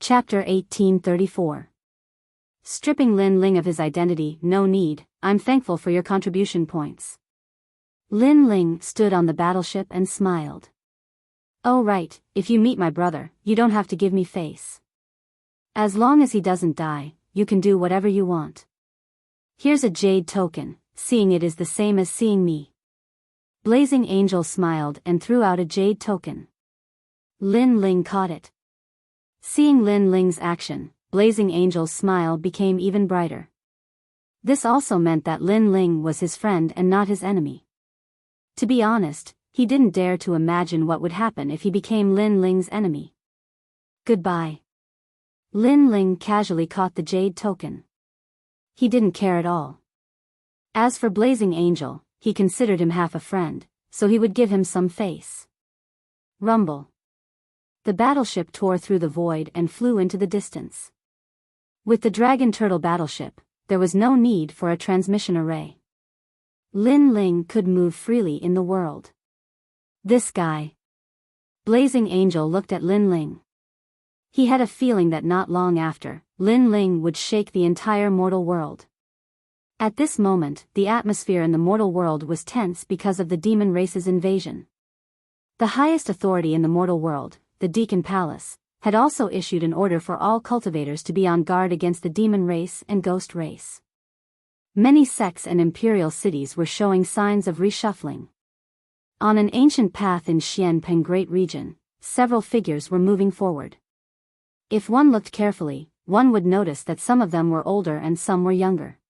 Chapter 1834. Stripping Lin Ling of his identity, no need, I'm thankful for your contribution points. Lin Ling stood on the battleship and smiled. Oh right, if you meet my brother, you don't have to give me face. As long as he doesn't die, you can do whatever you want. Here's a jade token, seeing it is the same as seeing me. Blazing Angel smiled and threw out a jade token. Lin Ling caught it. Seeing Lin Ling's action, Blazing Angel's smile became even brighter. This also meant that Lin Ling was his friend and not his enemy. To be honest, he didn't dare to imagine what would happen if he became Lin Ling's enemy. Goodbye. Lin Ling casually caught the jade token. He didn't care at all. As for Blazing Angel, he considered him half a friend, so he would give him some face. Rumble. The battleship tore through the void and flew into the distance. With the Dragon Turtle battleship, there was no need for a transmission array. Lin Ling could move freely in the world. This guy. Blazing Angel looked at Lin Ling. He had a feeling that not long after, Lin Ling would shake the entire mortal world. At this moment, the atmosphere in the mortal world was tense because of the demon race's invasion. The highest authority in the mortal world, the Deacon Palace, had also issued an order for all cultivators to be on guard against the demon race and ghost race. Many sects and imperial cities were showing signs of reshuffling. On an ancient path in Xianpeng Great Region, several figures were moving forward. If one looked carefully, one would notice that some of them were older and some were younger.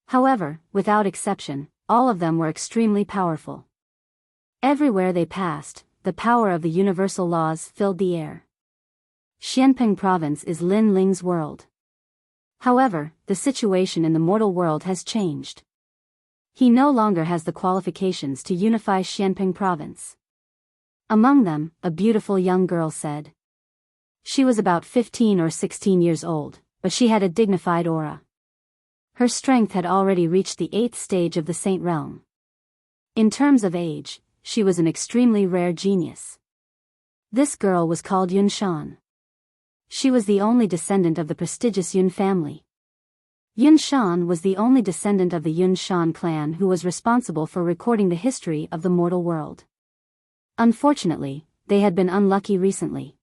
However, without exception, all of them were extremely powerful. Everywhere they passed, the power of the universal laws filled the air. Xianpeng Province is Lin Ling's world. However, the situation in the mortal world has changed. He no longer has the qualifications to unify Xianpeng Province. Among them, a beautiful young girl said. She was about 15 or 16 years old, but she had a dignified aura. Her strength had already reached the 8th stage of the Saint Realm. In terms of age, she was an extremely rare genius. This girl was called Yun Shan. She was the only descendant of the prestigious Yun family. Yun Shan was the only descendant of the Yun Shan clan who was responsible for recording the history of the mortal world. Unfortunately, they had been unlucky recently.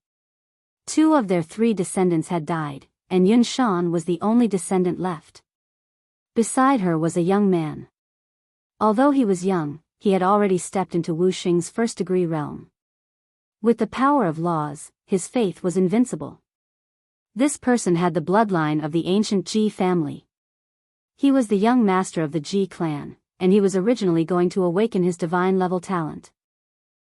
2 of their 3 descendants had died, and Yun Shan was the only descendant left. Beside her was a young man. Although he was young, he had already stepped into Wu Xing's first-degree realm. With the power of laws, his faith was invincible. This person had the bloodline of the ancient Ji family. He was the young master of the Ji clan, and he was originally going to awaken his divine-level talent.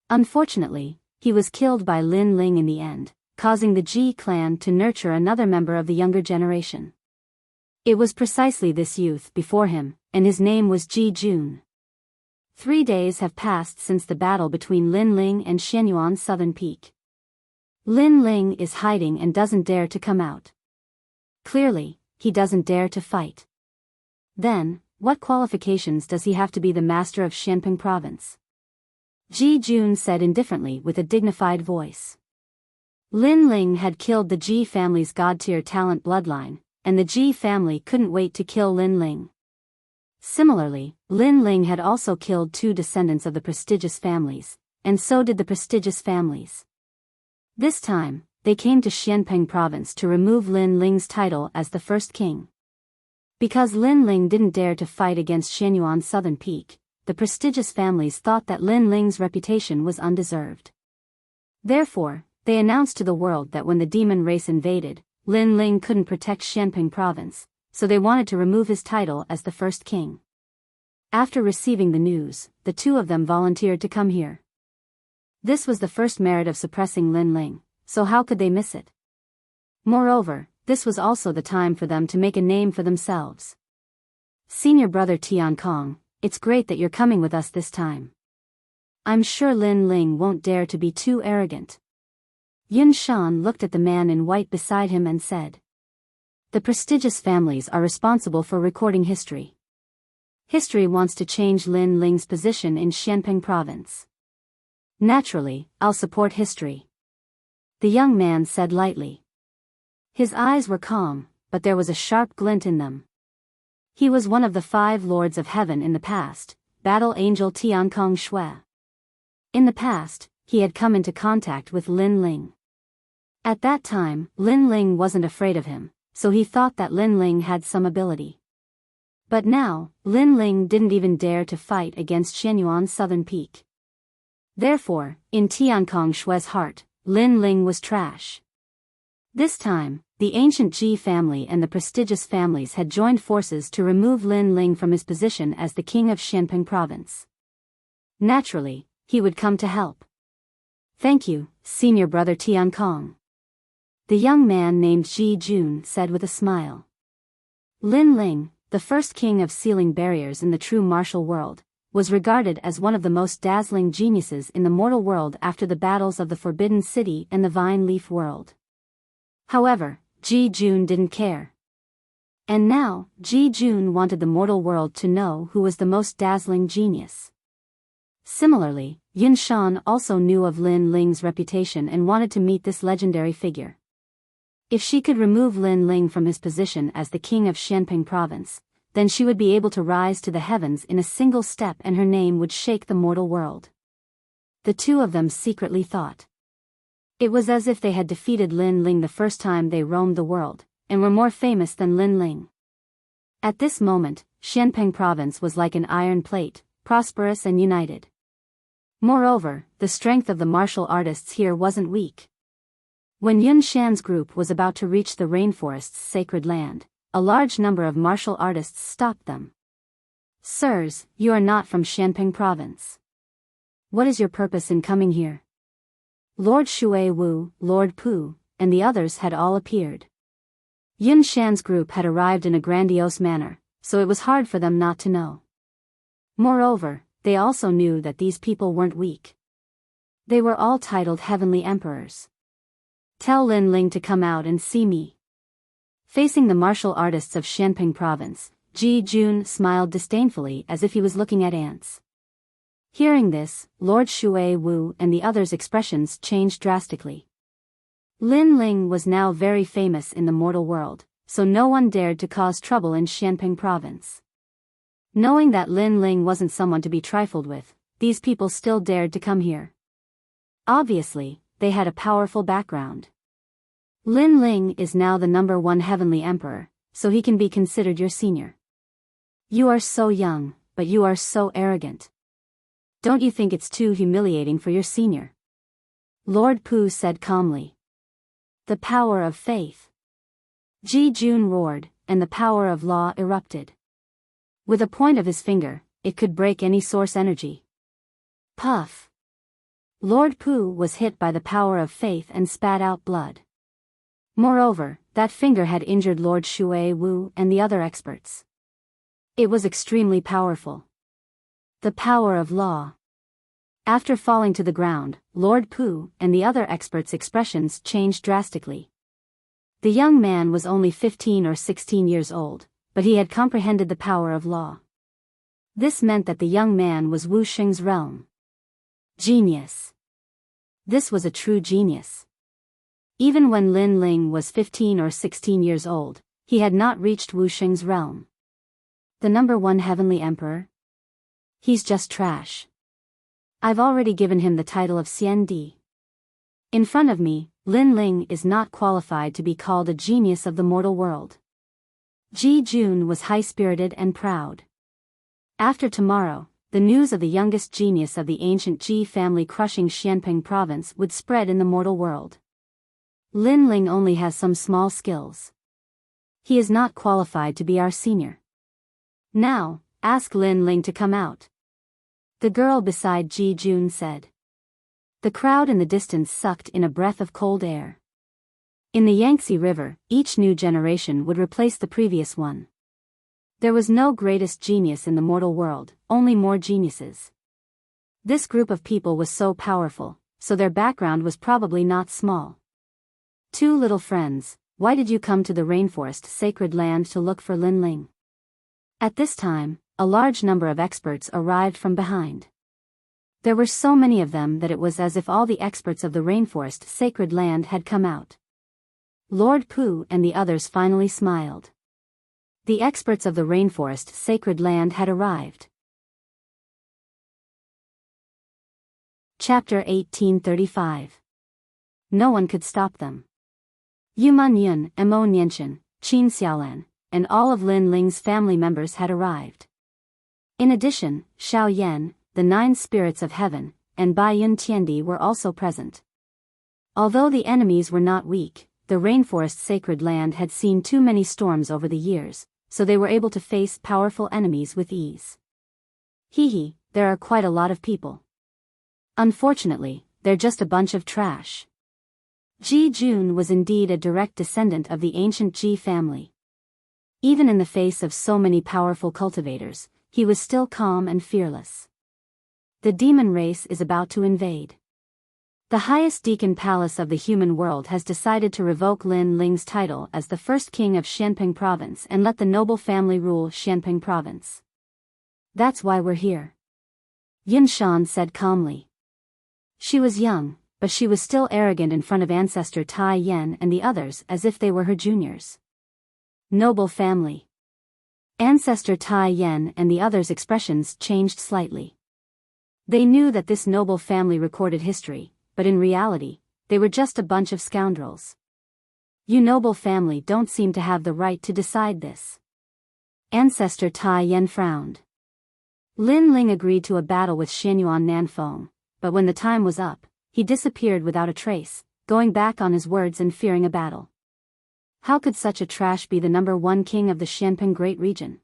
Unfortunately, he was killed by Lin Ling in the end, causing the Ji clan to nurture another member of the younger generation. It was precisely this youth before him, and his name was Ji Jun. 3 days have passed since the battle between Lin Ling and Xianyuan's southern peak. Lin Ling is hiding and doesn't dare to come out. Clearly, he doesn't dare to fight. Then, what qualifications does he have to be the master of Xianpeng Province? Ji Jun said indifferently with a dignified voice. Lin Ling had killed the Ji family's god-tier talent bloodline, and the Ji family couldn't wait to kill Lin Ling. Similarly, Lin Ling had also killed 2 descendants of the prestigious families, and so did the prestigious families. This time, they came to Xianpeng Province to remove Lin Ling's title as the first king. Because Lin Ling didn't dare to fight against Xianyuan's southern peak, the prestigious families thought that Lin Ling's reputation was undeserved. Therefore, they announced to the world that when the demon race invaded, Lin Ling couldn't protect Xianpeng Province, so they wanted to remove his title as the first king. After receiving the news, the 2 of them volunteered to come here. This was the first merit of suppressing Lin Ling, so how could they miss it? Moreover, this was also the time for them to make a name for themselves. Senior brother Tian Kong, it's great that you're coming with us this time. I'm sure Lin Ling won't dare to be too arrogant. Yun Shan looked at the man in white beside him and said. The prestigious families are responsible for recording history. History wants to change Lin Ling's position in Xianpeng Province. Naturally, I'll support history. The young man said lightly. His eyes were calm, but there was a sharp glint in them. He was one of the 5 lords of heaven in the past, Battle Angel Tiankong Shui. In the past, he had come into contact with Lin Ling. At that time, Lin Ling wasn't afraid of him, so he thought that Lin Ling had some ability. But now, Lin Ling didn't even dare to fight against Xianyuan's southern peak. Therefore, in Tiankong Shui's heart, Lin Ling was trash. This time, the ancient Ji family and the prestigious families had joined forces to remove Lin Ling from his position as the king of Xianping province. Naturally, he would come to help. Thank you, senior brother Tiankong. The young man named Ji Jun said with a smile. Lin Ling, the first king of sealing barriers in the true martial world, was regarded as one of the most dazzling geniuses in the mortal world after the battles of the Forbidden City and the Vine Leaf world. However, Ji Jun didn't care. And now, Ji Jun wanted the mortal world to know who was the most dazzling genius. Similarly, Yun Shan also knew of Lin Ling's reputation and wanted to meet this legendary figure. If she could remove Lin Ling from his position as the king of Xianping province, then she would be able to rise to the heavens in a single step and her name would shake the mortal world. The two of them secretly thought. It was as if they had defeated Lin Ling the first time they roamed the world, and were more famous than Lin Ling. At this moment, Xianping province was like an iron plate, prosperous and united. Moreover, the strength of the martial artists here wasn't weak. When Yun Shan's group was about to reach the rainforest's sacred land, a large number of martial artists stopped them. Sirs, you are not from Xianping province. What is your purpose in coming here? Lord Shui Wu, Lord Pu, and the others had all appeared. Yun Shan's group had arrived in a grandiose manner, so it was hard for them not to know. Moreover, they also knew that these people weren't weak. They were all titled heavenly emperors. Tell Lin Ling to come out and see me. Facing the martial artists of Xianping province, Ji Jun smiled disdainfully as if he was looking at ants. Hearing this, Lord Shui Wu and the others' expressions changed drastically. Lin Ling was now very famous in the mortal world, so no one dared to cause trouble in Xianping province. Knowing that Lin Ling wasn't someone to be trifled with, these people still dared to come here. Obviously, they had a powerful background. Lin Ling is now the #1 heavenly emperor, so he can be considered your senior. You are so young, but you are so arrogant. Don't you think it's too humiliating for your senior? Lord Pu said calmly. The power of faith. Ji Jun roared, and the power of law erupted. With a point of his finger, it could break any source energy. Puff. Lord Pu was hit by the power of faith and spat out blood. Moreover, that finger had injured Lord Shui Wu and the other experts. It was extremely powerful. The power of law. After falling to the ground, Lord Pu and the other experts' expressions changed drastically. The young man was only 15 or 16 years old, but he had comprehended the power of law. This meant that the young man was Wu Xing's realm. Genius. This was a true genius. Even when Lin Ling was 15 or 16 years old, he had not reached Wu Xing's realm. The #1 heavenly emperor? He's just trash. I've already given him the title of Xian Di. In front of me, Lin Ling is not qualified to be called a genius of the mortal world. Ji Jun was high-spirited and proud. After tomorrow, the news of the youngest genius of the ancient Ji family crushing Xianping province would spread in the mortal world. Lin Ling only has some small skills. He is not qualified to be our senior. Now, ask Lin Ling to come out. The girl beside Ji Jun said. The crowd in the distance sucked in a breath of cold air. In the Yangtze River, each new generation would replace the previous one. There was no greatest genius in the mortal world, only more geniuses. This group of people was so powerful, so their background was probably not small. Two little friends, why did you come to the rainforest sacred land to look for Lin Ling? At this time, a large number of experts arrived from behind. There were so many of them that it was as if all the experts of the rainforest sacred land had come out. Lord Pu and the others finally smiled. The experts of the rainforest sacred land had arrived. Chapter 1835. No one could stop them. Yuman Yun, Mo Nianchen, Qin Xiaolan, and all of Lin Ling's family members had arrived. In addition, Xiao Yan, the 9 spirits of heaven, and Bai Yun Tiandi were also present. Although the enemies were not weak, the rainforest sacred land had seen too many storms over the years, so they were able to face powerful enemies with ease. Hee, there are quite a lot of people. Unfortunately, they're just a bunch of trash. Ji Jun was indeed a direct descendant of the ancient Ji family. Even in the face of so many powerful cultivators, he was still calm and fearless. The demon race is about to invade. The highest deacon palace of the human world has decided to revoke Lin Ling's title as the first king of Xianping province and let the noble family rule Xianping province. That's why we're here. Yin Shan said calmly. She was young, but she was still arrogant in front of ancestor Tai Yan and the others as if they were her juniors. Noble family. Ancestor Tai Yan and the others' expressions changed slightly. They knew that this noble family recorded history, but in reality, they were just a bunch of scoundrels. You noble family don't seem to have the right to decide this. Ancestor Tai Yan frowned. Lin Ling agreed to a battle with Xianyuan Nanfeng, but when the time was up, he disappeared without a trace, going back on his words and fearing a battle. How could such a trash be the #1 king of the Xianping Great Region?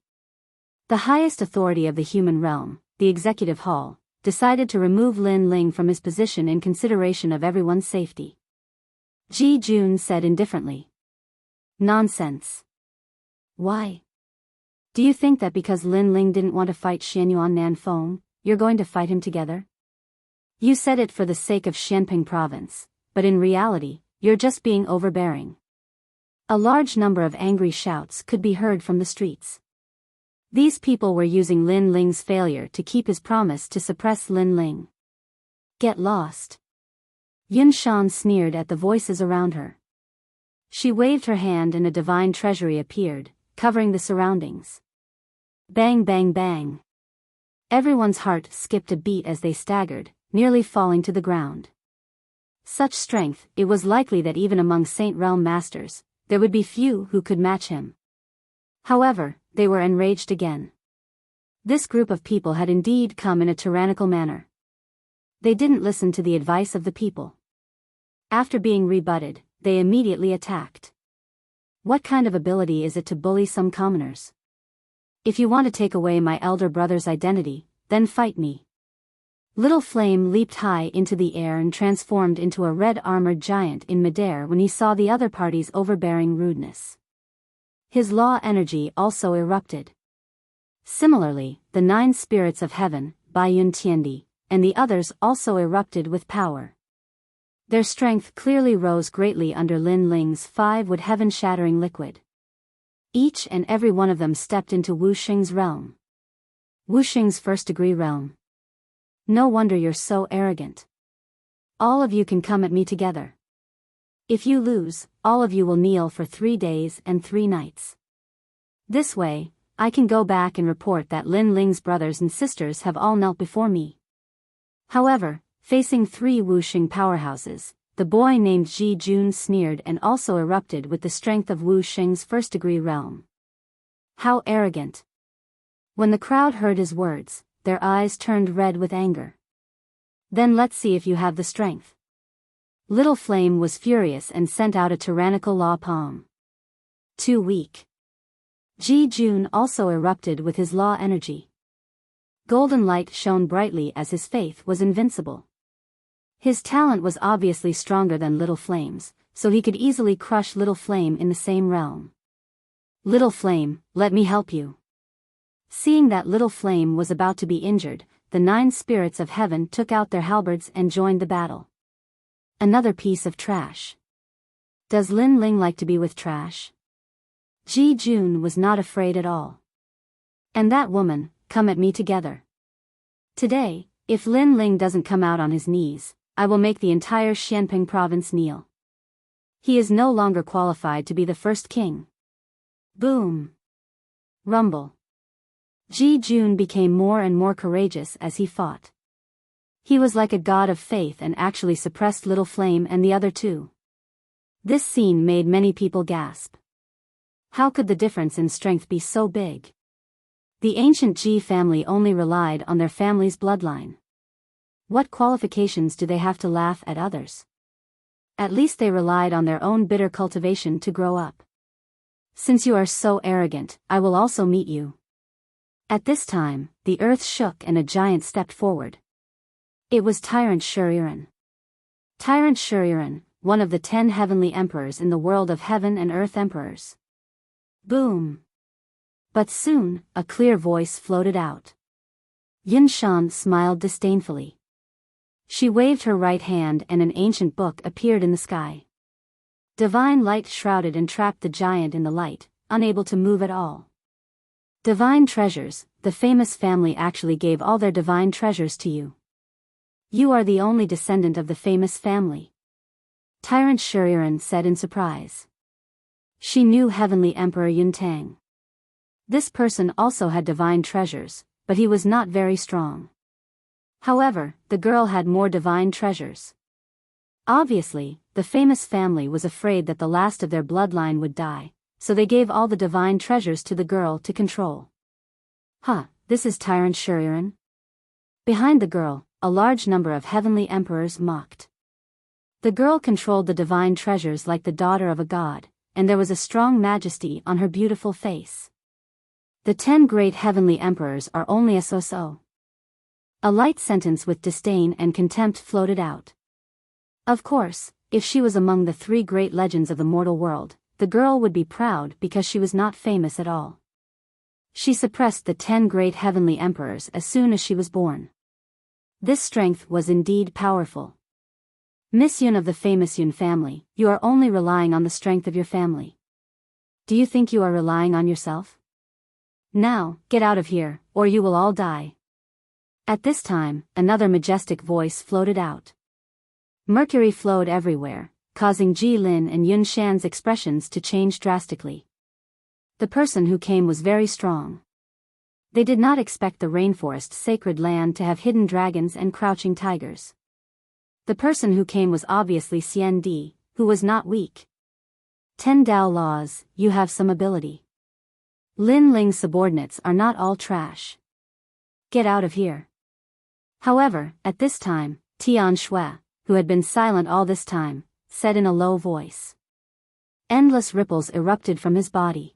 The highest authority of the human realm, the Executive Hall, decided to remove Lin Ling from his position in consideration of everyone's safety. Ji Jun said indifferently. Nonsense. Why? Do you think that because Lin Ling didn't want to fight Xianyuan Nanfeng, you're going to fight him together? You said it for the sake of Xianping province, but in reality, you're just being overbearing. A large number of angry shouts could be heard from the streets. These people were using Lin Ling's failure to keep his promise to suppress Lin Ling. Get lost. Yun Shan sneered at the voices around her. She waved her hand and a divine treasury appeared, covering the surroundings. Bang bang bang. Everyone's heart skipped a beat as they staggered, nearly falling to the ground. Such strength, it was likely that even among Saint Realm masters, there would be few who could match him. However, they were enraged again. This group of people had indeed come in a tyrannical manner. They didn't listen to the advice of the people. After being rebutted, they immediately attacked. What kind of ability is it to bully some commoners? If you want to take away my elder brother's identity, then fight me. Little Flame leaped high into the air and transformed into a red-armored giant in midair when he saw the other party's overbearing rudeness. His law energy also erupted. Similarly, the 9 spirits of heaven, Bai Yun Tiandi, and the others also erupted with power. Their strength clearly rose greatly under Lin Ling's 5-wood heaven-shattering liquid. Each and every one of them stepped into Wu Xing's realm. Wu Xing's first-degree realm. No wonder you're so arrogant. All of you can come at me together. If you lose, all of you will kneel for 3 days and 3 nights. This way, I can go back and report that Lin Ling's brothers and sisters have all knelt before me. However, facing 3 Wuxing powerhouses, the boy named Ji Jun sneered and also erupted with the strength of Wu Xing's first-degree realm. How arrogant! When the crowd heard his words, their eyes turned red with anger. Then let's see if you have the strength. Little Flame was furious and sent out a tyrannical law palm. Too weak. Ji Jun also erupted with his law energy. Golden light shone brightly as his faith was invincible. His talent was obviously stronger than Little Flame's, so he could easily crush Little Flame in the same realm. Little Flame, let me help you. Seeing that Little Flame was about to be injured, the 9 spirits of heaven took out their halberds and joined the battle. Another piece of trash. Does Lin Ling like to be with trash? Ji Jun was not afraid at all. And that woman, come at me together. Today, if Lin Ling doesn't come out on his knees, I will make the entire Xianping province kneel. He is no longer qualified to be the first king. Boom. Rumble. Ji Jun became more and more courageous as he fought. He was like a god of faith and actually suppressed Little Flame and the other two. This scene made many people gasp. How could the difference in strength be so big? The ancient Ji family only relied on their family's bloodline. What qualifications do they have to laugh at others? At least they relied on their own bitter cultivation to grow up. Since you are so arrogant, I will also meet you. At this time, the earth shook and a giant stepped forward. It was Tyrant Shuriren. Tyrant Shuriren, one of the 10 heavenly emperors in the world of heaven and earth emperors. Boom. But soon, a clear voice floated out. Yun Shan smiled disdainfully. She waved her right hand and an ancient book appeared in the sky. Divine light shrouded and trapped the giant in the light, unable to move at all. Divine treasures, the famous family actually gave all their divine treasures to you. You are the only descendant of the famous family. Tyrant Shuriren said in surprise. She knew Heavenly Emperor Yuntang. This person also had divine treasures, but he was not very strong. However, the girl had more divine treasures. Obviously, the famous family was afraid that the last of their bloodline would die, so they gave all the divine treasures to the girl to control. This is Tyrant Shuriren? Behind the girl, a large number of heavenly emperors mocked. The girl controlled the divine treasures like the daughter of a god, and there was a strong majesty on her beautiful face. The 10 great heavenly emperors are only a so-so. A light sentence with disdain and contempt floated out. Of course, if she was among the 3 great legends of the mortal world, the girl would be proud because she was not famous at all. She suppressed the 10 great heavenly emperors as soon as she was born. This strength was indeed powerful. Miss Yun of the famous Yun family, you are only relying on the strength of your family. Do you think you are relying on yourself? Now, get out of here, or you will all die. At this time, another majestic voice floated out. Mercury flowed everywhere, causing Ji Lin and Yun Shan's expressions to change drastically. The person who came was very strong. They did not expect the rainforest sacred land to have hidden dragons and crouching tigers. The person who came was obviously Xian Di, who was not weak. 10 Dao laws, you have some ability. Lin Ling's subordinates are not all trash. Get out of here. However, at this time, Tian Shui, who had been silent all this time, said in a low voice. Endless ripples erupted from his body.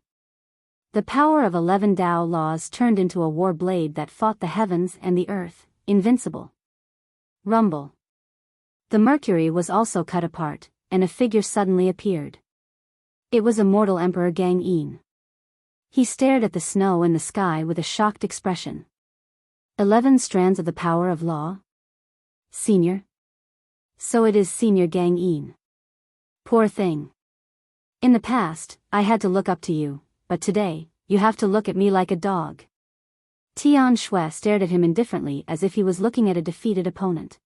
The power of 11 Dao laws turned into a war blade that fought the heavens and the earth, invincible. Rumble. The mercury was also cut apart, and a figure suddenly appeared. It was immortal Emperor Gang Yin. He stared at the snow in the sky with a shocked expression. 11 strands of the power of law? Senior? So it is Senior Gang Yin. Poor thing. In the past, I had to look up to you, but today, you have to look at me like a dog. Tian Shui stared at him indifferently as if he was looking at a defeated opponent.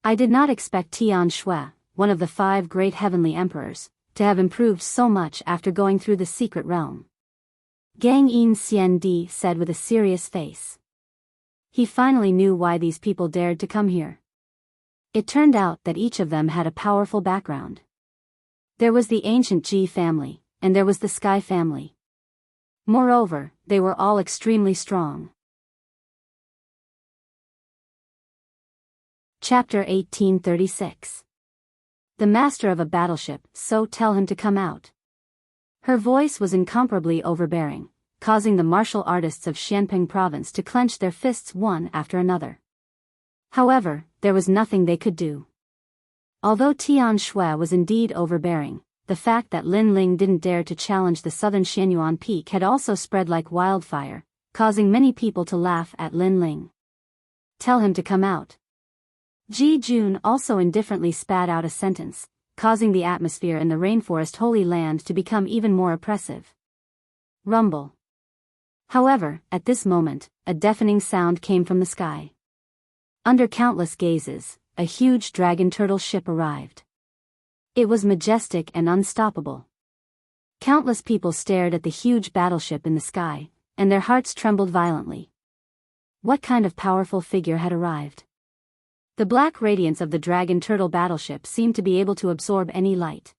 I did not expect Tian Shui, one of the 5 great heavenly emperors, to have improved so much after going through the secret realm. Gang Yin Xian Di said with a serious face. He finally knew why these people dared to come here. It turned out that each of them had a powerful background. There was the ancient Ji family, and there was the Sky family. Moreover, they were all extremely strong. Chapter 1836. The master of a battleship, so tell him to come out. Her voice was incomparably overbearing, causing the martial artists of Xianping province to clench their fists one after another. However, there was nothing they could do. Although Tian Shui was indeed overbearing, the fact that Lin Ling didn't dare to challenge the southern Xianyuan peak had also spread like wildfire, causing many people to laugh at Lin Ling. Tell him to come out. Ji Jun also indifferently spat out a sentence, causing the atmosphere in the rainforest Holy Land to become even more oppressive. Rumble. However, at this moment, a deafening sound came from the sky. Under countless gazes, a huge dragon turtle ship arrived. It was majestic and unstoppable. Countless people stared at the huge battleship in the sky, and their hearts trembled violently. What kind of powerful figure had arrived? The black radiance of the dragon turtle battleship seemed to be able to absorb any light.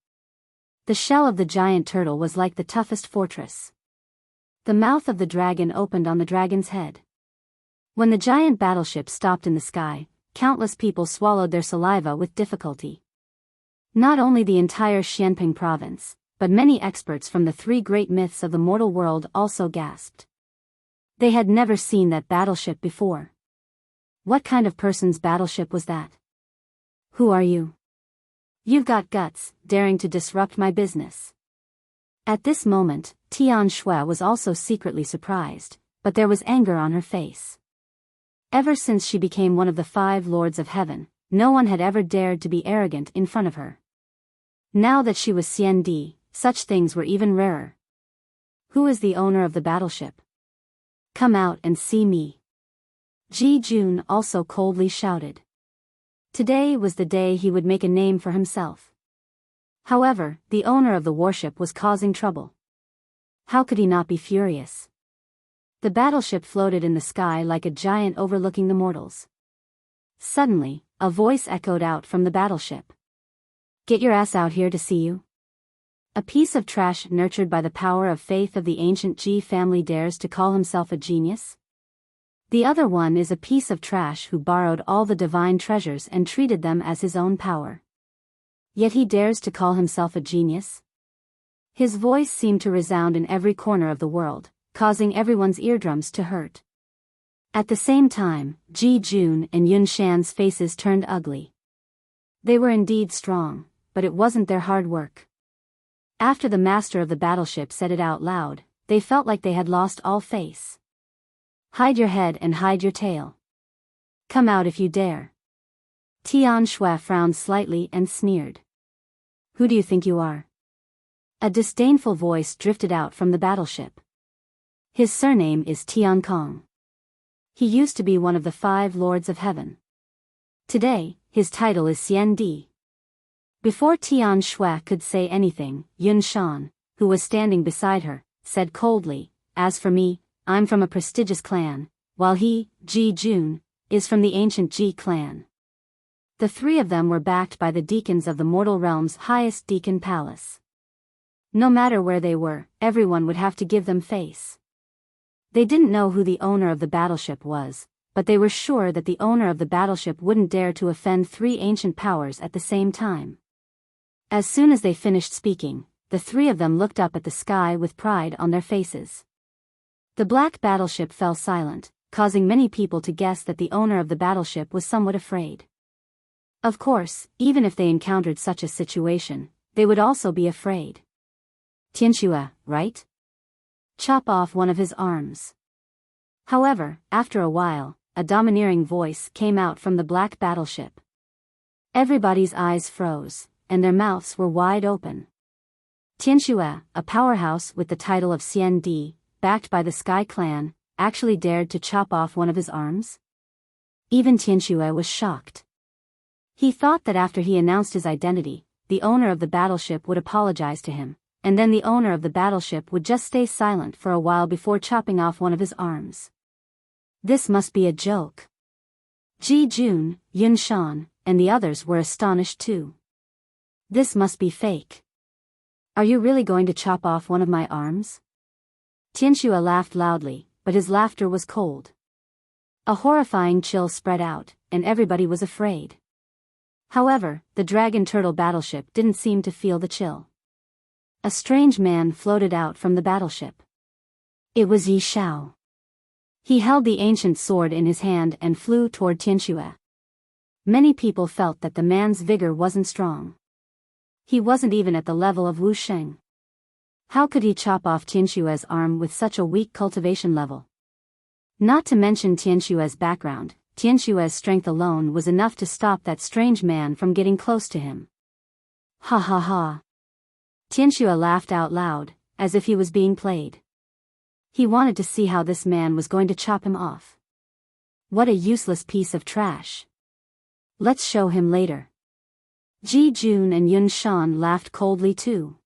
The shell of the giant turtle was like the toughest fortress. The mouth of the dragon opened on the dragon's head. When the giant battleship stopped in the sky, countless people swallowed their saliva with difficulty. Not only the entire Xianping province, but many experts from the three great myths of the mortal world also gasped. They had never seen that battleship before. What kind of person's battleship was that? Who are you? You've got guts, daring to disrupt my business. At this moment, Tian Shui was also secretly surprised, but there was anger on her face. Ever since she became one of the 5 lords of heaven, no one had ever dared to be arrogant in front of her. Now that she was Xian Di, such things were even rarer. Who is the owner of the battleship? Come out and see me. Ji Jun also coldly shouted. Today was the day he would make a name for himself. However, the owner of the warship was causing trouble. How could he not be furious? The battleship floated in the sky like a giant overlooking the mortals. Suddenly, a voice echoed out from the battleship. Get your ass out here to see you. A piece of trash nurtured by the power of faith of the ancient Ji family dares to call himself a genius? The other one is a piece of trash who borrowed all the divine treasures and treated them as his own power. Yet he dares to call himself a genius? His voice seemed to resound in every corner of the world, causing everyone's eardrums to hurt. At the same time, Ji Jun and Yun Shan's faces turned ugly. They were indeed strong, but it wasn't their hard work. After the master of the battleship said it out loud, they felt like they had lost all face. Hide your head and hide your tail. Come out if you dare. Tian Shui frowned slightly and sneered. Who do you think you are? A disdainful voice drifted out from the battleship. His surname is Tian Kong. He used to be one of the 5 lords of heaven. Today, his title is Xian Di. Before Tian Shui could say anything, Yun Shan, who was standing beside her, said coldly, As for me, I'm from a prestigious clan, while he, Ji Jun, is from the ancient Ji clan. The 3 of them were backed by the deacons of the mortal realm's highest deacon palace. No matter where they were, everyone would have to give them face. They didn't know who the owner of the battleship was, but they were sure that the owner of the battleship wouldn't dare to offend 3 ancient powers at the same time. As soon as they finished speaking, the 3 of them looked up at the sky with pride on their faces. The black battleship fell silent, causing many people to guess that the owner of the battleship was somewhat afraid. Of course, even if they encountered such a situation, they would also be afraid. Tianxue, right? Chop off one of his arms. However, after a while, a domineering voice came out from the black battleship. Everybody's eyes froze, and their mouths were wide open. Tianxue, a powerhouse with the title of Xian Di, backed by the Sky Clan, actually dared to chop off one of his arms? Even Tianxue was shocked. He thought that after he announced his identity, the owner of the battleship would apologize to him, and then the owner of the battleship would just stay silent for a while before chopping off one of his arms. This must be a joke. Ji Jun, Yun Shan, and the others were astonished too. This must be fake. Are you really going to chop off one of my arms? Tianxue laughed loudly, but his laughter was cold. A horrifying chill spread out, and everybody was afraid. However, the dragon turtle battleship didn't seem to feel the chill. A strange man floated out from the battleship. It was Yi Shao. He held the ancient sword in his hand and flew toward Tianxue. Many people felt that the man's vigor wasn't strong. He wasn't even at the level of Wu Sheng. How could he chop off Tianxue's arm with such a weak cultivation level? Not to mention Tianxue's background, Tianxue's strength alone was enough to stop that strange man from getting close to him. Ha ha ha. Tianxue laughed out loud, as if he was being played. He wanted to see how this man was going to chop him off. What a useless piece of trash. Let's show him later. Ji Jun and Yun Shan laughed coldly too.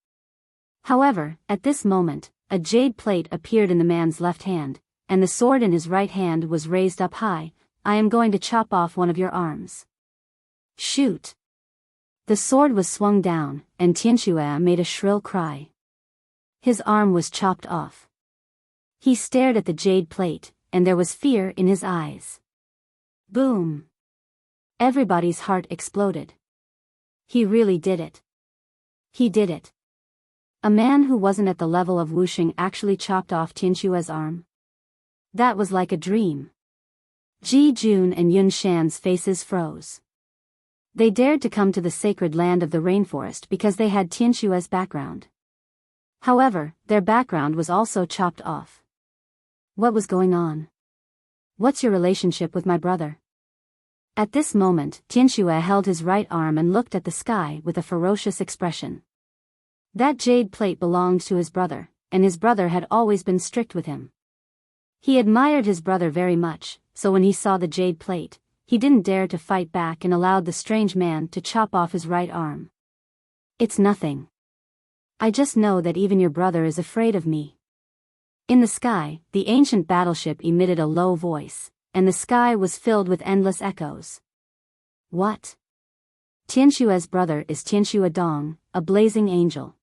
However, at this moment, a jade plate appeared in the man's left hand, and the sword in his right hand was raised up high. I am going to chop off one of your arms. Shoot! The sword was swung down, and Tianxue made a shrill cry. His arm was chopped off. He stared at the jade plate, and there was fear in his eyes. Boom! Everybody's heart exploded. He really did it. He did it. A man who wasn't at the level of Wuxing actually chopped off Tianxue's arm. That was like a dream. Ji Jun and Yun Shan's faces froze. They dared to come to the sacred land of the rainforest because they had Tianxue's background. However, their background was also chopped off. What was going on? What's your relationship with my brother? At this moment, Tianxue held his right arm and looked at the sky with a ferocious expression. That jade plate belonged to his brother, and his brother had always been strict with him. He admired his brother very much, so when he saw the jade plate, he didn't dare to fight back and allowed the strange man to chop off his right arm. It's nothing. I just know that even your brother is afraid of me. In the sky, the ancient battleship emitted a low voice, and the sky was filled with endless echoes. What? Tianxue's brother is Tianxue Dong, a blazing angel.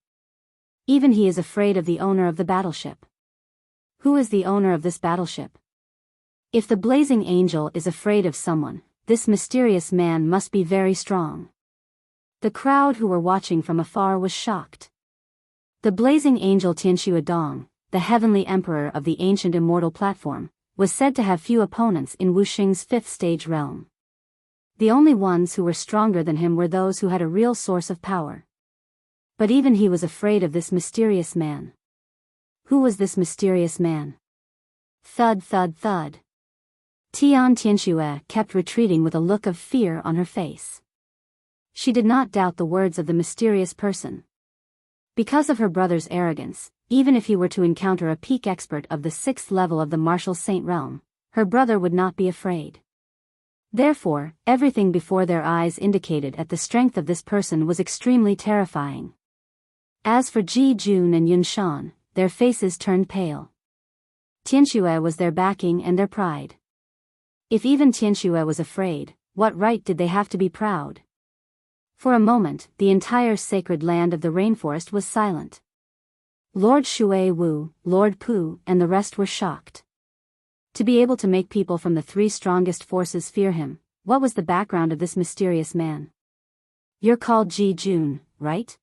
Even he is afraid of the owner of the battleship. Who is the owner of this battleship? If the blazing angel is afraid of someone, this mysterious man must be very strong. The crowd who were watching from afar was shocked. The blazing angel Tianxue Dong, the heavenly emperor of the ancient immortal platform, was said to have few opponents in Wuxing's fifth stage realm. The only ones who were stronger than him were those who had a real source of power. But even he was afraid of this mysterious man. Who was this mysterious man? Thud thud thud. Tianxue kept retreating with a look of fear on her face. She did not doubt the words of the mysterious person. Because of her brother's arrogance, even if he were to encounter a peak expert of the 6th level of the martial saint realm, her brother would not be afraid. Therefore, everything before their eyes indicated that the strength of this person was extremely terrifying. As for Ji Jun and Yun Shan, their faces turned pale. Tianxue was their backing and their pride. If even Tianxue was afraid, what right did they have to be proud? For a moment, the entire sacred land of the rainforest was silent. Lord Shui Wu, Lord Pu, and the rest were shocked. To be able to make people from the 3 strongest forces fear him, what was the background of this mysterious man? You're called Ji Jun, right?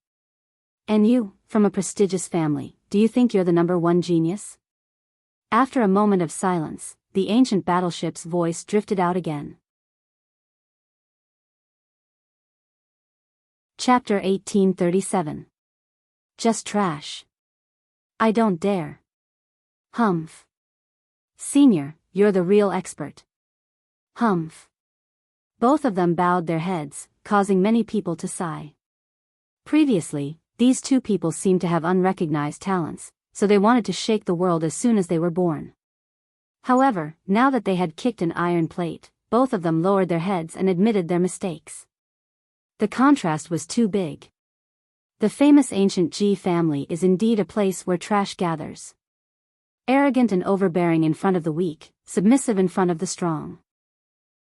And you, from a prestigious family, do you think you're the #1 genius? After a moment of silence, the ancient battleship's voice drifted out again. Chapter 1837. Just trash. I don't dare. Humph. Senior, you're the real expert. Humph. Both of them bowed their heads, causing many people to sigh. Previously, these two people seemed to have unrecognized talents, so they wanted to shake the world as soon as they were born. However, now that they had kicked an iron plate, both of them lowered their heads and admitted their mistakes. The contrast was too big. The famous ancient Ji family is indeed a place where trash gathers. Arrogant and overbearing in front of the weak, submissive in front of the strong.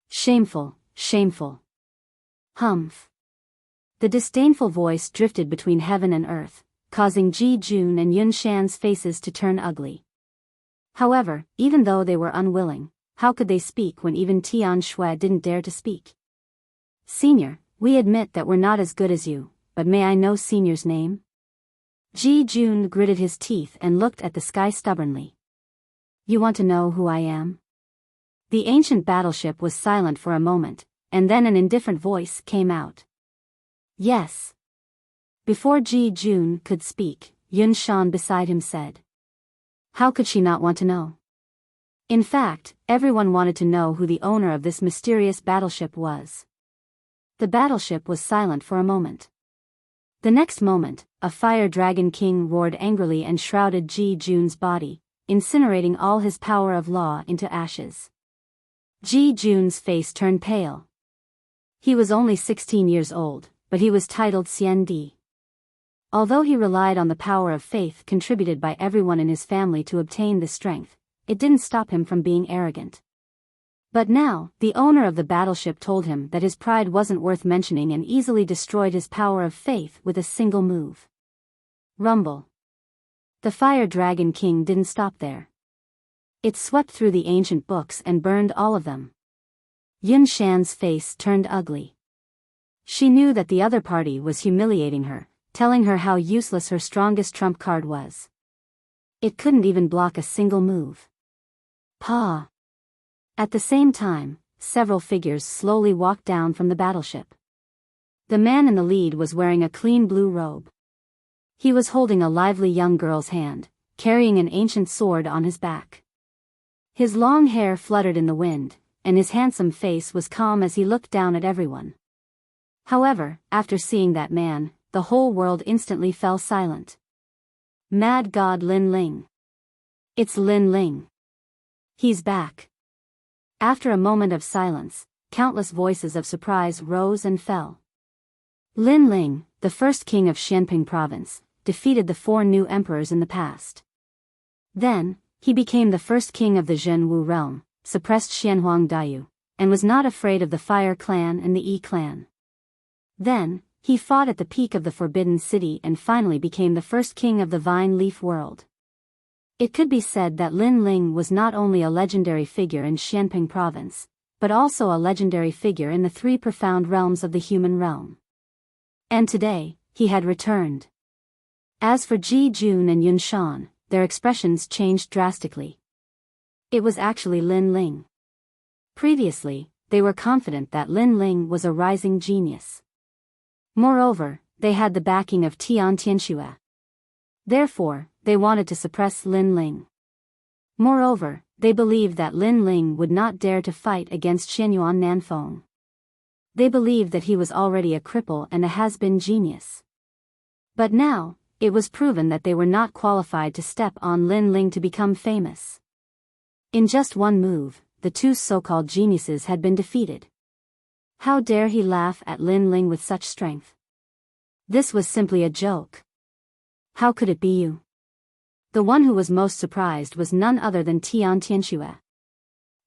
Shameful, shameful. Humph. The disdainful voice drifted between heaven and earth, causing Ji Jun and Yun Shan's faces to turn ugly. However, even though they were unwilling, how could they speak when even Tianxue didn't dare to speak? Senior, we admit that we're not as good as you, but may I know Senior's name? Ji Jun gritted his teeth and looked at the sky stubbornly. You want to know who I am? The ancient battleship was silent for a moment, and then an indifferent voice came out. Yes. Before Ji Jun could speak, Yun Shan beside him said. How could she not want to know? In fact, everyone wanted to know who the owner of this mysterious battleship was. The battleship was silent for a moment. The next moment, a fire dragon king roared angrily and shrouded Ji Jun's body, incinerating all his power of law into ashes. Ji Jun's face turned pale. He was only 16 years old, but he was titled Xian Di. Although he relied on the power of faith contributed by everyone in his family to obtain this strength, it didn't stop him from being arrogant. But now, the owner of the battleship told him that his pride wasn't worth mentioning and easily destroyed his power of faith with a single move. Rumble. The Fire Dragon King didn't stop there. It swept through the ancient books and burned all of them. Yun Shan's face turned ugly. She knew that the other party was humiliating her, telling her how useless her strongest trump card was. It couldn't even block a single move. Pa. At the same time, several figures slowly walked down from the battleship. The man in the lead was wearing a clean blue robe. He was holding a lively young girl's hand, carrying an ancient sword on his back. His long hair fluttered in the wind, and his handsome face was calm as he looked down at everyone. However, after seeing that man, the whole world instantly fell silent. Mad God Lin Ling. It's Lin Ling. He's back. After a moment of silence, countless voices of surprise rose and fell. Lin Ling, the first king of Xianping province, defeated the 4 new emperors in the past. Then, he became the first king of the Zhenwu realm, suppressed Xianhuang Daiyu, and was not afraid of the Fire Clan and the Yi Clan. Then, he fought at the peak of the Forbidden City and finally became the first king of the Vine Leaf world. It could be said that Lin Ling was not only a legendary figure in Xianping province, but also a legendary figure in the 3 profound realms of the human realm. And today, he had returned. As for Ji Jun and Yun Shan, their expressions changed drastically. It was actually Lin Ling. Previously, they were confident that Lin Ling was a rising genius. Moreover, they had the backing of Tian Tianxue. Therefore, they wanted to suppress Lin Ling. Moreover, they believed that Lin Ling would not dare to fight against Xianyuan Nanfeng. They believed that he was already a cripple and a has-been genius. But now, it was proven that they were not qualified to step on Lin Ling to become famous. In just one move, the 2 so-called geniuses had been defeated. How dare he laugh at Lin Ling with such strength? This was simply a joke. How could it be you? The one who was most surprised was none other than Tian Tianxue.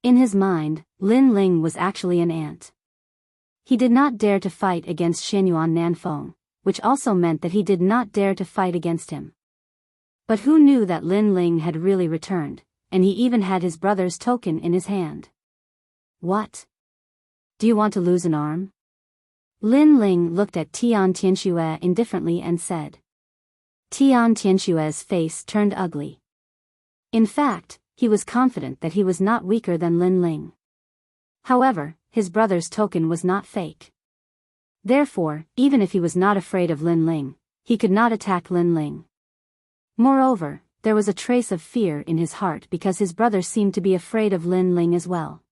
In his mind, Lin Ling was actually an ant. He did not dare to fight against Xianyuan Nanfeng, which also meant that he did not dare to fight against him. But who knew that Lin Ling had really returned, and he even had his brother's token in his hand. What? Do you want to lose an arm? Lin Ling looked at Tian Tianxue indifferently and said. Tian Tianxue's face turned ugly. In fact, he was confident that he was not weaker than Lin Ling. However, his brother's token was not fake. Therefore, even if he was not afraid of Lin Ling, he could not attack Lin Ling. Moreover, there was a trace of fear in his heart because his brother seemed to be afraid of Lin Ling as well.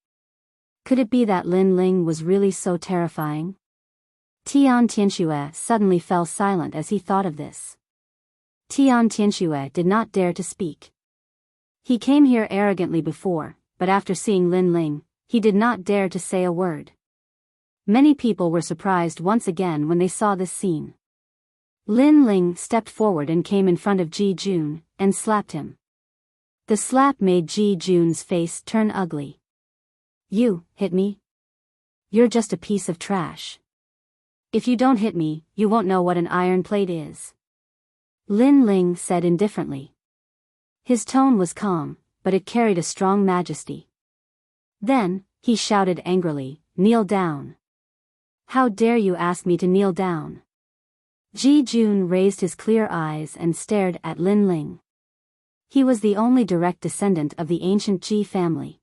Could it be that Lin Ling was really so terrifying? Tian Tianxue suddenly fell silent as he thought of this. Tian Tianxue did not dare to speak. He came here arrogantly before, but after seeing Lin Ling, he did not dare to say a word. Many people were surprised once again when they saw this scene. Lin Ling stepped forward and came in front of Ji Jun, and slapped him. The slap made Ji Jun's face turn ugly. You hit me? You're just a piece of trash. If you don't hit me, you won't know what an iron plate is. Lin Ling said indifferently. His tone was calm, but it carried a strong majesty. Then, he shouted angrily, "Kneel down. How dare you ask me to kneel down?" Ji Jun raised his clear eyes and stared at Lin Ling. He was the only direct descendant of the ancient Ji family.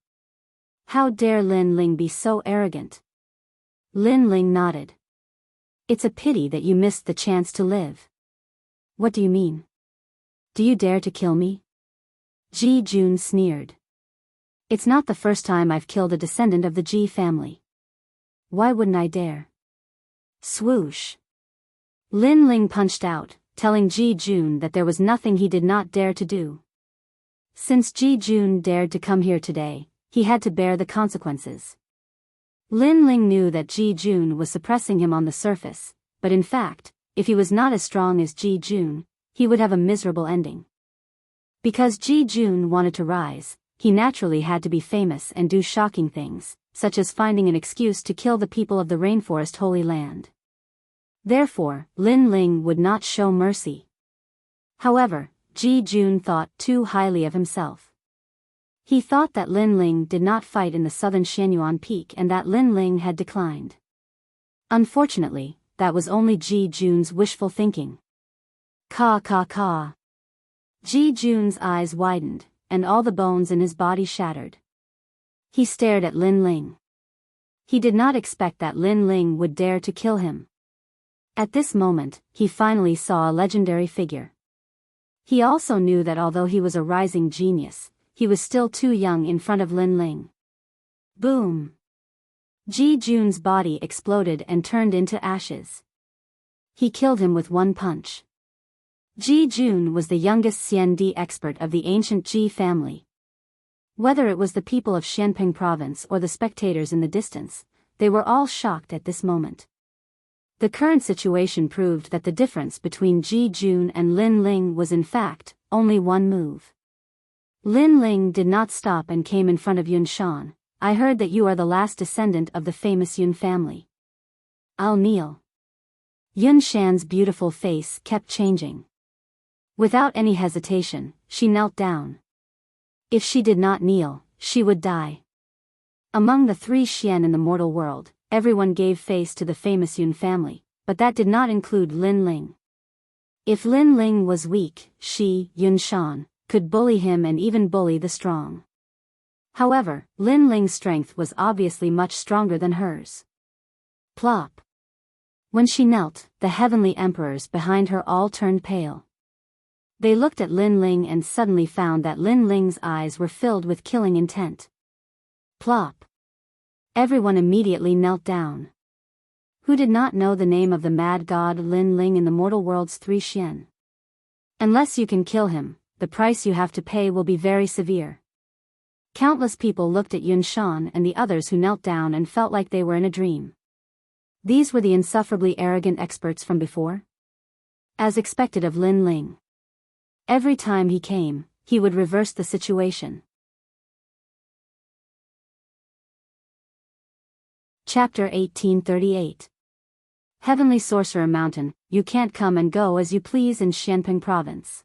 How dare Lin Ling be so arrogant? Lin Ling nodded. It's a pity that you missed the chance to live. What do you mean? Do you dare to kill me? Ji Jun sneered. It's not the first time I've killed a descendant of the Ji family. Why wouldn't I dare? Swoosh. Lin Ling punched out, telling Ji Jun that there was nothing he did not dare to do. Since Ji Jun dared to come here today, he had to bear the consequences. Lin Ling knew that Ji Jun was suppressing him on the surface, but in fact, if he was not as strong as Ji Jun, he would have a miserable ending. Because Ji Jun wanted to rise, he naturally had to be famous and do shocking things, such as finding an excuse to kill the people of the rainforest Holy Land. Therefore, Lin Ling would not show mercy. However, Ji Jun thought too highly of himself. He thought that Lin Ling did not fight in the southern Xianyuan Peak and that Lin Ling had declined. Unfortunately, that was only Ji Jun's wishful thinking. Ka ka ka. Ji Jun's eyes widened, and all the bones in his body shattered. He stared at Lin Ling. He did not expect that Lin Ling would dare to kill him. At this moment, he finally saw a legendary figure. He also knew that although he was a rising genius, he was still too young in front of Lin Ling. Boom! Ji Jun's body exploded and turned into ashes. He killed him with one punch. Ji Jun was the youngest Xian-Di expert of the ancient Ji family. Whether it was the people of Xianping province or the spectators in the distance, they were all shocked at this moment. The current situation proved that the difference between Ji Jun and Lin Ling was in fact only one move. Lin Ling did not stop and came in front of Yun Shan. I heard that you are the last descendant of the famous Yun family. I'll kneel. Yun Shan's beautiful face kept changing. Without any hesitation, she knelt down. If she did not kneel, she would die. Among the 3 Xian in the mortal world, everyone gave face to the famous Yun family, but that did not include Lin Ling. If Lin Ling was weak, she, Yun Shan, could bully him and even bully the strong. However, Lin Ling's strength was obviously much stronger than hers. Plop. When she knelt, the heavenly emperors behind her all turned pale. They looked at Lin Ling and suddenly found that Lin Ling's eyes were filled with killing intent. Plop. Everyone immediately knelt down. Who did not know the name of the mad god Lin Ling in the mortal world's 3 Xian? Unless you can kill him, the price you have to pay will be very severe. Countless people looked at Yun Shan and the others who knelt down and felt like they were in a dream. These were the insufferably arrogant experts from before? As expected of Lin Ling. Every time he came, he would reverse the situation. Chapter 1838. Heavenly Sorcerer Mountain, you can't come and go as you please in Xianping province.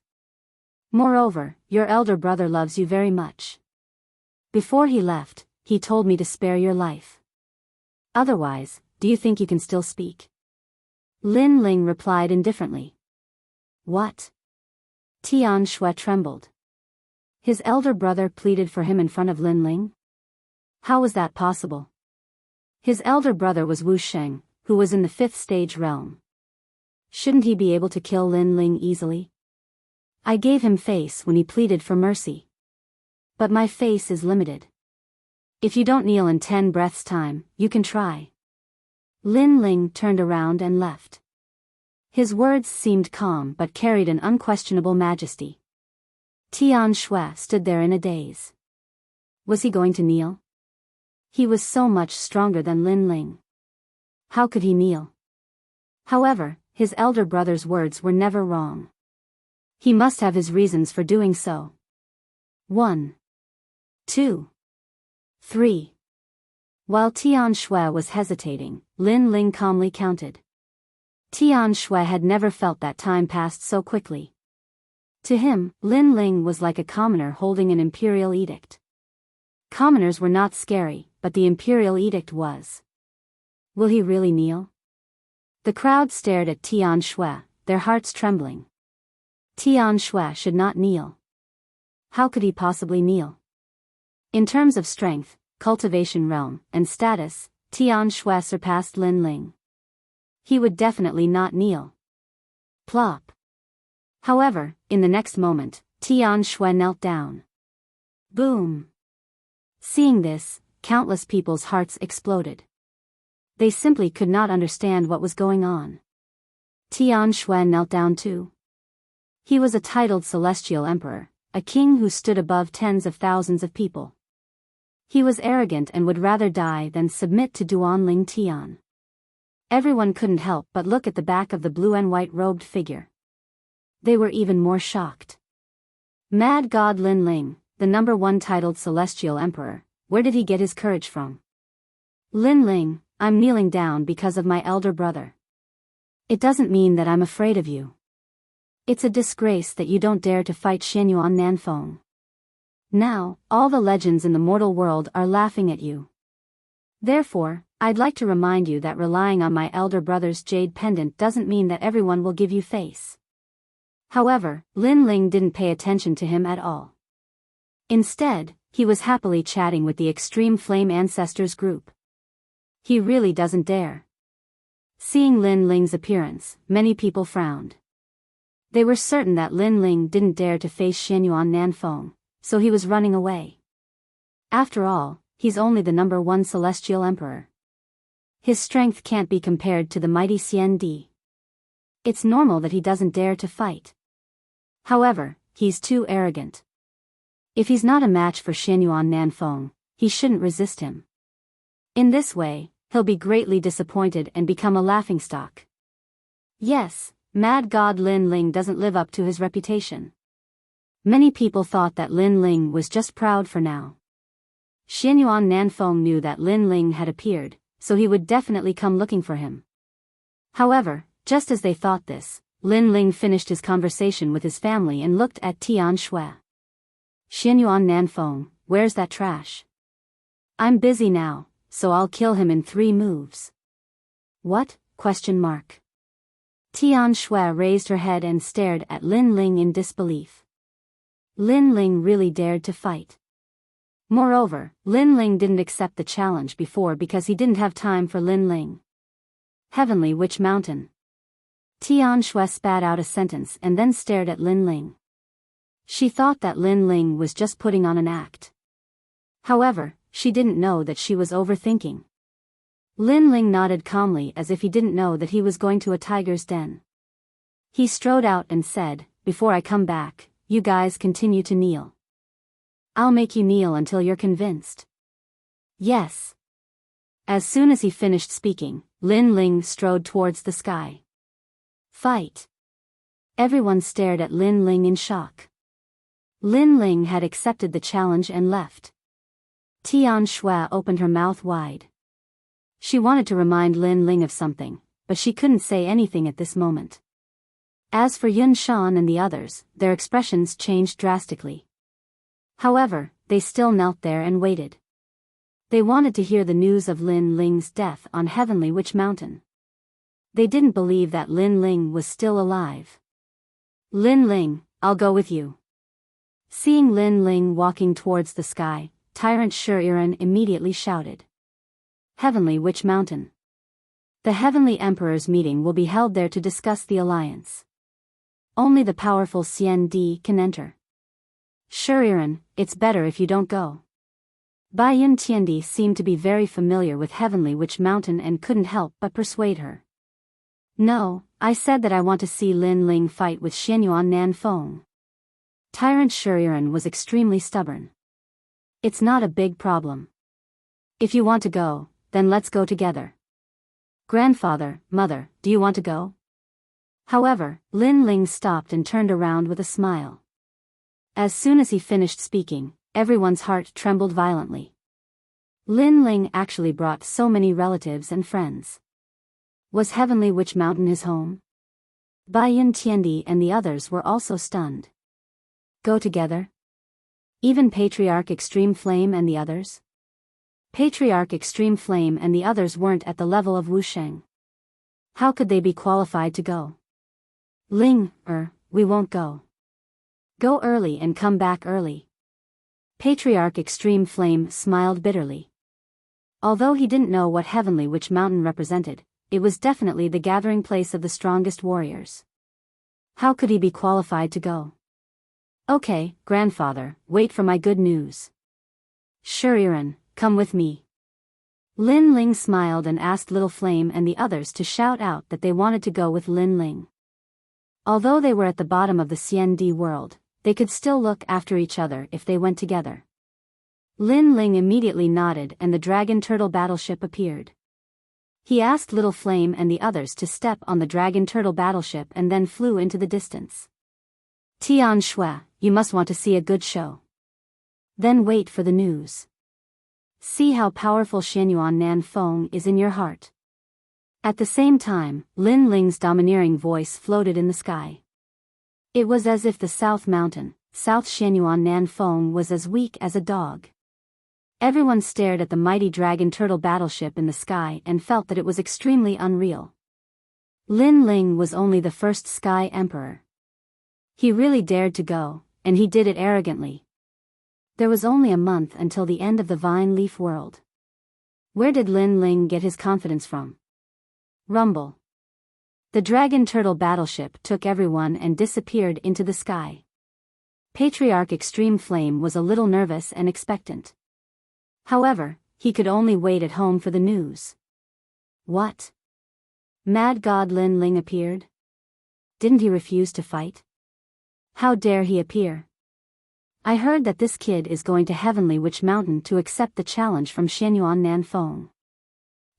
Moreover, your elder brother loves you very much. Before he left, he told me to spare your life. Otherwise, do you think you can still speak? Lin Ling replied indifferently. What? Tian Shui trembled. His elder brother pleaded for him in front of Lin Ling? How was that possible? His elder brother was Wu Sheng, who was in the 5th stage realm. Shouldn't he be able to kill Lin Ling easily? I gave him face when he pleaded for mercy. But my face is limited. If you don't kneel in 10 breaths' time, you can try. Lin Ling turned around and left. His words seemed calm but carried an unquestionable majesty. Tian Shui stood there in a daze. Was he going to kneel? He was so much stronger than Lin Ling. How could he kneel? However, his elder brother's words were never wrong. He must have his reasons for doing so. 1, 2, 3. While Tian Shui was hesitating, Lin Ling calmly counted. Tian Shui had never felt that time passed so quickly. To him, Lin Ling was like a commoner holding an imperial edict. Commoners were not scary, but the imperial edict was. Will he really kneel? The crowd stared at Tian Shui, their hearts trembling. Tian Shui should not kneel. How could he possibly kneel? In terms of strength, cultivation realm, and status, Tian Shui surpassed Lin Ling. He would definitely not kneel. Plop. However, in the next moment, Tian Shui knelt down. Boom. Seeing this, countless people's hearts exploded. They simply could not understand what was going on. Tian Shui knelt down too. He was a titled celestial emperor, a king who stood above tens of thousands of people. He was arrogant and would rather die than submit to Duanling Tian. Everyone couldn't help but look at the back of the blue and white robed figure. They were even more shocked. Mad God Lin Ling, the number 1 titled Celestial Emperor, where did he get his courage from? Lin Ling, I'm kneeling down because of my elder brother. It doesn't mean that I'm afraid of you. It's a disgrace that you don't dare to fight Xianyuan Nanfeng. Now, all the legends in the mortal world are laughing at you. Therefore, I'd like to remind you that relying on my elder brother's jade pendant doesn't mean that everyone will give you face. However, Lin Ling didn't pay attention to him at all. Instead, he was happily chatting with the Extreme Flame Ancestors group. He really doesn't dare. Seeing Lin Ling's appearance, many people frowned. They were certain that Lin Ling didn't dare to face Xianyuan Nanfeng, so he was running away. After all, he's only the number 1 celestial emperor. His strength can't be compared to the mighty Xian Di. It's normal that he doesn't dare to fight. However, he's too arrogant. If he's not a match for Xianyuan Nanfeng, he shouldn't resist him. In this way, he'll be greatly disappointed and become a laughingstock. Yes, Mad God Lin Ling doesn't live up to his reputation. Many people thought that Lin Ling was just proud for now. Xianyuan Nanfeng knew that Lin Ling had appeared, so he would definitely come looking for him. However, just as they thought this, Lin Ling finished his conversation with his family and looked at Tian Shui. Xianyuan Nanfeng, where's that trash? I'm busy now, so I'll kill him in 3 moves. What? Tian Shui raised her head and stared at Lin Ling in disbelief. Lin Ling really dared to fight. Moreover, Lin Ling didn't accept the challenge before because he didn't have time for Lin Ling. Heavenly Witch Mountain. Tian Shui spat out a sentence and then stared at Lin Ling. She thought that Lin Ling was just putting on an act. However, she didn't know that she was overthinking. Lin Ling nodded calmly as if he didn't know that he was going to a tiger's den. He strode out and said, "Before I come back, you guys continue to kneel. I'll make you kneel until you're convinced." Yes. As soon as he finished speaking, Lin Ling strode towards the sky. Fight. Everyone stared at Lin Ling in shock. Lin Ling had accepted the challenge and left. Tian Shui opened her mouth wide. She wanted to remind Lin Ling of something, but she couldn't say anything at this moment. As for Yun Shan and the others, their expressions changed drastically. However, they still knelt there and waited. They wanted to hear the news of Lin Ling's death on Heavenly Witch Mountain. They didn't believe that Lin Ling was still alive. Lin Ling, I'll go with you. Seeing Lin Ling walking towards the sky, Tyrant Shuriren immediately shouted. Heavenly Witch Mountain. The Heavenly Emperor's meeting will be held there to discuss the alliance. Only the powerful Xian Di can enter. Shuriren, it's better if you don't go. Baiyun Tiandi seemed to be very familiar with Heavenly Witch Mountain and couldn't help but persuade her. No, I said that I want to see Lin Ling fight with Xianyuan Nanfeng. Tyrant Shuriren was extremely stubborn. It's not a big problem. If you want to go, then let's go together. Grandfather, mother, do you want to go? However, Lin Ling stopped and turned around with a smile. As soon as he finished speaking, everyone's heart trembled violently. Lin Ling actually brought so many relatives and friends. Was Heavenly Witch Mountain his home? Baiyun Tiandi and the others were also stunned. Go together? Even Patriarch Extreme Flame and the others? Patriarch Extreme Flame and the others weren't at the level of Wusheng. How could they be qualified to go? Ling, we won't go. Go early and come back early. Patriarch Extreme Flame smiled bitterly. Although he didn't know what Heavenly Witch Mountain represented, it was definitely the gathering place of the strongest warriors. How could he be qualified to go? Okay, grandfather, wait for my good news. Shuriren, come with me. Lin Ling smiled and asked Little Flame and the others to shout out that they wanted to go with Lin Ling. Although they were at the bottom of the Xian Di world, they could still look after each other if they went together. Lin Ling immediately nodded and the dragon turtle battleship appeared. He asked Little Flame and the others to step on the dragon turtle battleship and then flew into the distance. Tian Shui, you must want to see a good show. Then wait for the news. See how powerful Xianyuan Nan Feng is in your heart. At the same time, Lin Ling's domineering voice floated in the sky. It was as if the South Mountain, South Xianyuan Nan Feng, was as weak as a dog. Everyone stared at the mighty dragon turtle battleship in the sky and felt that it was extremely unreal. Lin Ling was only the first Sky Emperor. He really dared to go, and he did it arrogantly. There was only a month until the end of the Vine Leaf world. Where did Lin Ling get his confidence from? Rumble. The dragon turtle battleship took everyone and disappeared into the sky. Patriarch Extreme Flame was a little nervous and expectant. However, he could only wait at home for the news. What? Mad God Lin Ling appeared? Didn't he refuse to fight? How dare he appear? I heard that this kid is going to Heavenly Witch Mountain to accept the challenge from Xianyuan Nan Feng.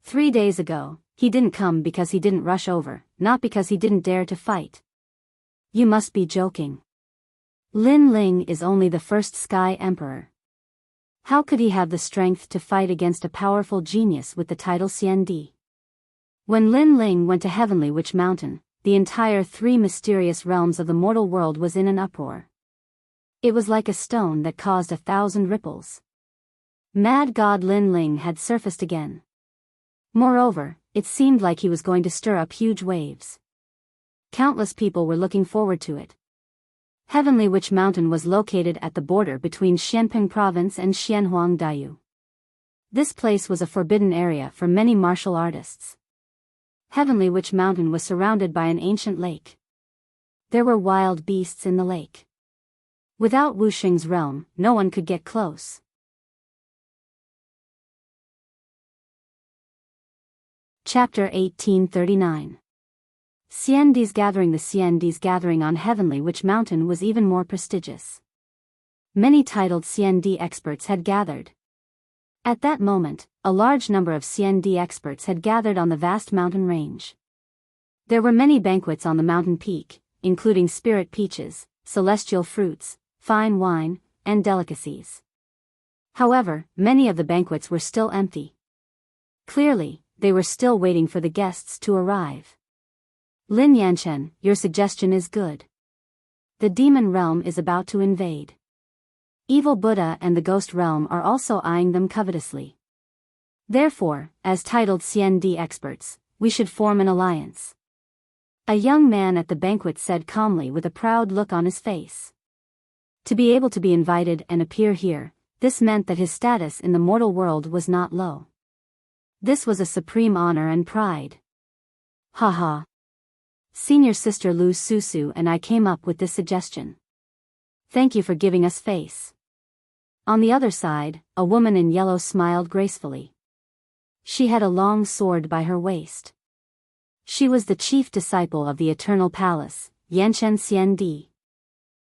3 days ago, he didn't come because he didn't rush over, not because he didn't dare to fight. You must be joking. Lin Ling is only the first Sky Emperor. How could he have the strength to fight against a powerful genius with the title CND? When Lin Ling went to Heavenly Witch Mountain, the entire 3 mysterious realms of the mortal world was in an uproar. It was like a stone that caused 1,000 ripples. Mad God Lin Ling had surfaced again. Moreover, it seemed like he was going to stir up huge waves. Countless people were looking forward to it. Heavenly Witch Mountain was located at the border between Xianping Province and Xianhuang Daiyu. This place was a forbidden area for many martial artists. Heavenly Witch Mountain was surrounded by an ancient lake. There were wild beasts in the lake. Without Wuxing's realm, no one could get close. Chapter 1839. CND's gathering. The CND's gathering on Heavenly Witch Mountain was even more prestigious. Many titled CND experts had gathered. At that moment, a large number of CND experts had gathered on the vast mountain range. There were many banquets on the mountain peak, including spirit peaches, celestial fruits, fine wine, and delicacies. However, many of the banquets were still empty. Clearly, they were still waiting for the guests to arrive. Lin Yanchen, your suggestion is good. The demon realm is about to invade. Evil Buddha and the ghost realm are also eyeing them covetously. Therefore, as titled CND experts, we should form an alliance. A young man at the banquet said calmly with a proud look on his face. To be able to be invited and appear here, this meant that his status in the mortal world was not low. This was a supreme honor and pride. Haha. Senior sister Lu Susu and I came up with this suggestion. Thank you for giving us face. On the other side, a woman in yellow smiled gracefully. She had a long sword by her waist. She was the chief disciple of the Eternal Palace, Yanchen Xiandi.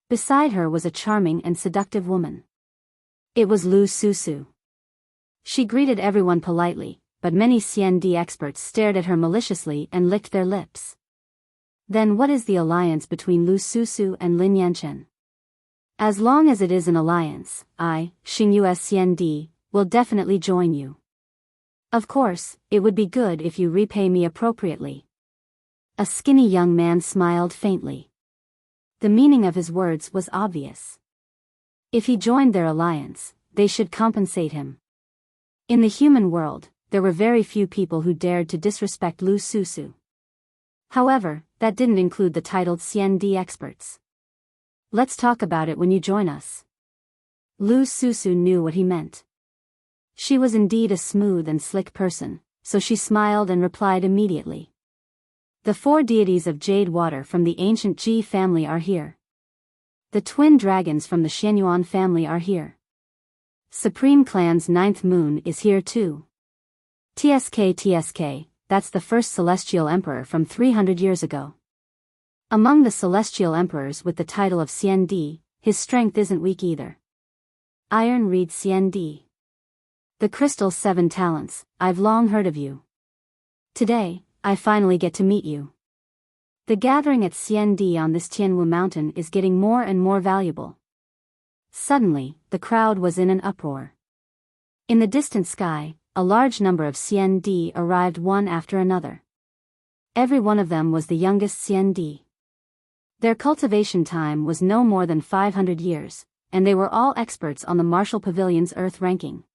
Beside her was a charming and seductive woman. It was Lu Susu. She greeted everyone politely, but many Xiandi experts stared at her maliciously and licked their lips. Then what is the alliance between Lu Susu and Lin Yanchen? As long as it is an alliance, I, Xingyu Xiandi, will definitely join you. Of course, it would be good if you repay me appropriately. A skinny young man smiled faintly. The meaning of his words was obvious. If he joined their alliance, they should compensate him. In the human world, there were very few people who dared to disrespect Lu Susu. However, that didn't include the titled CND experts. Let's talk about it when you join us. Lu Susu knew what he meant. She was indeed a smooth and slick person, so she smiled and replied immediately. The 4 deities of Jade Water from the ancient Ji family are here. The twin dragons from the Xianyuan family are here. Supreme Clan's 9th moon is here too. TSK, that's the first celestial emperor from 300 years ago. Among the celestial emperors with the title of CND, his strength isn't weak either. Iron Reed CND. The Crystal 7 Talents, I've long heard of you. Today, I finally get to meet you. The gathering at Xiandi on this Tianwu mountain is getting more and more valuable. Suddenly, the crowd was in an uproar. In the distant sky, a large number of Xiandi arrived one after another. Every one of them was the youngest Xiandi. Their cultivation time was no more than 500 years, and they were all experts on the Martial Pavilion's Earth ranking.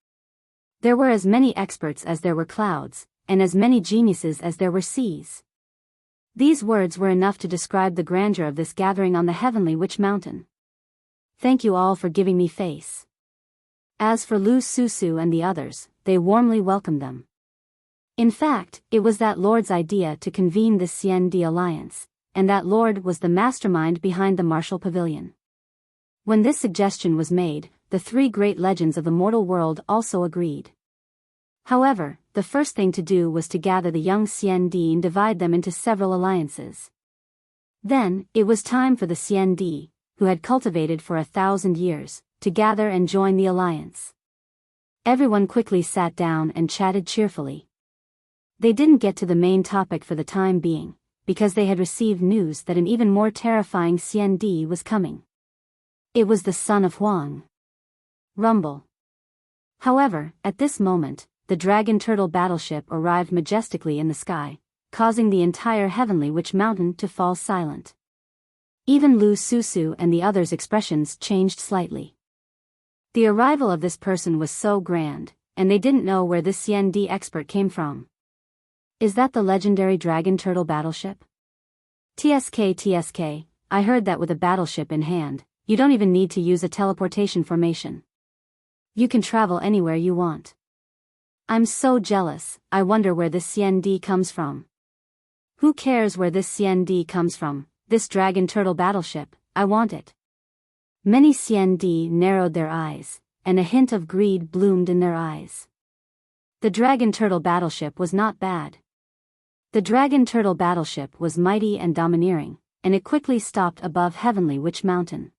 There were as many experts as there were clouds, and as many geniuses as there were seas. These words were enough to describe the grandeur of this gathering on the heavenly Witch Mountain. Thank you all for giving me face. As for Lu Susu and the others, they warmly welcomed them. In fact, it was that lord's idea to convene this Xiandi alliance, and that lord was the mastermind behind the Martial Pavilion. When this suggestion was made, the three great legends of the mortal world also agreed. However, the first thing to do was to gather the young Xiandi and divide them into several alliances. Then, it was time for the Xiandi, who had cultivated for 1,000 years, to gather and join the alliance. Everyone quickly sat down and chatted cheerfully. They didn't get to the main topic for the time being, because they had received news that an even more terrifying Xiandi was coming. It was the son of Huang. Rumble. However, at this moment, the Dragon Turtle battleship arrived majestically in the sky, causing the entire heavenly Witch Mountain to fall silent. Even Lu Susu and the others' expressions changed slightly. The arrival of this person was so grand, and they didn't know where this Xiandi expert came from. Is that the legendary Dragon Turtle battleship? TSK, I heard that with a battleship in hand, you don't even need to use a teleportation formation. You can travel anywhere you want. I'm so jealous, I wonder where this Xiandi comes from. Who cares where this Xiandi comes from, this Dragon Turtle battleship, I want it. Many Xiandi narrowed their eyes, and a hint of greed bloomed in their eyes. The Dragon Turtle battleship was not bad. The Dragon Turtle battleship was mighty and domineering, and it quickly stopped above Heavenly Witch Mountain.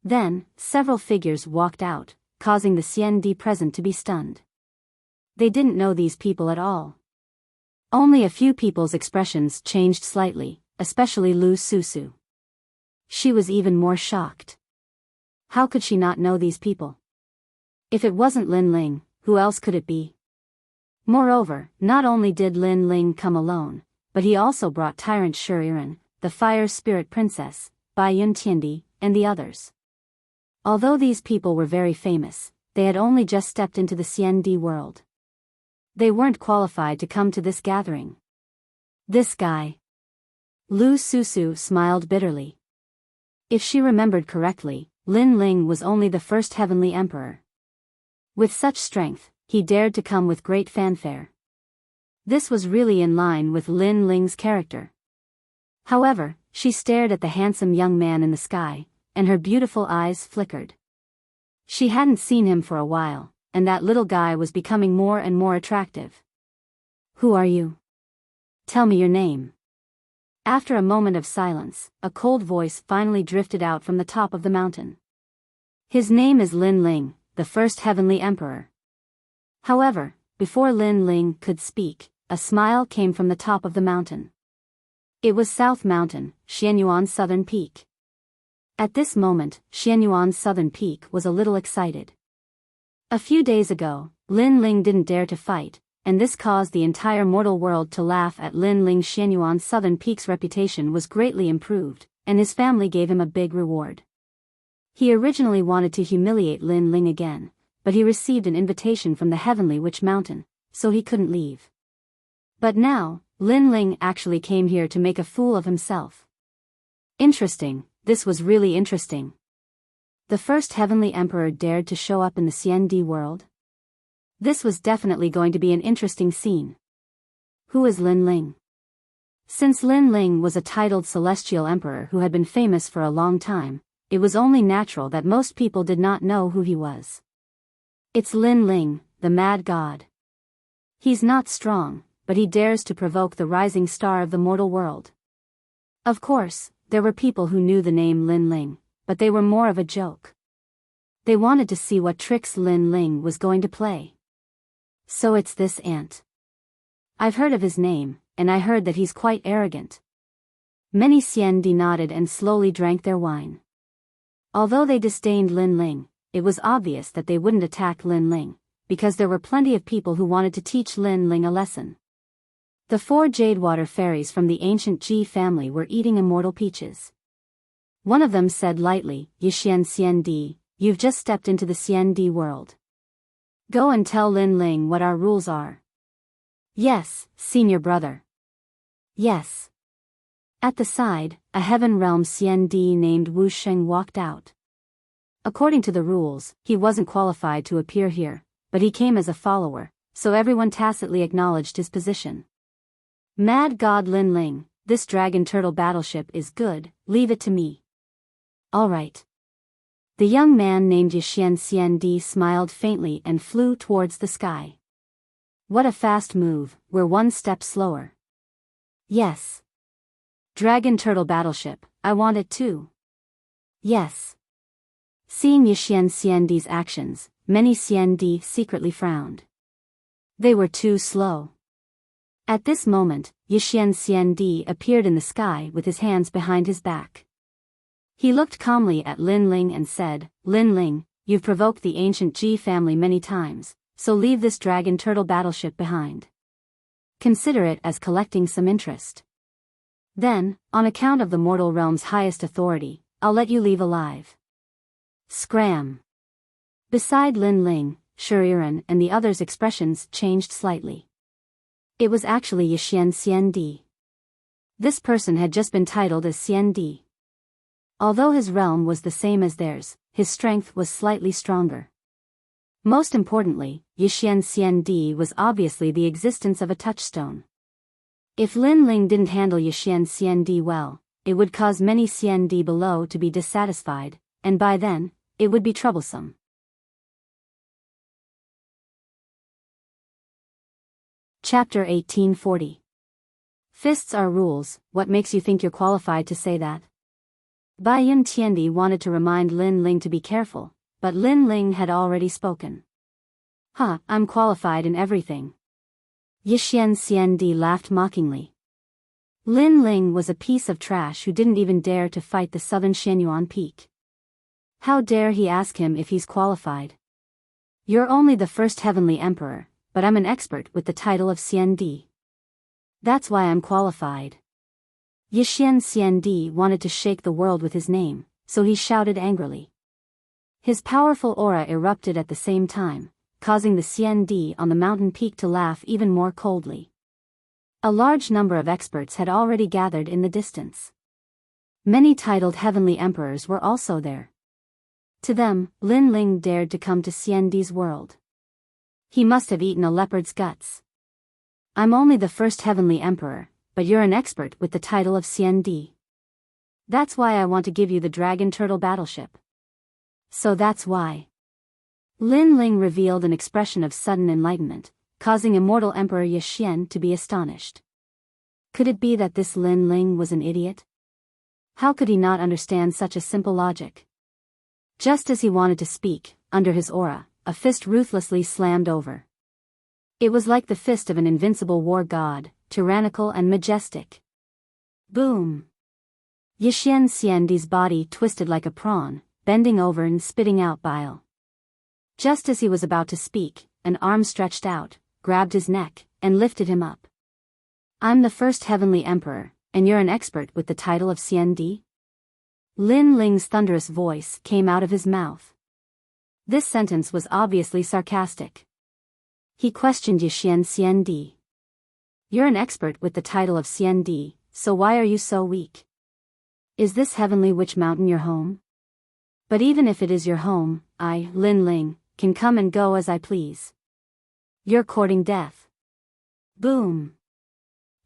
Then, several figures walked out, causing the Xiandi present to be stunned. They didn't know these people at all. Only a few people's expressions changed slightly, especially Lu Susu. She was even more shocked. How could she not know these people? If it wasn't Lin Ling, who else could it be? Moreover, not only did Lin Ling come alone, but he also brought Tyrant Shuriren, the Fire Spirit Princess, Bai Yun Tiandi, and the others. Although these people were very famous, they had only just stepped into the Xiandi world. They weren't qualified to come to this gathering. This guy. Lu Susu smiled bitterly. If she remembered correctly, Lin Ling was only the first heavenly emperor. With such strength, he dared to come with great fanfare. This was really in line with Lin Ling's character. However, she stared at the handsome young man in the sky, and her beautiful eyes flickered. She hadn't seen him for a while, and that little guy was becoming more and more attractive. Who are you? Tell me your name. After a moment of silence, a cold voice finally drifted out from the top of the mountain. His name is Lin Ling, the first heavenly emperor. However, before Lin Ling could speak, a smile came from the top of the mountain. It was South Mountain, Xianyuan's southern peak. At this moment, Xianyuan's southern peak was a little excited. A few days ago, Lin Ling didn't dare to fight, and this caused the entire mortal world to laugh at Lin Ling. Xianyuan's southern peak's reputation was greatly improved, and his family gave him a big reward. He originally wanted to humiliate Lin Ling again, but he received an invitation from the Heavenly Witch Mountain, so he couldn't leave. But now, Lin Ling actually came here to make a fool of himself. Interesting, this was really interesting. The first heavenly emperor dared to show up in the Xiandi world? This was definitely going to be an interesting scene. Who is Lin Ling? Since Lin Ling was a titled celestial emperor who had been famous for a long time, it was only natural that most people did not know who he was. It's Lin Ling, the mad god. He's not strong, but he dares to provoke the rising star of the mortal world. Of course, there were people who knew the name Lin Ling, but they were more of a joke. They wanted to see what tricks Lin Ling was going to play. So it's this ant. I've heard of his name, and I heard that he's quite arrogant. Many Xiandi nodded and slowly drank their wine. Although they disdained Lin Ling, it was obvious that they wouldn't attack Lin Ling, because there were plenty of people who wanted to teach Lin Ling a lesson. The 4 Jadewater fairies from the ancient Ji family were eating immortal peaches. One of them said lightly, Yixian Xiandi, you've just stepped into the Xiandi world. Go and tell Lin Ling what our rules are. Yes, senior brother. Yes. At the side, a heaven realm Xiandi named Wu Sheng walked out. According to the rules, he wasn't qualified to appear here, but he came as a follower, so everyone tacitly acknowledged his position. Mad God Lin Ling, this dragon turtle battleship is good, leave it to me. All right. The young man named Yixian Xiandi smiled faintly and flew towards the sky. What a fast move, we're one step slower. Yes. Dragon turtle battleship, I want it too. Yes. Seeing Yixian Xiandi's actions, many Xiandi secretly frowned. They were too slow. At this moment, Yixian Xiandi appeared in the sky with his hands behind his back. He looked calmly at Lin Ling and said, Lin Ling, you've provoked the ancient Ji family many times, so leave this dragon turtle battleship behind. Consider it as collecting some interest. Then, on account of the mortal realm's highest authority, I'll let you leave alive. Scram. Beside Lin Ling, Shuriren and the others' expressions changed slightly. It was actually Yixian Xiandi. This person had just been titled as Xiandi. Although his realm was the same as theirs, his strength was slightly stronger. Most importantly, Yixian Xiandi was obviously the existence of a touchstone. If Lin Ling didn't handle Yixian Xiandi well, it would cause many Xiandi below to be dissatisfied, and by then, it would be troublesome. Chapter 1840. Fists are rules, what makes you think you're qualified to say that? Baiyun Tiandi wanted to remind Lin Ling to be careful, but Lin Ling had already spoken. I'm qualified in everything. Yixian Xiandi laughed mockingly. Lin Ling was a piece of trash who didn't even dare to fight the southern Shenyuan peak. How dare he ask him if he's qualified? You're only the first heavenly emperor, but I'm an expert with the title of Xiandi. That's why I'm qualified. Yixian Xiandi wanted to shake the world with his name, so he shouted angrily. His powerful aura erupted at the same time, causing the Xiandi on the mountain peak to laugh even more coldly. A large number of experts had already gathered in the distance. Many titled heavenly emperors were also there. To them, Lin Ling dared to come to Xiandi's world. He must have eaten a leopard's guts. I'm only the first heavenly emperor, but you're an expert with the title of Xiandi. That's why I want to give you the dragon turtle battleship. So that's why. Lin Ling revealed an expression of sudden enlightenment, causing immortal Emperor Yixian to be astonished. Could it be that this Lin Ling was an idiot? How could he not understand such a simple logic? Just as he wanted to speak, under his aura, a fist ruthlessly slammed over. It was like the fist of an invincible war god, tyrannical and majestic. Boom! Yixian Xiandi's body twisted like a prawn, bending over and spitting out bile. Just as he was about to speak, an arm stretched out, grabbed his neck, and lifted him up. I'm the first heavenly emperor, and you're an expert with the title of Xiandi? Lin Ling's thunderous voice came out of his mouth. This sentence was obviously sarcastic. He questioned Yixian Xiandi. You're an expert with the title of Xiandi, so why are you so weak? Is this heavenly witch mountain your home? But even if it is your home, I, Lin Ling, can come and go as I please. You're courting death. Boom!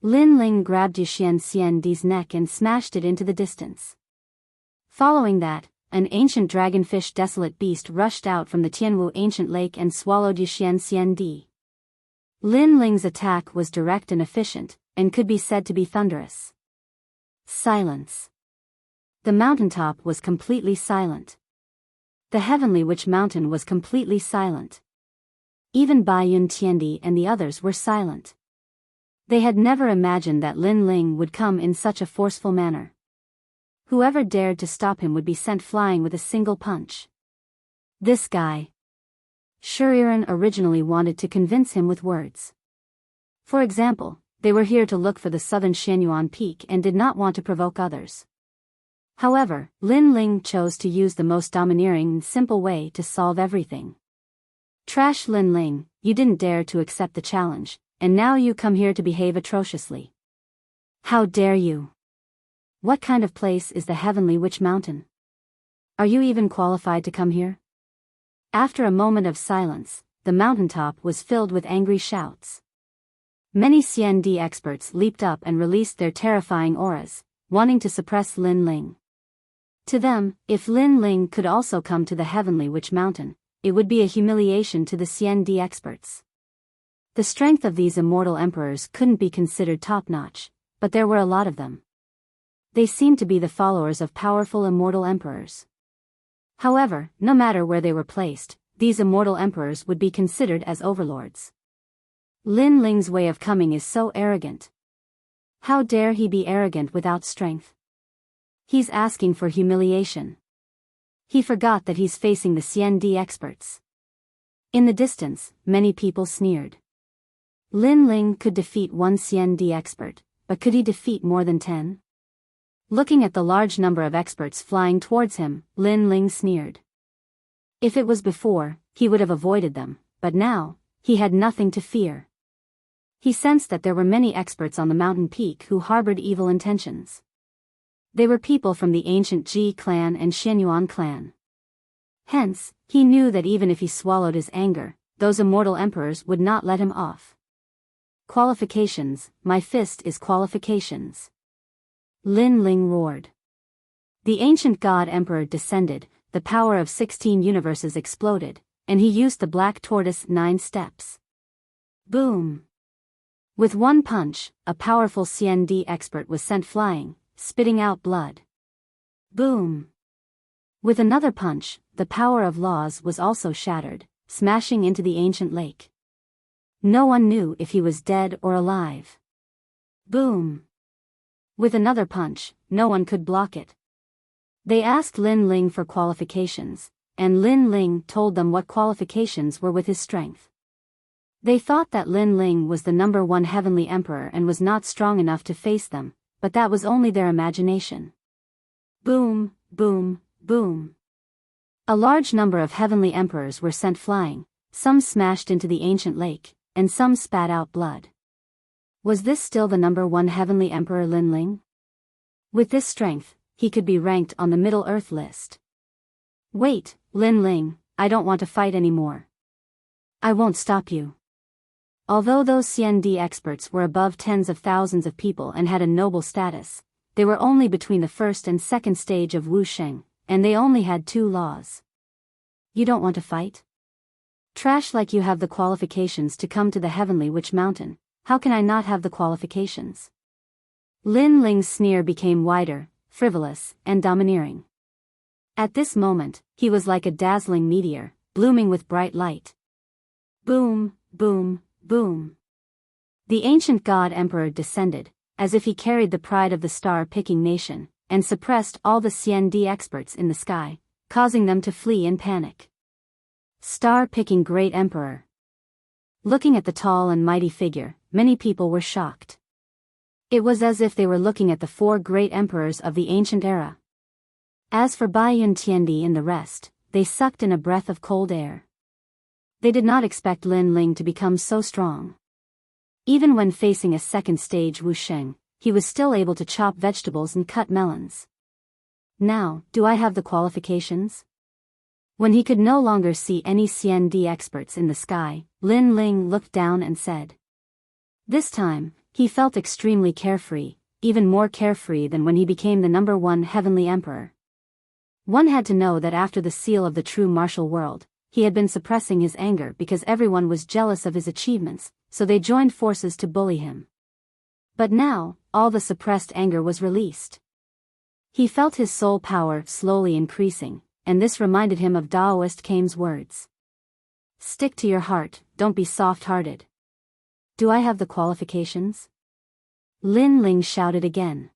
Lin Ling grabbed Yixian Xiandi's neck and smashed it into the distance. Following that, an ancient dragonfish desolate beast rushed out from the Tianwu ancient lake and swallowed Yixian Xiandi. Lin Ling's attack was direct and efficient, and could be said to be thunderous. Silence. The mountaintop was completely silent. The heavenly witch mountain was completely silent. Even Baiyun Tiandi and the others were silent. They had never imagined that Lin Ling would come in such a forceful manner. Whoever dared to stop him would be sent flying with a single punch. This guy. Shuriren originally wanted to convince him with words. For example, they were here to look for the southern Xianyuan peak and did not want to provoke others. However, Lin Ling chose to use the most domineering and simple way to solve everything. Trash Lin Ling, you didn't dare to accept the challenge, and now you come here to behave atrociously. How dare you? What kind of place is the Heavenly Witch Mountain? Are you even qualified to come here? After a moment of silence, the mountaintop was filled with angry shouts. Many CND experts leaped up and released their terrifying auras, wanting to suppress Lin Ling. To them, if Lin Ling could also come to the Heavenly Witch Mountain, it would be a humiliation to the CND experts. The strength of these immortal emperors couldn't be considered top-notch, but there were a lot of them. They seemed to be the followers of powerful immortal emperors. However, no matter where they were placed, these immortal emperors would be considered as overlords. Lin Ling's way of coming is so arrogant. How dare he be arrogant without strength? He's asking for humiliation. He forgot that he's facing the CND experts. In the distance, many people sneered. Lin Ling could defeat one CND expert, but could he defeat more than 10? Looking at the large number of experts flying towards him, Lin Ling sneered. If it was before, he would have avoided them, but now, he had nothing to fear. He sensed that there were many experts on the mountain peak who harbored evil intentions. They were people from the ancient Ji clan and Xianyuan clan. Hence, he knew that even if he swallowed his anger, those immortal emperors would not let him off. Qualifications, my fist is qualifications. Lin Ling roared. The ancient god emperor descended, the power of 16 universes exploded, and he used the black tortoise 9 steps. Boom! With one punch, a powerful CND expert was sent flying, spitting out blood. Boom! With another punch, the power of laws was also shattered, smashing into the ancient lake. No one knew if he was dead or alive. Boom! With another punch, no one could block it. They asked Lin Ling for qualifications, and Lin Ling told them what qualifications were with his strength. They thought that Lin Ling was the #1 heavenly emperor and was not strong enough to face them, but that was only their imagination. Boom, boom, boom. A large number of heavenly emperors were sent flying, some smashed into the ancient lake, and some spat out blood. Was this still the #1 heavenly emperor Lin Ling? With this strength, he could be ranked on the Middle Earth list. Wait, Lin Ling, I don't want to fight anymore. I won't stop you. Although those CND experts were above tens of thousands of people and had a noble status, they were only between the first and second stage of Wusheng, and they only had 2 laws. You don't want to fight? Trash like you have the qualifications to come to the Heavenly Witch Mountain, how can I not have the qualifications? Lin Ling's sneer became wider, frivolous, and domineering. At this moment, he was like a dazzling meteor, blooming with bright light. Boom, boom, boom. The ancient god emperor descended, as if he carried the pride of the star-picking nation, and suppressed all the CND experts in the sky, causing them to flee in panic. Star-picking great emperor. Looking at the tall and mighty figure, many people were shocked. It was as if they were looking at the 4 great emperors of the ancient era. As for Baiyun Tiandi and the rest, they sucked in a breath of cold air. They did not expect Lin Ling to become so strong. Even when facing a second stage Wusheng, he was still able to chop vegetables and cut melons. Now, do I have the qualifications? When he could no longer see any CND experts in the sky, Lin Ling looked down and said. This time, he felt extremely carefree, even more carefree than when he became the #1 heavenly emperor. One had to know that after the seal of the true martial world, he had been suppressing his anger because everyone was jealous of his achievements, so they joined forces to bully him. But now, all the suppressed anger was released. He felt his soul power slowly increasing, and this reminded him of Taoist Kame's words. Stick to your heart, don't be soft-hearted. Do I have the qualifications? Lin Ling shouted again.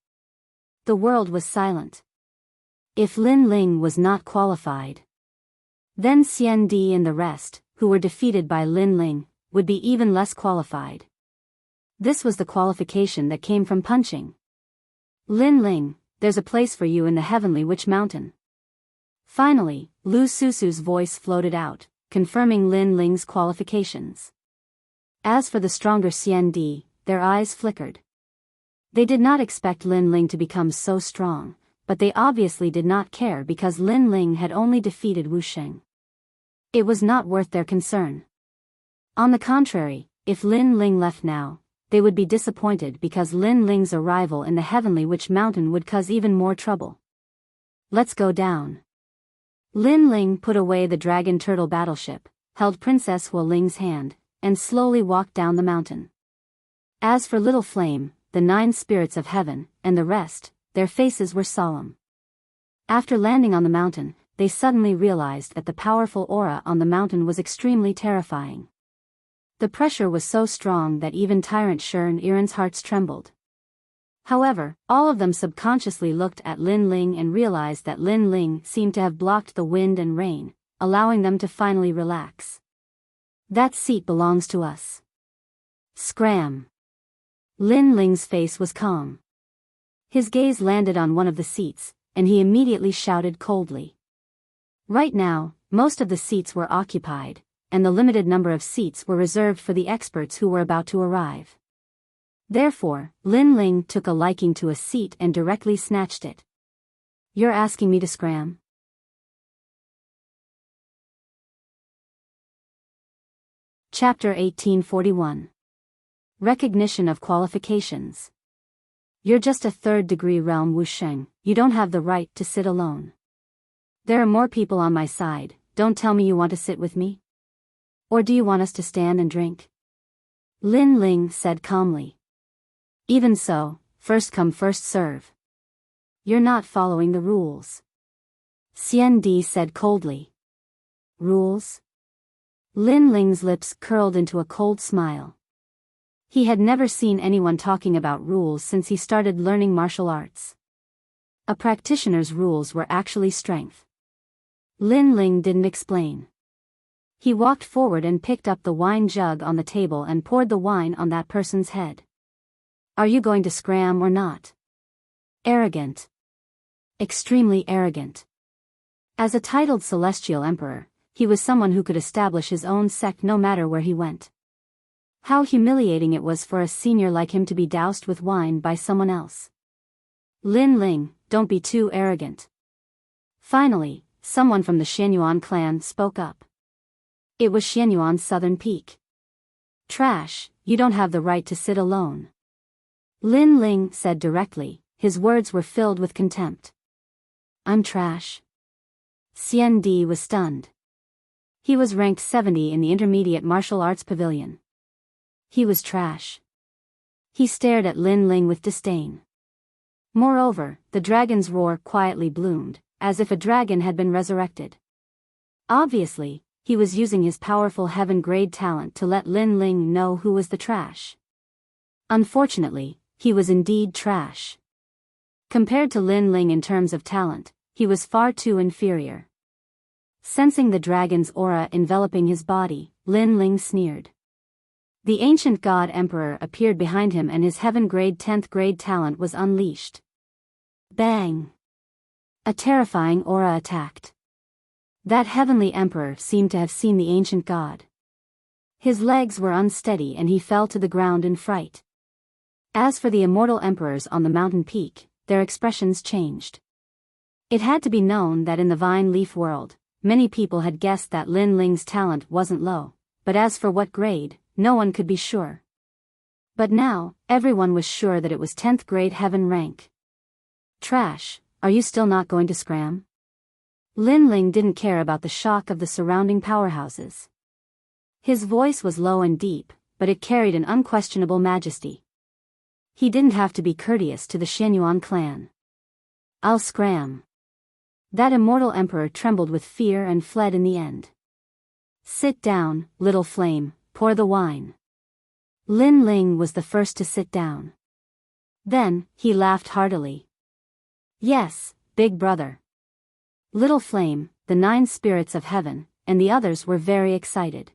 The world was silent. If Lin Ling was not qualified, then Xian Di and the rest, who were defeated by Lin Ling, would be even less qualified. This was the qualification that came from punching. Lin Ling, there's a place for you in the Heavenly Witch Mountain. Finally, Lu Susu's voice floated out, confirming Lin Ling's qualifications. As for the stronger Xian Di, their eyes flickered. They did not expect Lin Ling to become so strong, but they obviously did not care because Lin Ling had only defeated Wu Sheng. It was not worth their concern. On the contrary, if Lin Ling left now, they would be disappointed because Lin Ling's arrival in the Heavenly Witch Mountain would cause even more trouble. Let's go down. Lin Ling put away the dragon turtle battleship, held Princess Hu Ling's hand, and slowly walked down the mountain. As for Little Flame, the 9 spirits of heaven, and the rest, their faces were solemn. After landing on the mountain, they suddenly realized that the powerful aura on the mountain was extremely terrifying. The pressure was so strong that even Tyrant Shern Iran's hearts trembled. However, all of them subconsciously looked at Lin Ling and realized that Lin Ling seemed to have blocked the wind and rain, allowing them to finally relax. That seat belongs to us. Scram. Lin Ling's face was calm. His gaze landed on one of the seats, and he immediately shouted coldly. Right now, most of the seats were occupied, and the limited number of seats were reserved for the experts who were about to arrive. Therefore, Lin Ling took a liking to a seat and directly snatched it. You're asking me to scram? Chapter 1841. Recognition of Qualifications. You're just a third-degree realm Wu Sheng, you don't have the right to sit alone. There are more people on my side, don't tell me you want to sit with me? Or do you want us to stand and drink? Lin Ling said calmly. Even so, first come first serve. You're not following the rules. Xian Di said coldly. Rules? Lin Ling's lips curled into a cold smile. He had never seen anyone talking about rules since he started learning martial arts. A practitioner's rules were actually strength. Lin Ling didn't explain. He walked forward and picked up the wine jug on the table and poured the wine on that person's head. Are you going to scram or not? Arrogant. Extremely arrogant. As a titled celestial emperor, he was someone who could establish his own sect no matter where he went. How humiliating it was for a senior like him to be doused with wine by someone else. Lin Ling, don't be too arrogant. Finally, someone from the Xianyuan clan spoke up. It was Xianyuan's southern peak. Trash, you don't have the right to sit alone. Lin Ling said directly, his words were filled with contempt. I'm trash. Xian Di was stunned. He was ranked 70 in the Intermediate Martial Arts Pavilion. He was trash. He stared at Lin Ling with disdain. Moreover, the dragon's roar quietly bloomed, as if a dragon had been resurrected. Obviously, he was using his powerful heaven-grade talent to let Lin Ling know who was the trash. Unfortunately, he was indeed trash. Compared to Lin Ling in terms of talent, he was far too inferior. Sensing the dragon's aura enveloping his body, Lin Ling sneered. The ancient god emperor appeared behind him and his heaven-grade 10th grade talent was unleashed. Bang! A terrifying aura attacked. That heavenly emperor seemed to have seen the ancient god. His legs were unsteady and he fell to the ground in fright. As for the immortal emperors on the mountain peak, their expressions changed. It had to be known that in the vine leaf world, many people had guessed that Lin Ling's talent wasn't low, but as for what grade, no one could be sure. But now, everyone was sure that it was 10th grade heaven rank. Trash, are you still not going to scram? Lin Ling didn't care about the shock of the surrounding powerhouses. His voice was low and deep, but it carried an unquestionable majesty. He didn't have to be courteous to the Xianyuan clan. I'll scram. That immortal emperor trembled with fear and fled in the end. Sit down, little flame, pour the wine. Lin Ling was the first to sit down. Then, he laughed heartily. Yes, big brother. Little Flame, the 9 spirits of heaven, and the others were very excited.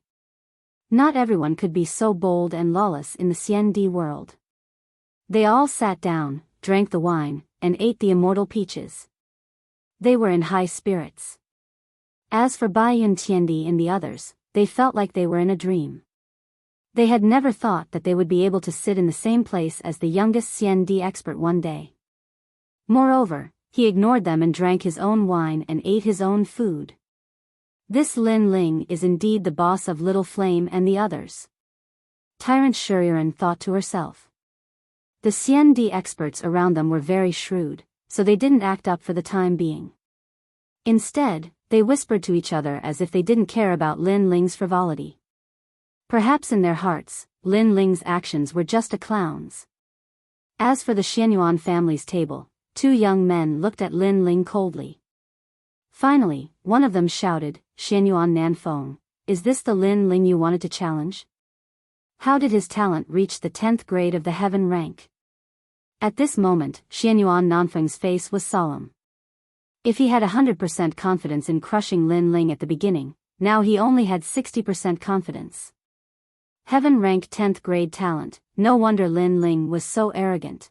Not everyone could be so bold and lawless in the CND world. They all sat down, drank the wine, and ate the immortal peaches. They were in high spirits. As for Biyao Tiandi and the others, they felt like they were in a dream. They had never thought that they would be able to sit in the same place as the youngest CND expert one day. Moreover, he ignored them and drank his own wine and ate his own food. This Lin Ling is indeed the boss of Little Flame and the others. Tyrant Shuriren thought to herself. The CND experts around them were very shrewd, so they didn't act up for the time being. Instead, they whispered to each other as if they didn't care about Lin Ling's frivolity. Perhaps in their hearts, Lin Ling's actions were just a clown's. As for the Xianyuan family's table, 2 young men looked at Lin Ling coldly. Finally, one of them shouted, "Xianyuan Nanfeng, is this the Lin Ling you wanted to challenge? How did his talent reach the 10th grade of the heaven rank?" At this moment, Xianyuan Nanfeng's face was solemn. If he had 100% confidence in crushing Lin Ling at the beginning, now he only had 60% confidence. Heaven rank 10th grade talent, no wonder Lin Ling was so arrogant.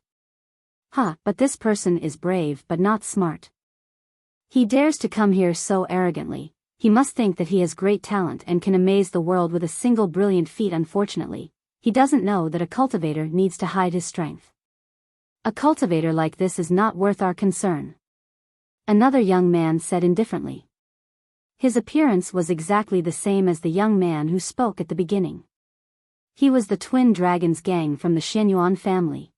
But this person is brave but not smart. He dares to come here so arrogantly. He must think that he has great talent and can amaze the world with a single brilliant feat. Unfortunately, he doesn't know that a cultivator needs to hide his strength. A cultivator like this is not worth our concern. Another young man said indifferently. His appearance was exactly the same as the young man who spoke at the beginning. He was the twin dragons gang from the Xianyuan family.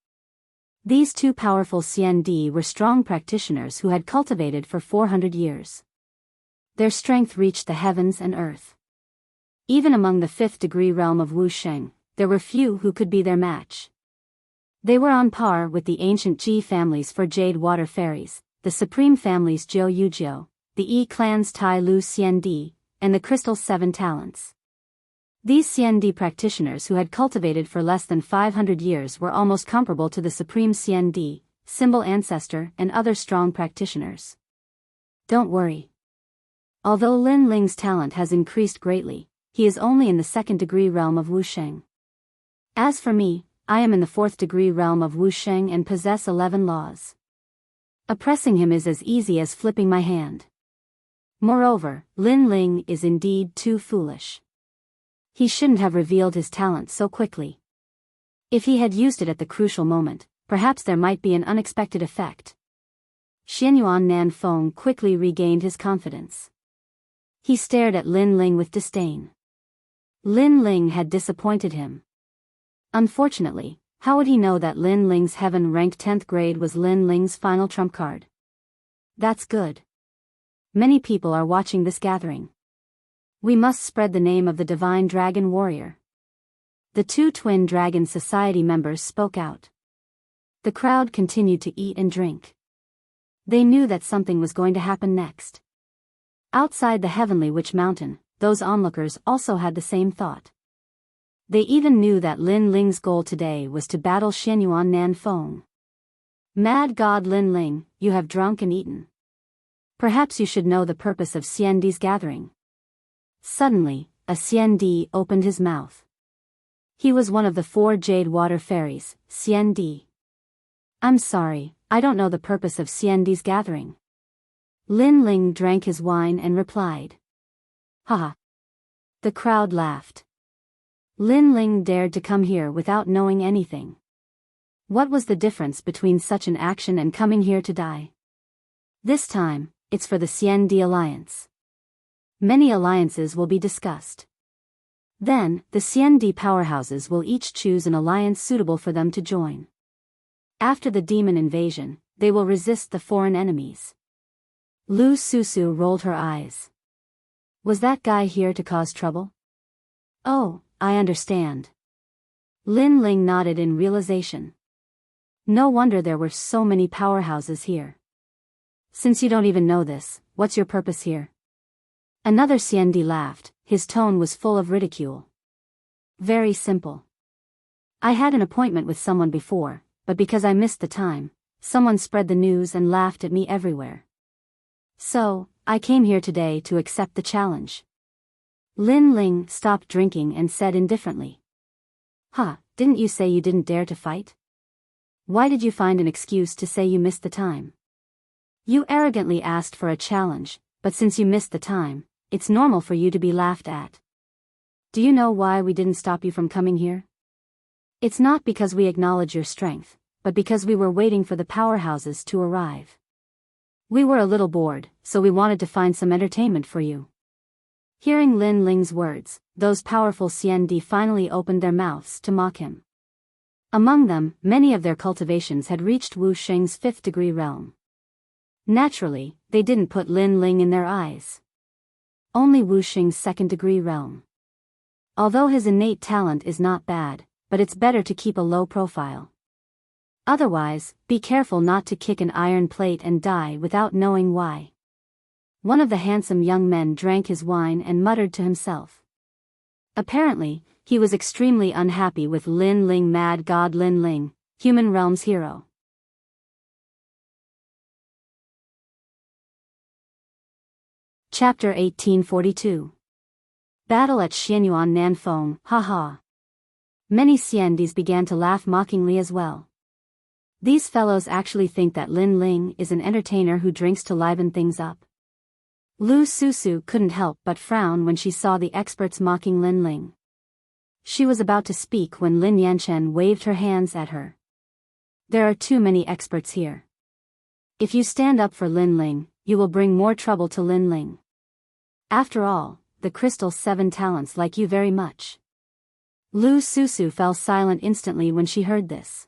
These 2 powerful CND were strong practitioners who had cultivated for 400 years. Their strength reached the heavens and earth. Even among the 5th degree realm of Wusheng, there were few who could be their match. They were on par with the ancient Ji families for Jade Water Fairies, the Supreme families Jiu Yujio, the E clans Tai Lu CND, and the Crystal 7 Talents. These CND practitioners who had cultivated for less than 500 years were almost comparable to the Supreme CND, Symbol Ancestor and other strong practitioners. Don't worry. Although Lin Ling's talent has increased greatly, he is only in the 2nd degree realm of Wusheng. As for me, I am in the 4th degree realm of Wusheng and possess 11 laws. Oppressing him is as easy as flipping my hand. Moreover, Lin Ling is indeed too foolish. He shouldn't have revealed his talent so quickly. If he had used it at the crucial moment, perhaps there might be an unexpected effect. Xianyuan Nanfeng quickly regained his confidence. He stared at Lin Ling with disdain. Lin Ling had disappointed him. Unfortunately, how would he know that Lin Ling's heaven-ranked 10th grade was Lin Ling's final trump card? That's good. Many people are watching this gathering. We must spread the name of the Divine Dragon Warrior. The 2 Twin Dragon Society members spoke out. The crowd continued to eat and drink. They knew that something was going to happen next. Outside the Heavenly Witch Mountain, those onlookers also had the same thought. They even knew that Lin Ling's goal today was to battle Xianyuan Nanfeng. Mad God Lin Ling, you have drunk and eaten. Perhaps you should know the purpose of CND's gathering. Suddenly, a CND opened his mouth. He was one of the 4 Jade Water Fairies, CND. I'm sorry, I don't know the purpose of CND's gathering. Lin Ling drank his wine and replied. Haha. The crowd laughed. Lin Ling dared to come here without knowing anything. What was the difference between such an action and coming here to die? This time, it's for the CND Alliance. Many alliances will be discussed. Then, the CND powerhouses will each choose an alliance suitable for them to join. After the demon invasion, they will resist the foreign enemies. Lu Susu rolled her eyes. Was that guy here to cause trouble? Oh, I understand. Lin Ling nodded in realization. No wonder there were so many powerhouses here. Since you don't even know this, what's your purpose here? Another CND laughed, his tone was full of ridicule. Very simple. I had an appointment with someone before, but because I missed the time, someone spread the news and laughed at me everywhere. So, I came here today to accept the challenge. Lin Ling stopped drinking and said indifferently. Huh, didn't you say you didn't dare to fight? Why did you find an excuse to say you missed the time? You arrogantly asked for a challenge, but since you missed the time, it's normal for you to be laughed at. Do you know why we didn't stop you from coming here? It's not because we acknowledge your strength, but because we were waiting for the powerhouses to arrive. We were a little bored, so we wanted to find some entertainment for you. Hearing Lin Ling's words, those powerful CND finally opened their mouths to mock him. Among them, many of their cultivations had reached Wu Sheng's 5th degree realm. Naturally, they didn't put Lin Ling in their eyes. Only Wu Sheng's 2nd degree realm. Although his innate talent is not bad, but it's better to keep a low profile. Otherwise, be careful not to kick an iron plate and die without knowing why. One of the handsome young men drank his wine and muttered to himself. Apparently, he was extremely unhappy with Lin Ling. Mad God Lin Ling, human realm's hero. Chapter 1842. Battle at Xianyuan Nanfeng, haha. Many Xiandis began to laugh mockingly as well. These fellows actually think that Lin Ling is an entertainer who drinks to liven things up. Lu Susu couldn't help but frown when she saw the experts mocking Lin Ling. She was about to speak when Lin Yanchen waved her hands at her. There are too many experts here. If you stand up for Lin Ling, you will bring more trouble to Lin Ling. After all, the Crystal 7 talents like you very much. Lu Susu fell silent instantly when she heard this.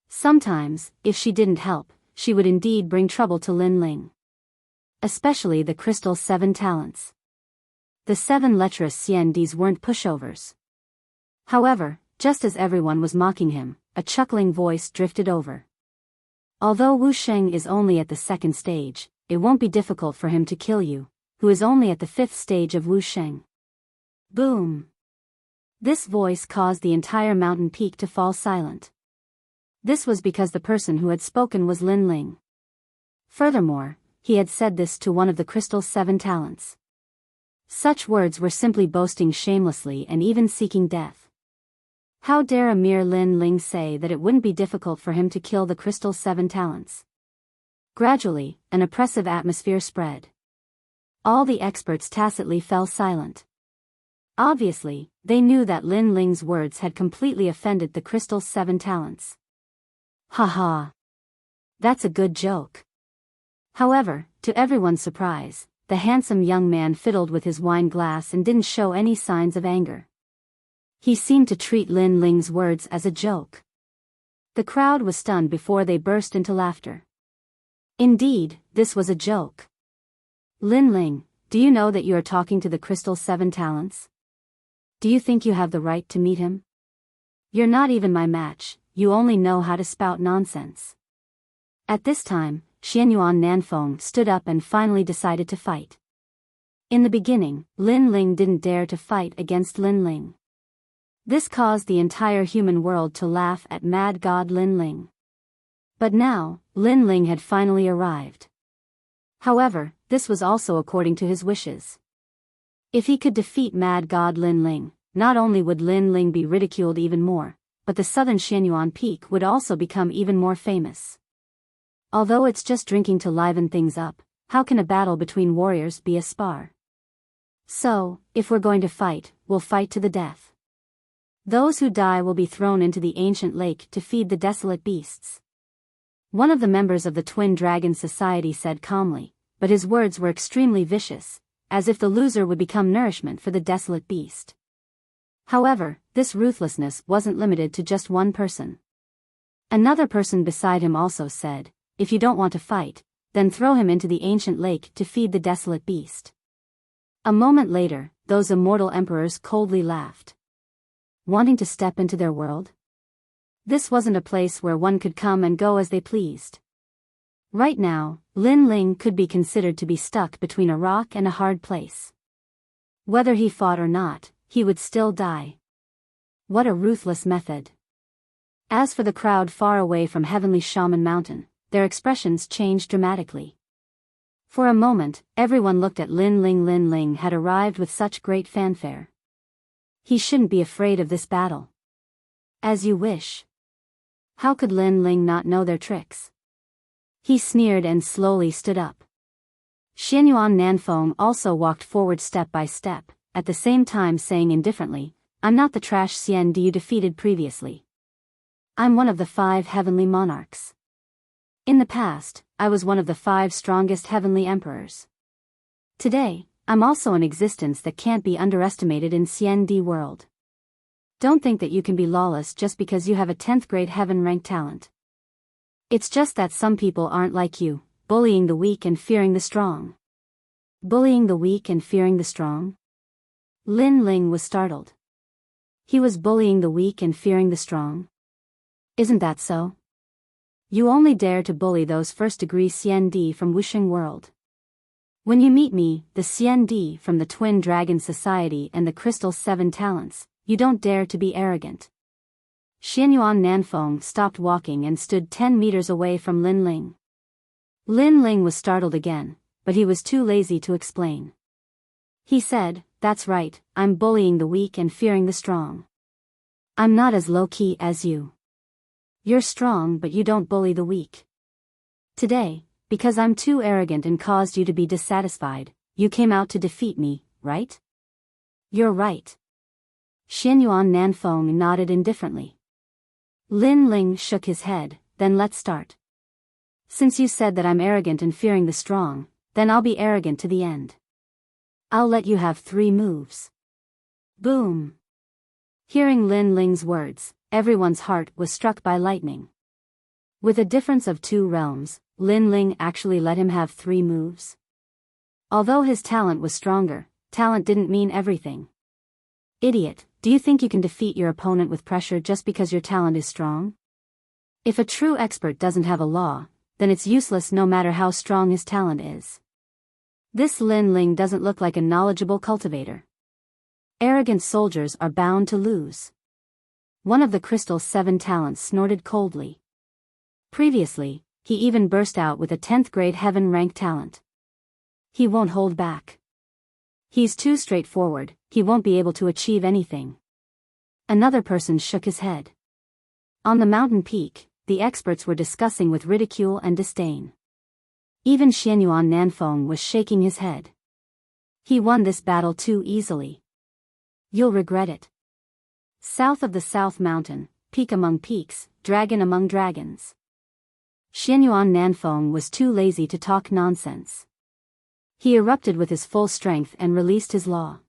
Sometimes, if she didn't help, she would indeed bring trouble to Lin Ling. Especially the Crystal 7 talents. The 7 lecherous CNDs weren't pushovers. However, just as everyone was mocking him, a chuckling voice drifted over. Although Wu Sheng is only at the 2nd stage, it won't be difficult for him to kill you, who is only at the 5th stage of Wu Sheng. Boom! This voice caused the entire mountain peak to fall silent. This was because the person who had spoken was Lin Ling. Furthermore, he had said this to one of the Crystal 7 talents. Such words were simply boasting shamelessly and even seeking death. How dare a mere Lin Ling say that it wouldn't be difficult for him to kill the Crystal 7 talents? Gradually, an oppressive atmosphere spread. All the experts tacitly fell silent. Obviously, they knew that Lin Ling's words had completely offended the Crystal 7 talents. Haha. That's a good joke. However, to everyone's surprise, the handsome young man fiddled with his wine glass and didn't show any signs of anger. He seemed to treat Lin Ling's words as a joke. The crowd was stunned before they burst into laughter. Indeed, this was a joke. Lin Ling, do you know that you are talking to the Crystal 7 talents? Do you think you have the right to meet him? You're not even my match, you only know how to spout nonsense. At this time, Xianyuan Nanfeng stood up and finally decided to fight. In the beginning, Lin Ling didn't dare to fight against Lin Ling. This caused the entire human world to laugh at Mad God Lin Ling. But now, Lin Ling had finally arrived. However, this was also according to his wishes. If he could defeat Mad God Lin Ling, not only would Lin Ling be ridiculed even more, but the southern Xianyuan peak would also become even more famous. Although it's just drinking to liven things up, how can a battle between warriors be a spar? So, if we're going to fight, we'll fight to the death. Those who die will be thrown into the ancient lake to feed the desolate beasts. One of the members of the Twin Dragon Society said calmly, but his words were extremely vicious, as if the loser would become nourishment for the desolate beast. However, this ruthlessness wasn't limited to just one person. Another person beside him also said, if you don't want to fight, then throw him into the ancient lake to feed the desolate beast. A moment later, those immortal emperors coldly laughed. Wanting to step into their world? This wasn't a place where one could come and go as they pleased. Right now, Lin Ling could be considered to be stuck between a rock and a hard place. Whether he fought or not, he would still die. What a ruthless method. As for the crowd far away from Heavenly Shaman Mountain, their expressions changed dramatically. For a moment, everyone looked at Lin Ling. Lin Ling had arrived with such great fanfare. He shouldn't be afraid of this battle. As you wish. How could Lin Ling not know their tricks? He sneered and slowly stood up. Xianyuan Nanfeng also walked forward step by step, at the same time saying indifferently, I'm not the trash CND you defeated previously. I'm one of the 5 heavenly monarchs. In the past, I was one of the 5 strongest heavenly emperors. Today, I'm also an existence that can't be underestimated in CND world. Don't think that you can be lawless just because you have a 10th grade heaven rank talent. It's just that some people aren't like you, bullying the weak and fearing the strong. Bullying the weak and fearing the strong? Lin Ling was startled. He was bullying the weak and fearing the strong? Isn't that so? You only dare to bully those first-degree CND from Wuxia world. When you meet me, the CND from the Twin Dragon Society and the Crystal 7 Talents, you don't dare to be arrogant. Xianyuan Nanfeng stopped walking and stood 10 meters away from Lin Ling. Lin Ling was startled again, but he was too lazy to explain. He said, that's right, I'm bullying the weak and fearing the strong. I'm not as low-key as you. You're strong but you don't bully the weak. Today, because I'm too arrogant and caused you to be dissatisfied, you came out to defeat me, right? You're right. Xianyuan Nanfeng nodded indifferently. Lin Ling shook his head, then let's start. Since you said that I'm arrogant and fearing the strong, then I'll be arrogant to the end. I'll let you have 3 moves. Boom. Hearing Lin Ling's words, everyone's heart was struck by lightning. With a difference of 2 realms, Lin Ling actually let him have 3 moves. Although his talent was stronger, talent didn't mean everything. Idiot, do you think you can defeat your opponent with pressure just because your talent is strong? If a true expert doesn't have a law, then it's useless no matter how strong his talent is. This Lin Ling doesn't look like a knowledgeable cultivator. Arrogant soldiers are bound to lose. One of the Crystal 7 Talents snorted coldly. Previously, he even burst out with a 10th grade heaven rank talent. He won't hold back. He's too straightforward, he won't be able to achieve anything. Another person shook his head. On the mountain peak, the experts were discussing with ridicule and disdain. Even Xianyuan Nanfeng was shaking his head. He won this battle too easily. You'll regret it. South of the South Mountain, peak among peaks, dragon among dragons. Xianyuan Nanfeng was too lazy to talk nonsense. He erupted with his full strength and released his law.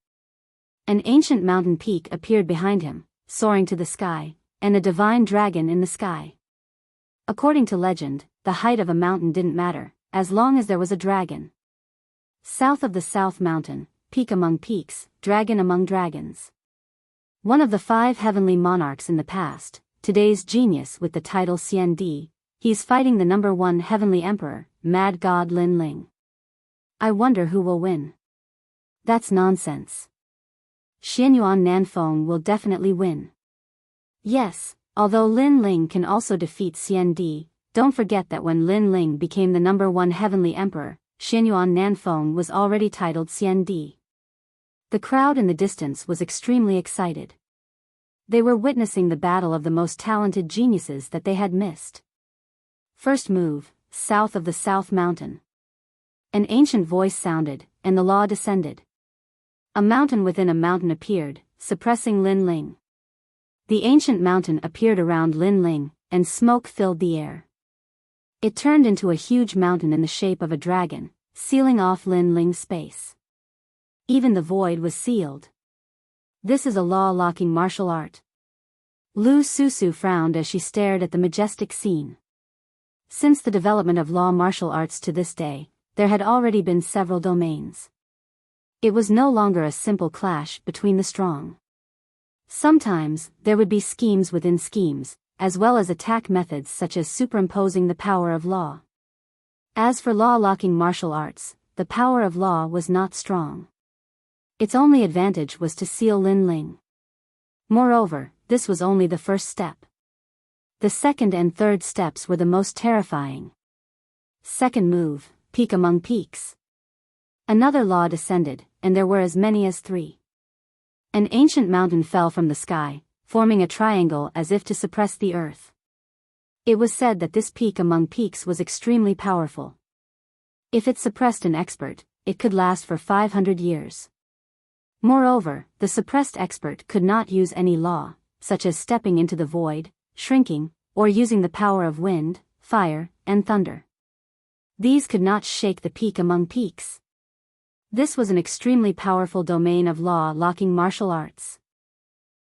An ancient mountain peak appeared behind him, soaring to the sky, and a divine dragon in the sky. According to legend, the height of a mountain didn't matter, as long as there was a dragon. South of the South Mountain, peak among peaks, dragon among dragons. One of the 5 heavenly monarchs in the past, today's genius with the title CND, he's fighting the number 1 heavenly emperor, Mad God Lin Ling. I wonder who will win. That's nonsense. Xianyuan Nanfeng will definitely win. Yes, although Lin Ling can also defeat CND, don't forget that when Lin Ling became the number 1 heavenly emperor, Xianyuan Nanfeng was already titled CND. The crowd in the distance was extremely excited. They were witnessing the battle of the most talented geniuses that they had missed. First move, south of the South Mountain. An ancient voice sounded, and the law descended. A mountain within a mountain appeared, suppressing Lin Ling. The ancient mountain appeared around Lin Ling, and smoke filled the air. It turned into a huge mountain in the shape of a dragon, sealing off Lin Ling's space. Even the void was sealed. This is a law-locking martial art. Lu Susu frowned as she stared at the majestic scene. Since the development of law martial arts to this day, there had already been several domains. It was no longer a simple clash between the strong. Sometimes, there would be schemes within schemes, as well as attack methods such as superimposing the power of law. As for law-locking martial arts, the power of law was not strong. Its only advantage was to seal Lin Ling. Moreover, this was only the first step. The second and third steps were the most terrifying. Second move, peak among peaks. Another law descended, and there were as many as 3. An ancient mountain fell from the sky, forming a triangle as if to suppress the earth. It was said that this peak among peaks was extremely powerful. If it suppressed an expert, it could last for 500 years. Moreover, the suppressed expert could not use any law, such as stepping into the void, shrinking, or using the power of wind, fire, and thunder. These could not shake the peak among peaks. This was an extremely powerful domain of law-locking martial arts.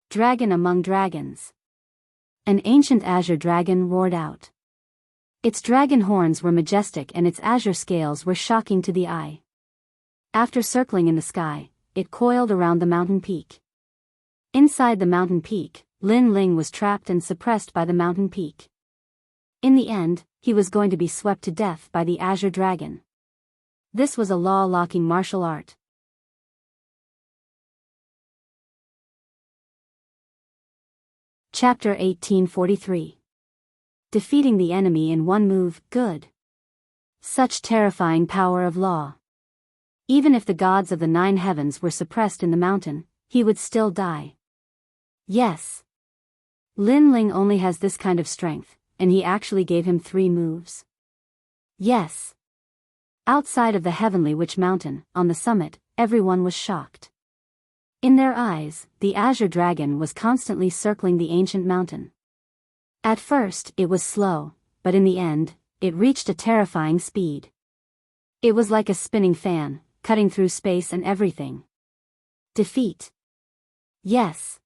Dragon among dragons. An ancient azure dragon roared out. Its dragon horns were majestic and its azure scales were shocking to the eye. After circling in the sky, it coiled around the mountain peak. Inside the mountain peak, Lin Ling was trapped and suppressed by the mountain peak. In the end, he was going to be swept to death by the azure dragon. This was a law-locking martial art. Chapter 1843. Defeating the enemy in one move, good. Such terrifying power of law. Even if the gods of the 9 heavens were suppressed in the mountain, he would still die. Yes. Lin Ling only has this kind of strength, and he actually gave him 3 moves. Yes. Outside of the Heavenly Witch Mountain, on the summit, everyone was shocked. In their eyes, the azure dragon was constantly circling the ancient mountain. At first, it was slow, but in the end, it reached a terrifying speed. It was like a spinning fan, cutting through space and everything. Defeat. Yes.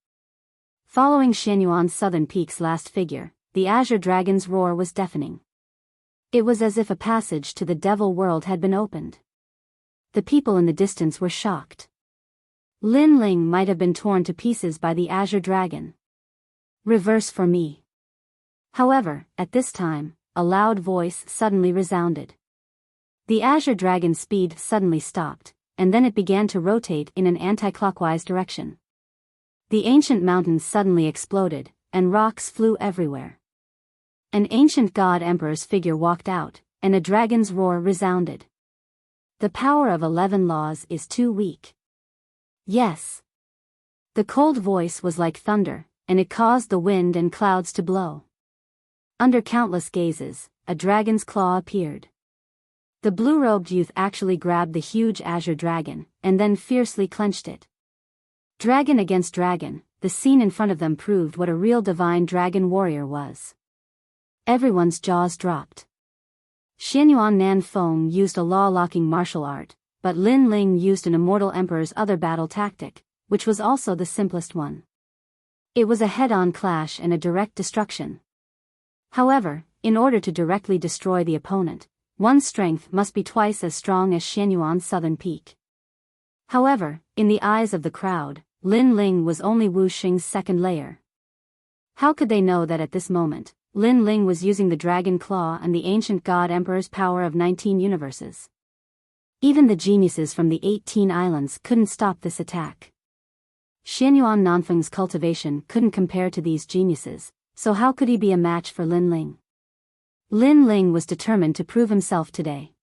Following Xianyuan's southern peak's last figure, the azure dragon's roar was deafening. It was as if a passage to the devil world had been opened. The people in the distance were shocked. Lin Ling might have been torn to pieces by the azure dragon. Reverse for me. However, at this time, a loud voice suddenly resounded. The azure dragon's speed suddenly stopped, and then it began to rotate in an anti-clockwise direction. The ancient mountains suddenly exploded, and rocks flew everywhere. An ancient god emperor's figure walked out, and a dragon's roar resounded. The power of 11 laws is too weak. Yes. The cold voice was like thunder, and it caused the wind and clouds to blow. Under countless gazes, a dragon's claw appeared. The blue-robed youth actually grabbed the huge azure dragon, and then fiercely clenched it. Dragon against dragon, the scene in front of them proved what a real divine dragon warrior was. Everyone's jaws dropped. Xianyuan Nanfeng used a law-locking martial art, but Lin Ling used an immortal emperor's other battle tactic, which was also the simplest one. It was a head-on clash and a direct destruction. However, in order to directly destroy the opponent, one's strength must be twice as strong as Xianyuan's southern peak. However, in the eyes of the crowd, Lin Ling was only Wu Xing's second layer. How could they know that at this moment, Lin Ling was using the dragon claw and the ancient god emperor's power of 19 universes? Even the geniuses from the 18 islands couldn't stop this attack. Xianyuan Nanfeng's cultivation couldn't compare to these geniuses, so how could he be a match for Lin Ling? Lin Ling was determined to prove himself today.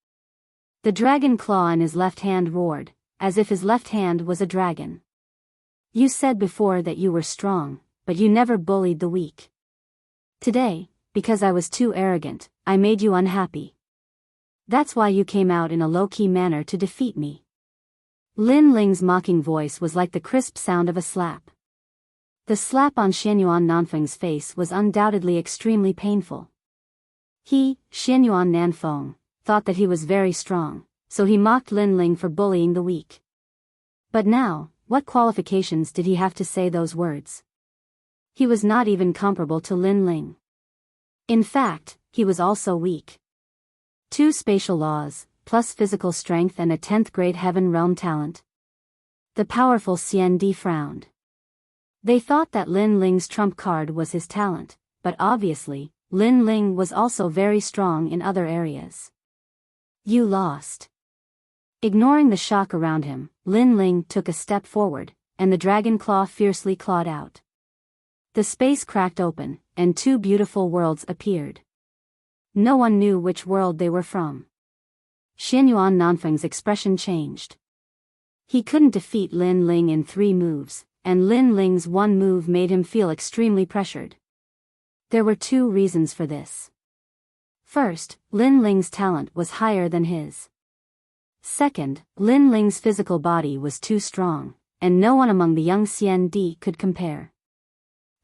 The dragon claw in his left hand roared, as if his left hand was a dragon. You said before that you were strong, but you never bullied the weak. Today, because I was too arrogant, I made you unhappy. That's why you came out in a low-key manner to defeat me. Lin Ling's mocking voice was like the crisp sound of a slap. The slap on Xianyuan Nanfeng's face was undoubtedly extremely painful. He, Xianyuan Nanfeng, thought that he was very strong, so he mocked Lin Ling for bullying the weak. But now, what qualifications did he have to say those words? He was not even comparable to Lin Ling. In fact, he was also weak. 2 spatial laws, plus physical strength and a 10th grade heaven realm talent. The powerful Xian Di frowned. They thought that Lin Ling's trump card was his talent, but obviously, Lin Ling was also very strong in other areas. You lost. Ignoring the shock around him, Lin Ling took a step forward, and the dragon claw fiercely clawed out. The space cracked open, and two beautiful worlds appeared. No one knew which world they were from. Xianyuan Nanfeng's expression changed. He couldn't defeat Lin Ling in 3 moves, and Lin Ling's one move made him feel extremely pressured. There were 2 reasons for this. First, Lin Ling's talent was higher than his. Second, Lin Ling's physical body was too strong, and no one among the young CND could compare.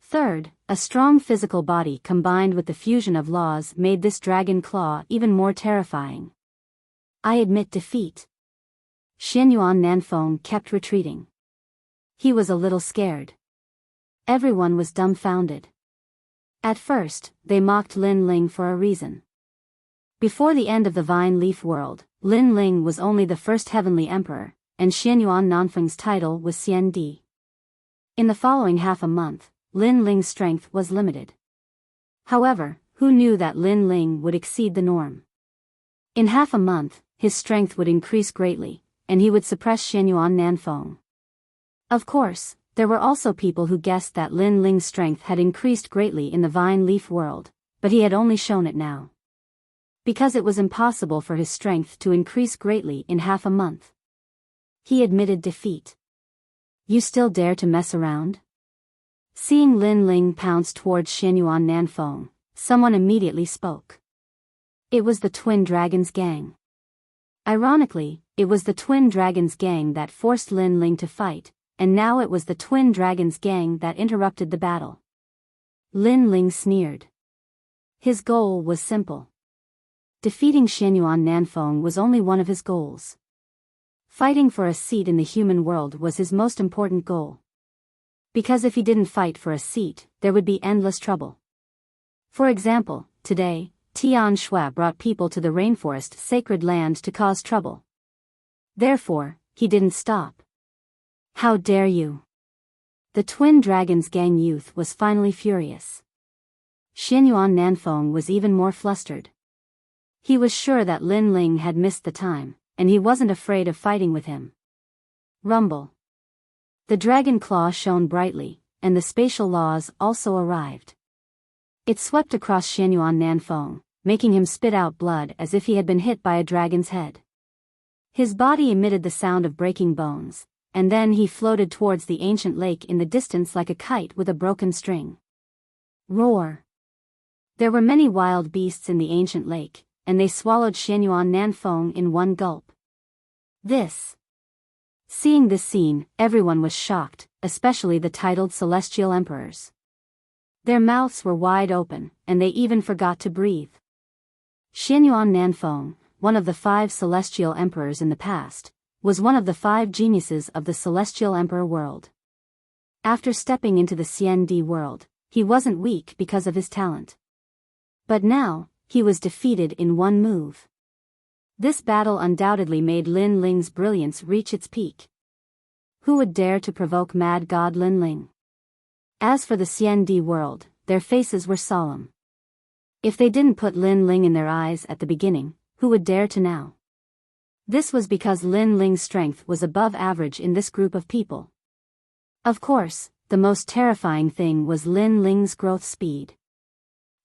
Third, a strong physical body combined with the fusion of laws made this dragon claw even more terrifying. I admit defeat. Xianyuan Nanfeng kept retreating. He was a little scared. Everyone was dumbfounded. At first, they mocked Lin Ling for a reason. Before the end of the Vine Leaf world, Lin Ling was only the first heavenly emperor, and Xianyuan Nanfeng's title was CND. In the following half a month, Lin Ling's strength was limited. However, who knew that Lin Ling would exceed the norm? In half a month, his strength would increase greatly, and he would suppress Xianyuan Nanfeng. Of course, there were also people who guessed that Lin Ling's strength had increased greatly in the Vine Leaf world, but he had only shown it now. Because it was impossible for his strength to increase greatly in half a month. He admitted defeat. You still dare to mess around? Seeing Lin Ling pounce towards Xianyuan Nanfeng, someone immediately spoke. It was the Twin Dragons gang. Ironically, it was the Twin Dragons gang that forced Lin Ling to fight, and now it was the Twin Dragons gang that interrupted the battle. Lin Ling sneered. His goal was simple. Defeating Xianyuan Nanfeng was only one of his goals. Fighting for a seat in the human world was his most important goal. Because if he didn't fight for a seat, there would be endless trouble. For example, today, Tian Shui brought people to the rainforest sacred land to cause trouble. Therefore, he didn't stop. How dare you? The Twin Dragons gang youth was finally furious. Xianyuan Nanfeng was even more flustered. He was sure that Lin Ling had missed the time, and he wasn't afraid of fighting with him. Rumble. The dragon claw shone brightly, and the spatial laws also arrived. It swept across Xianyuan Nanfeng, making him spit out blood as if he had been hit by a dragon's head. His body emitted the sound of breaking bones, and then he floated towards the ancient lake in the distance like a kite with a broken string. Roar. There were many wild beasts in the ancient lake, and they swallowed Xianyuan Nanfeng in one gulp. Seeing this scene, everyone was shocked, especially the titled celestial emperors. Their mouths were wide open, and they even forgot to breathe. Xianyuan Nanfeng, one of the 5 celestial emperors in the past, was one of the 5 geniuses of the celestial emperor world. After stepping into the CND world, he wasn't weak because of his talent. But now, he was defeated in one move. This battle undoubtedly made Lin Ling's brilliance reach its peak. Who would dare to provoke Mad God Lin Ling? As for the CND world, their faces were solemn. If they didn't put Lin Ling in their eyes at the beginning, who would dare to now? This was because Lin Ling's strength was above average in this group of people. Of course, the most terrifying thing was Lin Ling's growth speed.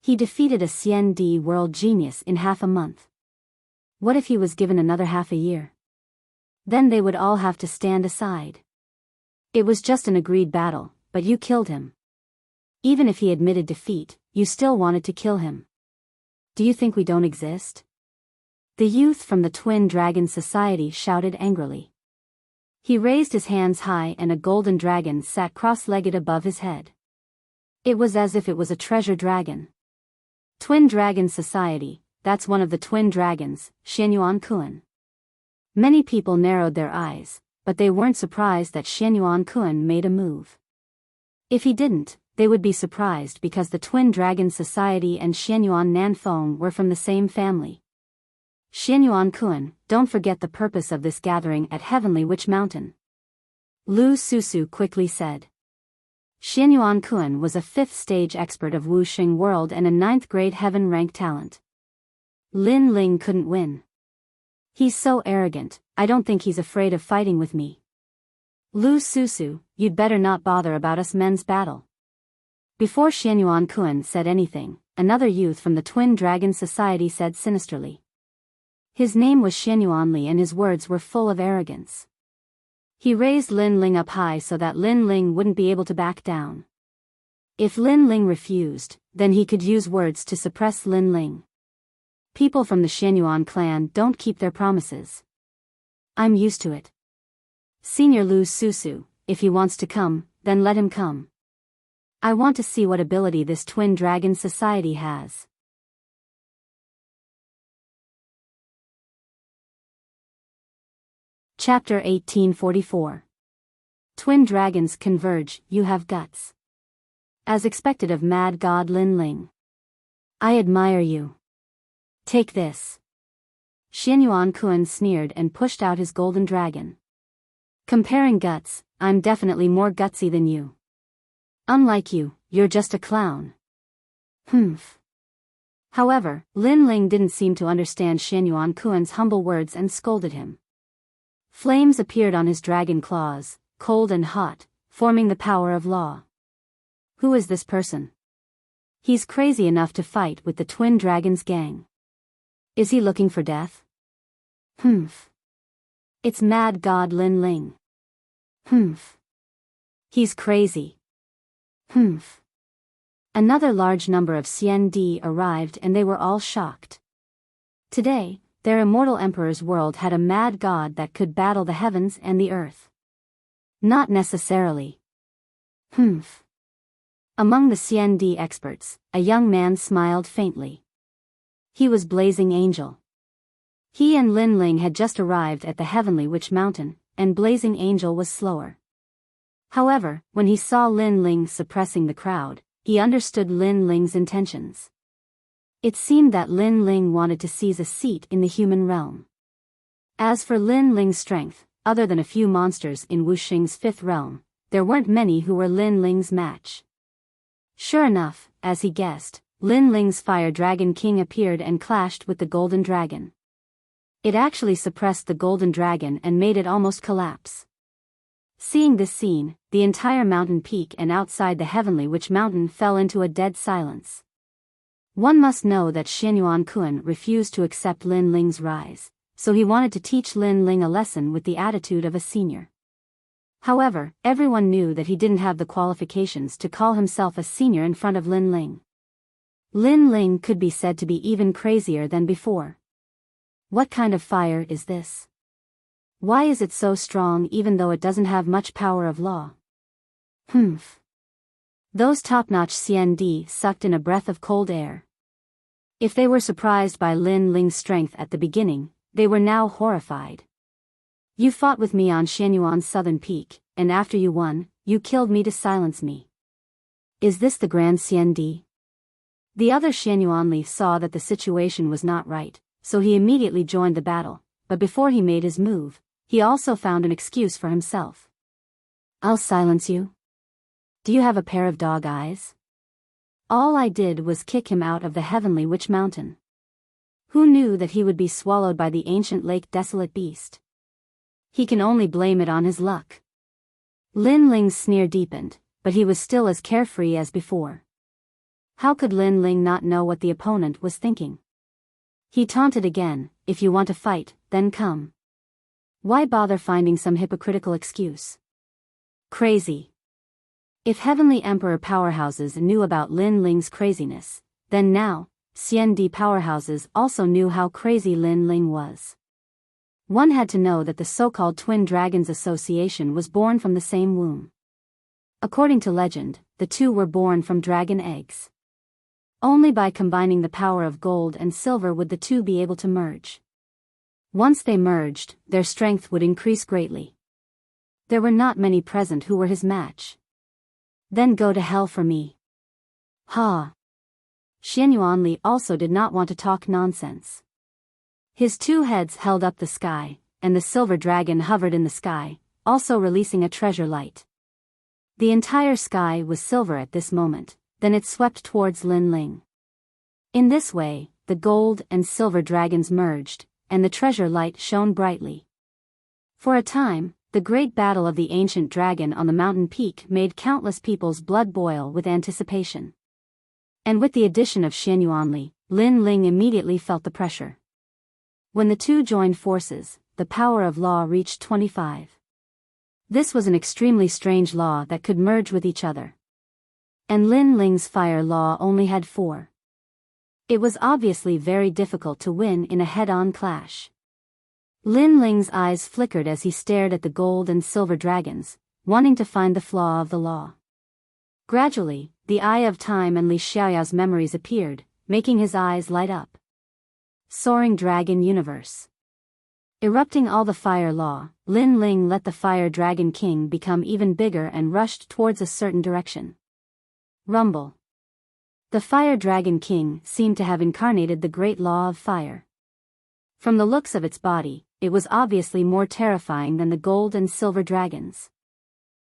He defeated a CND world genius in half a month. What if he was given another half a year? Then they would all have to stand aside. It was just an agreed battle, but you killed him. Even if he admitted defeat, you still wanted to kill him. Do you think we don't exist? The youth from the Twin Dragon Society shouted angrily. He raised his hands high and a golden dragon sat cross-legged above his head. It was as if it was a treasure dragon. Twin Dragon Society, that's one of the twin dragons, Xianyuan Kun. Many people narrowed their eyes, but they weren't surprised that Xianyuan Kun made a move. If he didn't, they would be surprised because the Twin Dragon Society and Xianyuan Nanfeng were from the same family. Xianyuan Kun, don't forget the purpose of this gathering at Heavenly Witch Mountain. Lu Susu quickly said. Xianyuan Kun was a 5th stage expert of Wuxia world and a 9th grade heaven rank talent. Lin Ling couldn't win. He's so arrogant, I don't think he's afraid of fighting with me. Lu Susu, you'd better not bother about us men's battle. Before Xianyuan Kun said anything, another youth from the Twin Dragon Society said sinisterly. His name was Xianyuan Li and his words were full of arrogance. He raised Lin Ling up high so that Lin Ling wouldn't be able to back down. If Lin Ling refused, then he could use words to suppress Lin Ling. People from the Xianyuan clan don't keep their promises. I'm used to it. Senior Lu Susu, if he wants to come, then let him come. I want to see what ability this Twin Dragon Society has. Chapter 1844. Twin Dragons Converge, You Have Guts. As expected of Mad God Lin Ling. I admire you. Take this. Xianyuan Kun sneered and pushed out his golden dragon. Comparing guts, I'm definitely more gutsy than you. Unlike you, you're just a clown. Humph. However, Lin Ling didn't seem to understand Xianyuan Kun's humble words and scolded him. Flames appeared on his dragon claws, cold and hot, forming the power of law. Who is this person? He's crazy enough to fight with the Twin Dragons gang. Is he looking for death? Humph. It's Mad God Lin Ling. Humph. He's crazy. Humph. Another large number of CND arrived and they were all shocked. Today, their immortal emperor's world had a mad god that could battle the heavens and the earth. Not necessarily. Humph. Among the CND experts, a young man smiled faintly. He was Blazing Angel. He and Lin Ling had just arrived at the Heavenly Witch Mountain, and Blazing Angel was slower. However, when he saw Lin Ling suppressing the crowd, he understood Lin Ling's intentions. It seemed that Lin Ling wanted to seize a seat in the human realm. As for Lin Ling's strength, other than a few monsters in Wuxing's fifth realm, there weren't many who were Lin Ling's match. Sure enough, as he guessed, Lin Ling's Fire Dragon King appeared and clashed with the Golden Dragon. It actually suppressed the Golden Dragon and made it almost collapse. Seeing this scene, the entire mountain peak and outside the Heavenly Witch Mountain fell into a dead silence. One must know that Xianyuan Kun refused to accept Lin Ling's rise, so he wanted to teach Lin Ling a lesson with the attitude of a senior. However, everyone knew that he didn't have the qualifications to call himself a senior in front of Lin Ling. Lin Ling could be said to be even crazier than before. What kind of fire is this? Why is it so strong even though it doesn't have much power of law? Humph. Those top-notch CND sucked in a breath of cold air. If they were surprised by Lin Ling's strength at the beginning, they were now horrified. You fought with me on Xianyuan's southern peak, and after you won, you killed me to silence me. Is this the Grand CND? The other Xianyuan Li saw that the situation was not right, so he immediately joined the battle, but before he made his move, he also found an excuse for himself. I'll silence you. Do you have a pair of dog eyes? All I did was kick him out of the Heavenly Witch Mountain. Who knew that he would be swallowed by the ancient lake desolate beast? He can only blame it on his luck. Lin Ling's sneer deepened, but he was still as carefree as before. How could Lin Ling not know what the opponent was thinking? He taunted again, if you want to fight, then come. Why bother finding some hypocritical excuse? Crazy. If Heavenly Emperor powerhouses knew about Lin Ling's craziness, then now, CND powerhouses also knew how crazy Lin Ling was. One had to know that the so-called Twin Dragons Association was born from the same womb. According to legend, the two were born from dragon eggs. Only by combining the power of gold and silver would the two be able to merge. Once they merged, their strength would increase greatly. There were not many present who were his match. Then go to hell for me. Ha! Xianyuan Li also did not want to talk nonsense. His two heads held up the sky, and the silver dragon hovered in the sky, also releasing a treasure light. The entire sky was silver at this moment, then it swept towards Lin Ling. In this way, the gold and silver dragons merged, and the treasure light shone brightly. For a time, The great battle of the ancient dragon on the mountain peak made countless people's blood boil with anticipation. And with the addition of Xian Yuanli, Lin Ling immediately felt the pressure. When the two joined forces, the power of law reached 25. This was an extremely strange law that could merge with each other. And Lin Ling's fire law only had 4. It was obviously very difficult to win in a head-on clash. Lin Ling's eyes flickered as he stared at the gold and silver dragons, wanting to find the flaw of the law. Gradually, the eye of time and Li Xiaoyao's memories appeared, making his eyes light up. Soaring Dragon Universe. Erupting all the fire law, Lin Ling let the Fire Dragon King become even bigger and rushed towards a certain direction. Rumble. The Fire Dragon King seemed to have incarnated the great law of fire. From the looks of its body, it was obviously more terrifying than the gold and silver dragons.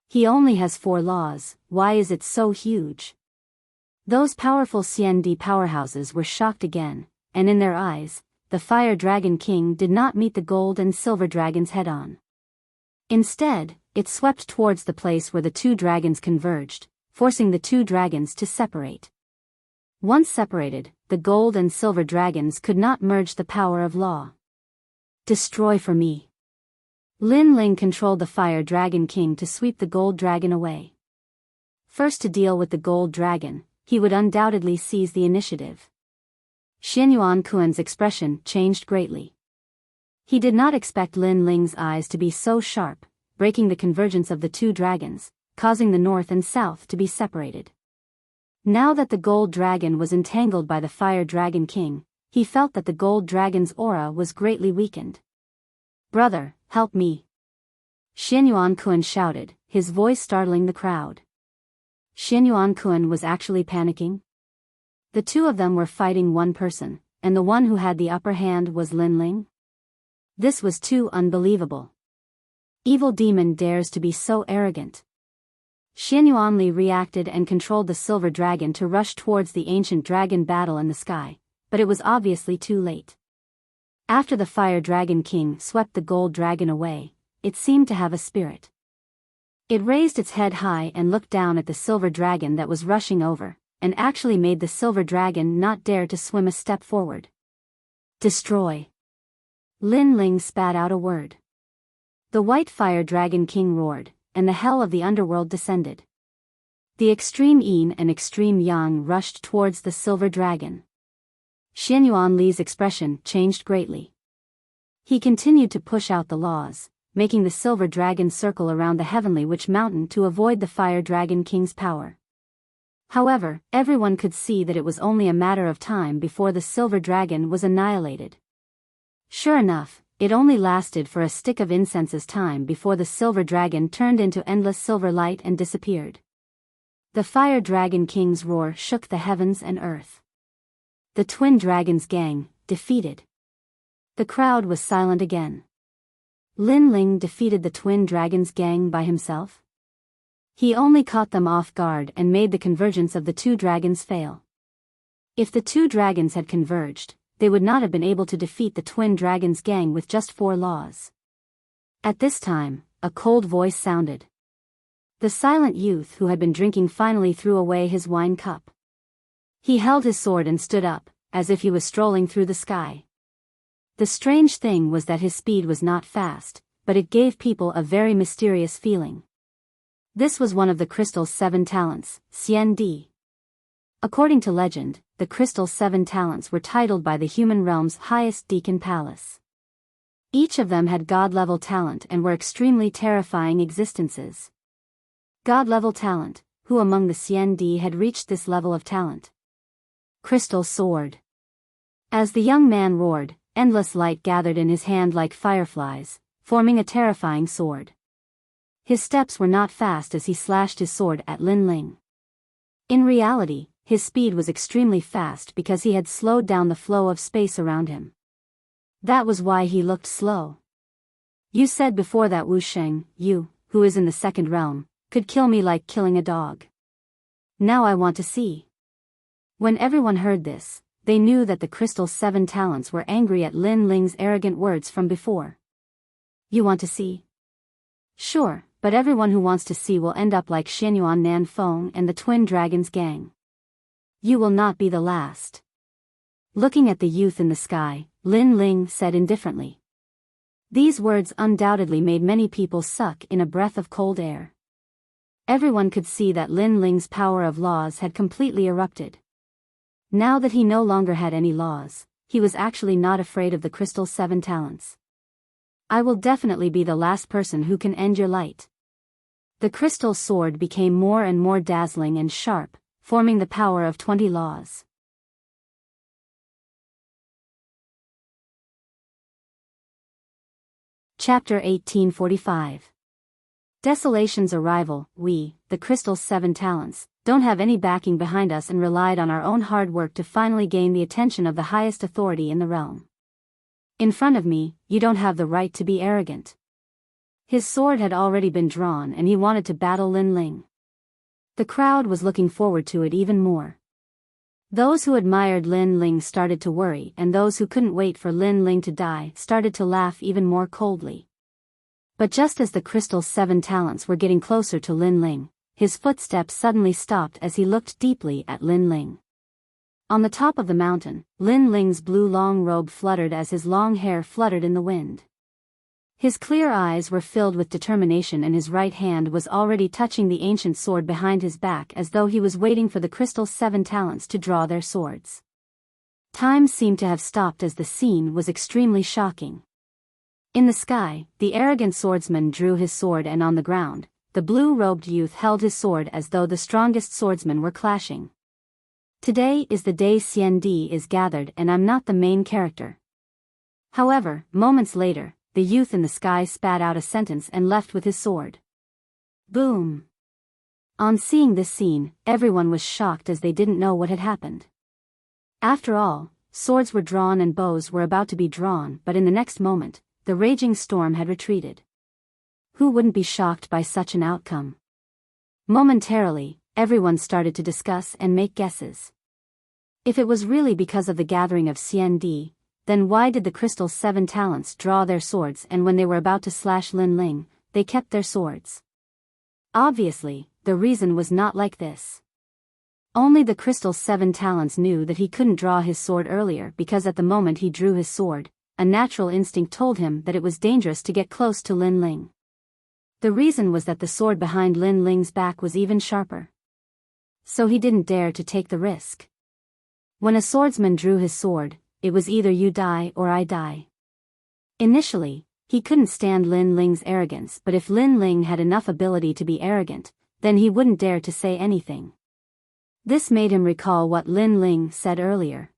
He only has 4 laws, why is it so huge? Those powerful CND powerhouses were shocked again, and in their eyes, the Fire Dragon King did not meet the gold and silver dragons head-on. Instead, it swept towards the place where the 2 dragons converged, forcing the 2 dragons to separate. Once separated, the gold and silver dragons could not merge the power of law. Destroy for me. Lin Ling controlled the Fire Dragon King to sweep the gold dragon away. First to deal with the gold dragon, he would undoubtedly seize the initiative. Xianyuan Kuan's expression changed greatly. He did not expect Lin Ling's eyes to be so sharp, breaking the convergence of the 2 dragons, causing the north and south to be separated. Now that the gold dragon was entangled by the Fire Dragon King, he felt that the gold dragon's aura was greatly weakened. Brother, help me! Xianyuan Kuan shouted, his voice startling the crowd. Xianyuan Kuan was actually panicking. The 2 of them were fighting one person, and the one who had the upper hand was Lin Ling. This was too unbelievable. Evil demon dares to be so arrogant. Xianyuanli reacted and controlled the silver dragon to rush towards the ancient dragon battle in the sky, but it was obviously too late. After the Fire Dragon King swept the gold dragon away, it seemed to have a spirit. It raised its head high and looked down at the silver dragon that was rushing over, and actually made the silver dragon not dare to swim a step forward. Destroy! Lin Ling spat out a word. The white Fire Dragon King roared, and the hell of the underworld descended. The extreme yin and extreme yang rushed towards the silver dragon. Xianyuan Li's expression changed greatly. He continued to push out the laws, making the silver dragon circle around the heavenly witch mountain to avoid the Fire Dragon King's power. However, everyone could see that it was only a matter of time before the silver dragon was annihilated. Sure enough, it only lasted for a stick of incense's time before the silver dragon turned into endless silver light and disappeared. The Fire Dragon King's roar shook the heavens and earth. The Twin Dragons gang, defeated. The crowd was silent again. Lin Ling defeated the Twin Dragons gang by himself? He only caught them off guard and made the convergence of the 2 dragons fail. If the 2 dragons had converged, they would not have been able to defeat the Twin Dragons gang with just 4 laws. At this time, a cold voice sounded. The silent youth who had been drinking finally threw away his wine cup. He held his sword and stood up, as if he was strolling through the sky. The strange thing was that his speed was not fast, but it gave people a very mysterious feeling. This was one of the crystal's 7 talents, Xian Di. According to legend, the crystal's 7 talents were titled by the human realm's highest deacon palace. Each of them had god-level talent and were extremely terrifying existences. God-level talent, who among the Xian Di had reached this level of talent? Crystal sword. As the young man roared, endless light gathered in his hand like fireflies, forming a terrifying sword. His steps were not fast as he slashed his sword at Lin Ling. In reality, his speed was extremely fast because he had slowed down the flow of space around him. That was why he looked slow. You said before that Wu Sheng, you, who is in the 2nd realm, could kill me like killing a dog. Now I want to see. When everyone heard this, they knew that the crystal's 7 talents were angry at Lin Ling's arrogant words from before. You want to see? Sure, but everyone who wants to see will end up like Xianyuan Nanfeng and the Twin Dragons gang. You will not be the last. Looking at the youth in the sky, Lin Ling said indifferently. These words undoubtedly made many people suck in a breath of cold air. Everyone could see that Lin Ling's power of laws had completely erupted. Now that he no longer had any laws, he was actually not afraid of the Crystal 7 Talents. I will definitely be the last person who can end your light. The crystal sword became more and more dazzling and sharp, forming the power of 20 laws. Chapter 1845. Desolation's arrival. We, the Crystal's 7 Talents, don't have any backing behind us and relied on our own hard work to finally gain the attention of the highest authority in the realm. In front of me, you don't have the right to be arrogant. His sword had already been drawn and he wanted to battle Lin Ling. The crowd was looking forward to it even more. Those who admired Lin Ling started to worry, and those who couldn't wait for Lin Ling to die started to laugh even more coldly. But just as the Crystal's 7 Talents were getting closer to Lin Ling, his footsteps suddenly stopped as he looked deeply at Lin Ling. On the top of the mountain, Lin Ling's blue long robe fluttered as his long hair fluttered in the wind. His clear eyes were filled with determination and his right hand was already touching the ancient sword behind his back as though he was waiting for the Crystal's 7 Talents to draw their swords. Time seemed to have stopped as the scene was extremely shocking. In the sky, the arrogant swordsman drew his sword and on the ground, the blue-robed youth held his sword as though the strongest swordsmen were clashing. Today is the day CND is gathered and I'm not the main character. However, moments later, the youth in the sky spat out a sentence and left with his sword. Boom! On seeing this scene, everyone was shocked as they didn't know what had happened. After all, swords were drawn and bows were about to be drawn, but in the next moment, the raging storm had retreated. Who wouldn't be shocked by such an outcome? Momentarily, everyone started to discuss and make guesses. If it was really because of the gathering of CND, then why did the Crystal 7 Talents draw their swords and when they were about to slash Lin Ling, they kept their swords? Obviously, the reason was not like this. Only the Crystal 7 Talents knew that he couldn't draw his sword earlier because at the moment he drew his sword, a natural instinct told him that it was dangerous to get close to Lin Ling. The reason was that the sword behind Lin Ling's back was even sharper. So he didn't dare to take the risk. When a swordsman drew his sword, it was either you die or I die. Initially, he couldn't stand Lin Ling's arrogance, but if Lin Ling had enough ability to be arrogant, then he wouldn't dare to say anything. This made him recall what Lin Ling said earlier.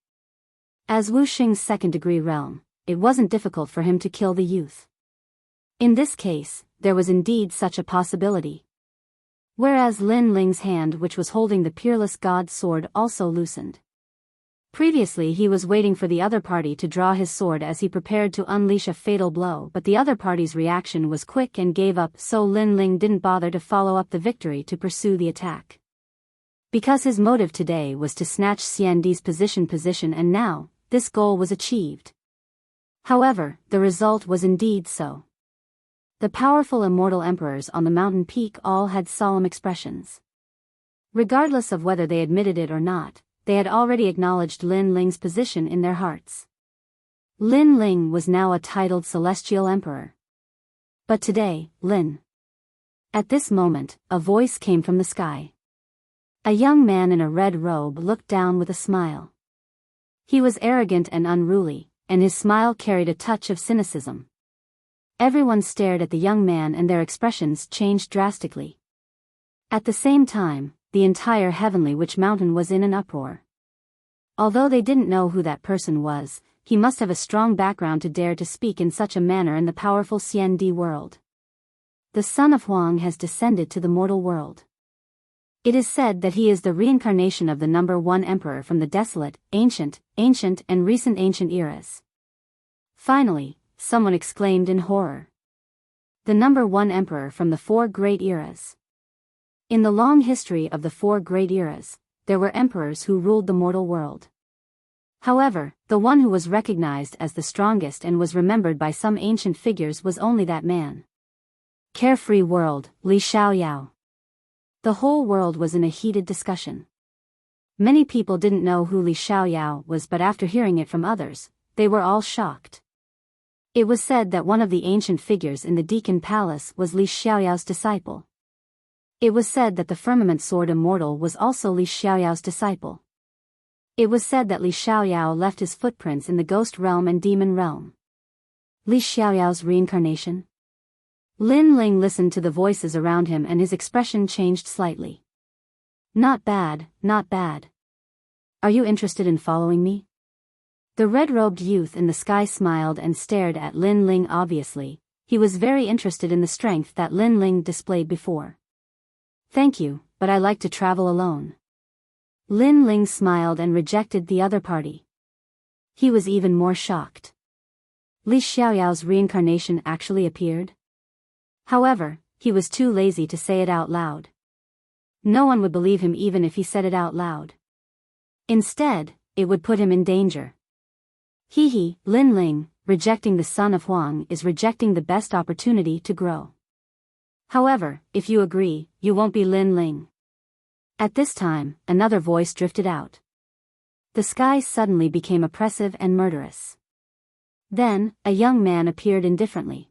As Wuxing's second-degree realm, it wasn't difficult for him to kill the youth. In this case, there was indeed such a possibility. Whereas Lin Ling's hand which was holding the peerless god's sword also loosened. Previously he was waiting for the other party to draw his sword as he prepared to unleash a fatal blow, but the other party's reaction was quick and gave up, so Lin Ling didn't bother to follow up the victory to pursue the attack. Because his motive today was to snatch CND's position and now, this goal was achieved. However, the result was indeed so. The powerful immortal emperors on the mountain peak all had solemn expressions. Regardless of whether they admitted it or not, they had already acknowledged Lin Ling's position in their hearts. Lin Ling was now a titled celestial emperor. But today, Lin. At this moment, a voice came from the sky. A young man in a red robe looked down with a smile. He was arrogant and unruly, and his smile carried a touch of cynicism. Everyone stared at the young man and their expressions changed drastically. At the same time, the entire Heavenly Witch Mountain was in an uproar. Although they didn't know who that person was, he must have a strong background to dare to speak in such a manner in the powerful CND world. The son of Huang has descended to the mortal world. It is said that he is the reincarnation of the number 1 emperor from the desolate, ancient, and recent ancient eras. Finally, someone exclaimed in horror. The number 1 emperor from the 4 great eras. In the long history of the 4 great eras, there were emperors who ruled the mortal world. However, the one who was recognized as the strongest and was remembered by some ancient figures was only that man. Carefree world, Li Xiaoyao. The whole world was in a heated discussion. Many people didn't know who Li Xiaoyao was, but after hearing it from others, they were all shocked. It was said that one of the ancient figures in the Deacon Palace was Li Xiaoyao's disciple. It was said that the firmament sword immortal was also Li Xiaoyao's disciple. It was said that Li Xiaoyao left his footprints in the ghost realm and demon realm. Li Xiaoyao's reincarnation? Lin Ling listened to the voices around him and his expression changed slightly. Not bad, not bad. Are you interested in following me? The red-robed youth in the sky smiled and stared at Lin Ling. Obviously, he was very interested in the strength that Lin Ling displayed before. Thank you, but I like to travel alone. Lin Ling smiled and rejected the other party. He was even more shocked. Li Xiaoyao's reincarnation actually appeared? However, he was too lazy to say it out loud. No one would believe him even if he said it out loud. Instead, it would put him in danger. Lin Ling, rejecting the son of Huang is rejecting the best opportunity to grow. However, if you agree, you won't be Lin Ling. At this time, another voice drifted out. The sky suddenly became oppressive and murderous. Then, a young man appeared indifferently.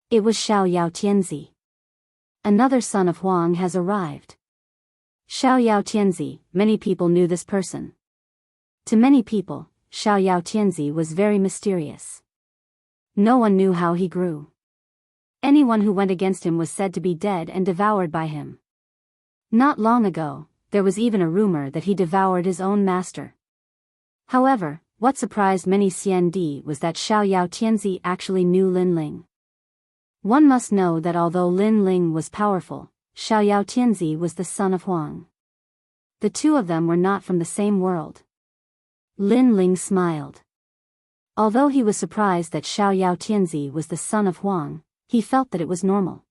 It was Xiaoyao Tianzi. Another son of Huang has arrived. Xiaoyao Tianzi, many people knew this person. To many people, Xiaoyao Tianzi was very mysterious. No one knew how he grew. Anyone who went against him was said to be dead and devoured by him. Not long ago, there was even a rumor that he devoured his own master. However, what surprised many CND was that Xiaoyao Tianzi actually knew Lin Ling. One must know that although Lin Ling was powerful, Xiaoyao Tianzi was the son of Huang. The two of them were not from the same world. Lin Ling smiled. Although he was surprised that Xiaoyao Tianzi was the son of Huang, he felt that it was normal.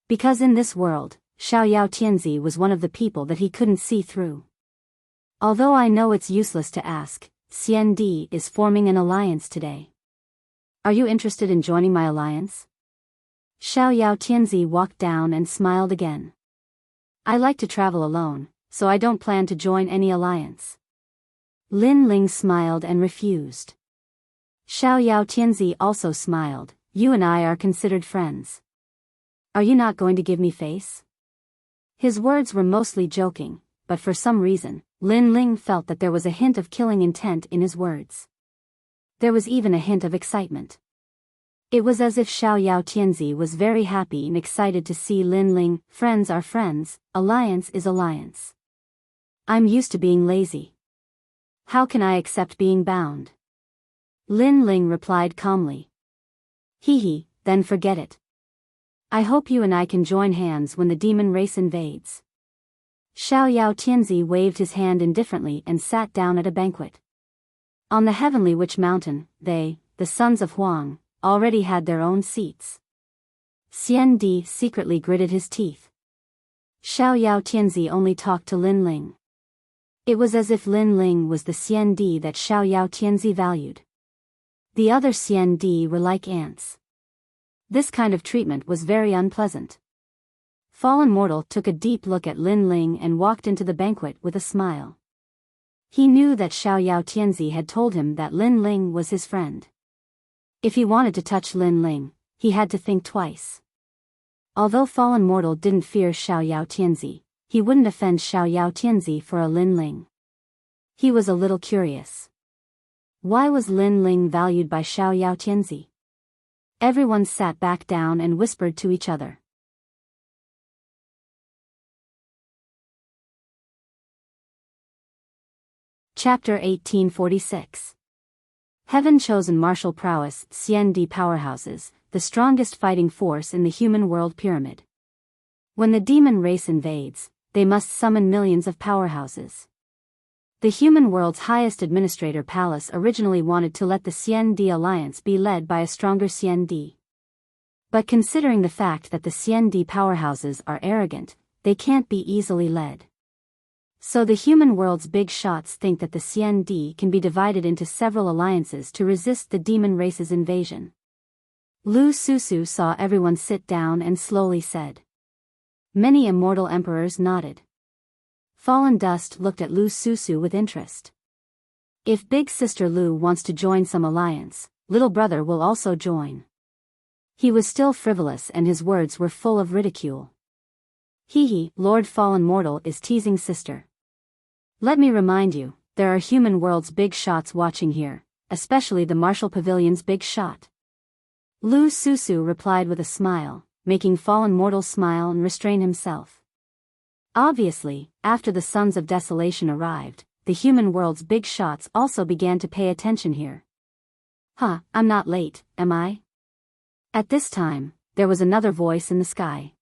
Because in this world, Xiaoyao Tianzi was one of the people that he couldn't see through. Although I know it's useless to ask, CND is forming an alliance today. Are you interested in joining my alliance? Xiaoyao Tianzi walked down and smiled again. I like to travel alone, so I don't plan to join any alliance. Lin Ling smiled and refused. Xiaoyao Tianzi also smiled. You and I are considered friends. Are you not going to give me face? His words were mostly joking, but for some reason, Lin Ling felt that there was a hint of killing intent in his words. There was even a hint of excitement. It was as if Xiaoyao Tianzi was very happy and excited to see Lin Ling. Friends are friends, alliance is alliance. I'm used to being lazy. How can I accept being bound? Lin Ling replied calmly. Then forget it. I hope you and I can join hands when the demon race invades. Xiaoyao Tianzi waved his hand indifferently and sat down at a banquet. On the heavenly witch mountain, they, the sons of Huang, already had their own seats. Xian Di secretly gritted his teeth. Xiaoyao Tianzi only talked to Lin Ling. It was as if Lin Ling was the Xian Di that Xiaoyao Tianzi valued. The other Xian Di were like ants. This kind of treatment was very unpleasant. Fallen Mortal took a deep look at Lin Ling and walked into the banquet with a smile. He knew that Xiaoyao Tianzi had told him that Lin Ling was his friend. If he wanted to touch Lin Ling, he had to think twice. Although Fallen Mortal didn't fear Xiaoyao Tianzi, he wouldn't offend Xiaoyao Tianzi for a Lin Ling. He was a little curious. Why was Lin Ling valued by Xiaoyao Tianzi? Everyone sat back down and whispered to each other. Chapter 1846. Heaven-chosen martial prowess, CND powerhouses, the strongest fighting force in the human world pyramid. When the demon race invades, they must summon millions of powerhouses. The human world's highest administrator palace originally wanted to let the CND alliance be led by a stronger CND. But considering the fact that the CND powerhouses are arrogant, they can't be easily led. So the human world's big shots think that the CND can be divided into several alliances to resist the demon race's invasion. Lu Susu saw everyone sit down and slowly said. Many immortal emperors nodded. Fallen Dust looked at Lu Susu with interest. If big sister Lu wants to join some alliance, little brother will also join. He was still frivolous and his words were full of ridicule. Hee, Lord Fallen Mortal is teasing sister. Let me remind you, there are human world's big shots watching here, especially the Martial Pavilion's big shot. Lu Susu replied with a smile, making Fallen Mortal smile and restrain himself. Obviously, after the Sons of Desolation arrived, the human world's big shots also began to pay attention here. I'm not late, am I? At this time, there was another voice in the sky.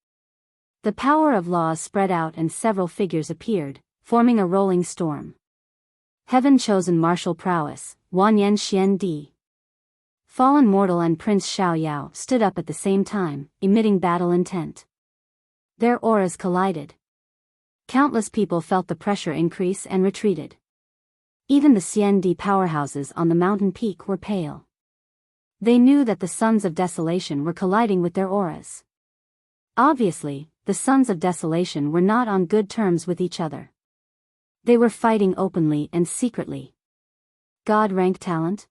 The power of laws spread out and several figures appeared, forming a rolling storm. Heaven-chosen martial prowess, Wanyan Xian Di. Fallen Mortal and Prince Xiao Yao stood up at the same time, emitting battle intent. Their auras collided. Countless people felt the pressure increase and retreated. Even the Xian Di powerhouses on the mountain peak were pale. They knew that the Sons of Desolation were colliding with their auras. Obviously, the Sons of Desolation were not on good terms with each other. They were fighting openly and secretly. God rank talent?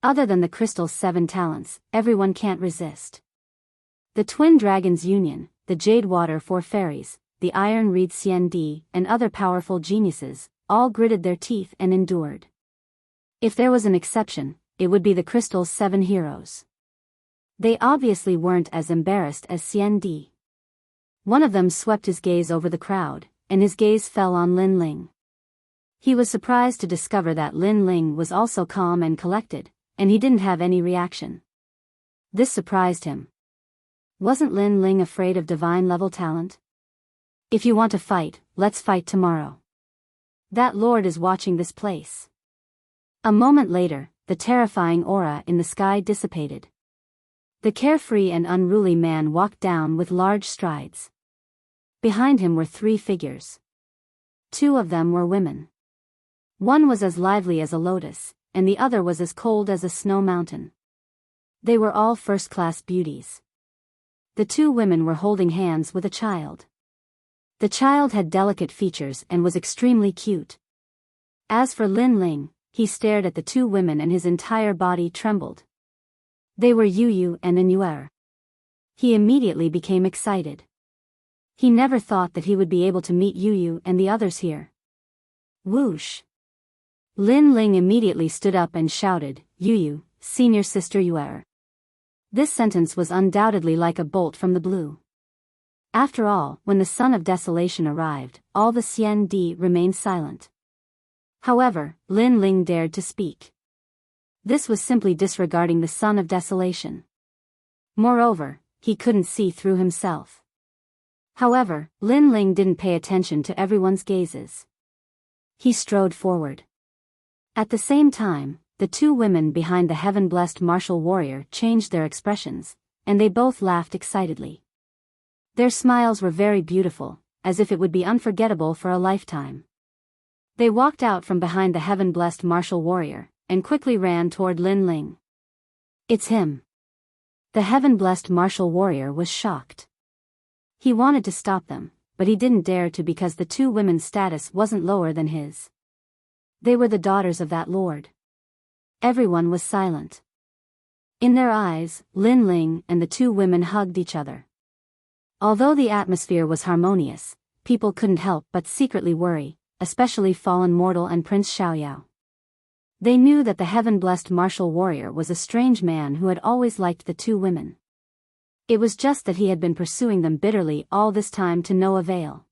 Other than the Crystal's 7 talents, everyone can't resist. The Twin Dragons Union, the Jade Water 4 Fairies, the Iron Reed Xian Di, and other powerful geniuses, all gritted their teeth and endured. If there was an exception, it would be the Crystal's 7 heroes. They obviously weren't as embarrassed as Xian Di. One of them swept his gaze over the crowd, and his gaze fell on Lin Ling. He was surprised to discover that Lin Ling was also calm and collected, and he didn't have any reaction. This surprised him. Wasn't Lin Ling afraid of divine-level talent? If you want to fight, let's fight tomorrow. That lord is watching this place. A moment later, the terrifying aura in the sky dissipated. The carefree and unruly man walked down with large strides. Behind him were 3 figures. 2 of them were women. One was as lively as a lotus, and the other was as cold as a snow mountain. They were all first-class beauties. The 2 women were holding hands with a child. The child had delicate features and was extremely cute. As for Lin Ling, he stared at the 2 women and his entire body trembled. They were Yu Yu and Anuer. He immediately became excited. He never thought that he would be able to meet Yu Yu and the others here. Whoosh! Lin Ling immediately stood up and shouted, Yu Yu, senior sister Yuer. This sentence was undoubtedly like a bolt from the blue. After all, when the Son of Desolation arrived, all the Xian Di remained silent. However, Lin Ling dared to speak. This was simply disregarding the Son of Desolation. Moreover, he couldn't see through himself. However, Lin Ling didn't pay attention to everyone's gazes. He strode forward. At the same time, the 2 women behind the heaven-blessed martial warrior changed their expressions, and they both laughed excitedly. Their smiles were very beautiful, as if it would be unforgettable for a lifetime. They walked out from behind the heaven-blessed martial warrior, and quickly ran toward Lin Ling. It's him. The heaven-blessed martial warrior was shocked. He wanted to stop them, but he didn't dare to because the 2 women's status wasn't lower than his. They were the daughters of that lord. Everyone was silent. In their eyes, Lin Ling and the 2 women hugged each other. Although the atmosphere was harmonious, people couldn't help but secretly worry, especially Fallen Mortal and Prince Xiaoyao. They knew that the heaven-blessed martial warrior was a strange man who had always liked the 2 women. It was just that he had been pursuing them bitterly all this time to no avail.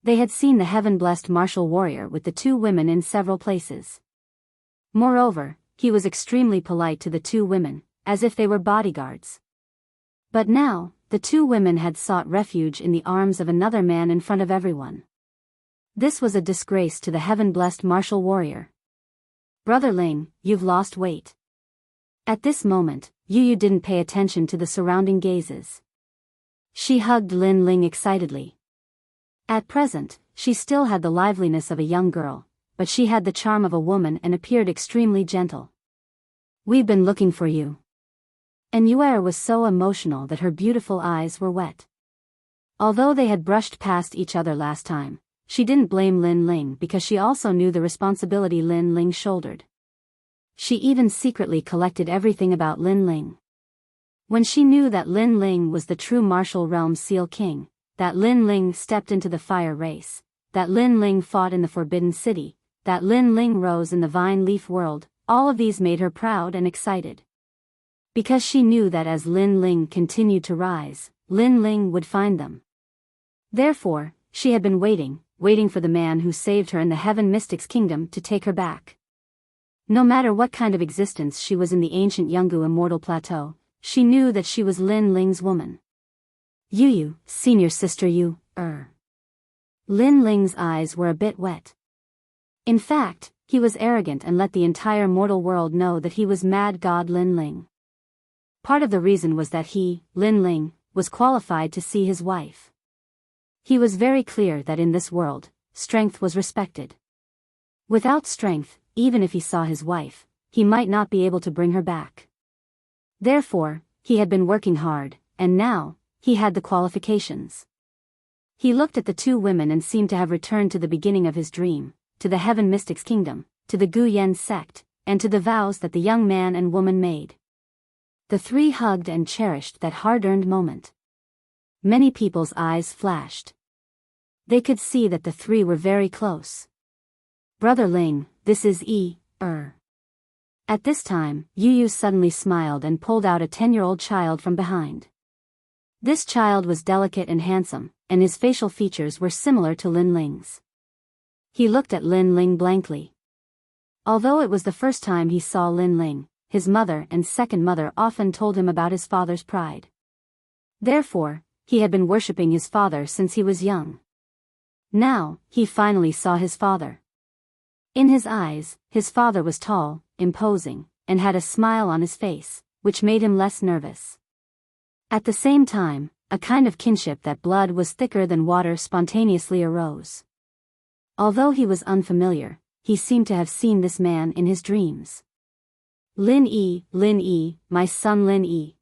They had seen the heaven-blessed martial warrior with the 2 women in several places. Moreover, he was extremely polite to the 2 women, as if they were bodyguards. But now, the 2 women had sought refuge in the arms of another man in front of everyone. This was a disgrace to the heaven-blessed martial warrior. Brother Ling, you've lost weight. At this moment, Yu Yu didn't pay attention to the surrounding gazes. She hugged Lin Ling excitedly. At present, she still had the liveliness of a young girl, but she had the charm of a woman and appeared extremely gentle. We've been looking for you. And Yuer was so emotional that her beautiful eyes were wet. Although they had brushed past each other last time, she didn't blame Lin Ling because she also knew the responsibility Lin Ling shouldered. She even secretly collected everything about Lin Ling. When she knew that Lin Ling was the true martial realm Seal King, that Lin Ling stepped into the fire race, that Lin Ling fought in the Forbidden City, that Lin Ling rose in the Vine Leaf world, all of these made her proud and excited. Because she knew that as Lin Ling continued to rise, Lin Ling would find them. Therefore, she had been waiting for the man who saved her in the Heaven Mystics Kingdom to take her back. No matter what kind of existence she was in the ancient Yungu Immortal Plateau, she knew that she was Lin Ling's woman. Yu, senior sister Yu. Lin Ling's eyes were a bit wet. In fact, he was arrogant and let the entire mortal world know that he was Mad God Lin Ling. Part of the reason was that he, Lin Ling, was qualified to see his wife. He was very clear that in this world, strength was respected. Without strength, even if he saw his wife, he might not be able to bring her back. Therefore, he had been working hard, and now, he had the qualifications. He looked at the two women and seemed to have returned to the beginning of his dream, to the Heaven Mystics Kingdom, to the Gu Yen sect, and to the vows that the young man and woman made. The three hugged and cherished that hard-earned moment. Many people's eyes flashed. They could see that the three were very close. Brother Ling, this is At this time, Yu suddenly smiled and pulled out a 10-year-old child from behind. This child was delicate and handsome, and his facial features were similar to Lin Ling's. He looked at Lin Ling blankly. Although it was the first time he saw Lin Ling, his mother and second mother often told him about his father's pride. Therefore, he had been worshipping his father since he was young. Now, he finally saw his father. In his eyes, his father was tall, imposing, and had a smile on his face, which made him less nervous. At the same time, a kind of kinship that blood was thicker than water spontaneously arose. Although he was unfamiliar, he seemed to have seen this man in his dreams. Lin Yi, my son Lin Yi.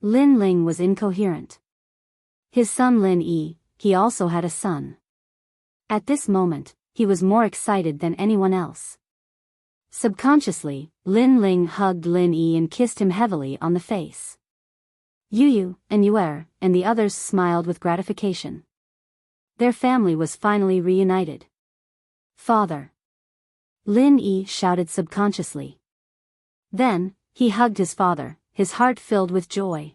Lin Ling was incoherent. His son Lin Yi, he also had a son. At this moment, he was more excited than anyone else. Subconsciously, Lin Ling hugged Lin Yi and kissed him heavily on the face. Yu and Yuer and the others smiled with gratification. Their family was finally reunited. Father! Lin Yi shouted subconsciously. Then, he hugged his father, his heart filled with joy.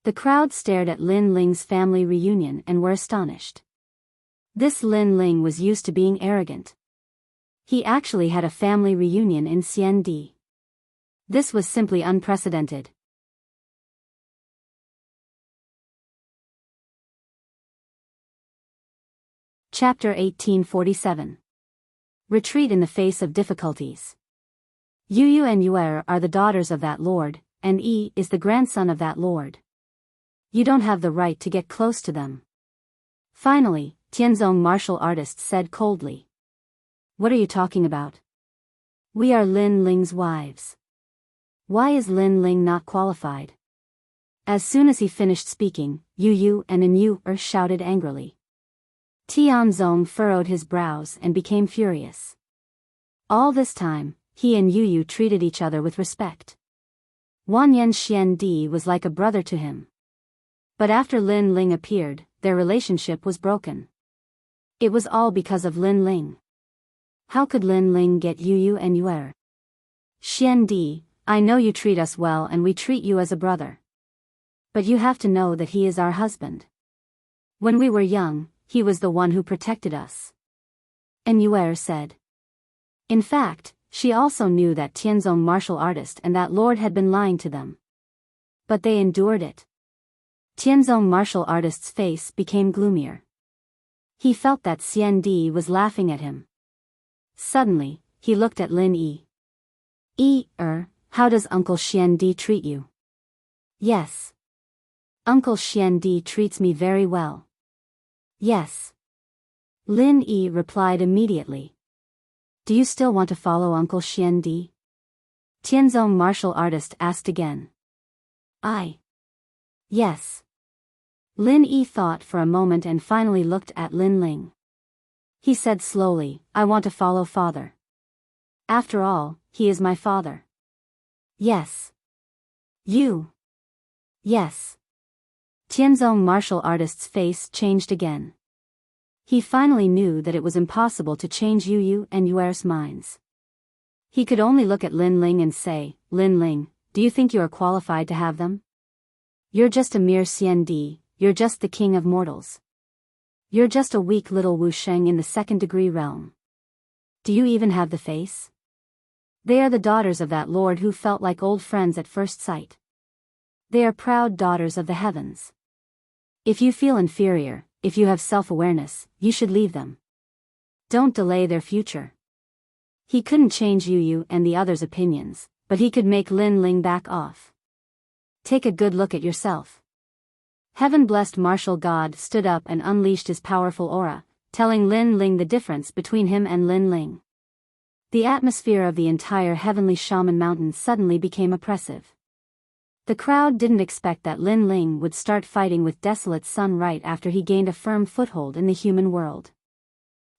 The crowd stared at Lin Ling's family reunion and were astonished. This Lin Ling was used to being arrogant. He actually had a family reunion in Xiandi. This was simply unprecedented. Chapter 1847. Retreat in the face of difficulties. Yu and Yuer are the daughters of that lord, and Yi is the grandson of that lord. You don't have the right to get close to them. Finally, Tianzong martial artist said coldly. What are you talking about? We are Lin Ling's wives. Why is Lin Ling not qualified? As soon as he finished speaking, Yu and Yu shouted angrily. Tianzong furrowed his brows and became furious. All this time, he and Yu treated each other with respect. Wanyan Xiandi was like a brother to him. But after Lin Ling appeared, their relationship was broken. It was all because of Lin Ling. How could Lin Ling get Yu and Yuer? Xiandi, I know you treat us well and we treat you as a brother. But you have to know that he is our husband. When we were young, he was the one who protected us. And Yuer said. In fact, she also knew that Tianzong martial artist and that lord had been lying to them. But they endured it. Tianzong martial artist's face became gloomier. He felt that Xiandi was laughing at him. Suddenly, he looked at Lin Yi. How does Uncle Xiandi treat you? Yes. Uncle Xiandi treats me very well. Yes. Lin Yi replied immediately. Do you still want to follow Uncle Xiandi? Tianzong martial artist asked again. Yes. Lin Yi thought for a moment and finally looked at Lin Ling. He said slowly, I want to follow father. After all, he is my father. Yes. You. Yes. Tianzong martial artist's face changed again. He finally knew that it was impossible to change Yu and Yuer's minds. He could only look at Lin Ling and say, Lin Ling, do you think you are qualified to have them? You're just a mere CND, you're just the king of mortals. You're just a weak little Wu Sheng in the second-degree realm. Do you even have the face? They are the daughters of that lord who felt like old friends at first sight. They are proud daughters of the heavens. If you feel inferior, if you have self-awareness, you should leave them. Don't delay their future. He couldn't change Yu and the others' opinions, but he could make Lin Ling back off. Take a good look at yourself. Heaven-blessed martial god stood up and unleashed his powerful aura, telling Lin Ling the difference between him and Lin Ling. The atmosphere of the entire heavenly shaman mountain suddenly became oppressive. The crowd didn't expect that Lin Ling would start fighting with Desolate Sun right after he gained a firm foothold in the human world.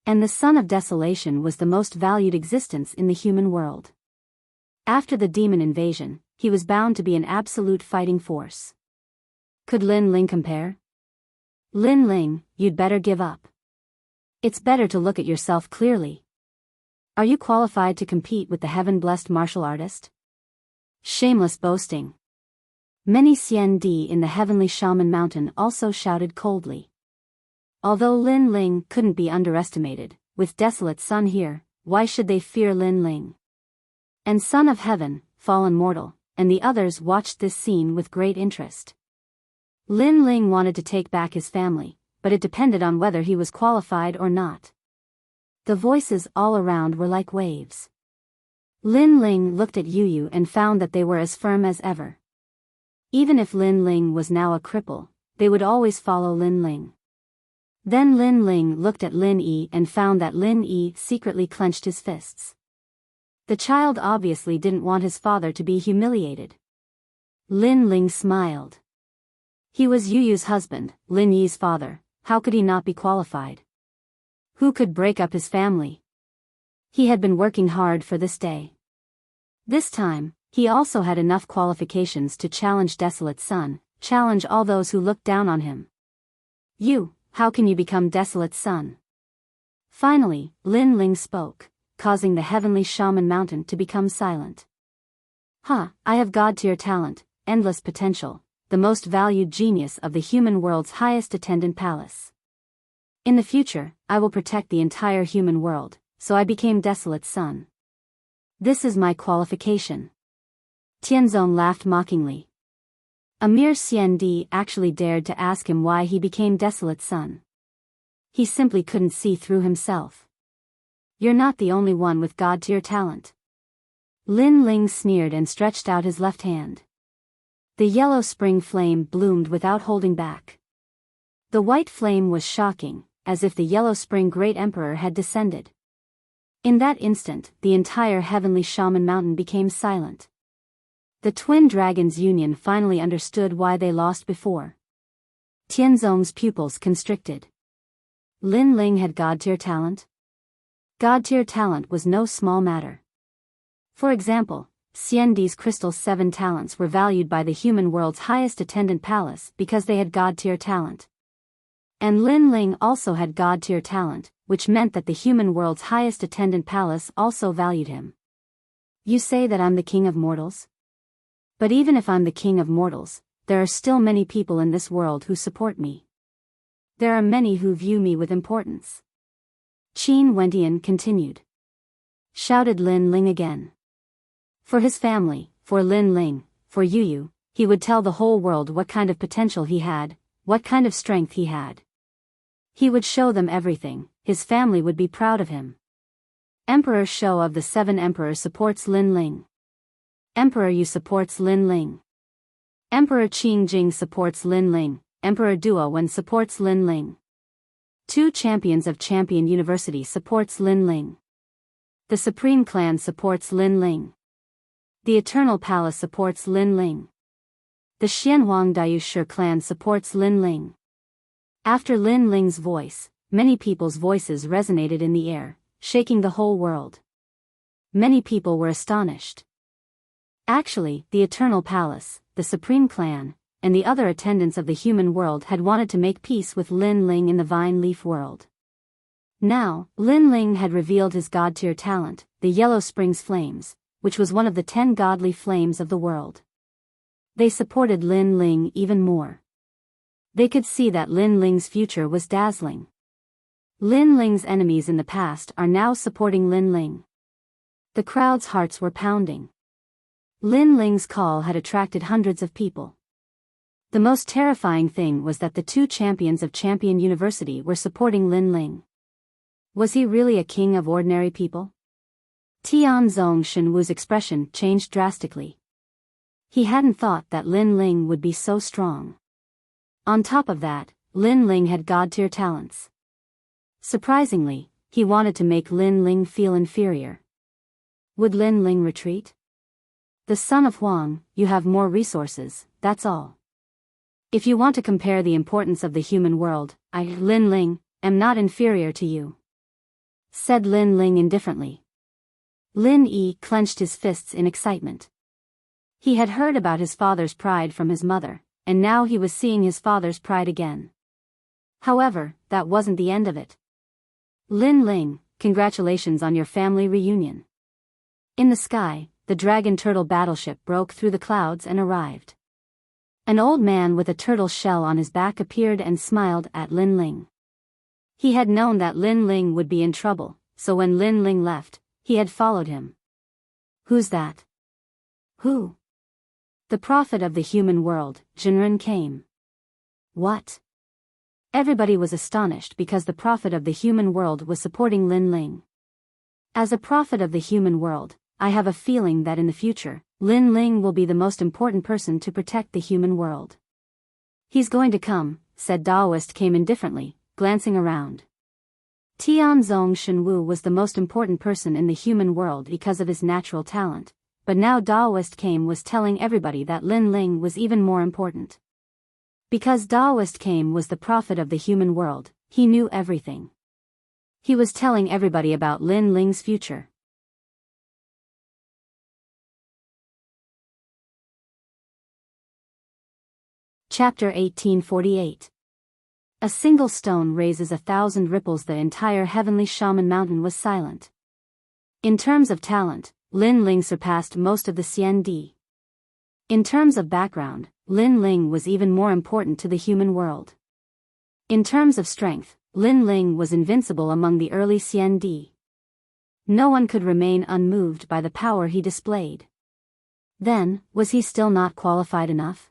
And the Son of Desolation was the most valued existence in the human world. After the demon invasion, he was bound to be an absolute fighting force. Could Lin Ling compare? Lin Ling, you'd better give up. It's better to look at yourself clearly. Are you qualified to compete with the heaven-blessed martial artist? Shameless boasting. Many CND in the heavenly shaman mountain also shouted coldly. Although Lin Ling couldn't be underestimated, with Desolate Sun here, why should they fear Lin Ling? And Son of Heaven, fallen mortal, and the others watched this scene with great interest. Lin Ling wanted to take back his family, but it depended on whether he was qualified or not. The voices all around were like waves. Lin Ling looked at Yu and found that they were as firm as ever. Even if Lin Ling was now a cripple, they would always follow Lin Ling. Then Lin Ling looked at Lin Yi and found that Lin Yi secretly clenched his fists. The child obviously didn't want his father to be humiliated. Lin Ling smiled. He was Yu's husband, Lin Yi's father, how could he not be qualified? Who could break up his family? He had been working hard for this day. This time, he also had enough qualifications to challenge Desolate Sun, challenge all those who looked down on him. You, how can you become Desolate Sun? Finally, Lin Ling spoke, causing the heavenly shaman mountain to become silent. I have god-tier talent, endless potential, the most valued genius of the human world's highest attendant palace. In the future, I will protect the entire human world, so I became Desolate Sun. This is my qualification. Tianzong laughed mockingly. A mere CND actually dared to ask him why he became Desolate Sun. He simply couldn't see through himself. You're not the only one with god-tier talent. Lin Ling sneered and stretched out his left hand. The yellow spring flame bloomed without holding back. The white flame was shocking, as if the yellow spring great emperor had descended. In that instant, the entire heavenly shaman mountain became silent. The twin dragons' union finally understood why they lost before. Tianzong's pupils constricted. Lin Ling had god-tier talent? God-tier talent was no small matter. For example, CND's Crystal 7 talents were valued by the human world's highest attendant palace because they had god-tier talent. And Lin Ling also had god-tier talent, which meant that the human world's highest attendant palace also valued him. You say that I'm the king of mortals? But even if I'm the king of mortals, there are still many people in this world who support me. There are many who view me with importance. Qin Wentian continued. Shouted Lin Ling again. For his family, for Lin Ling, for Yu, he would tell the whole world what kind of potential he had, what kind of strength he had. He would show them everything, his family would be proud of him. Emperor Shou of the 7 Emperors supports Lin Ling. Emperor Yu supports Lin Ling. Emperor Qing Jing supports Lin Ling, Emperor Duo Wen supports Lin Ling. 2 champions of Champion University supports Lin Ling. The Supreme Clan supports Lin Ling. The Eternal Palace supports Lin Ling. The Xianhuang Daiyushe clan supports Lin Ling. After Lin Ling's voice, many people's voices resonated in the air, shaking the whole world. Many people were astonished. Actually, the Eternal Palace, the Supreme Clan, and the other attendants of the human world had wanted to make peace with Lin Ling in the Vine Leaf world. Now, Lin Ling had revealed his god-tier talent, the Yellow Springs Flames, which was one of the 10 godly flames of the world. They supported Lin Ling even more. They could see that Lin Ling's future was dazzling. Lin Ling's enemies in the past are now supporting Lin Ling. The crowd's hearts were pounding. Lin Ling's call had attracted hundreds of people. The most terrifying thing was that the 2 champions of Champion University were supporting Lin Ling. Was he really a king of ordinary people? Tianzong Shenwu's expression changed drastically. He hadn't thought that Lin Ling would be so strong. On top of that, Lin Ling had god-tier talents. Surprisingly, he wanted to make Lin Ling feel inferior. Would Lin Ling retreat? The son of Huang, you have more resources, that's all. If you want to compare the importance of the human world, I, Lin Ling, am not inferior to you, said Lin Ling indifferently. Lin Yi clenched his fists in excitement. He had heard about his father's pride from his mother, and now he was seeing his father's pride again. However, that wasn't the end of it. Lin Ling, congratulations on your family reunion. In the sky, the dragon turtle battleship broke through the clouds and arrived. An old man with a turtle shell on his back appeared and smiled at Lin Ling. He had known that Lin Ling would be in trouble, so when Lin Ling left, he had followed him. Who's that? Who? The prophet of the human world, Jinren, came. What? Everybody was astonished because the prophet of the human world was supporting Lin Ling. As a prophet of the human world, I have a feeling that in the future, Lin Ling will be the most important person to protect the human world. He's going to come, said Daoist came indifferently, glancing around. Tianzong Shenwu was the most important person in the human world because of his natural talent, but now Daoist came was telling everybody that Lin Ling was even more important. Because Daoist came was the prophet of the human world, he knew everything. He was telling everybody about Lin Ling's future. Chapter 1848. A single stone raises 1,000 ripples. The entire heavenly shaman mountain was silent. In terms of talent, Lin Ling surpassed most of the Xian Di. In terms of background, Lin Ling was even more important to the human world. In terms of strength, Lin Ling was invincible among the early Xian Di. No one could remain unmoved by the power he displayed. Then, was he still not qualified enough?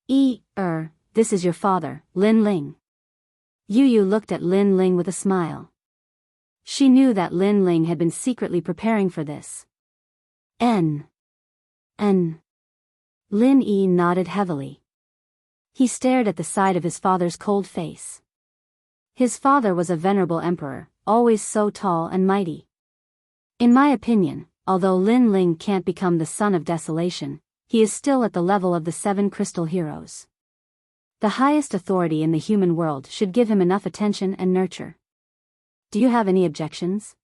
This is your father, Lin Ling. Yu Yu looked at Lin Ling with a smile. She knew that Lin Ling had been secretly preparing for this. Lin Yi nodded heavily. He stared at the side of his father's cold face. His father was a venerable emperor, always so tall and mighty. In my opinion, although Lin Ling can't become the son of desolation, he is still at the level of the 7 crystal heroes. The highest authority in the human world should give him enough attention and nurture. Do you have any objections?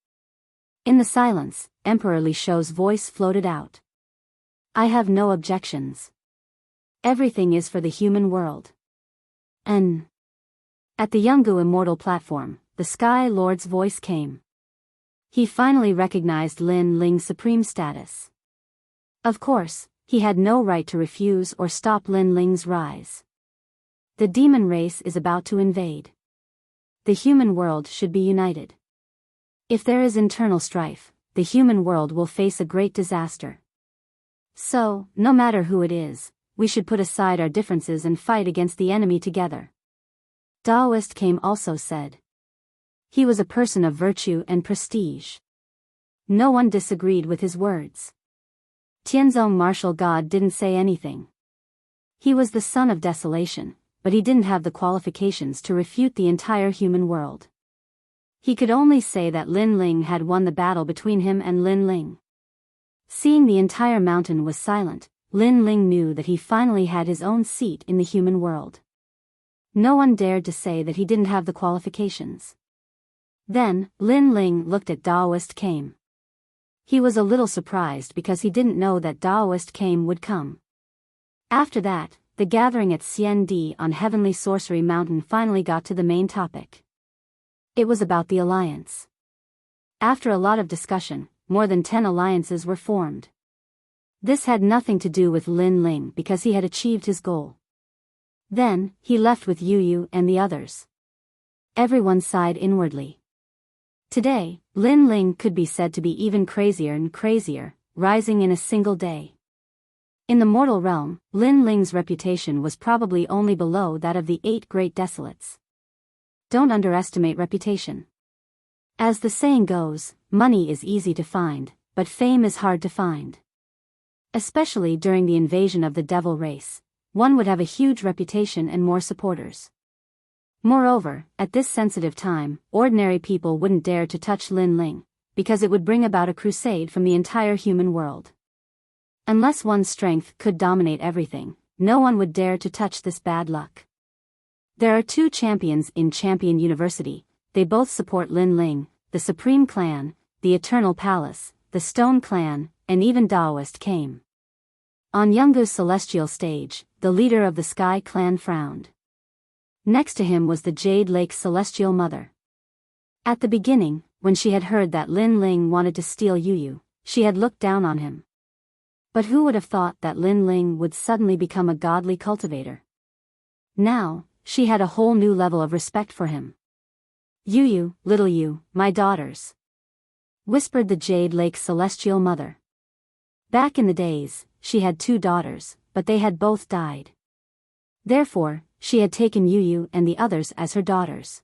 In the silence, Emperor Li Shou's voice floated out. I have no objections. Everything is for the human world. At the Yungu Immortal platform, the Sky Lord's voice came. He finally recognized Lin Ling's supreme status. Of course, he had no right to refuse or stop Lin Ling's rise. The demon race is about to invade. The human world should be united. If there is internal strife, the human world will face a great disaster. So, no matter who it is, we should put aside our differences and fight against the enemy together. Daoist Came also said. He was a person of virtue and prestige. No one disagreed with his words. Tianzong martial god didn't say anything. He was the son of desolation, but he didn't have the qualifications to refute the entire human world. He could only say that Lin Ling had won the battle between him and Lin Ling. Seeing the entire mountain was silent, Lin Ling knew that he finally had his own seat in the human world. No one dared to say that he didn't have the qualifications. Then, Lin Ling looked at Daoist Came. He was a little surprised because he didn't know that Daoist Came would come. After that, the gathering at Xiandi on Heavenly Sorcery Mountain finally got to the main topic. It was about the alliance. After a lot of discussion, more than 10 alliances were formed. This had nothing to do with Lin Ling because he had achieved his goal. Then, he left with Yu Yu and the others. Everyone sighed inwardly. Today, Lin Ling could be said to be even crazier and crazier, rising in a single day. In the mortal realm, Lin Ling's reputation was probably only below that of the 8 great desolates. Don't underestimate reputation. As the saying goes, money is easy to find, but fame is hard to find. Especially during the invasion of the devil race, one would have a huge reputation and more supporters. Moreover, at this sensitive time, ordinary people wouldn't dare to touch Lin Ling, because it would bring about a crusade from the entire human world. Unless one's strength could dominate everything, no one would dare to touch this bad luck. There are 2 champions in Champion University. They both support Lin Ling, the Supreme Clan, the Eternal Palace, the Stone Clan, and even Daoist Came. On Yungu's celestial stage, the leader of the Sky Clan frowned. Next to him was the Jade Lake's celestial mother. At the beginning, when she had heard that Lin Ling wanted to steal Yu Yu, she had looked down on him. But who would have thought that Lin Ling would suddenly become a godly cultivator? Now, she had a whole new level of respect for him. Yu Yu, little Yu, my daughters, whispered the Jade Lake's celestial mother. Back in the days, she had 2 daughters, but they had both died. Therefore, she had taken Yu Yu and the others as her daughters.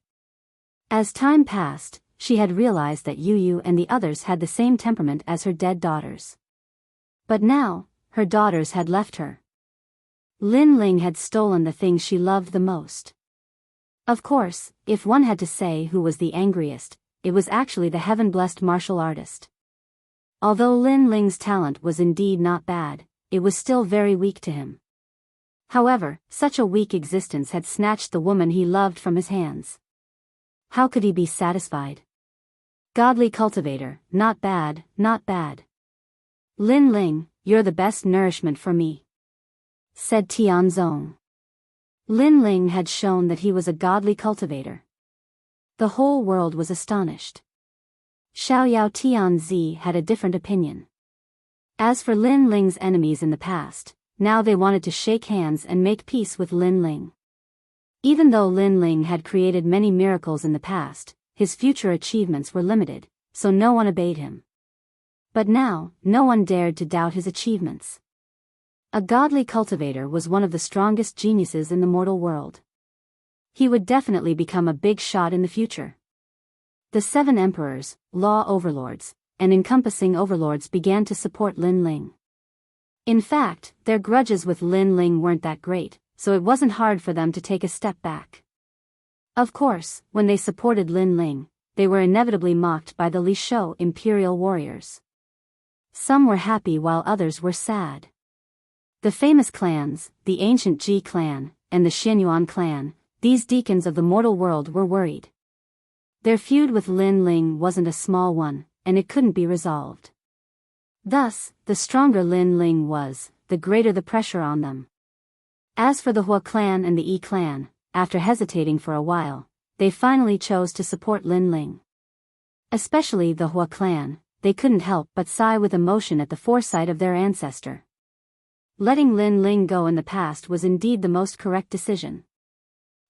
As time passed, she had realized that Yu Yu and the others had the same temperament as her dead daughters. But now, her daughters had left her. Lin Ling had stolen the thing she loved the most. Of course, if one had to say who was the angriest, it was actually the heaven-blessed martial artist. Although Lin Ling's talent was indeed not bad, it was still very weak to him. However, such a weak existence had snatched the woman he loved from his hands. How could he be satisfied? Godly cultivator, not bad, not bad. Lin Ling, you're the best nourishment for me, said Tianzong. Lin Ling had shown that he was a godly cultivator. The whole world was astonished. Xiaoyao Tianzi had a different opinion. As for Lin Ling's enemies in the past, now they wanted to shake hands and make peace with Lin Ling. Even though Lin Ling had created many miracles in the past, his future achievements were limited, so no one obeyed him. But now, no one dared to doubt his achievements. A godly cultivator was one of the strongest geniuses in the mortal world. He would definitely become a big shot in the future. The 7 emperors, law overlords, and encompassing overlords began to support Lin Ling. In fact, their grudges with Lin Ling weren't that great, so it wasn't hard for them to take a step back. Of course, when they supported Lin Ling, they were inevitably mocked by the Li Shou imperial warriors. Some were happy while others were sad. The famous clans, the ancient Ji clan, and the Xianyuan clan, these deacons of the mortal world were worried. Their feud with Lin Ling wasn't a small one, and it couldn't be resolved. Thus, the stronger Lin Ling was, the greater the pressure on them. As for the Hua clan and the Yi clan, after hesitating for a while, they finally chose to support Lin Ling. Especially the Hua clan, they couldn't help but sigh with emotion at the foresight of their ancestor. Letting Lin Ling go in the past was indeed the most correct decision.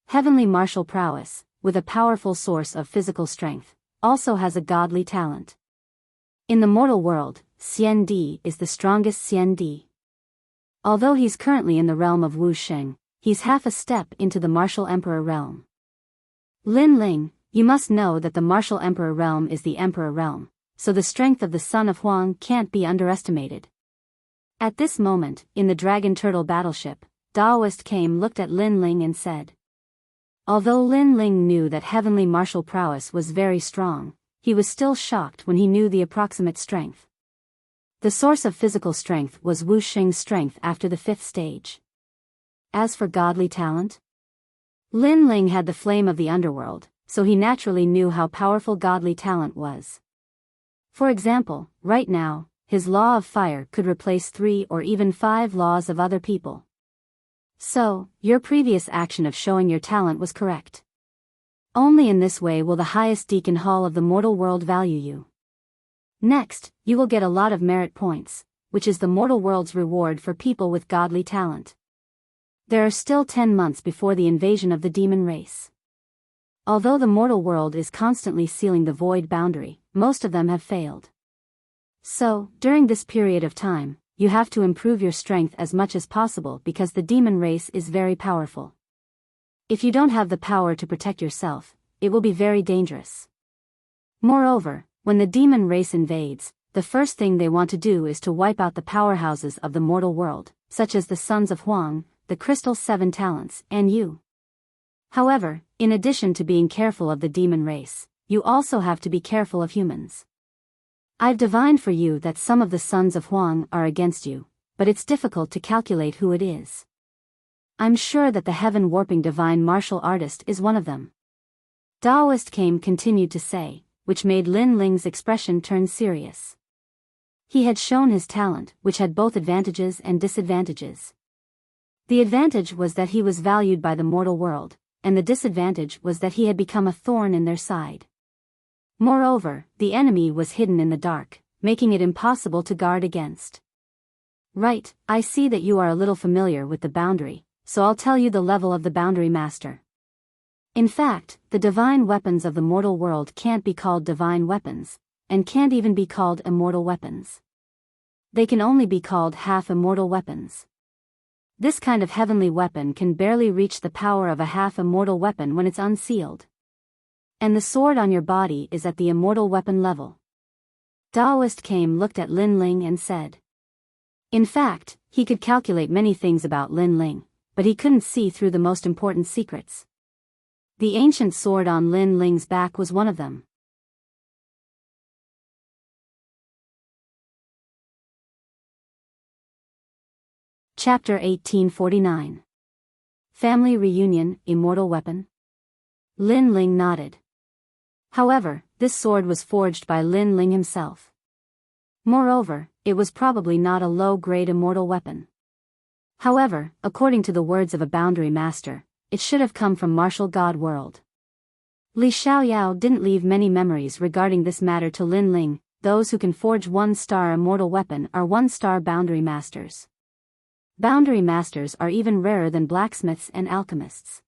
Heavenly martial prowess, with a powerful source of physical strength, also has a godly talent. In the mortal world, Xian Di is the strongest Xian Di. Although he's currently in the realm of Wu Sheng, he's half a step into the martial emperor realm. Lin Ling, you must know that the martial emperor realm is the emperor realm, so the strength of the son of Huang can't be underestimated. At this moment, in the dragon turtle battleship, Daoist Came looked at Lin Ling and said. Although Lin Ling knew that heavenly martial prowess was very strong, he was still shocked when he knew the approximate strength. The source of physical strength was Wuxia's strength after the 5th stage. As for godly talent, Lin Ling had the flame of the underworld, so he naturally knew how powerful godly talent was. For example, right now, his law of fire could replace 3 or even 5 laws of other people. So, your previous action of showing your talent was correct. Only in this way will the highest deacon hall of the mortal world value you. Next, you will get a lot of merit points, which is the mortal world's reward for people with godly talent. There are still 10 months before the invasion of the demon race. Although the mortal world is constantly sealing the void boundary, most of them have failed. So, during this period of time, you have to improve your strength as much as possible because the demon race is very powerful. If you don't have the power to protect yourself, it will be very dangerous. Moreover, when the demon race invades, the first thing they want to do is to wipe out the powerhouses of the mortal world, such as the sons of Huang, the Crystal 7 Talents, and you. However, in addition to being careful of the demon race, you also have to be careful of humans. I've divined for you that some of the sons of Huang are against you, but it's difficult to calculate who it is. I'm sure that the heaven-warping divine martial artist is one of them. Daoist Kame continued to say, which made Lin Ling's expression turn serious. He had shown his talent, which had both advantages and disadvantages. The advantage was that he was valued by the mortal world, and the disadvantage was that he had become a thorn in their side. Moreover, the enemy was hidden in the dark, making it impossible to guard against. Right, I see that you are a little familiar with the boundary, so I'll tell you the level of the boundary master. In fact, the divine weapons of the mortal world can't be called divine weapons, and can't even be called immortal weapons. They can only be called half-immortal weapons. This kind of heavenly weapon can barely reach the power of a half-immortal weapon when it's unsealed. And the sword on your body is at the immortal weapon level. Daoist Kame looked at Lin Ling and said. In fact, he could calculate many things about Lin Ling, but he couldn't see through the most important secrets. The ancient sword on Lin Ling's back was one of them. Chapter 1849. Family Reunion, Immortal Weapon? Lin Ling nodded. However, this sword was forged by Lin Ling himself. Moreover, it was probably not a low-grade immortal weapon. However, according to the words of a boundary master, it should have come from martial god world. Li Xiaoyao didn't leave many memories regarding this matter to Lin Ling. Those who can forge 1-star immortal weapon are 1-star boundary masters. Boundary masters are even rarer than blacksmiths and alchemists.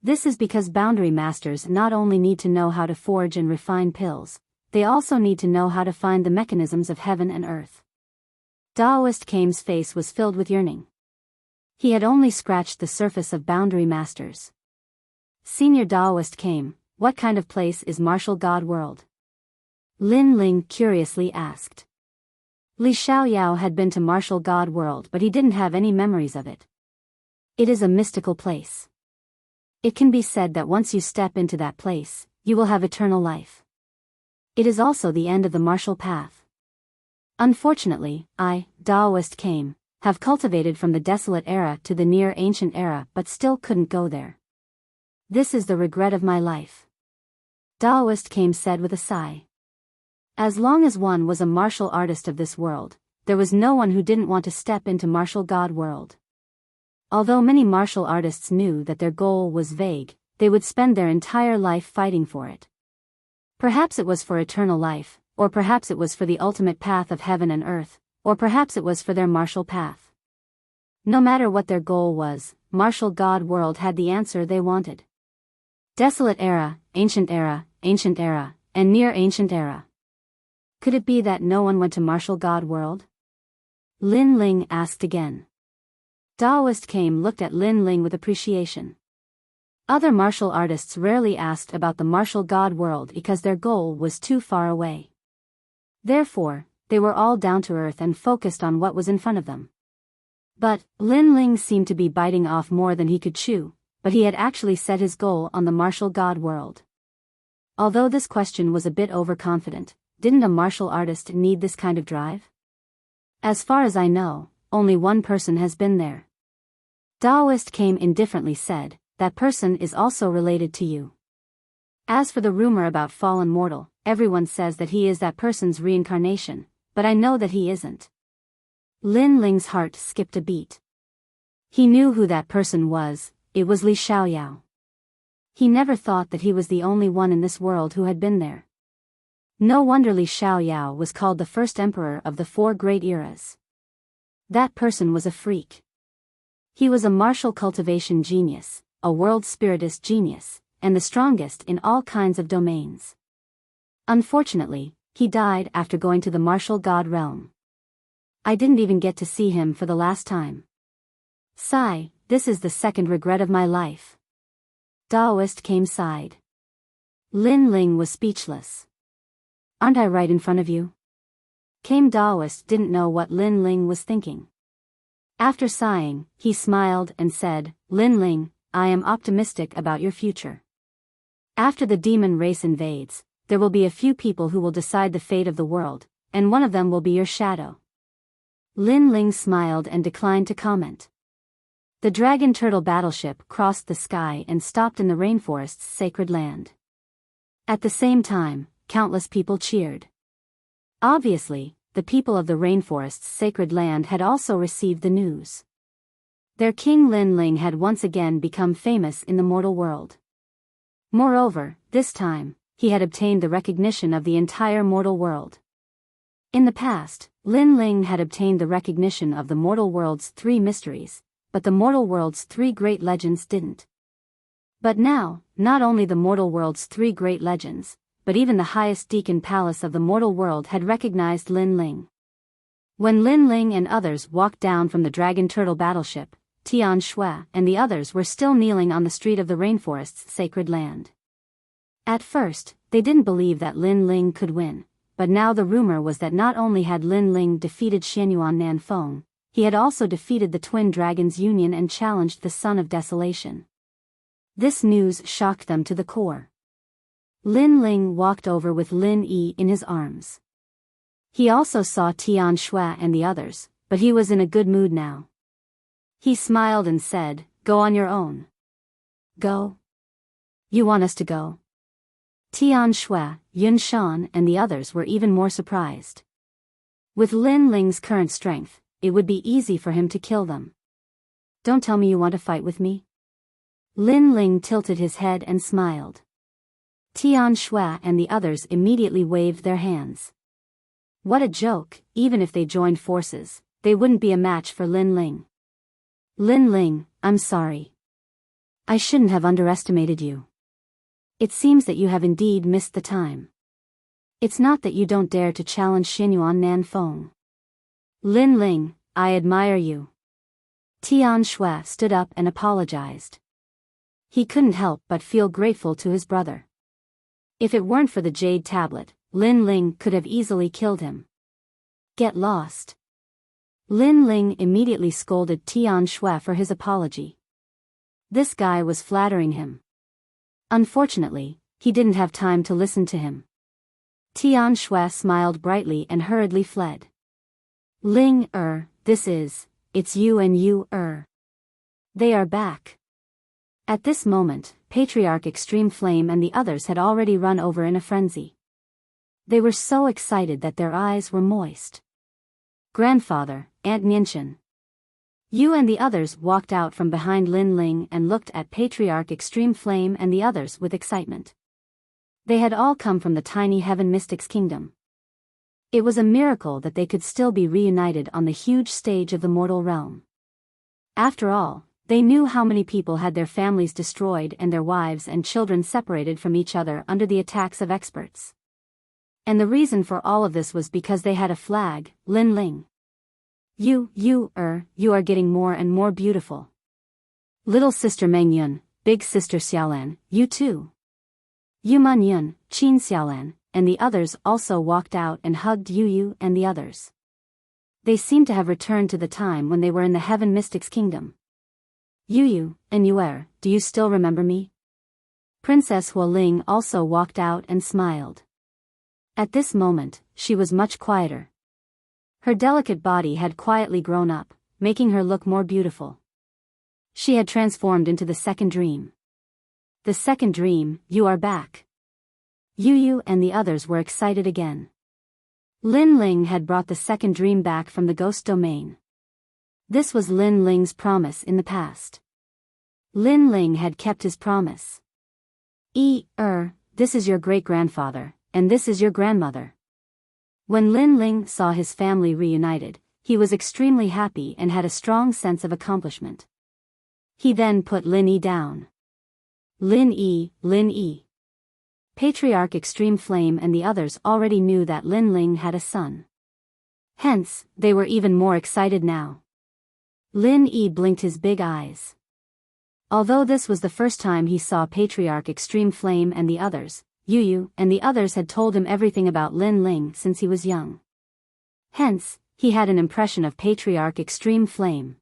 This is because boundary masters not only need to know how to forge and refine pills, they also need to know how to find the mechanisms of heaven and earth. Daoist Kame's face was filled with yearning. He had only scratched the surface of boundary masters. Senior Daoist Kame, what kind of place is martial god world? Lin Ling curiously asked. Li Xiaoyao had been to martial god world, but he didn't have any memories of it. It is a mystical place. It can be said that once you step into that place, you will have eternal life. It is also the end of the martial path. Unfortunately, I, Daoist Kame, have cultivated from the desolate era to the near ancient era but still couldn't go there. This is the regret of my life. Daoist Kame said with a sigh. As long as one was a martial artist of this world, there was no one who didn't want to step into martial god world. Although many martial artists knew that their goal was vague, they would spend their entire life fighting for it. Perhaps it was for eternal life, or perhaps it was for the ultimate path of heaven and earth, or perhaps it was for their martial path. No matter what their goal was, martial god world had the answer they wanted. Desolate era, ancient era, and near ancient era. Could it be that no one went to martial god world? Lin Ling asked again. Daoist Kame looked at Lin Ling with appreciation. Other martial artists rarely asked about the martial god world because their goal was too far away. Therefore, they were all down to earth and focused on what was in front of them. But, Lin Ling seemed to be biting off more than he could chew, but he had actually set his goal on the martial god world. Although this question was a bit overconfident, didn't a martial artist need this kind of drive? As far as I know, only one person has been there. Daoist came indifferently said, that person is also related to you. As for the rumor about fallen mortal, everyone says that he is that person's reincarnation, but I know that he isn't. Lin Ling's heart skipped a beat. He knew who that person was, it was Li Xiaoyao. He never thought that he was the only one in this world who had been there. No wonder Li Xiaoyao was called the first emperor of the 4 great eras. That person was a freak. He was a martial cultivation genius, a world spiritist genius, and the strongest in all kinds of domains. Unfortunately, he died after going to the martial god realm. I didn't even get to see him for the last time. Sigh, this is the second regret of my life. Daoist came sighed. Lin Ling was speechless. Aren't I right in front of you? Came Daoist didn't know what Lin Ling was thinking. After sighing, he smiled and said, Lin Ling, I am optimistic about your future. After the demon race invades, there will be a few people who will decide the fate of the world, and one of them will be your shadow. Lin Ling smiled and declined to comment. The dragon turtle battleship crossed the sky and stopped in the rainforest's sacred land. At the same time, countless people cheered. Obviously, the people of the rainforest's sacred land had also received the news. Their king Lin Ling had once again become famous in the mortal world. Moreover, this time, he had obtained the recognition of the entire mortal world. In the past, Lin Ling had obtained the recognition of the mortal world's 3 mysteries, but the mortal world's 3 great legends didn't. But now, not only the mortal world's 3 great legends, but even the highest deacon palace of the mortal world had recognized Lin Ling. When Lin Ling and others walked down from the dragon turtle battleship, Tian Shui and the others were still kneeling on the street of the rainforest's sacred land. At first, they didn't believe that Lin Ling could win, but now the rumor was that not only had Lin Ling defeated Xianyuan Nanfeng, he had also defeated the twin dragons' union and challenged the Son of Desolation. This news shocked them to the core. Lin Ling walked over with Lin Yi in his arms. He also saw Tian Shui and the others, but he was in a good mood now. He smiled and said, Go on your own. Go? You want us to go? Tian Shui, Yun Shan and the others were even more surprised. With Lin Ling's current strength, it would be easy for him to kill them. Don't tell me you want to fight with me? Lin Ling tilted his head and smiled. Tian Shui and the others immediately waved their hands. What a joke, even if they joined forces, they wouldn't be a match for Lin Ling. Lin Ling, I'm sorry. I shouldn't have underestimated you. It seems that you have indeed missed the time. It's not that you don't dare to challenge Xianyuan Nanfeng. Lin Ling, I admire you. Tian Shui stood up and apologized. He couldn't help but feel grateful to his brother. If it weren't for the jade tablet, Lin Ling could have easily killed him. Get lost. Lin Ling immediately scolded Tian Shui for his apology. This guy was flattering him. Unfortunately, he didn't have time to listen to him. Tian Shui smiled brightly and hurriedly fled. Ling, it's you and you, They are back. At this moment, Patriarch Extreme Flame and the others had already run over in a frenzy. They were so excited that their eyes were moist. Grandfather, Aunt Nianchen. You and the others walked out from behind Lin Ling and looked at Patriarch Extreme Flame and the others with excitement. They had all come from the tiny Heaven Mystics Kingdom. It was a miracle that they could still be reunited on the huge stage of the mortal realm. After all, they knew how many people had their families destroyed and their wives and children separated from each other under the attacks of experts. And the reason for all of this was because they had a flag, Lin Ling. You are getting more and more beautiful. Little sister Meng Yun, big sister Xiaolan, you too. Yu Man Yun, Qin Xiaolan, and the others also walked out and hugged Yu and the others. They seemed to have returned to the time when they were in the Heaven Mystics Kingdom. Yu and Yuer, do you still remember me? Princess Hualing also walked out and smiled. At this moment, she was much quieter. Her delicate body had quietly grown up, making her look more beautiful. She had transformed into the second dream. The second dream, you are back. Yu and the others were excited again. Lin Ling had brought the second dream back from the ghost domain. This was Lin Ling's promise in the past. Lin Ling had kept his promise. This is your great-grandfather, and this is your grandmother. When Lin Ling saw his family reunited, he was extremely happy and had a strong sense of accomplishment. He then put Lin Yi down. Lin Yi. Patriarch Extreme Flame and the others already knew that Lin Ling had a son. Hence, they were even more excited now. Lin Yi blinked his big eyes. Although this was the first time he saw Patriarch Extreme Flame and the others, Yu and the others had told him everything about Lin Ling since he was young. Hence, he had an impression of Patriarch Extreme Flame.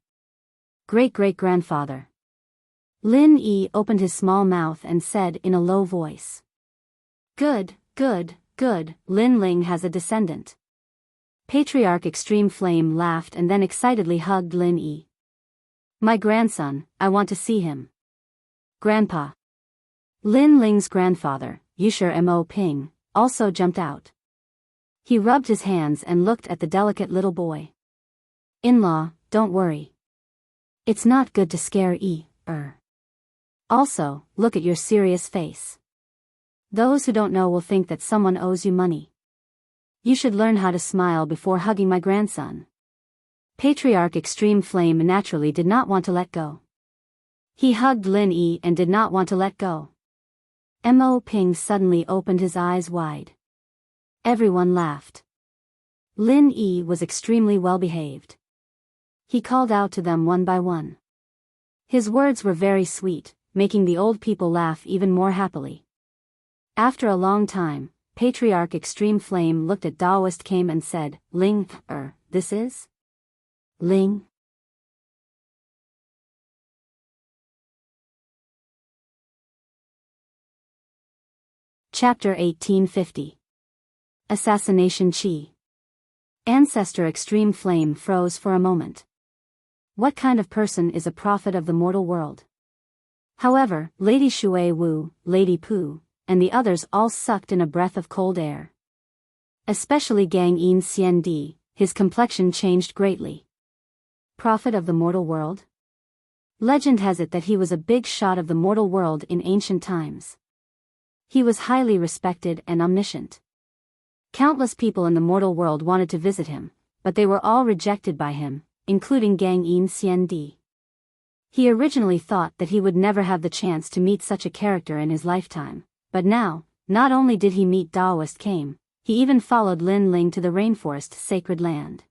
Great-great-grandfather. Lin Yi opened his small mouth and said in a low voice. Good, Lin Ling has a descendant. Patriarch Extreme Flame laughed and then excitedly hugged Lin Yi. My grandson, I want to see him. Grandpa. Lin Ling's grandfather, Yusher Mo Ping, also jumped out. He rubbed his hands and looked at the delicate little boy. In-law, don't worry. It's not good to scare Also, look at your serious face. Those who don't know will think that someone owes you money. You should learn how to smile before hugging my grandson. Patriarch Extreme Flame naturally did not want to let go. He hugged Lin Yi and did not want to let go. Mo Ping suddenly opened his eyes wide. Everyone laughed. Lin Yi was extremely well behaved. He called out to them one by one. His words were very sweet, making the old people laugh even more happily. After a long time, Patriarch Extreme Flame looked at Daoist Came and said, Ling, this is? Ling? Chapter 1850. Assassination Chi. Ancestor Extreme Flame froze for a moment. What kind of person is a prophet of the mortal world? However, Lady Shui Wu, Lady Pu, and the others all sucked in a breath of cold air. Especially Gang Yin Xian Di, his complexion changed greatly. Prophet of the mortal world? Legend has it that he was a big shot of the mortal world in ancient times. He was highly respected and omniscient. Countless people in the mortal world wanted to visit him, but they were all rejected by him, including Gang Yin Xian Di. He originally thought that he would never have the chance to meet such a character in his lifetime, but now, not only did he meet Daoist Came, he even followed Lin Ling to the rainforest sacred land.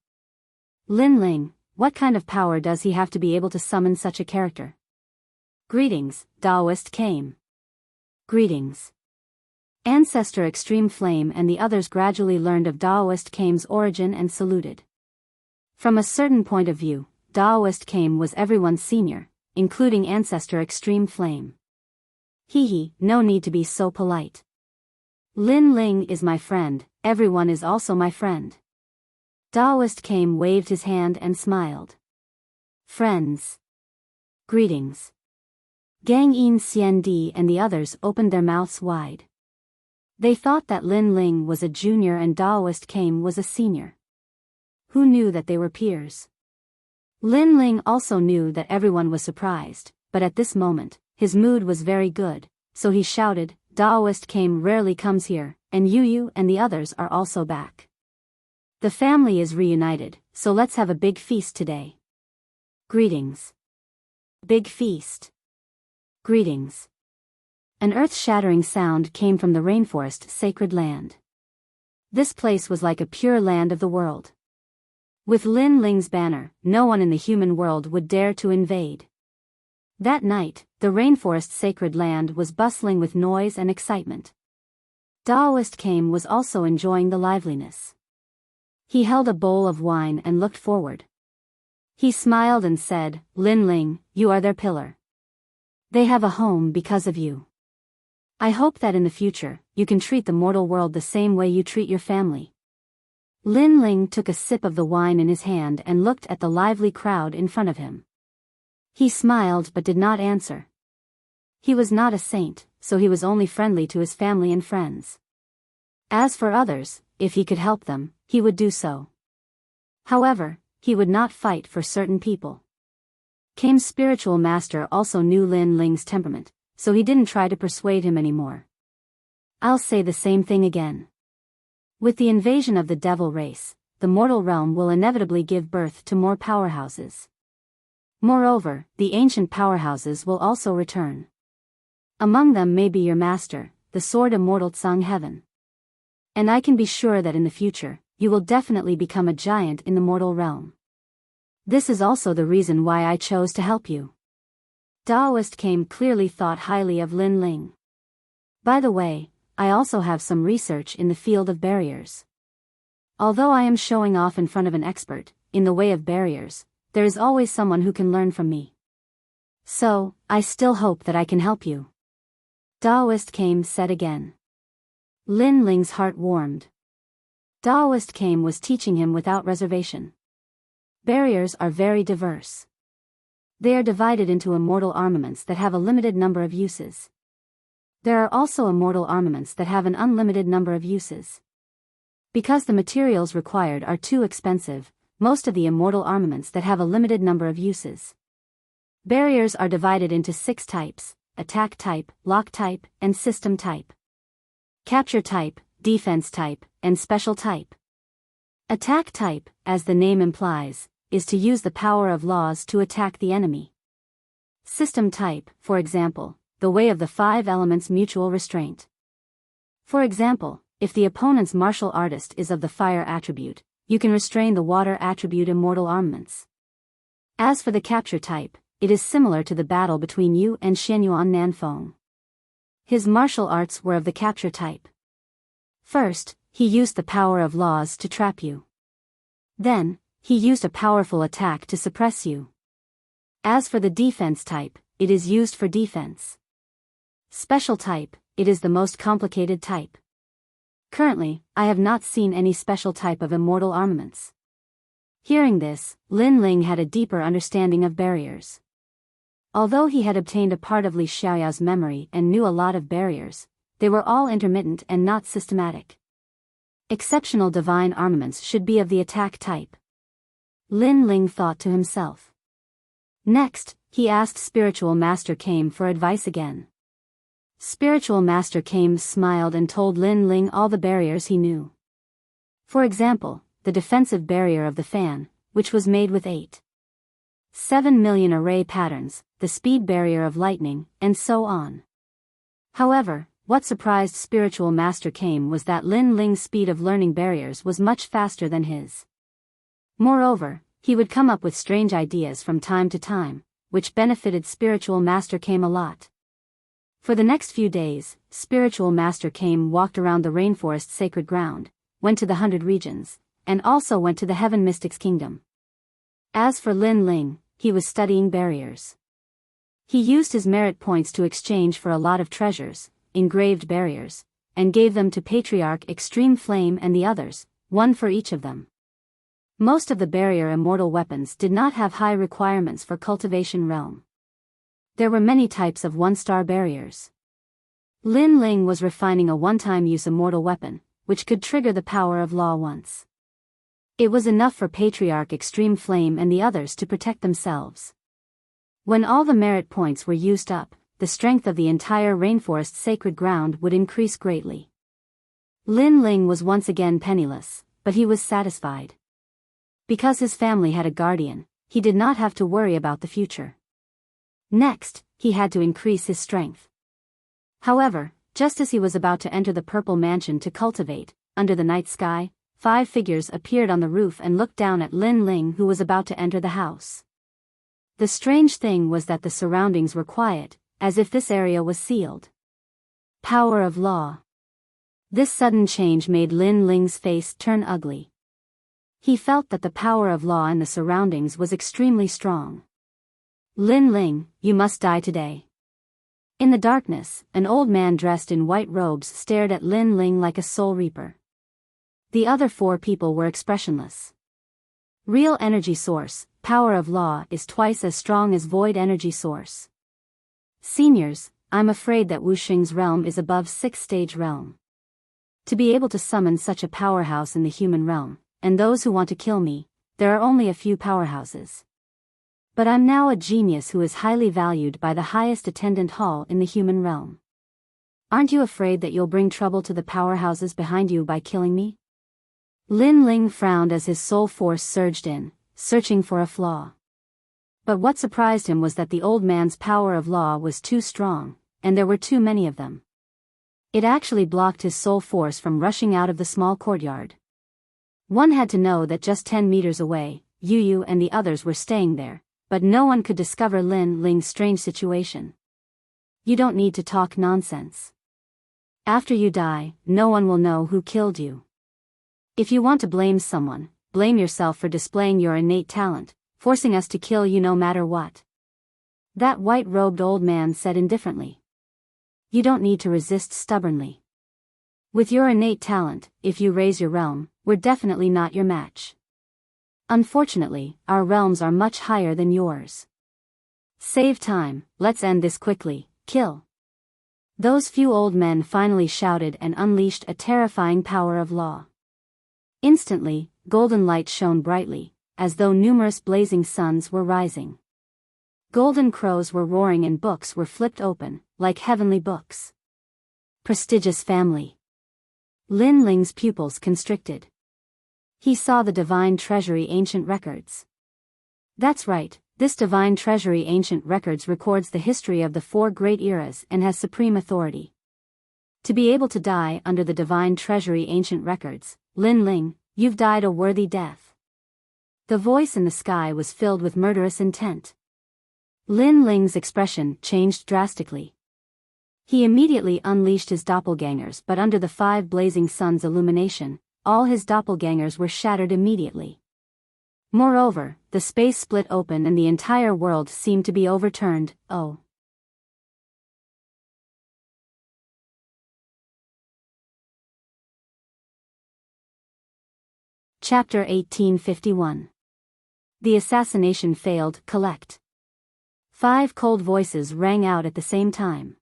Lin Ling, what kind of power does he have to be able to summon such a character? Greetings, Daoist Came. Greetings. Ancestor Extreme Flame and the others gradually learned of Daoist Came's origin and saluted. From a certain point of view, Daoist Came was everyone's senior, including Ancestor Extreme Flame. No need to be so polite. Lin Ling is my friend, everyone is also my friend. Daoist Came waved his hand and smiled. Friends. Greetings. Gang Yin Xian Di and the others opened their mouths wide. They thought that Lin Ling was a junior and Daoist Came was a senior. Who knew that they were peers? Lin Ling also knew that everyone was surprised, but at this moment, his mood was very good, so he shouted, Daoist Came rarely comes here, and Yu and the others are also back. The family is reunited, so let's have a big feast today. Greetings. Big feast. Greetings. An earth-shattering sound came from the rainforest sacred land. This place was like a pure land of the world. With Lin Ling's banner, no one in the human world would dare to invade. That night, the rainforest sacred land was bustling with noise and excitement. Daoist Came was also enjoying the liveliness. He held a bowl of wine and looked forward. He smiled and said, Lin Ling, you are their pillar. They have a home because of you. I hope that in the future, you can treat the mortal world the same way you treat your family. Lin Ling took a sip of the wine in his hand and looked at the lively crowd in front of him. He smiled but did not answer. He was not a saint, so he was only friendly to his family and friends. As for others, if he could help them, he would do so. However, he would not fight for certain people. Kame's spiritual master also knew Lin Ling's temperament, so he didn't try to persuade him anymore. I'll say the same thing again. With the invasion of the devil race, the mortal realm will inevitably give birth to more powerhouses. Moreover, the ancient powerhouses will also return. Among them may be your master, the sword immortal Tsang Heaven. And I can be sure that in the future, you will definitely become a giant in the mortal realm. This is also the reason why I chose to help you. Daoist Kame clearly thought highly of Lin Ling. By the way, I also have some research in the field of barriers. Although I am showing off in front of an expert, in the way of barriers, there is always someone who can learn from me. So, I still hope that I can help you. Daoist Kame said again. Lin Ling's heart warmed. Daoist Kame was teaching him without reservation. Barriers are very diverse. They are divided into immortal armaments that have a limited number of uses. There are also immortal armaments that have an unlimited number of uses. Because the materials required are too expensive, most of the immortal armaments that have a limited number of uses. Barriers are divided into 6 types: attack type, lock type, and system type. Capture type, defense type, and special type. Attack type, as the name implies, is to use the power of laws to attack the enemy. System type, for example, the way of the 5 elements mutual restraint. For example, if the opponent's martial artist is of the fire attribute, you can restrain the water attribute immortal armaments. As for the capture type, it is similar to the battle between you and Xianyuan Nanfeng. His martial arts were of the capture type. First, he used the power of laws to trap you. Then, he used a powerful attack to suppress you. As for the defense type, it is used for defense. Special type, it is the most complicated type. Currently, I have not seen any special type of immortal armaments. Hearing this, Lin Ling had a deeper understanding of barriers. Although he had obtained a part of Li Xiaoyao's memory and knew a lot of barriers, they were all intermittent and not systematic. Exceptional divine armaments should be of the attack type. Lin Ling thought to himself. Next, he asked Spiritual Master Kame for advice again. Spiritual Master Kame smiled and told Lin Ling all the barriers he knew. For example, the defensive barrier of the fan, which was made with 7 million array patterns, the speed barrier of lightning, and so on. However, what surprised Spiritual Master Kame was that Lin Ling's speed of learning barriers was much faster than his. Moreover, he would come up with strange ideas from time to time, which benefited Spiritual Master Kame a lot. For the next few days, Spiritual Master Kame walked around the rainforest sacred ground, went to the 100 regions, and also went to the Heaven Mystic's kingdom. As for Lin Ling, he was studying barriers. He used his merit points to exchange for a lot of treasures, engraved barriers, and gave them to Patriarch Extreme Flame and the others, one for each of them. Most of the barrier immortal weapons did not have high requirements for cultivation realm. There were many types of 1-star barriers. Lin Ling was refining a one-time use immortal weapon, which could trigger the power of law once. It was enough for Patriarch Extreme Flame and the others to protect themselves. When all the merit points were used up, the strength of the entire rainforest sacred ground would increase greatly. Lin Ling was once again penniless, but he was satisfied. Because his family had a guardian, he did not have to worry about the future. Next, he had to increase his strength. However, just as he was about to enter the purple mansion to cultivate, under the night sky, 5 figures appeared on the roof and looked down at Lin Ling, who was about to enter the house. The strange thing was that the surroundings were quiet, as if this area was sealed. Power of law. This sudden change made Lin Ling's face turn ugly. He felt that the power of law in the surroundings was extremely strong. Lin Ling, you must die today. In the darkness, an old man dressed in white robes stared at Lin Ling like a soul reaper. The other 4 people were expressionless. Real energy source, power of law is twice as strong as void energy source. Seniors, I'm afraid that Wuxing's realm is above 6th stage realm. To be able to summon such a powerhouse in the human realm, and those who want to kill me, there are only a few powerhouses. But I'm now a genius who is highly valued by the highest attendant hall in the human realm. Aren't you afraid that you'll bring trouble to the powerhouses behind you by killing me? Lin Ling frowned as his soul force surged in, searching for a flaw. But what surprised him was that the old man's power of law was too strong, and there were too many of them. It actually blocked his soul force from rushing out of the small courtyard. One had to know that just 10 meters away, Yu and the others were staying there, but no one could discover Lin Ling's strange situation. You don't need to talk nonsense. After you die, no one will know who killed you. If you want to blame someone, blame yourself for displaying your innate talent, forcing us to kill you no matter what. That white-robed old man said indifferently. You don't need to resist stubbornly. With your innate talent, if you raise your realm, we're definitely not your match. Unfortunately, our realms are much higher than yours. Save time, let's end this quickly, kill. Those few old men finally shouted and unleashed a terrifying power of law. Instantly, golden light shone brightly, as though numerous blazing suns were rising. Golden crows were roaring and books were flipped open, like heavenly books. Prestigious family. Lin Ling's pupils constricted. He saw the divine treasury ancient records. That's right, this divine treasury ancient records records the history of the 4 great eras and has supreme authority. To be able to die under the divine treasury ancient records, Lin Ling, you've died a worthy death. The voice in the sky was filled with murderous intent. Lin Ling's expression changed drastically. He immediately unleashed his doppelgangers, but under the 5 blazing suns' illumination, all his doppelgangers were shattered immediately. Moreover, the space split open and the entire world seemed to be overturned. Oh. Chapter 1851. The assassination failed. Collect. 5 cold voices rang out at the same time.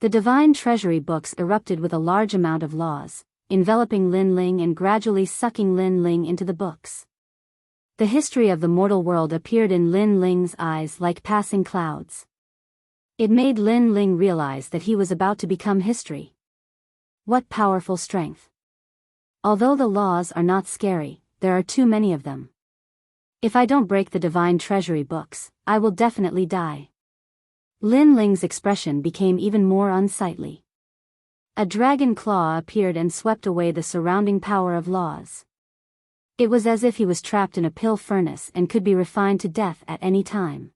The divine treasury books erupted with a large amount of laws, enveloping Lin Ling and gradually sucking Lin Ling into the books. The history of the mortal world appeared in Lin Ling's eyes like passing clouds. It made Lin Ling realize that he was about to become history. What powerful strength! Although the laws are not scary, there are too many of them. If I don't break the divine treasury books, I will definitely die. Lin Ling's expression became even more unsightly. A dragon claw appeared and swept away the surrounding power of laws. It was as if he was trapped in a pill furnace and could be refined to death at any time.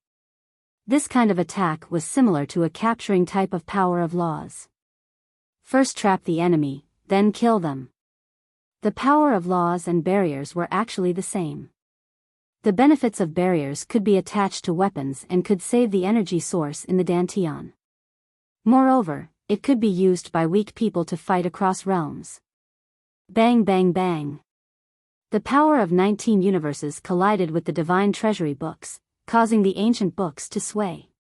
This kind of attack was similar to a capturing type of power of laws. First trap the enemy, then kill them. The power of laws and barriers were actually the same. The benefits of barriers could be attached to weapons and could save the energy source in the Dantian. Moreover, it could be used by weak people to fight across realms. Bang bang bang. The power of 19 universes collided with the divine treasury books, causing the ancient books to sway.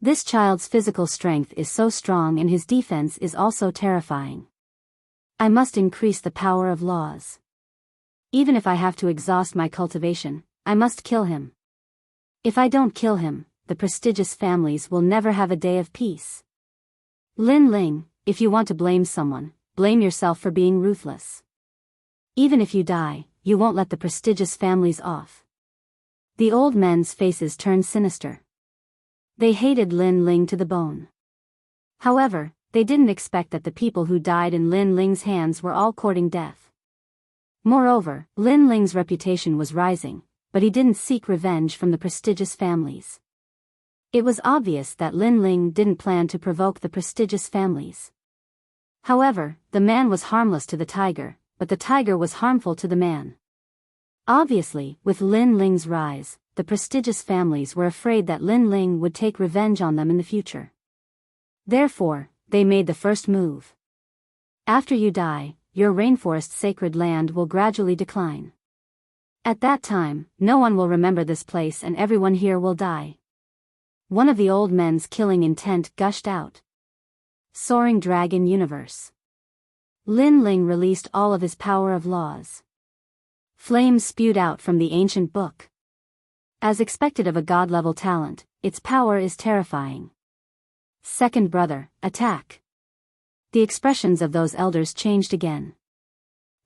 This child's physical strength is so strong and his defense is also terrifying. I must increase the power of laws. Even if I have to exhaust my cultivation, I must kill him. If I don't kill him, the prestigious families will never have a day of peace. Lin Ling, if you want to blame someone, blame yourself for being ruthless. Even if you die, you won't let the prestigious families off. The old men's faces turned sinister. They hated Lin Ling to the bone. However, they didn't expect that the people who died in Lin Ling's hands were all courting death. Moreover, Lin Ling's reputation was rising, but he didn't seek revenge from the prestigious families. It was obvious that Lin Ling didn't plan to provoke the prestigious families. However, the man was harmless to the tiger, but the tiger was harmful to the man. Obviously, with Lin Ling's rise, the prestigious families were afraid that Lin Ling would take revenge on them in the future. Therefore, they made the first move. After you die, your rainforest's sacred land will gradually decline. At that time, no one will remember this place and everyone here will die. One of the old men's killing intent gushed out. Soaring Dragon Universe. Lin Ling released all of his power of laws. Flames spewed out from the ancient book. As expected of a god-level talent, its power is terrifying. Second brother, attack. The expressions of those elders changed again.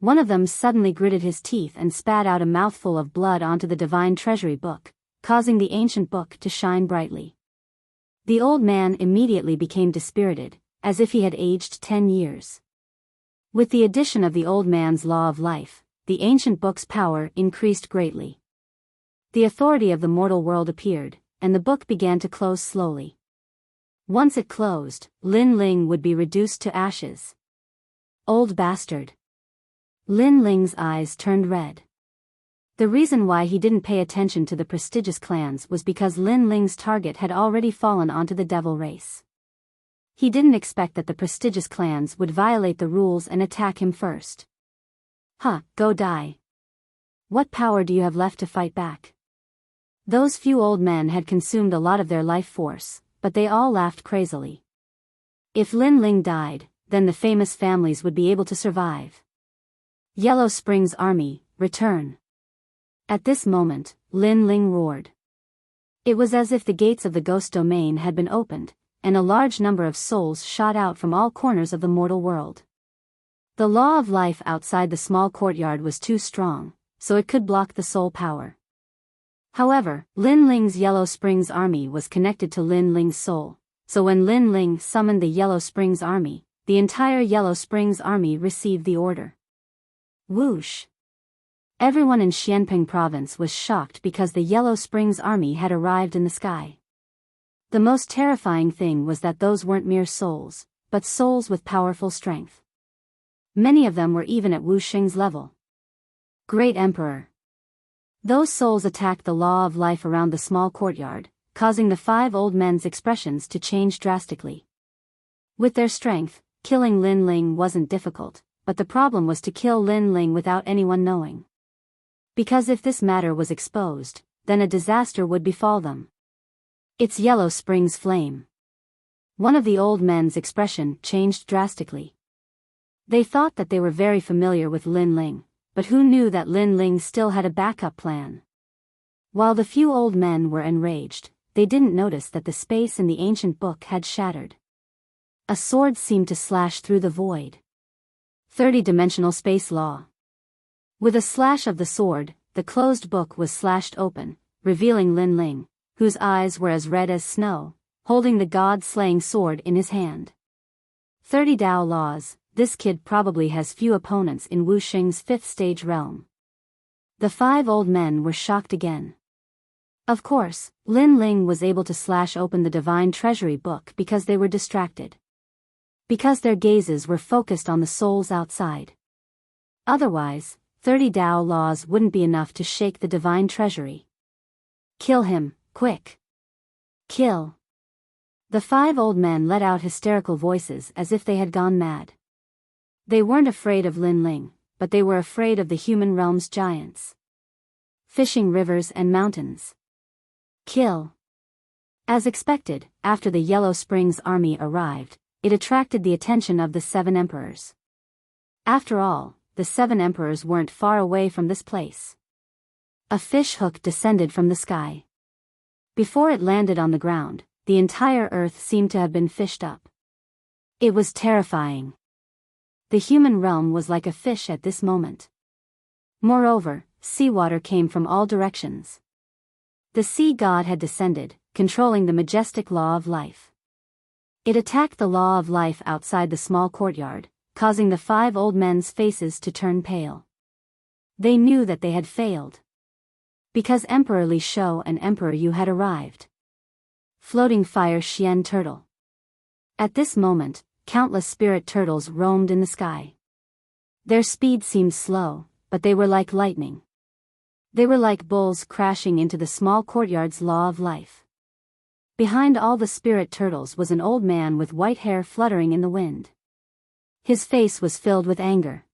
One of them suddenly gritted his teeth and spat out a mouthful of blood onto the divine treasury book, causing the ancient book to shine brightly. The old man immediately became dispirited, as if he had aged 10 years. With the addition of the old man's law of life, the ancient book's power increased greatly. The authority of the mortal world appeared, and the book began to close slowly. Once it closed, Lin Ling would be reduced to ashes. Old bastard. Lin Ling's eyes turned red. The reason why he didn't pay attention to the prestigious clans was because Lin Ling's target had already fallen onto the devil race. He didn't expect that the prestigious clans would violate the rules and attack him first. Go die. What power do you have left to fight back? Those few old men had consumed a lot of their life force, but they all laughed crazily. If Lin Ling died, then the famous families would be able to survive. Yellow Springs Army, return. At this moment, Lin Ling roared. It was as if the gates of the ghost domain had been opened, and a large number of souls shot out from all corners of the mortal world. The law of life outside the small courtyard was too strong, so it could block the soul power. However, Lin Ling's Yellow Springs Army was connected to Lin Ling's soul, so when Lin Ling summoned the Yellow Springs Army, the entire Yellow Springs Army received the order. Whoosh! Everyone in Xianping province was shocked because the Yellow Springs Army had arrived in the sky. The most terrifying thing was that those weren't mere souls, but souls with powerful strength. Many of them were even at Wu Xing's level. Great Emperor. Those souls attacked the law of life around the small courtyard, causing the 5 old men's expressions to change drastically. With their strength, killing Lin Ling wasn't difficult, but the problem was to kill Lin Ling without anyone knowing. Because if this matter was exposed, then a disaster would befall them. It's Yellow Springs Flame. One of the old men's expression changed drastically. They thought that they were very familiar with Lin Ling, but who knew that Lin Ling still had a backup plan? While the few old men were enraged, they didn't notice that the space in the ancient book had shattered. A sword seemed to slash through the void. 30-dimensional space law. With a slash of the sword, the closed book was slashed open, revealing Lin Ling, whose eyes were as red as snow, holding the god-slaying sword in his hand. 30 Dao laws. This kid probably has few opponents in Wu Xing's 5th stage realm. The 5 old men were shocked again. Of course, Lin Ling was able to slash open the divine treasury book because they were distracted. Because their gazes were focused on the souls outside. Otherwise, 30 Dao laws wouldn't be enough to shake the divine treasury. Kill him, quick. Kill. The 5 old men let out hysterical voices as if they had gone mad. They weren't afraid of Lin Ling, but they were afraid of the human realm's giants. Fishing rivers and mountains. Kill. As expected, after the Yellow Springs Army arrived, it attracted the attention of the 7 emperors. After all, the 7 emperors weren't far away from this place. A fish hook descended from the sky. Before it landed on the ground, the entire earth seemed to have been fished up. It was terrifying. The human realm was like a fish at this moment. Moreover, seawater came from all directions. The sea god had descended, controlling the majestic law of life. It attacked the law of life outside the small courtyard, causing the 5 old men's faces to turn pale. They knew that they had failed. Because Emperor Li Shou and Emperor Yu had arrived. Floating fire Xian turtle. At this moment, countless spirit turtles roamed in the sky. Their speed seemed slow, but they were like lightning. They were like bulls crashing into the small courtyard's law of life. Behind all the spirit turtles was an old man with white hair fluttering in the wind. His face was filled with anger.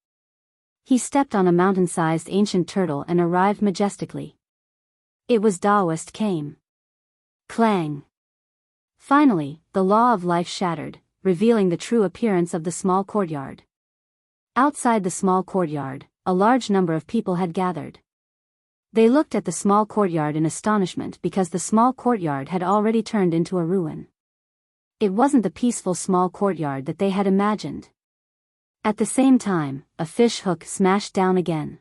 He stepped on a mountain-sized ancient turtle and arrived majestically. It was Daoist came. Clang. Finally, the law of life shattered, revealing the true appearance of the small courtyard. Outside the small courtyard, a large number of people had gathered. They looked at the small courtyard in astonishment because the small courtyard had already turned into a ruin. It wasn't the peaceful small courtyard that they had imagined. At the same time, a fish hook smashed down again.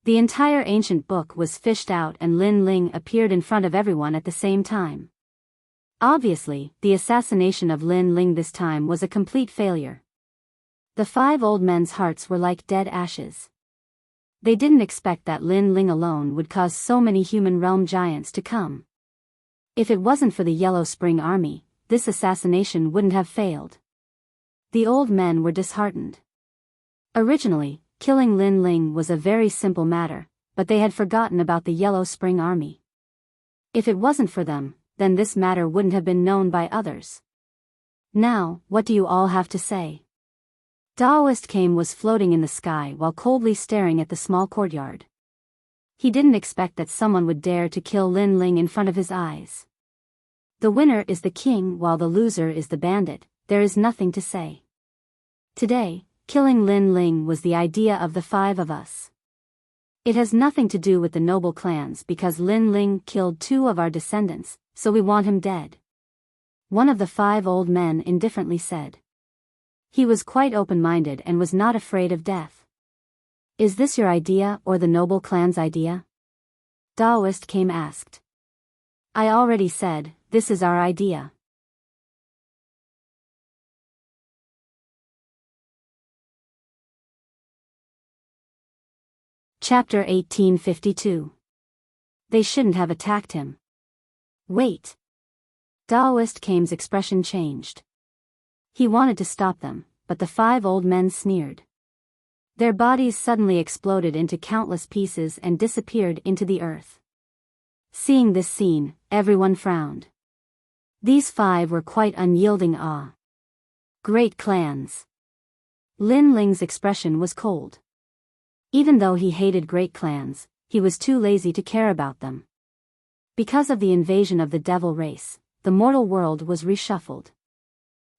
The entire ancient book was fished out and Lin Ling appeared in front of everyone at the same time. Obviously, the assassination of Lin Ling this time was a complete failure. The 5 old men's hearts were like dead ashes. They didn't expect that Lin Ling alone would cause so many human realm giants to come. If it wasn't for the Yellow Spring Army, this assassination wouldn't have failed. The old men were disheartened. Originally, killing Lin Ling was a very simple matter, but they had forgotten about the Yellow Spring Army. If it wasn't for them, then this matter wouldn't have been known by others. Now, what do you all have to say? Daoist Kame was floating in the sky while coldly staring at the small courtyard. He didn't expect that someone would dare to kill Lin Ling in front of his eyes. The winner is the king while the loser is the bandit, there is nothing to say. Today, killing Lin Ling was the idea of the 5 of us. It has nothing to do with the noble clans because Lin Ling killed 2 of our descendants, so we want him dead. One of the 5 old men indifferently said. He was quite open-minded and was not afraid of death. Is this your idea or the noble clan's idea? Daoist Kame asked. I already said, this is our idea. Chapter 1852. They shouldn't have attacked him. Wait. Daoist Kame's expression changed. He wanted to stop them, but the 5 old men sneered. Their bodies suddenly exploded into countless pieces and disappeared into the earth. Seeing this scene, everyone frowned. These 5 were quite unyielding. Great clans. Lin Ling's expression was cold. Even though he hated great clans, he was too lazy to care about them. Because of the invasion of the devil race, the mortal world was reshuffled.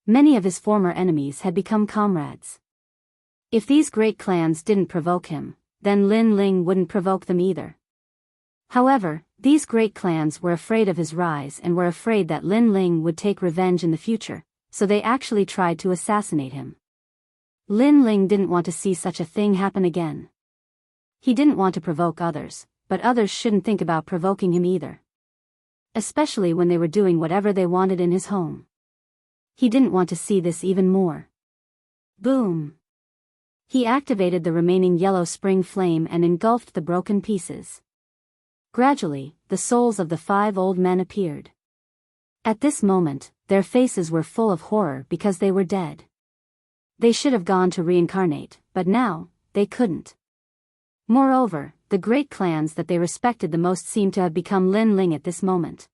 Many of his former enemies had become comrades. If these great clans didn't provoke him, then Lin Ling wouldn't provoke them either. However, these great clans were afraid of his rise and were afraid that Lin Ling would take revenge in the future, so they actually tried to assassinate him. Lin Ling didn't want to see such a thing happen again. He didn't want to provoke others, but others shouldn't think about provoking him either. Especially when they were doing whatever they wanted in his home. He didn't want to see this even more. Boom! He activated the remaining yellow spring flame and engulfed the broken pieces. Gradually, the souls of the 5 old men appeared. At this moment, their faces were full of horror because they were dead. They should have gone to reincarnate, but now, they couldn't. Moreover, the great clans that they respected the most seemed to have become Lin Ling at this moment.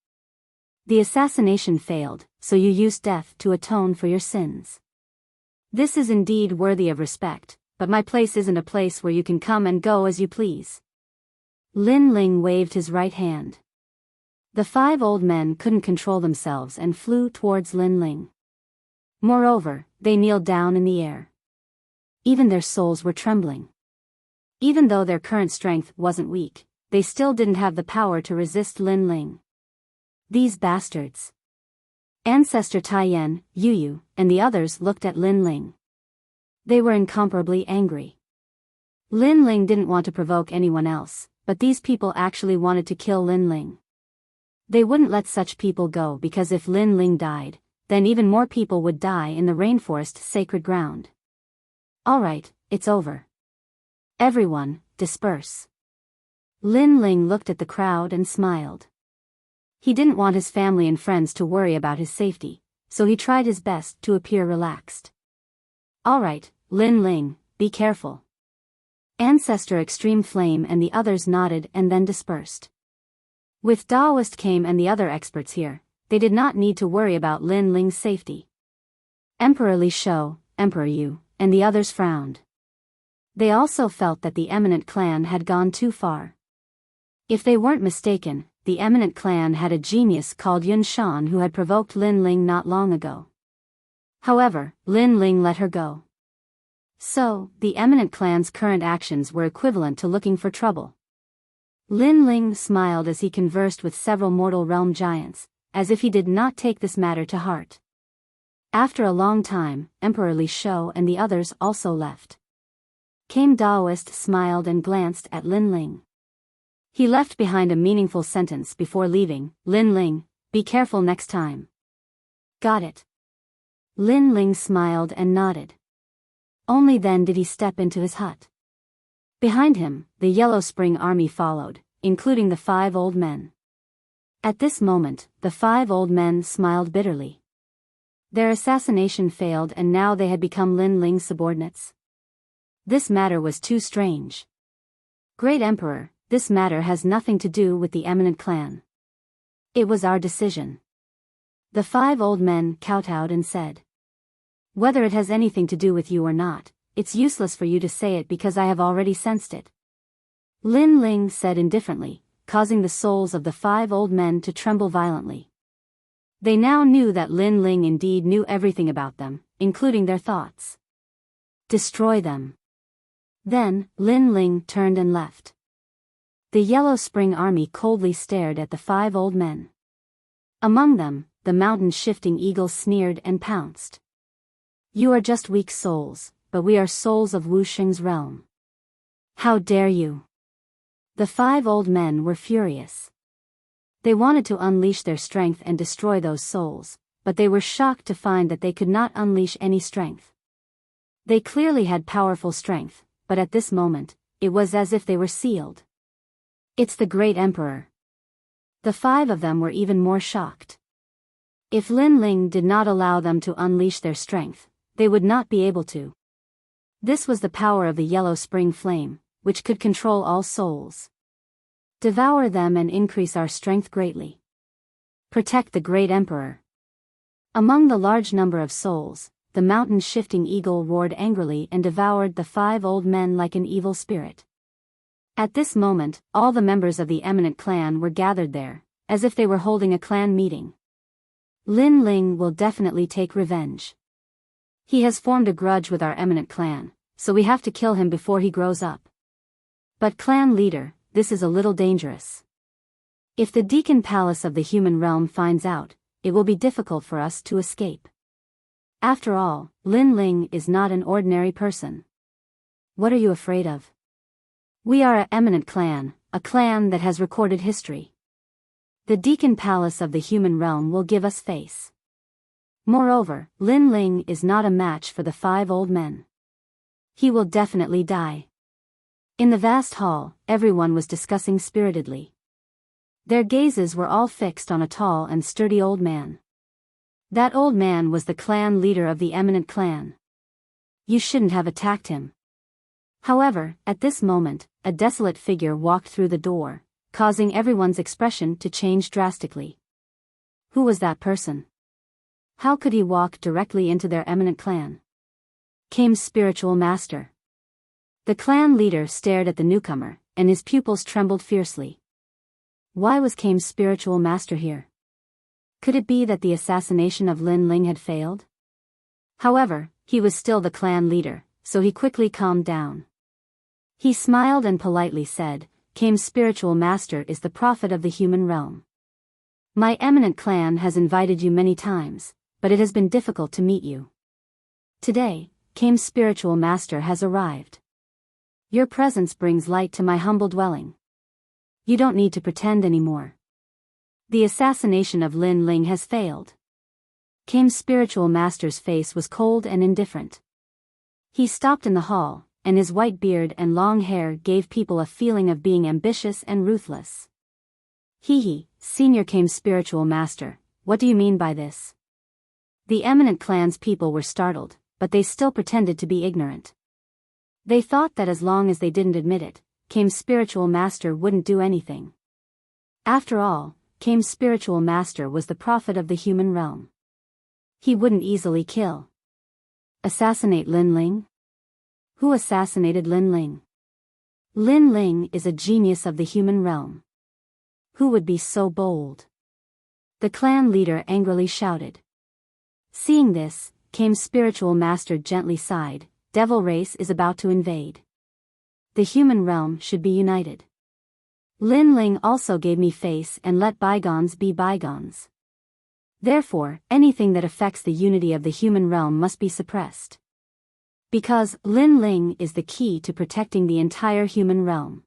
The assassination failed, so you used death to atone for your sins. This is indeed worthy of respect, but my place isn't a place where you can come and go as you please. Lin Ling waved his right hand. The 5 old men couldn't control themselves and flew towards Lin Ling. Moreover, they kneeled down in the air. Even their souls were trembling. Even though their current strength wasn't weak, they still didn't have the power to resist Lin Ling. These bastards. Ancestor Taiyan, Yu, and the others looked at Lin Ling. They were incomparably angry. Lin Ling didn't want to provoke anyone else, but these people actually wanted to kill Lin Ling. They wouldn't let such people go because if Lin Ling died, then even more people would die in the rainforest sacred ground. Alright, it's over. Everyone, disperse. Lin Ling looked at the crowd and smiled. He didn't want his family and friends to worry about his safety, so he tried his best to appear relaxed. Alright, Lin Ling, be careful. Ancestor Extreme Flame and the others nodded and then dispersed. With Daoist Kame and the other experts here, they did not need to worry about Lin Ling's safety. Emperor Li Shou, Emperor Yu, and the others frowned. They also felt that the Eminent Clan had gone too far. If they weren't mistaken, the Eminent Clan had a genius called Yun Shan who had provoked Lin Ling not long ago. However, Lin Ling let her go. So, the Eminent Clan's current actions were equivalent to looking for trouble. Lin Ling smiled as he conversed with several mortal realm giants, as if he did not take this matter to heart. After a long time, Emperor Li Shou and the others also left. Kame Daoist smiled and glanced at Lin Ling. He left behind a meaningful sentence before leaving. Lin Ling, be careful next time. Got it. Lin Ling smiled and nodded. Only then did he step into his hut. Behind him, the Yellow Spring army followed, including the 5 old men. At this moment, the 5 old men smiled bitterly. Their assassination failed and now they had become Lin Ling's subordinates. This matter was too strange. Great Emperor, this matter has nothing to do with the Eminent Clan. It was our decision. The 5 old men kowtowed and said. Whether it has anything to do with you or not, it's useless for you to say it because I have already sensed it. Lin Ling said indifferently, causing the souls of the 5 old men to tremble violently. They now knew that Lin Ling indeed knew everything about them, including their thoughts. Destroy them. Then, Lin Ling turned and left. The Yellow Spring army coldly stared at the 5 old men. Among them, the mountain-shifting eagles sneered and pounced. You are just weak souls, but we are souls of Wu Xing's realm. How dare you? The 5 old men were furious. They wanted to unleash their strength and destroy those souls, but they were shocked to find that they could not unleash any strength. They clearly had powerful strength, but at this moment, it was as if they were sealed. It's the great emperor. The 5 of them were even more shocked. If Lin Ling did not allow them to unleash their strength, they would not be able to. This was the power of the Yellow Spring flame, which could control all souls. Devour them and increase our strength greatly. Protect the great emperor. Among the large number of souls, the mountain-shifting eagle roared angrily and devoured the 5 old men like an evil spirit. At this moment, all the members of the Eminent Clan were gathered there, as if they were holding a clan meeting. Lin Ling will definitely take revenge. He has formed a grudge with our Eminent Clan, so we have to kill him before he grows up. But clan leader, this is a little dangerous. If the Deacon Palace of the human realm finds out, it will be difficult for us to escape. After all, Lin Ling is not an ordinary person. What are you afraid of? We are an Eminent Clan, a clan that has recorded history. The Deacon Palace of the human realm will give us face. Moreover, Lin Ling is not a match for the 5 old men. He will definitely die. In the vast hall, everyone was discussing spiritedly. Their gazes were all fixed on a tall and sturdy old man. That old man was the clan leader of the Eminent Clan. You shouldn't have attacked him. However, at this moment, a desolate figure walked through the door, causing everyone's expression to change drastically. Who was that person? How could he walk directly into their Eminent Clan? Kame's spiritual master. The clan leader stared at the newcomer, and his pupils trembled fiercely. Why was Kame's spiritual master here? Could it be that the assassination of Lin Ling had failed? However, he was still the clan leader, so he quickly calmed down. He smiled and politely said, Kame's spiritual master is the prophet of the human realm. My Eminent Clan has invited you many times, but it has been difficult to meet you. Today, Kame's spiritual master has arrived. Your presence brings light to my humble dwelling. You don't need to pretend anymore. The assassination of Lin Ling has failed. Kame's spiritual master's face was cold and indifferent. He stopped in the hall, and his white beard and long hair gave people a feeling of being ambitious and ruthless. Hee, Senior Kame's spiritual master, what do you mean by this? The Eminent Clan's people were startled, but they still pretended to be ignorant. They thought that as long as they didn't admit it, Kame's spiritual master wouldn't do anything. After all, Kame's spiritual master was the prophet of the human realm. He wouldn't easily kill. Assassinate Lin Ling? Who assassinated Lin Ling? Lin Ling is a genius of the human realm. Who would be so bold? The clan leader angrily shouted. Seeing this, Kame's spiritual master gently sighed. Devil race is about to invade. The human realm should be united. Lin Ling also gave me face and let bygones be bygones. Therefore, anything that affects the unity of the human realm must be suppressed. Because Lin Ling is the key to protecting the entire human realm.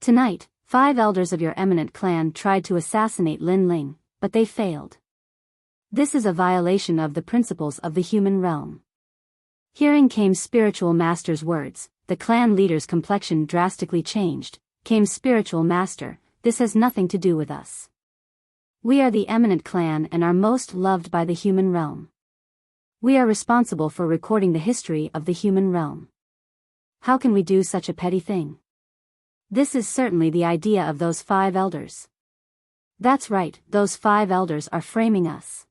Tonight, 5 elders of your eminent clan tried to assassinate Lin Ling, but they failed. This is a violation of the principles of the human realm. Hearing Kame's spiritual master's words, the clan leader's complexion drastically changed. Kame's spiritual master, this has nothing to do with us. We are the eminent clan and are most loved by the human realm. We are responsible for recording the history of the human realm. How can we do such a petty thing? This is certainly the idea of those 5 elders. That's right, those 5 elders are framing us.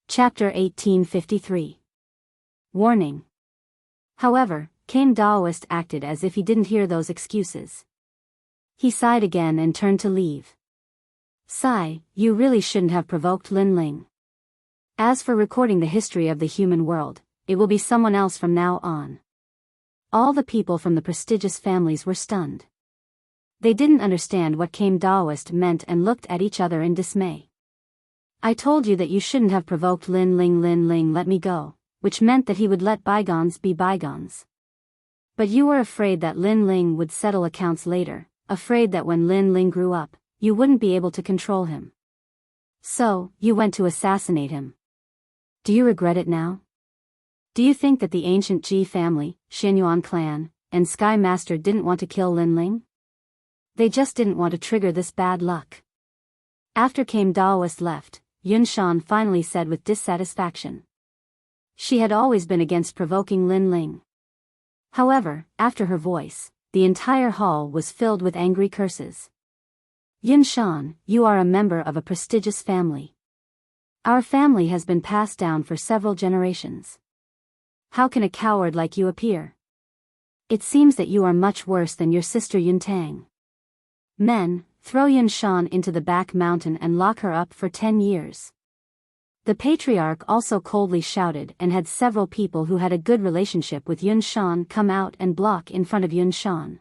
Chapter 1853. Warning. However, Kame Daoist acted as if he didn't hear those excuses. He sighed again and turned to leave. Sigh, you really shouldn't have provoked Lin Ling. As for recording the history of the human world, it will be someone else from now on. All the people from the prestigious families were stunned. They didn't understand what Kame Daoist meant and looked at each other in dismay. I told you that you shouldn't have provoked Lin Ling. Lin Ling let me go, which meant that he would let bygones be bygones. But you were afraid that Lin Ling would settle accounts later, afraid that when Lin Ling grew up, you wouldn't be able to control him. So, you went to assassinate him. Do you regret it now? Do you think that the ancient Ji family, Xianyuan clan, and Sky Master didn't want to kill Lin Ling? They just didn't want to trigger this bad luck. After Kame Daoist left, Yun Shan finally said with dissatisfaction. She had always been against provoking Lin Ling. However, after her voice, the entire hall was filled with angry curses. Yun Shan, you are a member of a prestigious family. Our family has been passed down for several generations. How can a coward like you appear? It seems that you are much worse than your sister Yun Tang. Men, throw Yun Shan into the back mountain and lock her up for 10 years. The patriarch also coldly shouted and had several people who had a good relationship with Yun Shan come out and block in front of Yun Shan.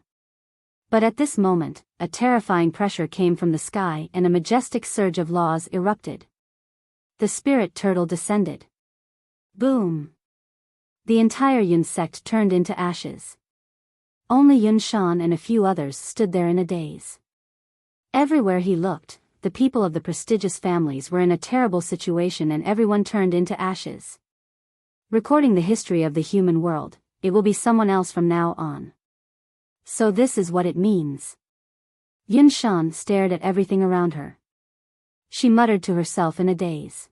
But at this moment, a terrifying pressure came from the sky and a majestic surge of laws erupted. The spirit turtle descended. Boom! The entire Yun sect turned into ashes. Only Yun Shan and a few others stood there in a daze. Everywhere he looked, the people of the prestigious families were in a terrible situation and everyone turned into ashes. Recording the history of the human world, it will be someone else from now on. So this is what it means. Yun Shan stared at everything around her. She muttered to herself in a daze.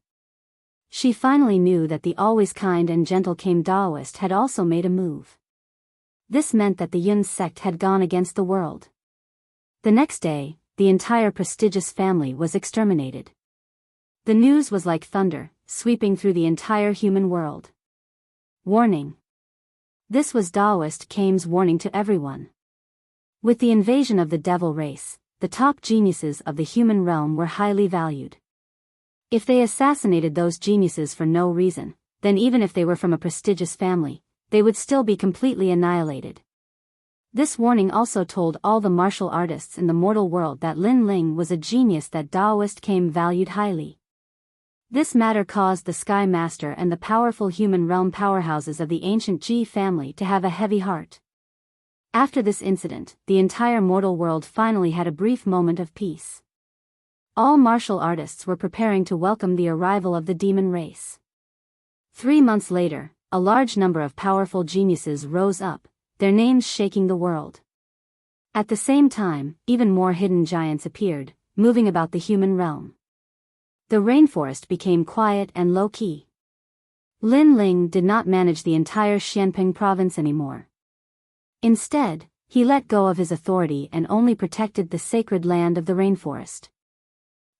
She finally knew that the always kind and gentle Kame Daoist had also made a move. This meant that the Yun sect had gone against the world. The next day, the entire prestigious family was exterminated. The news was like thunder, sweeping through the entire human world. Warning. This was Daoist Kame's warning to everyone. With the invasion of the devil race, the top geniuses of the human realm were highly valued. If they assassinated those geniuses for no reason, then even if they were from a prestigious family, they would still be completely annihilated. This warning also told all the martial artists in the mortal world that Lin Ling was a genius that Daoist Kame valued highly. This matter caused the Sky Master and the powerful human realm powerhouses of the ancient Ji family to have a heavy heart. After this incident, the entire mortal world finally had a brief moment of peace. All martial artists were preparing to welcome the arrival of the demon race. 3 months later, a large number of powerful geniuses rose up, their names shaking the world. At the same time, even more hidden giants appeared, moving about the human realm. The rainforest became quiet and low-key. Lin Ling did not manage the entire Xianping province anymore. Instead, He let go of his authority and only protected the sacred land of the rainforest.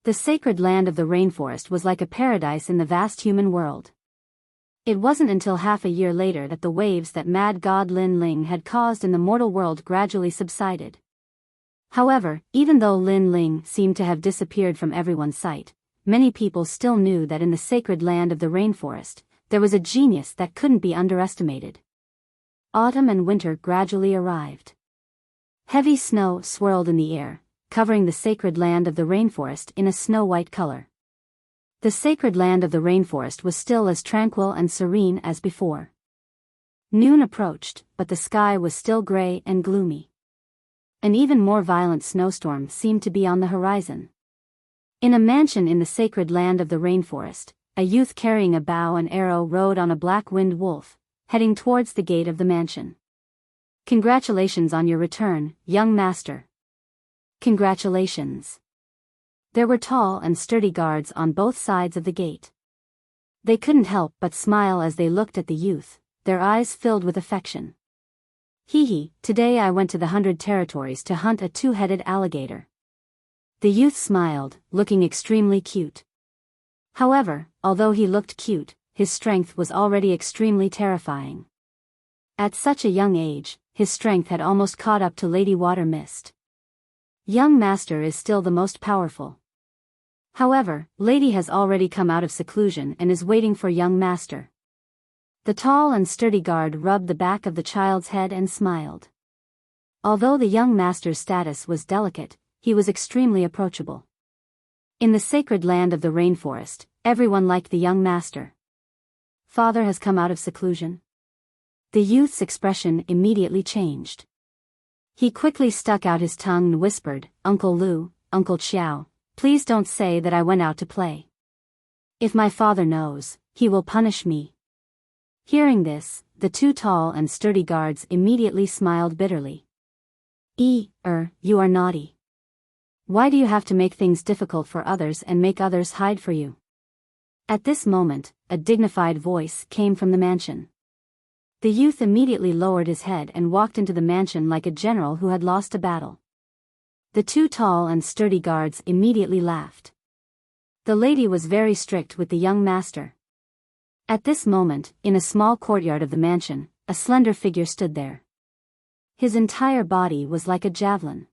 The sacred land of the rainforest was like a paradise in the vast human world. It wasn't until half a year later that the waves that mad god Lin Ling had caused in the mortal world gradually subsided. However, even though Lin Ling seemed to have disappeared from everyone's sight, many people still knew that in the sacred land of the rainforest, there was a genius that couldn't be underestimated. Autumn and winter gradually arrived. Heavy snow swirled in the air, covering the sacred land of the rainforest in a snow-white color. The sacred land of the rainforest was still as tranquil and serene as before. Noon approached, but the sky was still gray and gloomy. An even more violent snowstorm seemed to be on the horizon. In a mansion in the sacred land of the rainforest, a youth carrying a bow and arrow rode on a black-winged wolf, heading towards the gate of the mansion. "Congratulations on your return, young master." "Congratulations." There were tall and sturdy guards on both sides of the gate. They couldn't help but smile as they looked at the youth, their eyes filled with affection. "Hee, today I went to the 100 territories to hunt a two-headed alligator." The youth smiled, looking extremely cute. However, although he looked cute, his strength was already extremely terrifying. At such a young age, his strength had almost caught up to Lady Water Mist. Young master is still the most powerful. However, Lady has already come out of seclusion and is waiting for young master. The tall and sturdy guard rubbed the back of the child's head and smiled. Although the young master's status was delicate, he was extremely approachable. In the sacred land of the rainforest, everyone liked the young master. "Father has come out of seclusion?" The youth's expression immediately changed. He quickly stuck out his tongue and whispered, "Uncle Lu, Uncle Xiao, please don't say that I went out to play. If my father knows, he will punish me." Hearing this, the two tall and sturdy guards immediately smiled bitterly. You are naughty. Why do you have to make things difficult for others and make others hide for you?" At this moment, a dignified voice came from the mansion. The youth immediately lowered his head and walked into the mansion like a general who had lost a battle. The two tall and sturdy guards immediately laughed. The lady was very strict with the young master. At this moment, in a small courtyard of the mansion, a slender figure stood there. His entire body was like a javelin.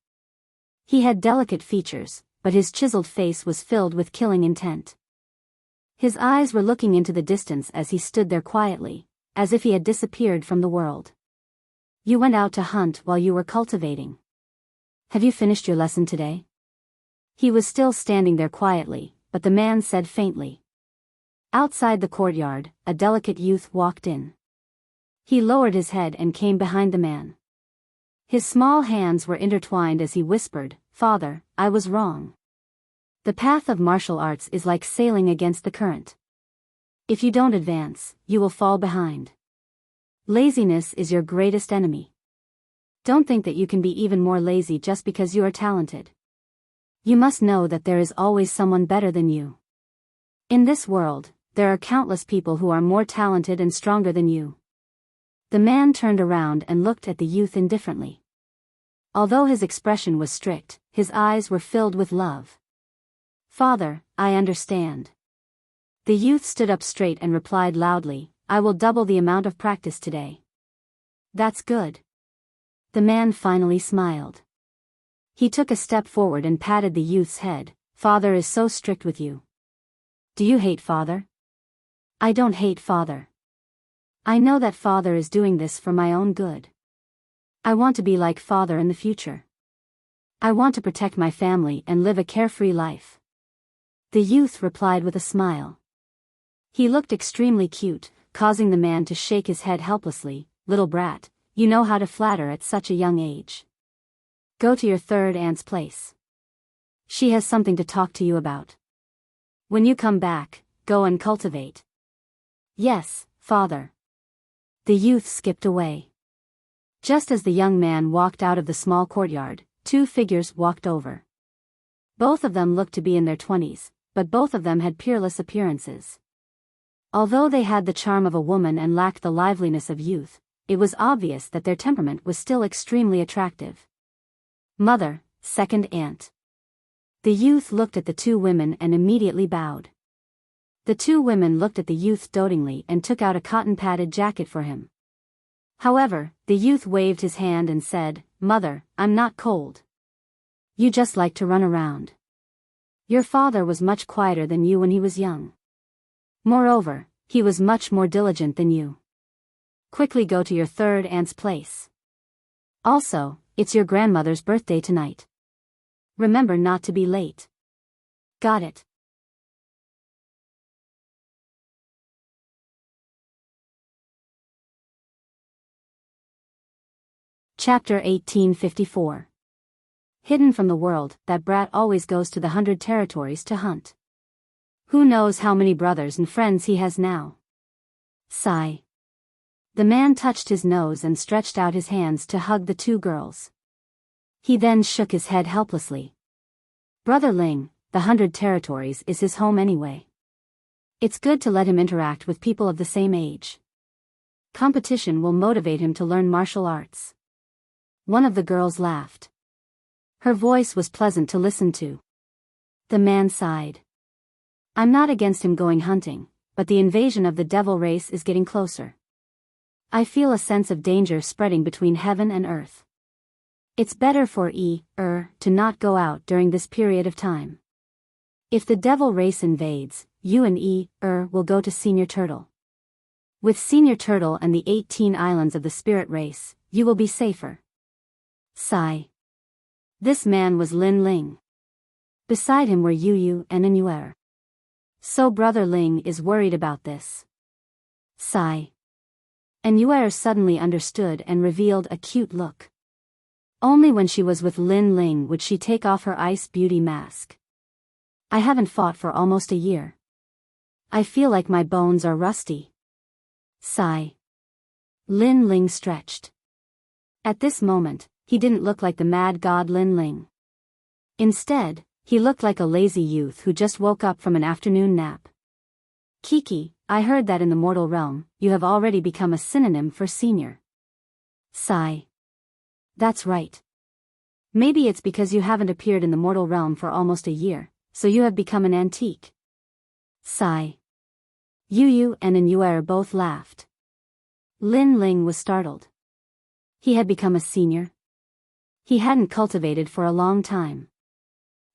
He had delicate features, but his chiseled face was filled with killing intent. His eyes were looking into the distance as he stood there quietly, as if he had disappeared from the world. "You went out to hunt while you were cultivating. Have you finished your lesson today?" He was still standing there quietly, but the man said faintly. Outside the courtyard, a delicate youth walked in. He lowered his head and came behind the man. His small hands were intertwined as he whispered, "Father, I was wrong. The path of martial arts is like sailing against the current. If you don't advance, you will fall behind. Laziness is your greatest enemy. Don't think that you can be even more lazy just because you are talented. You must know that there is always someone better than you. In this world, there are countless people who are more talented and stronger than you." The man turned around and looked at the youth indifferently. Although his expression was strict, his eyes were filled with love. "Father, I understand." The youth stood up straight and replied loudly, "I will double the amount of practice today." "That's good." The man finally smiled. He took a step forward and patted the youth's head. "Father is so strict with you. Do you hate father?" "I don't hate father. I know that father is doing this for my own good. I want to be like father in the future. I want to protect my family and live a carefree life." The youth replied with a smile. He looked extremely cute, causing the man to shake his head helplessly. "Little brat, you know how to flatter at such a young age. Go to your third aunt's place. She has something to talk to you about. When you come back, go and cultivate." "Yes, father." The youth skipped away. Just as the young man walked out of the small courtyard, two figures walked over. Both of them looked to be in their 20s, but both of them had peerless appearances. Although they had the charm of a woman and lacked the liveliness of youth, it was obvious that their temperament was still extremely attractive. Mother, second aunt. The youth looked at the two women and immediately bowed. The two women looked at the youth dotingly and took out a cotton-padded jacket for him. However, the youth waved his hand and said, "Mother, I'm not cold. You just like to run around. Your father was much quieter than you when he was young. Moreover, he was much more diligent than you. Quickly go to your third aunt's place. Also, it's your grandmother's birthday tonight. Remember not to be late." Got it. Chapter 1854. Hidden from the world, that brat always goes to the 100 territories to hunt. Who knows how many brothers and friends he has now? Sigh. The man touched his nose and stretched out his hands to hug the two girls. He then shook his head helplessly. Brother Ling, the 100 territories is his home anyway. It's good to let him interact with people of the same age. Competition will motivate him to learn martial arts. One of the girls laughed. Her voice was pleasant to listen to. The man sighed. I'm not against him going hunting, but the invasion of the devil race is getting closer. I feel a sense of danger spreading between heaven and earth. It's better for to not go out during this period of time. If the devil race invades, you and will go to Senior Turtle. With Senior Turtle and the 18 islands of the spirit race, you will be safer. Sigh. This man was Lin Ling. Beside him were Yu and Anuer. So Brother Ling is worried about this. Sigh. Anuer suddenly understood and revealed a cute look. Only when she was with Lin Ling would she take off her ice beauty mask. I haven't fought for almost a year. I feel like my bones are rusty. Sigh. Lin Ling stretched. At this moment, he didn't look like the mad god Lin Ling. Instead, he looked like a lazy youth who just woke up from an afternoon nap. Kiki, I heard that in the mortal realm, you have already become a synonym for senior. Sigh. That's right. Maybe it's because you haven't appeared in the mortal realm for almost a year, so you have become an antique. Sigh. Yu and Anuer both laughed. Lin Ling was startled. He had become a senior. He hadn't cultivated for a long time.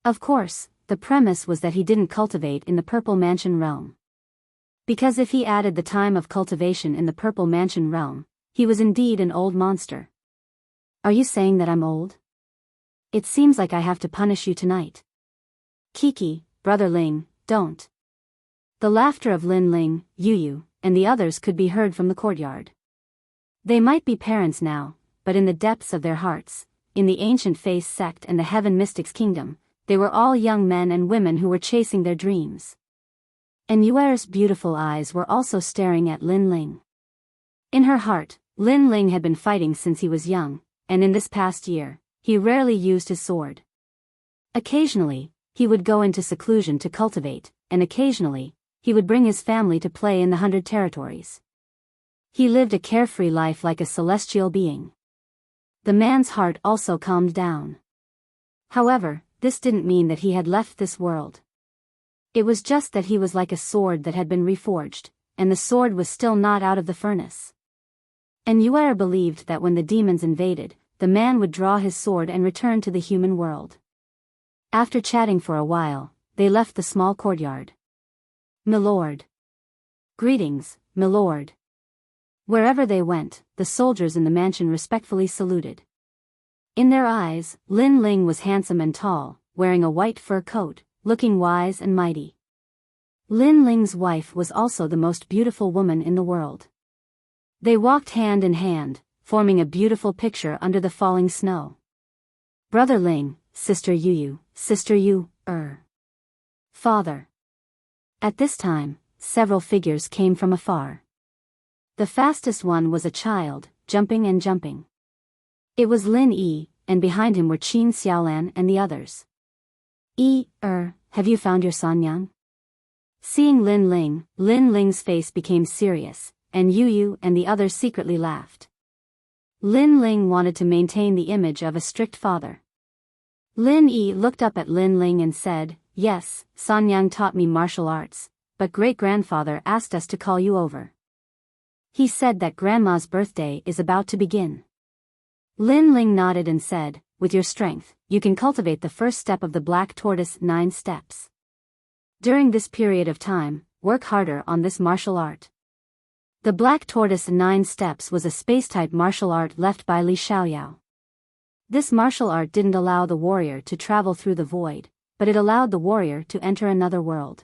Of course, the premise was that he didn't cultivate in the Purple Mansion realm. Because if he added the time of cultivation in the Purple Mansion realm, he was indeed an old monster. Are you saying that I'm old? It seems like I have to punish you tonight. Kiki, Brother Ling, don't. The laughter of Lin Ling, Yu, and the others could be heard from the courtyard. They might be parents now, but in the depths of their hearts, in the ancient face sect and the heaven mystics kingdom, they were all young men and women who were chasing their dreams. Anuer's beautiful eyes were also staring at Lin Ling. In her heart, Lin Ling had been fighting since he was young, and in this past year, he rarely used his sword. Occasionally, he would go into seclusion to cultivate, and occasionally, he would bring his family to play in the 100 territories. He lived a carefree life like a celestial being. The man's heart also calmed down. However, this didn't mean that he had left this world. It was just that he was like a sword that had been reforged, and the sword was still not out of the furnace. Anuer believed that when the demons invaded, the man would draw his sword and return to the human world. After chatting for a while, they left the small courtyard. Milord. Greetings, milord. Wherever they went, the soldiers in the mansion respectfully saluted. In their eyes, Lin Ling was handsome and tall, wearing a white fur coat, looking wise and mighty. Lin Ling's wife was also the most beautiful woman in the world. They walked hand in hand, forming a beautiful picture under the falling snow. Brother Ling, Sister Yu, Father. At this time, several figures came from afar. The fastest one was a child, jumping and jumping. It was Lin Yi, and behind him were Qin Xiaolan and the others. Have you found your Sanyang? Seeing Lin Ling, Lin Ling's face became serious, and Yu and the others secretly laughed. Lin Ling wanted to maintain the image of a strict father. Lin Yi looked up at Lin Ling and said, "Yes, San Yang taught me martial arts, but great-grandfather asked us to call you over. He said that grandma's birthday is about to begin." Lin Ling nodded and said, "With your strength, you can cultivate the first step of the Black Tortoise 9 steps. During this period of time, work harder on this martial art." The Black Tortoise 9 steps was a space-type martial art left by Li Xiaoyao. This martial art didn't allow the warrior to travel through the void, but it allowed the warrior to enter another world.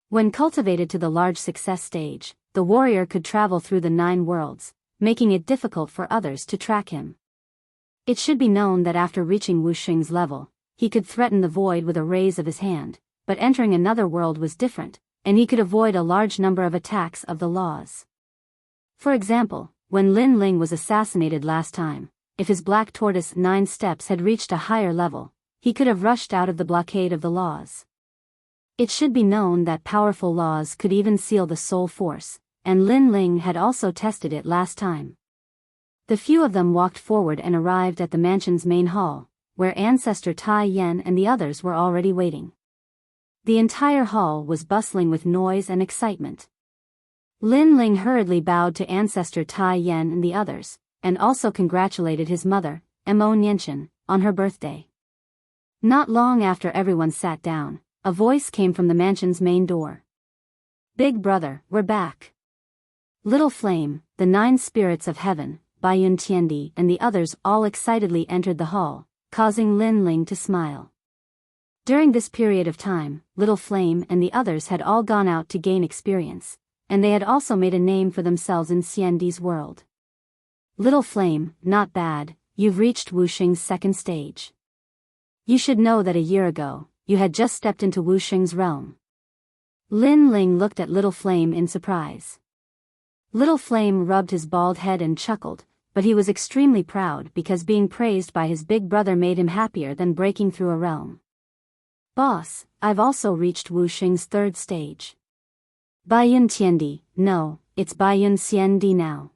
When cultivated to the large success stage, the warrior could travel through the 9 worlds, making it difficult for others to track him. It should be known that after reaching Wuxing's level, he could threaten the void with a raise of his hand, but entering another world was different, and he could avoid a large number of attacks of the laws. For example, when Lin Ling was assassinated last time, if his Black Tortoise 9 steps had reached a higher level, he could have rushed out of the blockade of the laws. It should be known that powerful laws could even seal the soul force, and Lin Ling had also tested it last time. The few of them walked forward and arrived at the mansion's main hall, where Ancestor Tai Yan and the others were already waiting. The entire hall was bustling with noise and excitement. Lin Ling hurriedly bowed to Ancestor Tai Yan and the others, and also congratulated his mother, Mo Nianchen, on her birthday. Not long after everyone sat down, a voice came from the mansion's main door. "Big brother, we're back." Little Flame, the 9 spirits of heaven, Baiyun Tiandi and the others all excitedly entered the hall, causing Lin Ling to smile. During this period of time, Little Flame and the others had all gone out to gain experience, and they had also made a name for themselves in Xiandi's world. "Little Flame, not bad, you've reached Wuxing's 2nd stage. You should know that a year ago, you had just stepped into Wuxing's realm." Lin Ling looked at Little Flame in surprise. Little Flame rubbed his bald head and chuckled, but he was extremely proud because being praised by his big brother made him happier than breaking through a realm. "Boss, I've also reached Wuxing's 3rd stage." "Baiyun Tiandi, no, it's Baiyun Xiandi now.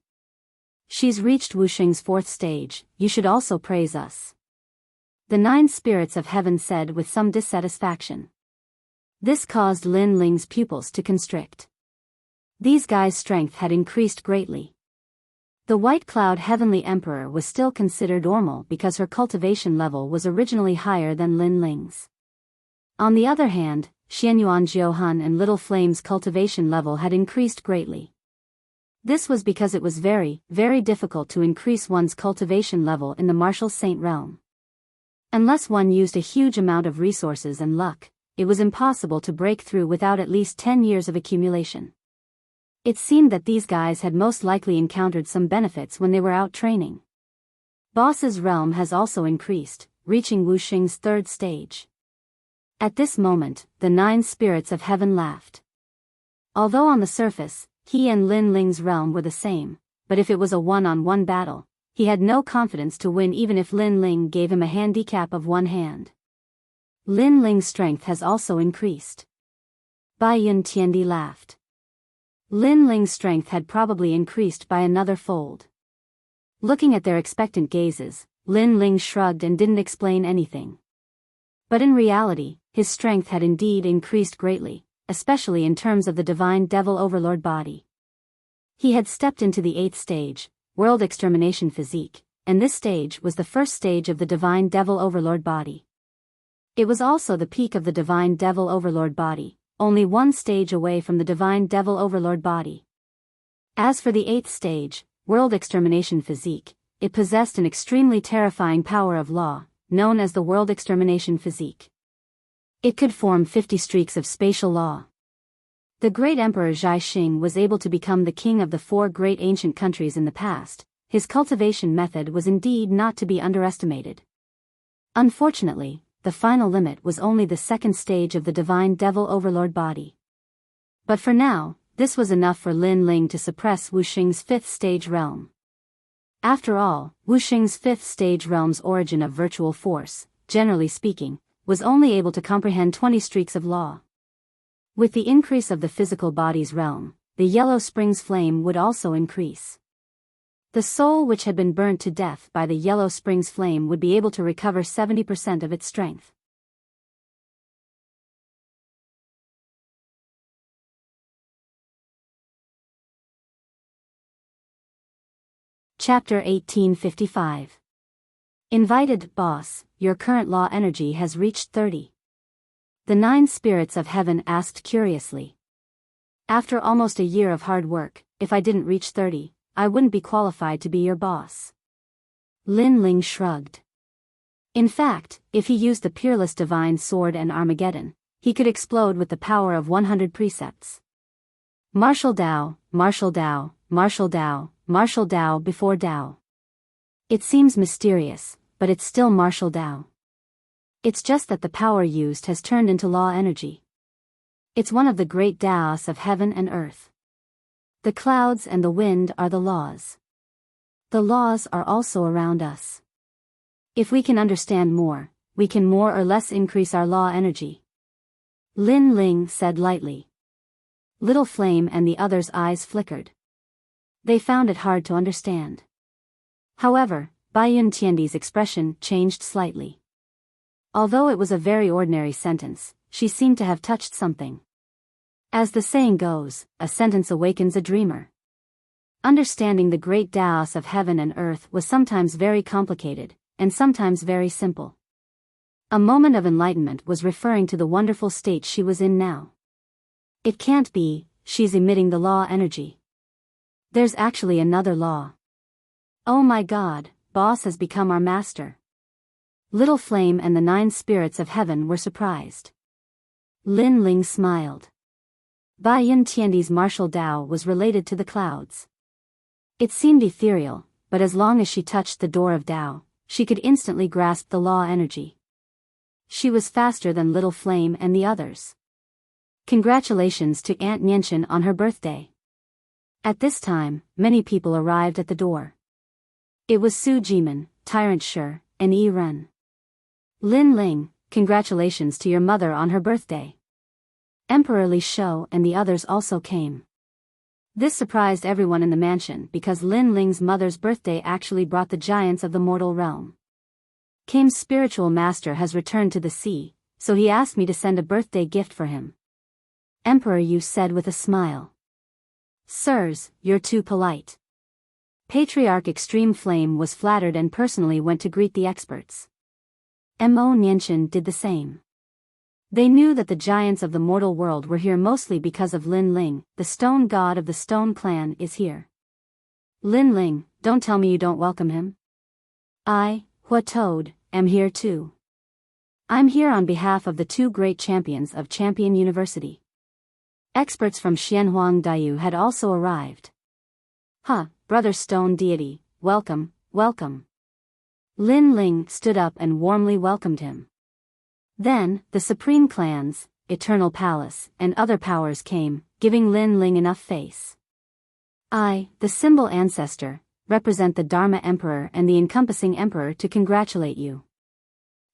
She's reached Wuxing's 4th stage, you should also praise us." The 9 spirits of heaven said with some dissatisfaction. This caused Lin Ling's pupils to constrict. These guys' strength had increased greatly. The White Cloud Heavenly Emperor was still considered normal because her cultivation level was originally higher than Lin Ling's. On the other hand, Xianyuan Jiuhan and Little Flame's cultivation level had increased greatly. This was because it was very, very difficult to increase one's cultivation level in the martial saint realm. Unless one used a huge amount of resources and luck, it was impossible to break through without at least 10 years of accumulation. It seemed that these guys had most likely encountered some benefits when they were out training. Boss's realm has also increased, reaching Wuxing's 3rd stage. At this moment, the 9 spirits of heaven laughed. Although on the surface, he and Lin Ling's realm were the same, but if it was a one-on-one battle, he had no confidence to win even if Lin Ling gave him a handicap of 1 hand. Lin Ling's strength has also increased. Baiyun Tiandi laughed. Lin Ling's strength had probably increased by another fold. Looking at their expectant gazes, Lin Ling shrugged and didn't explain anything. But in reality, his strength had indeed increased greatly, especially in terms of the divine devil overlord body. He had stepped into the 8th stage, World Extermination Physique, and this stage was the first stage of the divine devil overlord body. It was also the peak of the divine devil overlord body, only 1 stage away from the divine devil overlord body. As for the 8th stage, World Extermination Physique, it possessed an extremely terrifying power of law, known as the World Extermination Physique. It could form 50 streaks of spatial law. The great Emperor Zhaixing was able to become the king of the 4 great ancient countries in the past. His cultivation method was indeed not to be underestimated. Unfortunately, the final limit was only the 2nd stage of the divine devil overlord body. But for now, this was enough for Lin Ling to suppress Wuxing's 5th stage realm. After all, Wuxing's 5th stage realm's origin of virtual force, generally speaking, was only able to comprehend 20 streaks of law. With the increase of the physical body's realm, the Yellow Springs flame would also increase. The soul which had been burnt to death by the yellow spring's flame would be able to recover 70% of its strength. Chapter 1855. Invited, boss, your current law energy has reached 30. The 9 spirits of heaven asked curiously. After almost a year of hard work, if I didn't reach 30, I wouldn't be qualified to be your boss. Lin Ling shrugged. In fact, if he used the peerless divine sword and Armageddon, he could explode with the power of 100 precepts. Martial Tao, martial Tao, martial Tao, martial Tao before Tao. It seems mysterious, but it's still martial Tao. It's just that the power used has turned into law energy. It's one of the great Taos of heaven and earth. The clouds and the wind are the laws. The laws are also around us. If we can understand more, we can more or less increase our law energy. Lin Ling said lightly. Little Flame and the others' eyes flickered. They found it hard to understand. However, Baiyun Tiandi's expression changed slightly. Although it was a very ordinary sentence, she seemed to have touched something. As the saying goes, a sentence awakens a dreamer. Understanding the great Taos of heaven and earth was sometimes very complicated, and sometimes very simple. A moment of enlightenment was referring to the wonderful state she was in now. It can't be, she's emitting the law energy. There's actually another law. Oh my God, boss has become our master. Little Flame and the 9 spirits of heaven were surprised. Lin Ling smiled. Baiyun Tiandi's martial Tao was related to the clouds. It seemed ethereal, but as long as she touched the door of Tao, she could instantly grasp the law energy. She was faster than Little Flame and the others. Congratulations to Aunt Nianchen on her birthday. At this time, many people arrived at the door. It was Su Jimin, Tyrant Shi, and Yi Ren. Lin Ling, congratulations to your mother on her birthday. Emperor Li Shou and the others also came. This surprised everyone in the mansion because Lin Ling's mother's birthday actually brought the giants of the mortal realm. Kame's spiritual master has returned to the sea, so he asked me to send a birthday gift for him. Emperor Yu said with a smile. Sirs, you're too polite. Patriarch Extreme Flame was flattered and personally went to greet the experts. Mo Nianchen did the same. They knew that the giants of the mortal world were here mostly because of Lin Ling, the stone god of the stone clan is here. Lin Ling, don't tell me you don't welcome him. I, Hua Toad, am here too. I'm here on behalf of the 2 great champions of Champion University. Experts from Xianhuang Daiyu had also arrived. Brother Stone Deity, welcome, welcome. Lin Ling stood up and warmly welcomed him. Then, the Supreme Clans, Eternal Palace, and other powers came, giving Lin Ling enough face. I, the Symbol Ancestor, represent the Dharma Emperor and the Encompassing Emperor to congratulate you.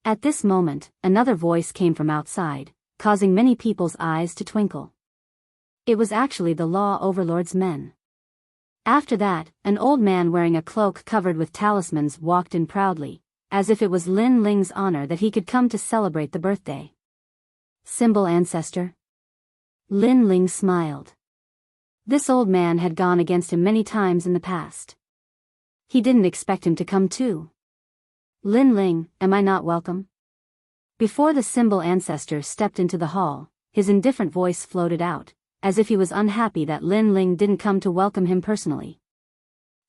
At this moment, another voice came from outside, causing many people's eyes to twinkle. It was actually the Law Overlord's men. After that, an old man wearing a cloak covered with talismans walked in proudly, as if it was Lin Ling's honor that he could come to celebrate the birthday. Symbol Ancestor? Lin Ling smiled. This old man had gone against him many times in the past. He didn't expect him to come too. Lin Ling, am I not welcome? Before the Symbol Ancestor stepped into the hall, his indifferent voice floated out, as if he was unhappy that Lin Ling didn't come to welcome him personally.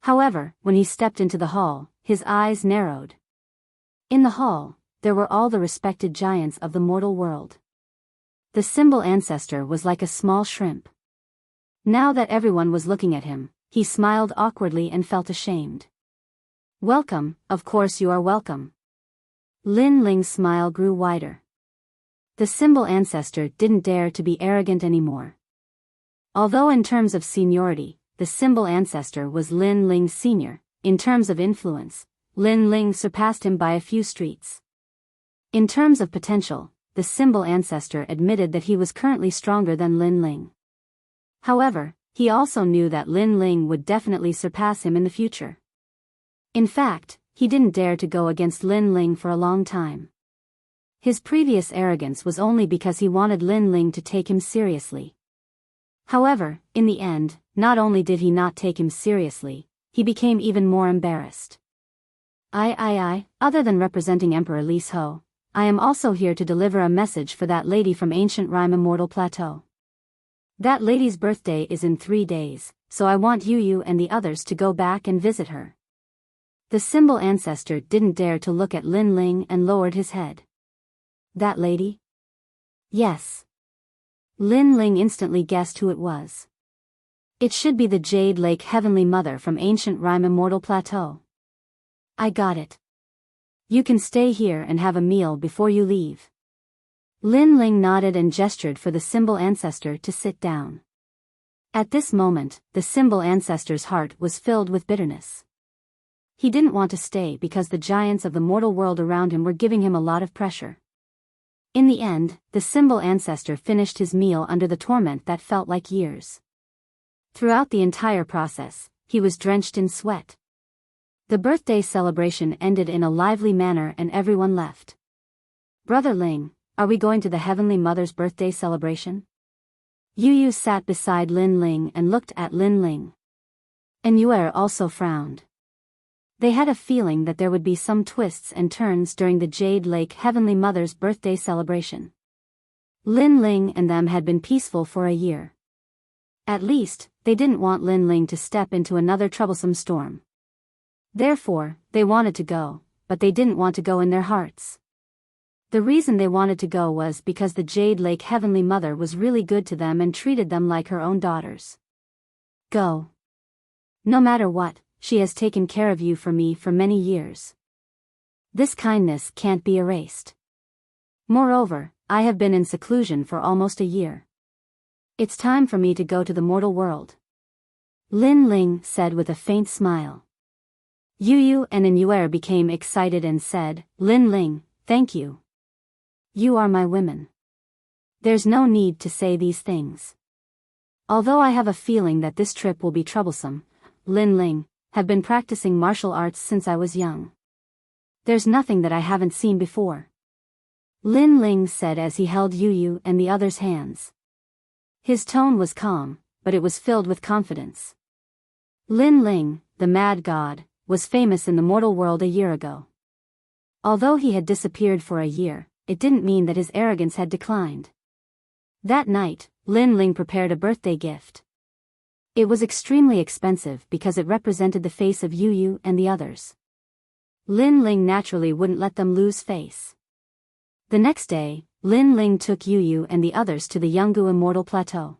However, when he stepped into the hall, his eyes narrowed. In the hall, there were all the respected giants of the mortal world. The Symbol Ancestor was like a small shrimp. Now that everyone was looking at him, he smiled awkwardly and felt ashamed. Welcome, of course you are welcome. Lin Ling's smile grew wider. The Symbol Ancestor didn't dare to be arrogant anymore. Although in terms of seniority, the Symbol Ancestor was Lin Ling's senior, in terms of influence, Lin Ling surpassed him by a few streets. In terms of potential, the Symbol Ancestor admitted that he was currently stronger than Lin Ling. However, he also knew that Lin Ling would definitely surpass him in the future. In fact, he didn't dare to go against Lin Ling for a long time. His previous arrogance was only because he wanted Lin Ling to take him seriously. However, in the end, not only did he not take him seriously, he became even more embarrassed. Other than representing Emperor Li Ho, I am also here to deliver a message for that lady from ancient Rime Immortal Plateau. That lady's birthday is in 3 days, so I want you and the others to go back and visit her. The symbol ancestor didn't dare to look at Lin Ling and lowered his head. That lady? Yes. Lin Ling instantly guessed who it was. It should be the Jade Lake Heavenly Mother from ancient Rime Immortal Plateau. I got it. You can stay here and have a meal before you leave. Lin Ling nodded and gestured for the symbol ancestor to sit down. At this moment, the symbol ancestor's heart was filled with bitterness. He didn't want to stay because the giants of the mortal world around him were giving him a lot of pressure. In the end, the symbol ancestor finished his meal under the torment that felt like years. Throughout the entire process, he was drenched in sweat. The birthday celebration ended in a lively manner and everyone left. Brother Ling, are we going to the Heavenly Mother's birthday celebration? Yu sat beside Lin Ling and looked at Lin Ling. And Yue also frowned. They had a feeling that there would be some twists and turns during the Jade Lake Heavenly Mother's birthday celebration. Lin Ling and them had been peaceful for a year. At least, they didn't want Lin Ling to step into another troublesome storm. Therefore, they wanted to go, but they didn't want to go in their hearts. The reason they wanted to go was because the Jade Lake Heavenly Mother was really good to them and treated them like her own daughters. Go. No matter what, she has taken care of you for me for many years. This kindness can't be erased. Moreover, I have been in seclusion for almost a year. It's time for me to go to the mortal world. Lin Ling said with a faint smile. Yu and Yue became excited and said, Lin Ling, thank you. You are my women. There's no need to say these things. Although I have a feeling that this trip will be troublesome, Lin Ling, have been practicing martial arts since I was young. There's nothing that I haven't seen before. Lin Ling said as he held Yu and the others' hands. His tone was calm, but it was filled with confidence. Lin Ling, the mad god, was famous in the mortal world a year ago. Although he had disappeared for a year, it didn't mean that his arrogance had declined. That night, Lin Ling prepared a birthday gift. It was extremely expensive because it represented the face of Yu and the others. Lin Ling naturally wouldn't let them lose face. The next day, Lin Ling took Yu and the others to the Yungu Immortal Plateau.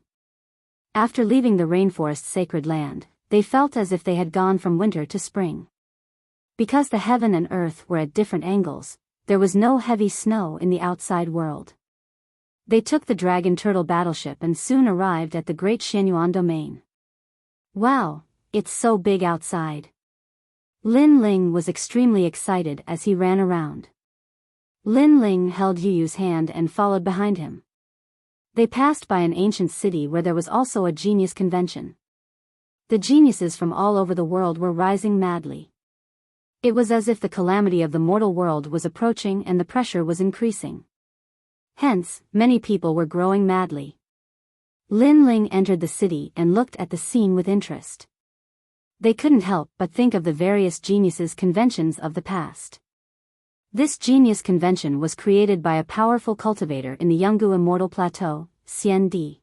After leaving the rainforest's sacred land, they felt as if they had gone from winter to spring. Because the heaven and earth were at different angles, there was no heavy snow in the outside world. They took the dragon turtle battleship and soon arrived at the Great Xianyuan domain. Wow, it's so big outside. Lin Ling was extremely excited as he ran around. Lin Ling held Yu's hand and followed behind him. They passed by an ancient city where there was also a genius convention. The geniuses from all over the world were rising madly. It was as if the calamity of the mortal world was approaching and the pressure was increasing. Hence, many people were growing madly. Lin Ling entered the city and looked at the scene with interest. They couldn't help but think of the various geniuses' conventions of the past. This genius convention was created by a powerful cultivator in the Yungu Immortal Plateau, Xian Di.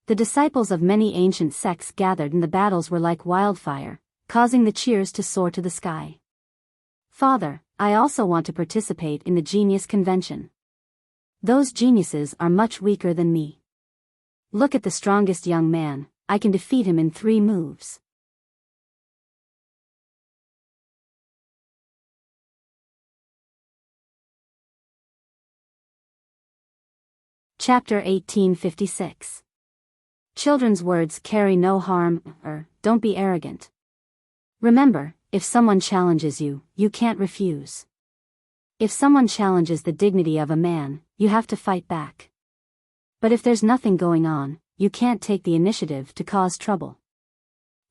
The disciples of many ancient sects gathered and the battles were like wildfire, causing the cheers to soar to the sky. Father, I also want to participate in the genius convention. Those geniuses are much weaker than me. Look at the strongest young man, I can defeat him in 3 moves. Chapter 1856. Children's words carry no harm, don't be arrogant. Remember, if someone challenges you, you can't refuse. If someone challenges the dignity of a man, you have to fight back. But if there's nothing going on, you can't take the initiative to cause trouble.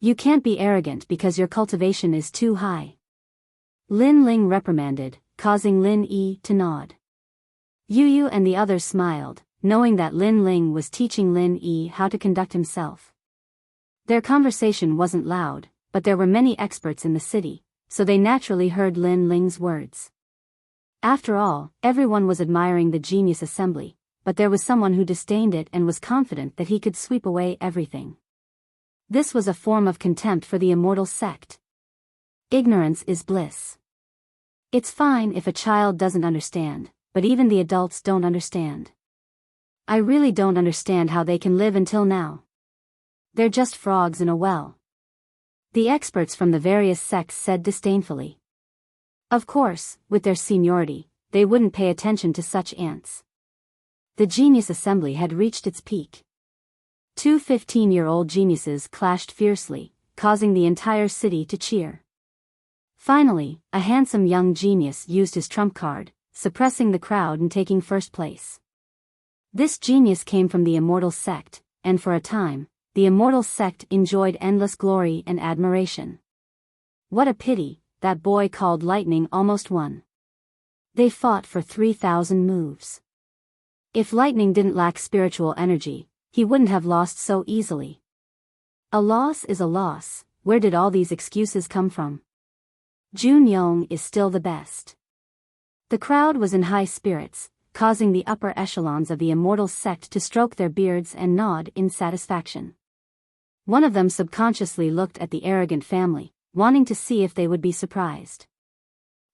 You can't be arrogant because your cultivation is too high. Lin Ling reprimanded, causing Lin Yi to nod. Yu Yu and the others smiled, knowing that Lin Ling was teaching Lin Yi how to conduct himself. Their conversation wasn't loud, but there were many experts in the city, so they naturally heard Lin Ling's words. After all, everyone was admiring the genius assembly, but there was someone who disdained it and was confident that he could sweep away everything. This was a form of contempt for the immortal sect. Ignorance is bliss. It's fine if a child doesn't understand, but even the adults don't understand. I really don't understand how they can live until now. They're just frogs in a well. The experts from the various sects said disdainfully. Of course, with their seniority, they wouldn't pay attention to such ants. The genius assembly had reached its peak. Two 15-year-old geniuses clashed fiercely, causing the entire city to cheer. Finally, a handsome young genius used his trump card, suppressing the crowd and taking first place. This genius came from the immortal sect, and for a time, the immortal sect enjoyed endless glory and admiration. What a pity, that boy called Lightning almost won. They fought for 3,000 moves. If Lightning didn't lack spiritual energy, he wouldn't have lost so easily. A loss is a loss. Where did all these excuses come from? Jun Yong is still the best. The crowd was in high spirits, causing the upper echelons of the immortal sect to stroke their beards and nod in satisfaction. One of them subconsciously looked at the arrogant family, wanting to see if they would be surprised.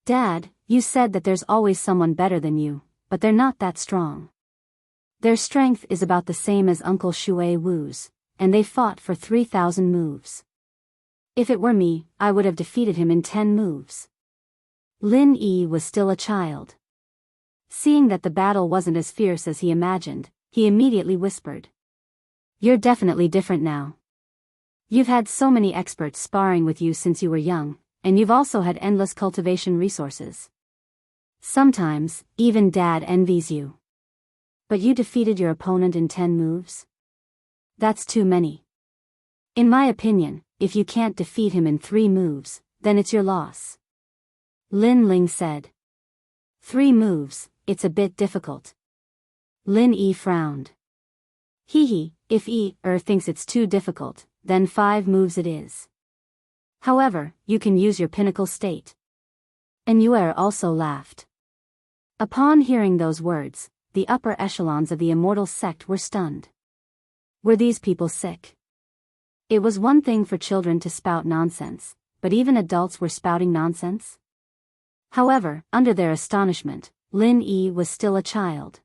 Dad, you said that there's always someone better than you, but they're not that strong. Their strength is about the same as Uncle Shui Wu's, and they fought for 3,000 moves. If it were me, I would have defeated him in 10 moves. Lin Yi was still a child. Seeing that the battle wasn't as fierce as he imagined, he immediately whispered. You're definitely different now. You've had so many experts sparring with you since you were young, and you've also had endless cultivation resources. Sometimes, even Dad envies you. But you defeated your opponent in 10 moves? That's too many. In my opinion, if you can't defeat him in 3 moves, then it's your loss. Lin Ling said. 3 moves, it's a bit difficult. Lin Yi frowned. If Yi thinks it's too difficult, then 5 moves it is. However, you can use your pinnacle state. And Yue also laughed. Upon hearing those words, the upper echelons of the immortal sect were stunned. Were these people sick? It was one thing for children to spout nonsense, but even adults were spouting nonsense? However, under their astonishment, Lin Yi was still a child.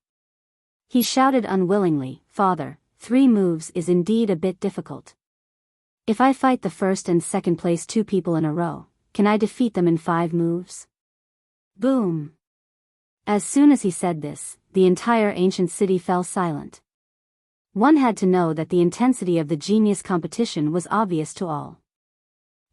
He shouted unwillingly, Father, 3 moves is indeed a bit difficult. If I fight the first and second place 2 people in a row, can I defeat them in 5 moves? Boom! As soon as he said this, the entire ancient city fell silent. One had to know that the intensity of the genius competition was obvious to all.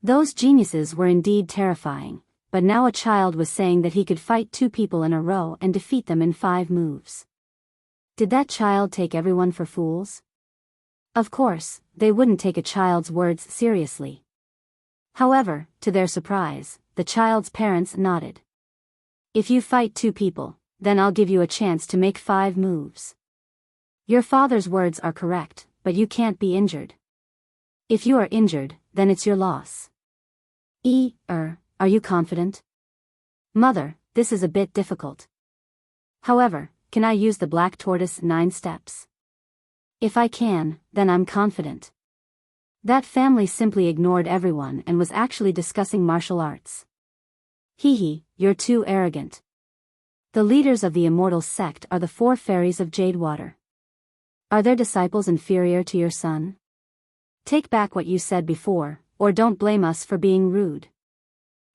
Those geniuses were indeed terrifying, but now a child was saying that he could fight 2 people in a row and defeat them in 5 moves. Did that child take everyone for fools? Of course, they wouldn't take a child's words seriously. However, to their surprise, the child's parents nodded. If you fight 2 people, then I'll give you a chance to make 5 moves. Your father's words are correct, but you can't be injured. If you are injured, then it's your loss. Are you confident? Mother, this is a bit difficult. However, can I use the black tortoise 9 steps? If I can, then I'm confident. That family simply ignored everyone and was actually discussing martial arts. You're too arrogant. The leaders of the immortal sect are the 4 fairies of Jadewater. Are their disciples inferior to your son? Take back what you said before, or don't blame us for being rude.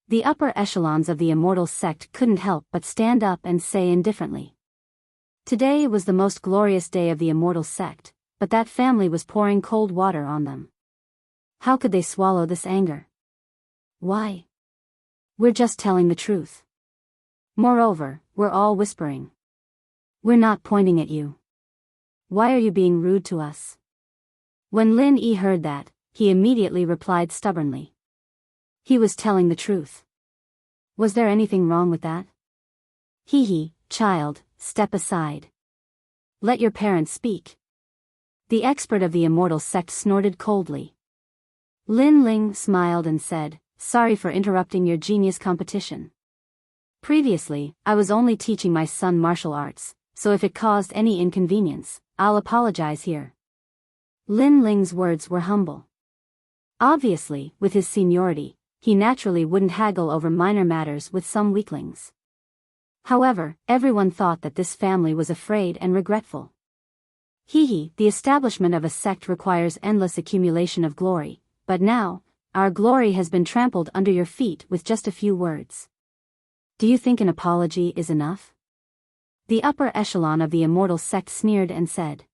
The upper echelons of the immortal sect couldn't help but stand up and say indifferently. Today was the most glorious day of the immortal sect, but that family was pouring cold water on them. How could they swallow this anger? Why? We're just telling the truth. Moreover, we're all whispering. We're not pointing at you. Why are you being rude to us? When Lin Yi heard that, he immediately replied stubbornly. He was telling the truth. Was there anything wrong with that? Hee, child, step aside. Let your parents speak. The expert of the immortal sect snorted coldly. Lin Ling smiled and said, sorry for interrupting your genius competition. Previously, I was only teaching my son martial arts, so if it caused any inconvenience, I'll apologize here. Lin Ling's words were humble. Obviously, with his seniority, he naturally wouldn't haggle over minor matters with some weaklings. However, everyone thought that this family was afraid and regretful. The establishment of a sect requires endless accumulation of glory, but now, our glory has been trampled under your feet with just a few words. Do you think an apology is enough? The upper echelon of the immortal sect sneered and said.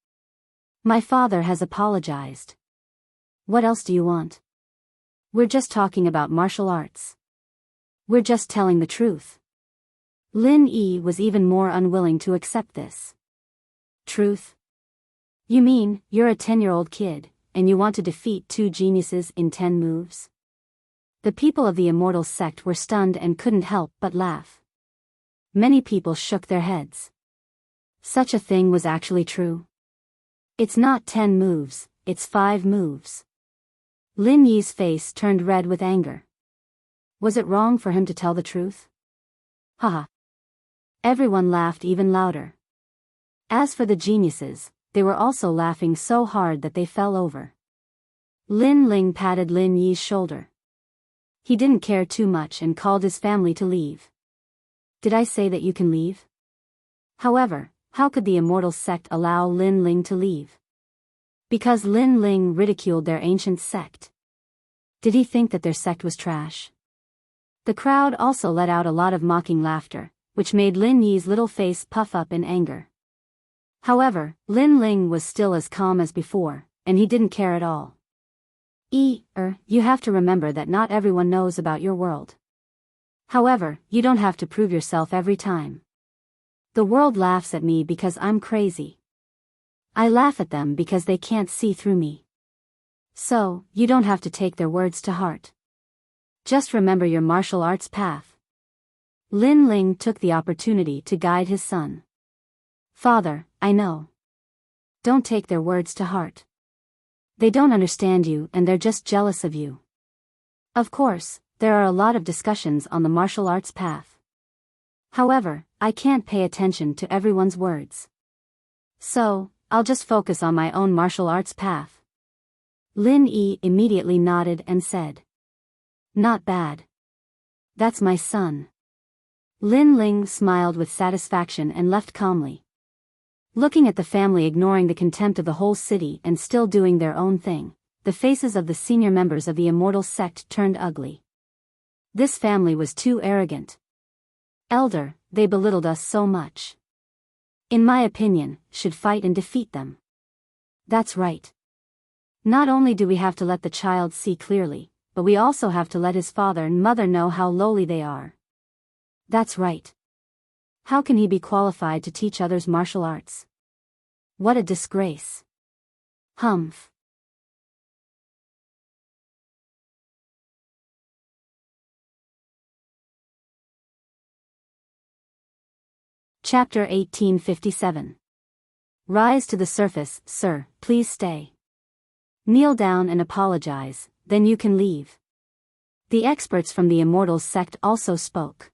My father has apologized. What else do you want? We're just talking about martial arts. We're just telling the truth. Lin Yi was even more unwilling to accept this. Truth? You mean, you're a 10-year-old kid, and you want to defeat 2 geniuses in 10 moves? The people of the immortal sect were stunned and couldn't help but laugh. Many people shook their heads. Such a thing was actually true. It's not 10 moves, it's 5 moves. Lin Yi's face turned red with anger. Was it wrong for him to tell the truth? Haha. Everyone laughed even louder. As for the geniuses, they were also laughing so hard that they fell over. Lin Ling patted Lin Yi's shoulder. He didn't care too much and called his family to leave. Did I say that you can leave? However, how could the immortal sect allow Lin Ling to leave? Because Lin Ling ridiculed their ancient sect. Did he think that their sect was trash? The crowd also let out a lot of mocking laughter, which made Lin Yi's little face puff up in anger. However, Lin Ling was still as calm as before, and he didn't care at all. You have to remember that not everyone knows about your world. However, you don't have to prove yourself every time. The world laughs at me because I'm crazy. I laugh at them because they can't see through me. So, you don't have to take their words to heart. Just remember your martial arts path. Lin Ling took the opportunity to guide his son. Father, I know. Don't take their words to heart. They don't understand you and they're just jealous of you. Of course, there are a lot of discussions on the martial arts path. However, I can't pay attention to everyone's words. So, I'll just focus on my own martial arts path. Lin Yi immediately nodded and said. Not bad. That's my son. Lin Ling smiled with satisfaction and left calmly. Looking at the family ignoring the contempt of the whole city and still doing their own thing, the faces of the senior members of the immortal sect turned ugly. This family was too arrogant. Elder, they belittled us so much. In my opinion, should fight and defeat them. That's right. Not only do we have to let the child see clearly, but we also have to let his father and mother know how lowly they are. That's right. How can he be qualified to teach others martial arts? What a disgrace. Humph. Chapter 1857. Rise to the surface, sir, please stay. Kneel down and apologize, then you can leave. The experts from the Immortals sect also spoke.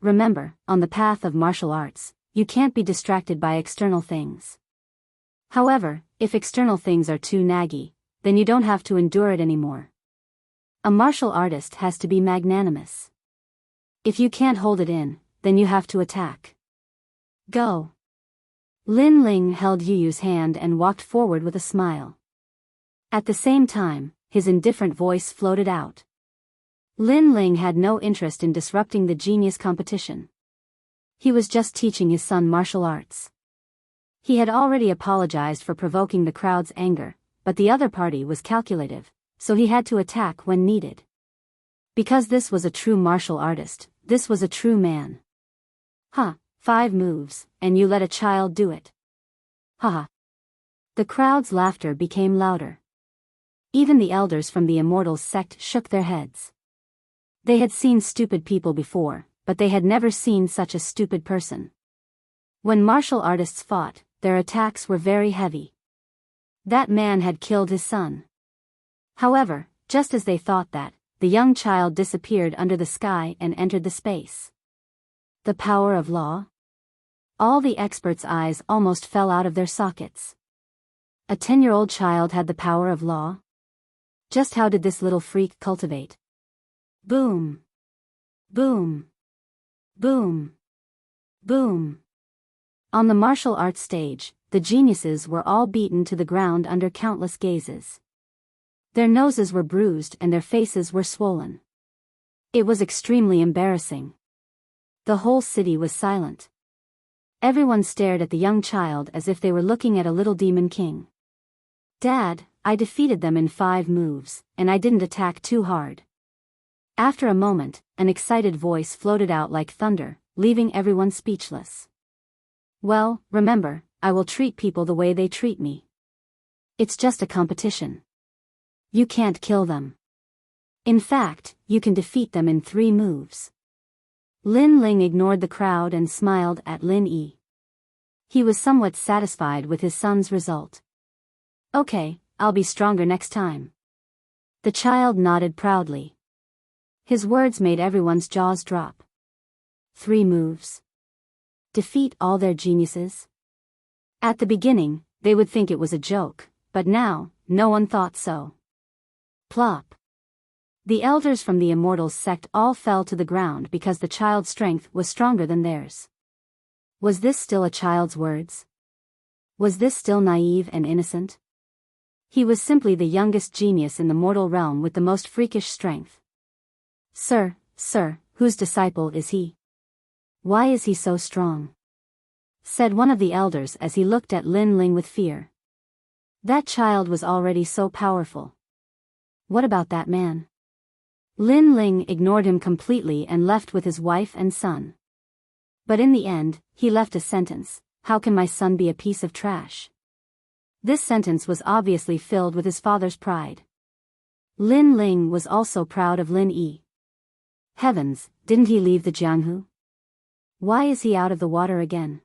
Remember, on the path of martial arts, you can't be distracted by external things. However, if external things are too naggy, then you don't have to endure it anymore. A martial artist has to be magnanimous. If you can't hold it in, then you have to attack. Go. Lin Ling held Yu Yu's hand and walked forward with a smile. At the same time, his indifferent voice floated out. Lin Ling had no interest in disrupting the genius competition. He was just teaching his son martial arts. He had already apologized for provoking the crowd's anger, but the other party was calculative, so he had to attack when needed. Because this was a true martial artist, this was a true man. 5 moves, and you let a child do it. Haha. The crowd's laughter became louder. Even the elders from the Immortals sect shook their heads. They had seen stupid people before, but they had never seen such a stupid person. When martial artists fought, their attacks were very heavy. That man had killed his son. However, just as they thought that, the young child disappeared under the sky and entered the space. The power of law? All the experts' eyes almost fell out of their sockets. A 10-year-old child had the power of law? Just how did this little freak cultivate? Boom. Boom. Boom. Boom. On the martial arts stage, the geniuses were all beaten to the ground under countless gazes. Their noses were bruised and their faces were swollen. It was extremely embarrassing. The whole city was silent. Everyone stared at the young child as if they were looking at a little demon king. Dad, I defeated them in 5 moves, and I didn't attack too hard. After a moment, an excited voice floated out like thunder, leaving everyone speechless. Well, remember, I will treat people the way they treat me. It's just a competition. You can't kill them. In fact, you can defeat them in 3 moves. Lin Ling ignored the crowd and smiled at Lin Yi. He was somewhat satisfied with his son's result. Okay, I'll be stronger next time. The child nodded proudly. His words made everyone's jaws drop. 3 moves. Defeat all their geniuses? At the beginning, they would think it was a joke, but now, no one thought so. Plop. The elders from the Immortals sect all fell to the ground because the child's strength was stronger than theirs. Was this still a child's words? Was this still naive and innocent? He was simply the youngest genius in the mortal realm with the most freakish strength. Sir, whose disciple is he? Why is he so strong? Said one of the elders as he looked at Lin Ling with fear. That child was already so powerful. What about that man? Lin Ling ignored him completely and left with his wife and son. But in the end, he left a sentence, how can my son be a piece of trash? This sentence was obviously filled with his father's pride. Lin Ling was also proud of Lin Yi. Heavens, didn't he leave the Jianghu? Why is he out of the water again?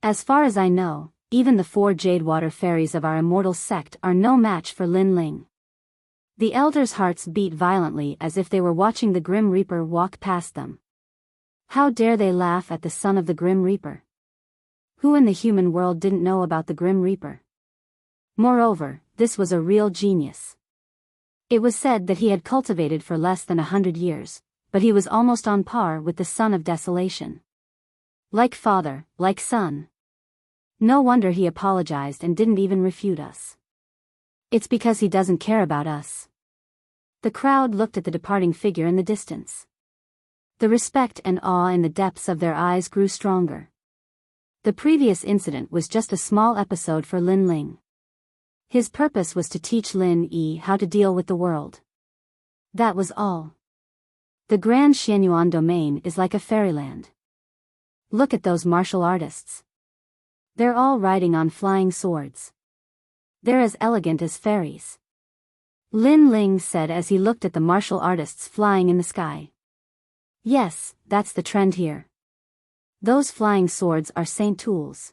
As far as I know, even the 4 jade water fairies of our immortal sect are no match for Lin Ling. The elders' hearts beat violently as if they were watching the Grim Reaper walk past them. How dare they laugh at the son of the Grim Reaper? Who in the human world didn't know about the Grim Reaper? Moreover, this was a real genius. It was said that he had cultivated for less than 100 years, but he was almost on par with the son of desolation. Like father, like son. No wonder he apologized and didn't even refute us. It's because he doesn't care about us. The crowd looked at the departing figure in the distance. The respect and awe in the depths of their eyes grew stronger. The previous incident was just a small episode for Lin Ling. His purpose was to teach Lin Yi how to deal with the world. That was all. The Grand Xianyuan domain is like a fairyland. Look at those martial artists. They're all riding on flying swords. They're as elegant as fairies. Lin Ling said as he looked at the martial artists flying in the sky. Yes, that's the trend here. Those flying swords are saint tools.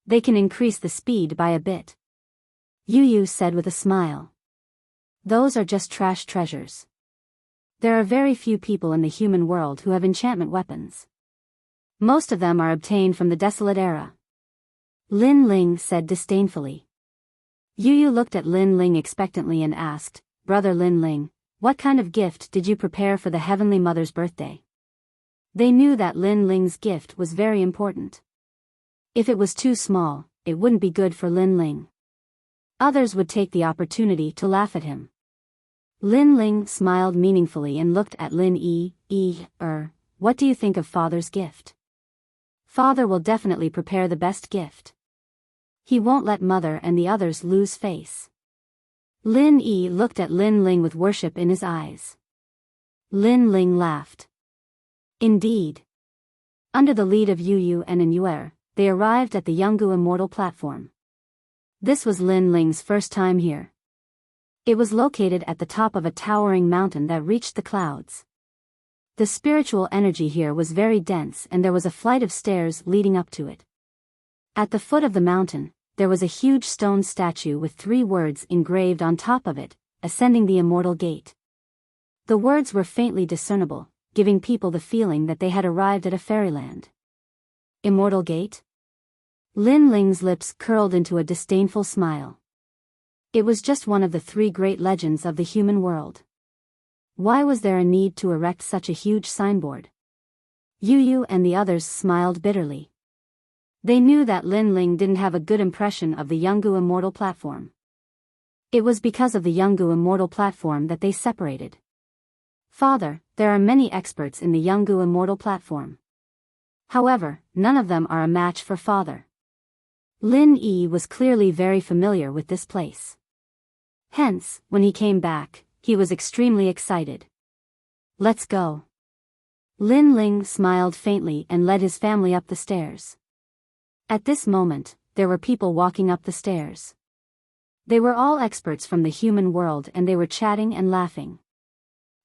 They can increase the speed by a bit. Yu said with a smile. Those are just trash treasures. There are very few people in the human world who have enchantment weapons. Most of them are obtained from the desolate era. Lin Ling said disdainfully. Yu looked at Lin Ling expectantly and asked, Brother Lin Ling, what kind of gift did you prepare for the Heavenly Mother's birthday? They knew that Lin Ling's gift was very important. If it was too small, it wouldn't be good for Lin Ling. Others would take the opportunity to laugh at him. Lin Ling smiled meaningfully and looked at Lin Yi. What do you think of Father's gift? Father will definitely prepare the best gift. He won't let Mother and the others lose face. Lin Yi looked at Lin Ling with worship in his eyes. Lin Ling laughed. Indeed. Under the lead of Yu and Yuer, they arrived at the Yanggu Immortal platform. This was Lin Ling's first time here. It was located at the top of a towering mountain that reached the clouds. The spiritual energy here was very dense and there was a flight of stairs leading up to it. At the foot of the mountain, there was a huge stone statue with 3 words engraved on top of it, ascending the immortal gate. The words were faintly discernible, giving people the feeling that they had arrived at a fairyland. Immortal gate? Lin Ling's lips curled into a disdainful smile. It was just one of the 3 great legends of the human world. Why was there a need to erect such a huge signboard? Yu Yu and the others smiled bitterly. They knew that Lin Ling didn't have a good impression of the Yungu Immortal Platform. It was because of the Yungu Immortal Platform that they separated. Father, there are many experts in the Yungu Immortal Platform. However, none of them are a match for Father. Lin Yi was clearly very familiar with this place. Hence, when he came back, he was extremely excited. Let's go. Lin Ling smiled faintly and led his family up the stairs. At this moment, there were people walking up the stairs. They were all experts from the human world and they were chatting and laughing.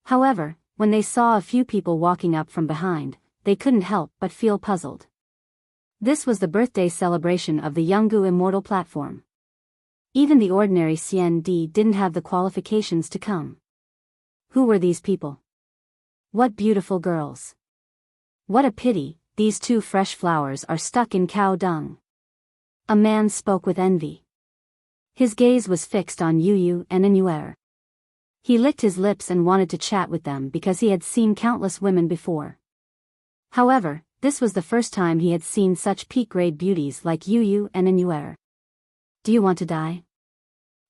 However, when they saw a few people walking up from behind, they couldn't help but feel puzzled. This was the birthday celebration of the Yungu Immortal Platform. Even the ordinary CND didn't have the qualifications to come. Who were these people? What beautiful girls. What a pity, these 2 fresh flowers are stuck in cow dung. A man spoke with envy. His gaze was fixed on Yu Yu and Anuer. He licked his lips and wanted to chat with them because he had seen countless women before. However, this was the first time he had seen such peak-grade beauties like Yu Yu and Anuer. Do you want to die?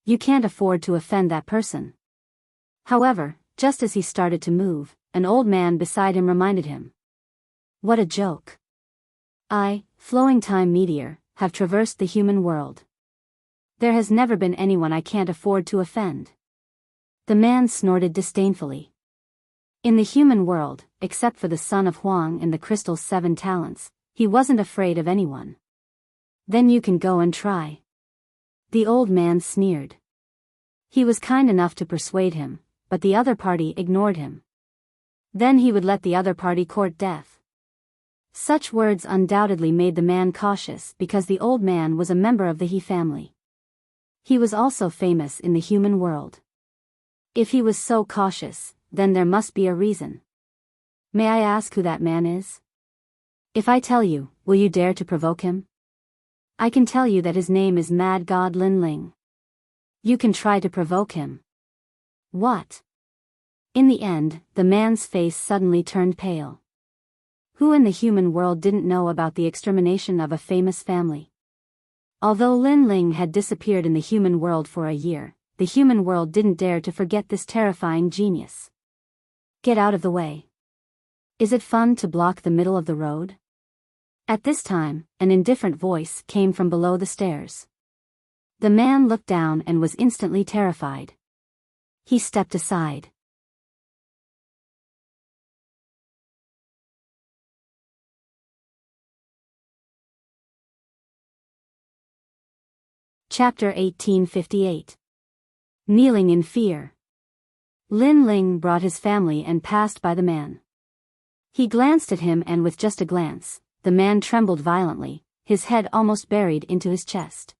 You can't afford to offend that person. However, just as he started to move, an old man beside him reminded him. What a joke. I, flowing time meteor, have traversed the human world. There has never been anyone I can't afford to offend. The man snorted disdainfully. In the human world, except for the son of Huang and the crystal's 7 talents, he wasn't afraid of anyone. Then you can go and try. The old man sneered. He was kind enough to persuade him, but the other party ignored him. Then he would let the other party court death. Such words undoubtedly made the man cautious because the old man was a member of the He family. He was also famous in the human world. If he was so cautious, then there must be a reason. May I ask who that man is? If I tell you, will you dare to provoke him? I can tell you that his name is Mad God Lin Ling. You can try to provoke him. What? In the end, the man's face suddenly turned pale. Who in the human world didn't know about the extermination of a famous family? Although Lin Ling had disappeared in the human world for a year, the human world didn't dare to forget this terrifying genius. Get out of the way. Is it fun to block the middle of the road? At this time, an indifferent voice came from below the stairs. The man looked down and was instantly terrified. He stepped aside. Chapter 1858. Kneeling in fear. Lin Ling brought his family and passed by the man. He glanced at him and with just a glance, the man trembled violently, his head almost buried into his chest.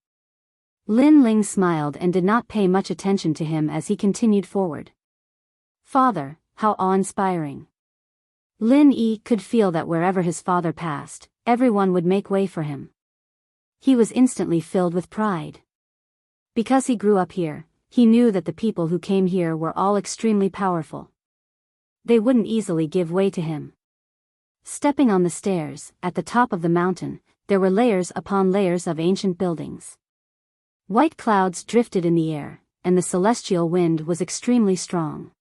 Lin Ling smiled and did not pay much attention to him as he continued forward. Father, how awe-inspiring. Lin Yi could feel that wherever his father passed, everyone would make way for him. He was instantly filled with pride. Because he grew up here, he knew that the people who came here were all extremely powerful. They wouldn't easily give way to him. Stepping on the stairs, at the top of the mountain, there were layers upon layers of ancient buildings. White clouds drifted in the air, and the celestial wind was extremely strong.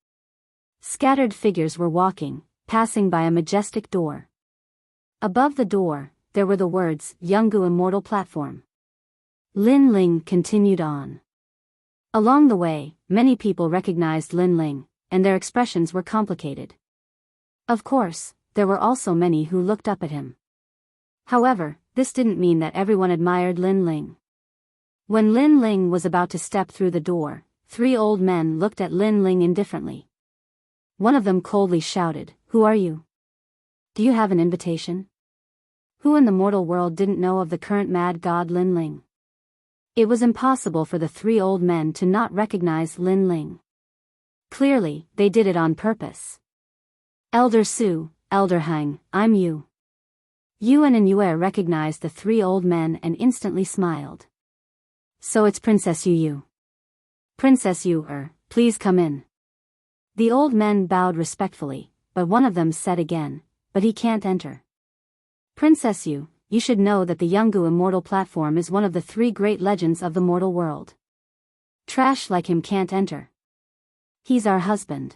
Scattered figures were walking, passing by a majestic door. Above the door, there were the words, Yungu Immortal Platform. Lin Ling continued on. Along the way, many people recognized Lin Ling, and their expressions were complicated. Of course, there were also many who looked up at him. However, this didn't mean that everyone admired Lin Ling. When Lin Ling was about to step through the door, 3 old men looked at Lin Ling indifferently. One of them coldly shouted, Who are you? Do you have an invitation? Who in the mortal world didn't know of the current mad god Lin Ling? It was impossible for the three old men to not recognize Lin Ling. Clearly, they did it on purpose. Elder Su, Elder Hang, I'm Yu. Yu and Yue recognized the three old men and instantly smiled. So it's Princess Yu. Princess Yu, please come in. The old men bowed respectfully, but one of them said again, but he can't enter. Princess Yu, you should know that the Yungu Immortal Platform is one of the three great legends of the mortal world. Trash like him can't enter. He's our husband.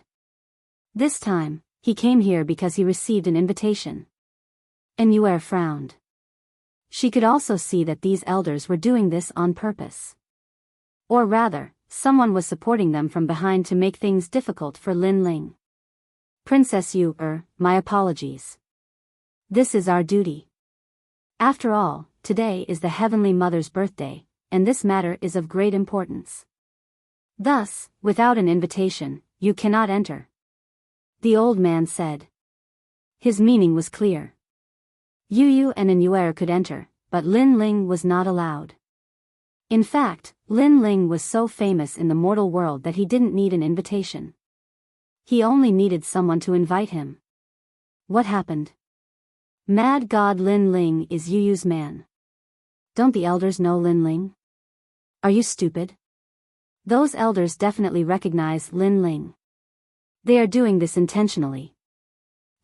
This time, he came here because he received an invitation. And Yue frowned. She could also see that these elders were doing this on purpose. Or rather, someone was supporting them from behind to make things difficult for Lin Ling. Princess Yu, my apologies. This is our duty. After all, today is the Heavenly Mother's birthday, and this matter is of great importance. Thus, without an invitation, you cannot enter. The old man said. His meaning was clear. Yu and Yue could enter, but Lin Ling was not allowed. In fact, Lin Ling was so famous in the mortal world that he didn't need an invitation. He only needed someone to invite him. What happened? Mad God Lin Ling is Yu's man. Don't the elders know Lin Ling? Are you stupid? Those elders definitely recognize Lin Ling. They are doing this intentionally.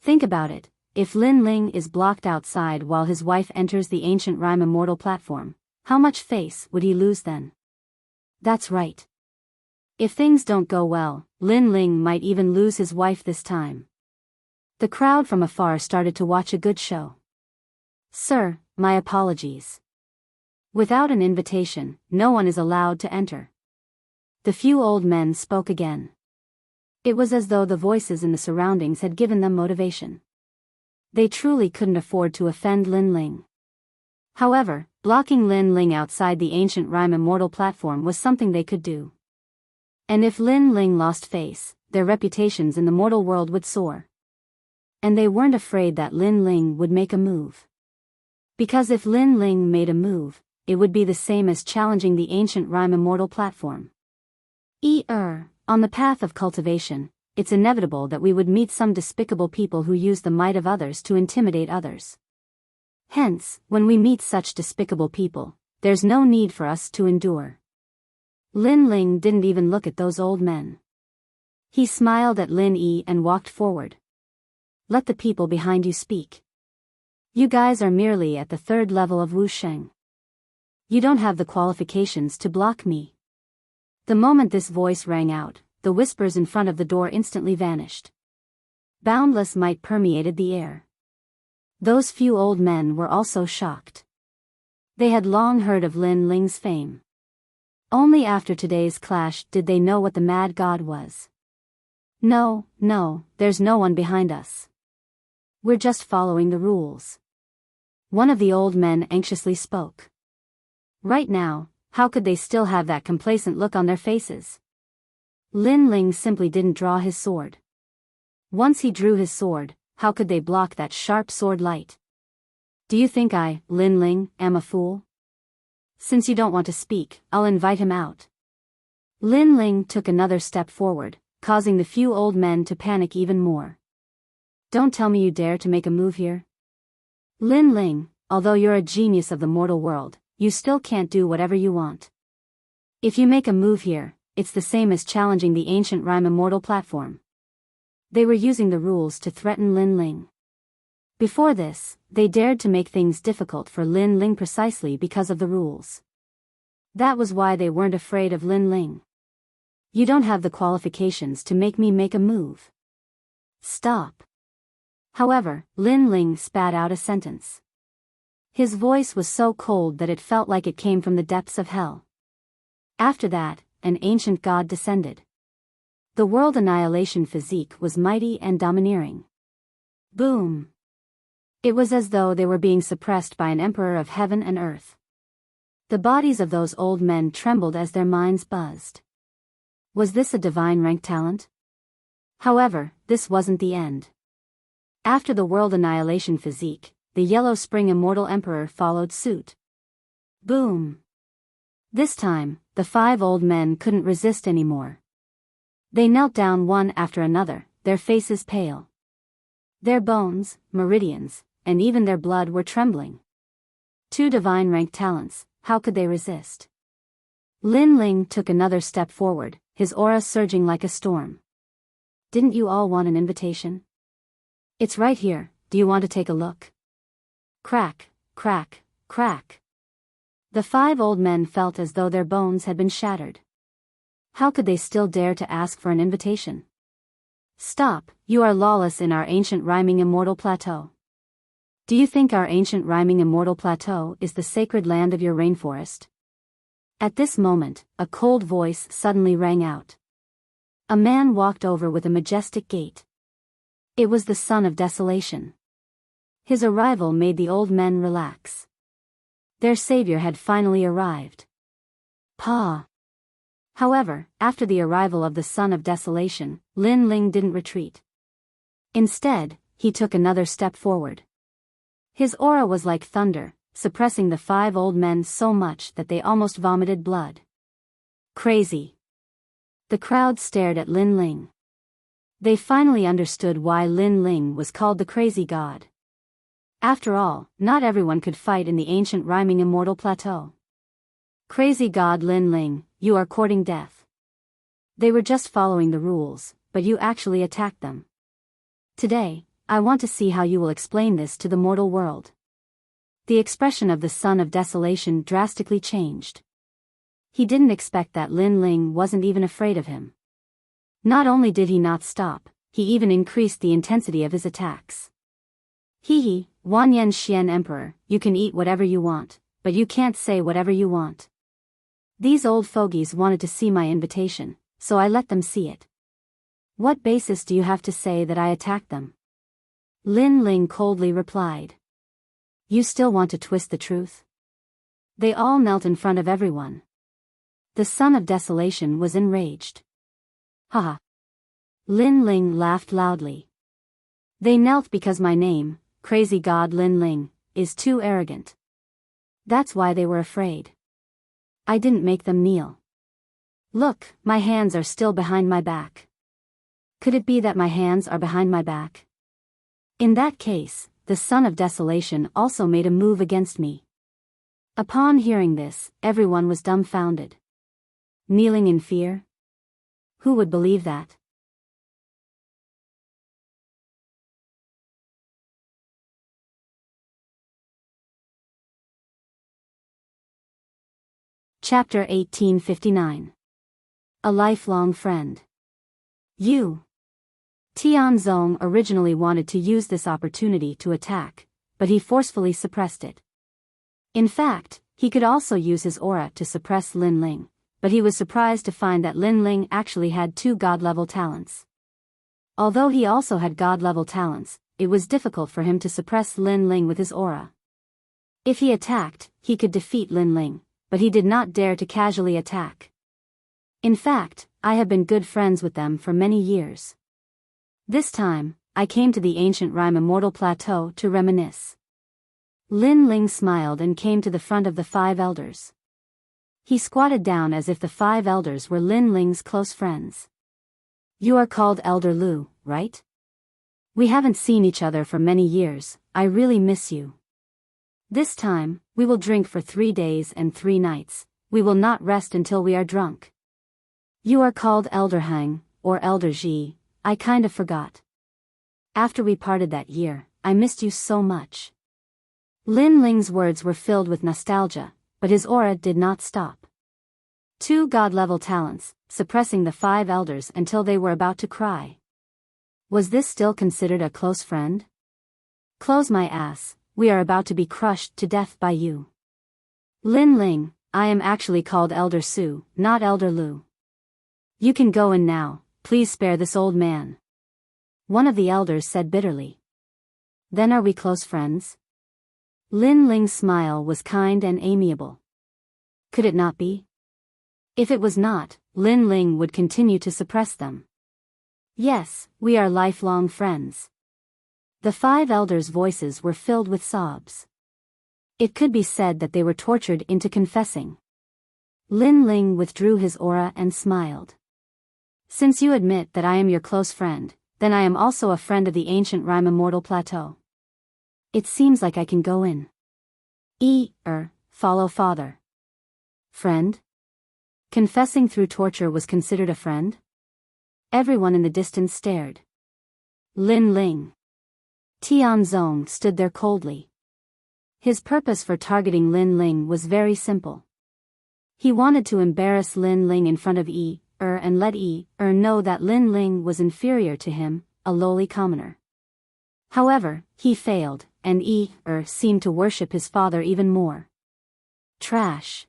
Think about it, if Lin Ling is blocked outside while his wife enters the ancient Rhyme Immortal Platform, how much face would he lose then? That's right. If things don't go well, Lin Ling might even lose his wife this time. The crowd from afar started to watch a good show. Sir, my apologies. Without an invitation, no one is allowed to enter. The few old men spoke again. It was as though the voices in the surroundings had given them motivation. They truly couldn't afford to offend Lin Ling. However, blocking Lin Ling outside the ancient Rhyme Immortal Platform was something they could do. And if Lin Ling lost face, their reputations in the mortal world would soar. And they weren't afraid that Lin Ling would make a move. Because if Lin Ling made a move, it would be the same as challenging the ancient Rhyme Immortal Platform. On the path of cultivation, it's inevitable that we would meet some despicable people who use the might of others to intimidate others. Hence, when we meet such despicable people, there's no need for us to endure. Lin Ling didn't even look at those old men. He smiled at Lin Yi and walked forward. Let the people behind you speak. You guys are merely at the third level of Wusheng. You don't have the qualifications to block me. The moment this voice rang out, the whispers in front of the door instantly vanished. Boundless might permeated the air. Those few old men were also shocked. They had long heard of Lin Ling's fame. Only after today's clash did they know what the mad god was. No, there's no one behind us. We're just following the rules. One of the old men anxiously spoke. Right now, how could they still have that complacent look on their faces? Lin Ling simply didn't draw his sword. Once he drew his sword, how could they block that sharp sword light? Do you think I, Lin Ling, am a fool? Since you don't want to speak, I'll invite him out. Lin Ling took another step forward, causing the few old men to panic even more. Don't tell me you dare to make a move here. Lin Ling, although you're a genius of the mortal world, you still can't do whatever you want. If you make a move here, it's the same as challenging the ancient Rhyme Immortal Platform. They were using the rules to threaten Lin Ling. Before this, they dared to make things difficult for Lin Ling precisely because of the rules. That was why they weren't afraid of Lin Ling. You don't have the qualifications to make me make a move. Stop. However, Lin Ling spat out a sentence. His voice was so cold that it felt like it came from the depths of hell. After that, an ancient god descended. The world annihilation physique was mighty and domineering. Boom. It was as though they were being suppressed by an emperor of heaven and earth. The bodies of those old men trembled as their minds buzzed. Was this a divine rank talent? However, this wasn't the end. After the world annihilation physique, the Yellow Spring Immortal Emperor followed suit. Boom! This time, the 5 old men couldn't resist anymore. They knelt down one after another, their faces pale. Their bones, meridians, and even their blood were trembling. 2 divine rank talents, how could they resist? Lin Ling took another step forward, his aura surging like a storm. Didn't you all want an invitation? It's right here, do you want to take a look? Crack, crack, crack. The 5 old men felt as though their bones had been shattered. How could they still dare to ask for an invitation? Stop, you are lawless in our ancient rhyming immortal plateau. Do you think our ancient rhyming immortal plateau is the sacred land of your rainforest? At this moment, a cold voice suddenly rang out. A man walked over with a majestic gait. It was the Son of Desolation. His arrival made the old men relax. Their savior had finally arrived. Pa! However, after the arrival of the Son of Desolation, Lin Ling didn't retreat. Instead, he took another step forward. His aura was like thunder, suppressing the 5 old men so much that they almost vomited blood. Crazy! The crowd stared at Lin Ling. They finally understood why Lin Ling was called the Crazy God. After all, not everyone could fight in the ancient rhyming immortal plateau. Crazy God Lin Ling, you are courting death. They were just following the rules, but you actually attacked them. Today, I want to see how you will explain this to the mortal world. The expression of the Son of Desolation drastically changed. He didn't expect that Lin Ling wasn't even afraid of him. Not only did he not stop, he even increased the intensity of his attacks. Hee, Wanyan Xian Emperor, you can eat whatever you want, but you can't say whatever you want. These old fogies wanted to see my invitation, so I let them see it. What basis do you have to say that I attacked them? Lin Ling coldly replied. You still want to twist the truth? They all knelt in front of everyone. The Son of Desolation was enraged. Haha. Lin Ling laughed loudly. They knelt because my name, Crazy God Lin Ling, is too arrogant. That's why they were afraid. I didn't make them kneel. Look, my hands are still behind my back. Could it be that my hands are behind my back? In that case, the Son of Desolation also made a move against me. Upon hearing this, everyone was dumbfounded. Kneeling in fear? Who would believe that? Chapter 1859. A Lifelong Friend. Tianzong originally wanted to use this opportunity to attack, but he forcefully suppressed it. In fact, he could also use his aura to suppress Lin Ling, but he was surprised to find that Lin Ling actually had 2 god-level talents. Although he also had god-level talents, it was difficult for him to suppress Lin Ling with his aura. If he attacked, he could defeat Lin Ling, but he did not dare to casually attack. In fact, I have been good friends with them for many years. This time, I came to the ancient rhyme immortal plateau to reminisce. Lin Ling smiled and came to the front of the 5 elders. He squatted down as if the 5 elders were Lin Ling's close friends. You are called Elder Lu, right? We haven't seen each other for many years, I really miss you. This time, we will drink for 3 days and 3 nights, we will not rest until we are drunk. You are called Elder Hang, or Elder Ji, I kind of forgot. After we parted that year, I missed you so much. Lin Ling's words were filled with nostalgia, but his aura did not stop. 2 god-level talents, suppressing the 5 elders until they were about to cry. Was this still considered a close friend? Close my ass, we are about to be crushed to death by you. Lin Ling, I am actually called Elder Su, not Elder Lu. You can go in now, please spare this old man. One of the elders said bitterly. Then are we close friends? Lin Ling's smile was kind and amiable. Could it not be? If it was not, Lin Ling would continue to suppress them. Yes, we are lifelong friends. The 5 elders' voices were filled with sobs. It could be said that they were tortured into confessing. Lin Ling withdrew his aura and smiled. Since you admit that I am your close friend, then I am also a friend of the ancient Rime Immortal Plateau. It seems like I can go in. Follow father. Friend? Confessing through torture was considered a friend? Everyone in the distance stared. Lin Ling. Tianzong stood there coldly. His purpose for targeting Lin Ling was very simple. He wanted to embarrass Lin Ling in front of and let know that Lin Ling was inferior to him, a lowly commoner. However, he failed, and seemed to worship his father even more. Trash.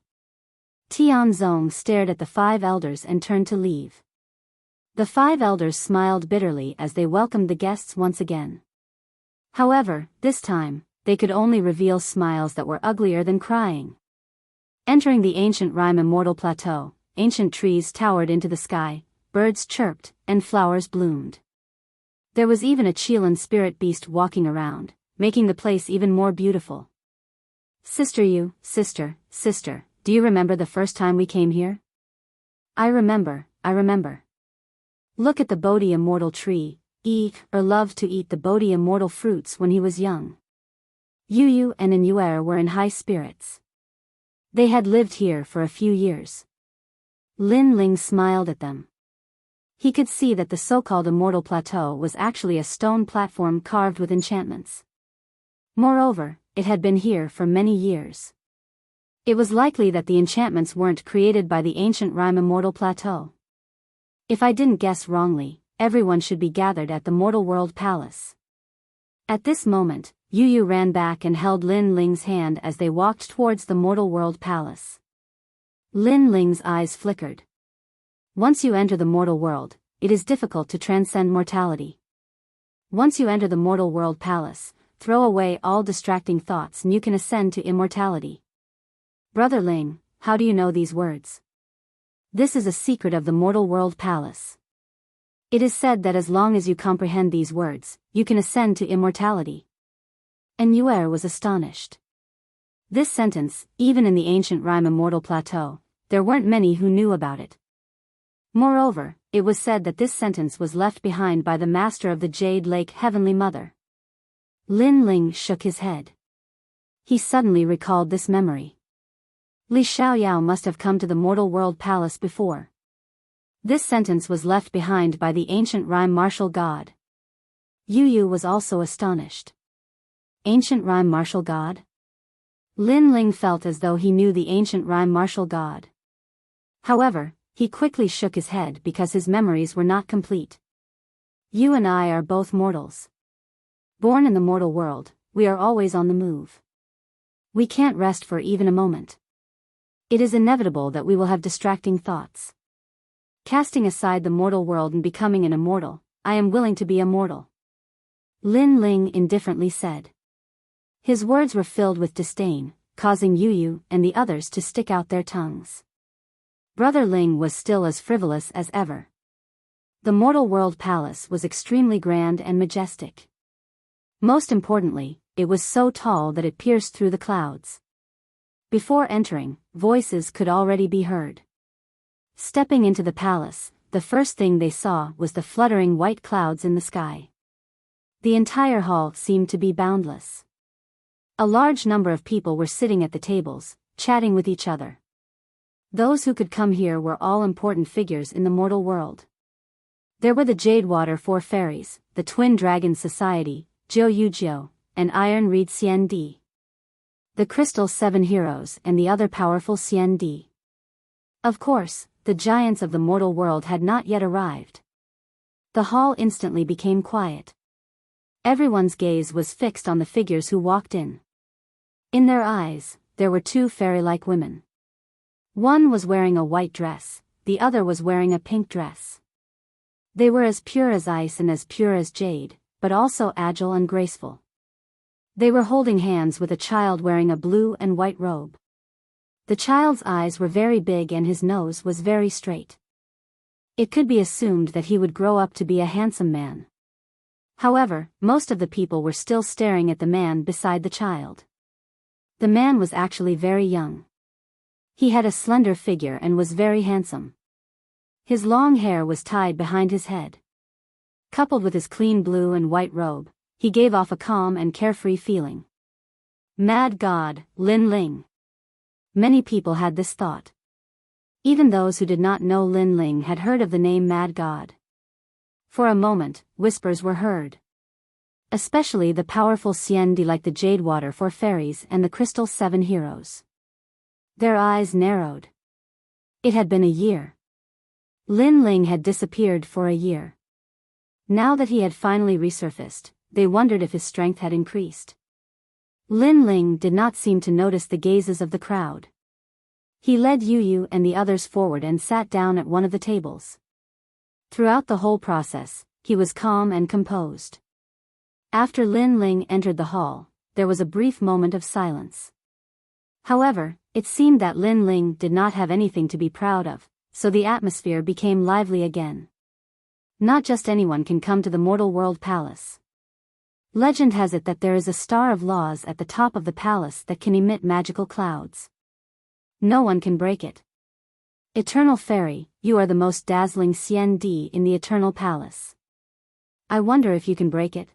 Tianzong stared at the 5 elders and turned to leave. The 5 elders smiled bitterly as they welcomed the guests once again. However, this time, they could only reveal smiles that were uglier than crying. Entering the ancient Rime Immortal Plateau, ancient trees towered into the sky, birds chirped, and flowers bloomed. There was even a Chilan spirit beast walking around, making the place even more beautiful. Sister, do you remember the first time we came here? I remember. Look at the Bodhi immortal tree, loved to eat the Bodhi immortal fruits when he was young. Yu and Inuer were in high spirits. They had lived here for a few years. Lin Ling smiled at them. He could see that the so-called immortal plateau was actually a stone platform carved with enchantments. Moreover, it had been here for many years. It was likely that the enchantments weren't created by the ancient Rime Immortal Plateau. If I didn't guess wrongly, everyone should be gathered at the Mortal World Palace. At this moment, Yu ran back and held Lin Ling's hand as they walked towards the Mortal World Palace. Lin Ling's eyes flickered. Once you enter the mortal world, it is difficult to transcend mortality. Once you enter the Mortal World Palace, throw away all distracting thoughts and you can ascend to immortality. Brother Ling, how do you know these words? This is a secret of the Mortal World Palace. It is said that as long as you comprehend these words, you can ascend to immortality. And Yuer was astonished. This sentence, even in the ancient Rime Immortal Plateau, there weren't many who knew about it. Moreover, it was said that this sentence was left behind by the master of the Jade Lake Heavenly Mother. Lin Ling shook his head. He suddenly recalled this memory. Li Xiaoyao must have come to the Mortal World Palace before. This sentence was left behind by the ancient Rime Martial God. Yu was also astonished. Ancient Rime Martial God? Lin Ling felt as though he knew the ancient Rime Martial God. However, he quickly shook his head because his memories were not complete. You and I are both mortals. Born in the mortal world, we are always on the move. We can't rest for even a moment. It is inevitable that we will have distracting thoughts. Casting aside the mortal world and becoming an immortal, I am willing to be immortal. Lin Ling indifferently said. His words were filled with disdain, causing Yu and the others to stick out their tongues. Brother Ling was still as frivolous as ever. The Mortal World Palace was extremely grand and majestic. Most importantly, it was so tall that it pierced through the clouds. Before entering, voices could already be heard. Stepping into the palace, the first thing they saw was the fluttering white clouds in the sky. The entire hall seemed to be boundless. A large number of people were sitting at the tables, chatting with each other. Those who could come here were all important figures in the mortal world. There were the Jadewater Four Fairies, the Twin Dragon Society, Jiu Yujio, and Iron Reed Xian Di. The Crystal Seven Heroes and the other powerful Xian Di. Of course, the giants of the mortal world had not yet arrived. The hall instantly became quiet. Everyone's gaze was fixed on the figures who walked in. In their eyes, there were 2 fairy-like women. One was wearing a white dress, the other was wearing a pink dress. They were as pure as ice and as pure as jade, but also agile and graceful. They were holding hands with a child wearing a blue and white robe. The child's eyes were very big and his nose was very straight. It could be assumed that he would grow up to be a handsome man. However, most of the people were still staring at the man beside the child. The man was actually very young. He had a slender figure and was very handsome. His long hair was tied behind his head. Coupled with his clean blue and white robe, he gave off a calm and carefree feeling. Mad God, Lin Ling. Many people had this thought. Even those who did not know Lin Ling had heard of the name Mad God. For a moment, whispers were heard. Especially the powerful Xiandi like the Jade Water for fairies and the Crystal Seven heroes. Their eyes narrowed. It had been a year. Lin Ling had disappeared for a year. Now that he had finally resurfaced, they wondered if his strength had increased. Lin Ling did not seem to notice the gazes of the crowd. He led Yu Yu and the others forward and sat down at one of the tables. Throughout the whole process, he was calm and composed. After Lin Ling entered the hall, there was a brief moment of silence. However, it seemed that Lin Ling did not have anything to be proud of, so the atmosphere became lively again. Not just anyone can come to the Mortal World Palace. Legend has it that there is a star of laws at the top of the palace that can emit magical clouds. No one can break it. Eternal Fairy, you are the most dazzling Xiandi in the Eternal Palace. I wonder if you can break it.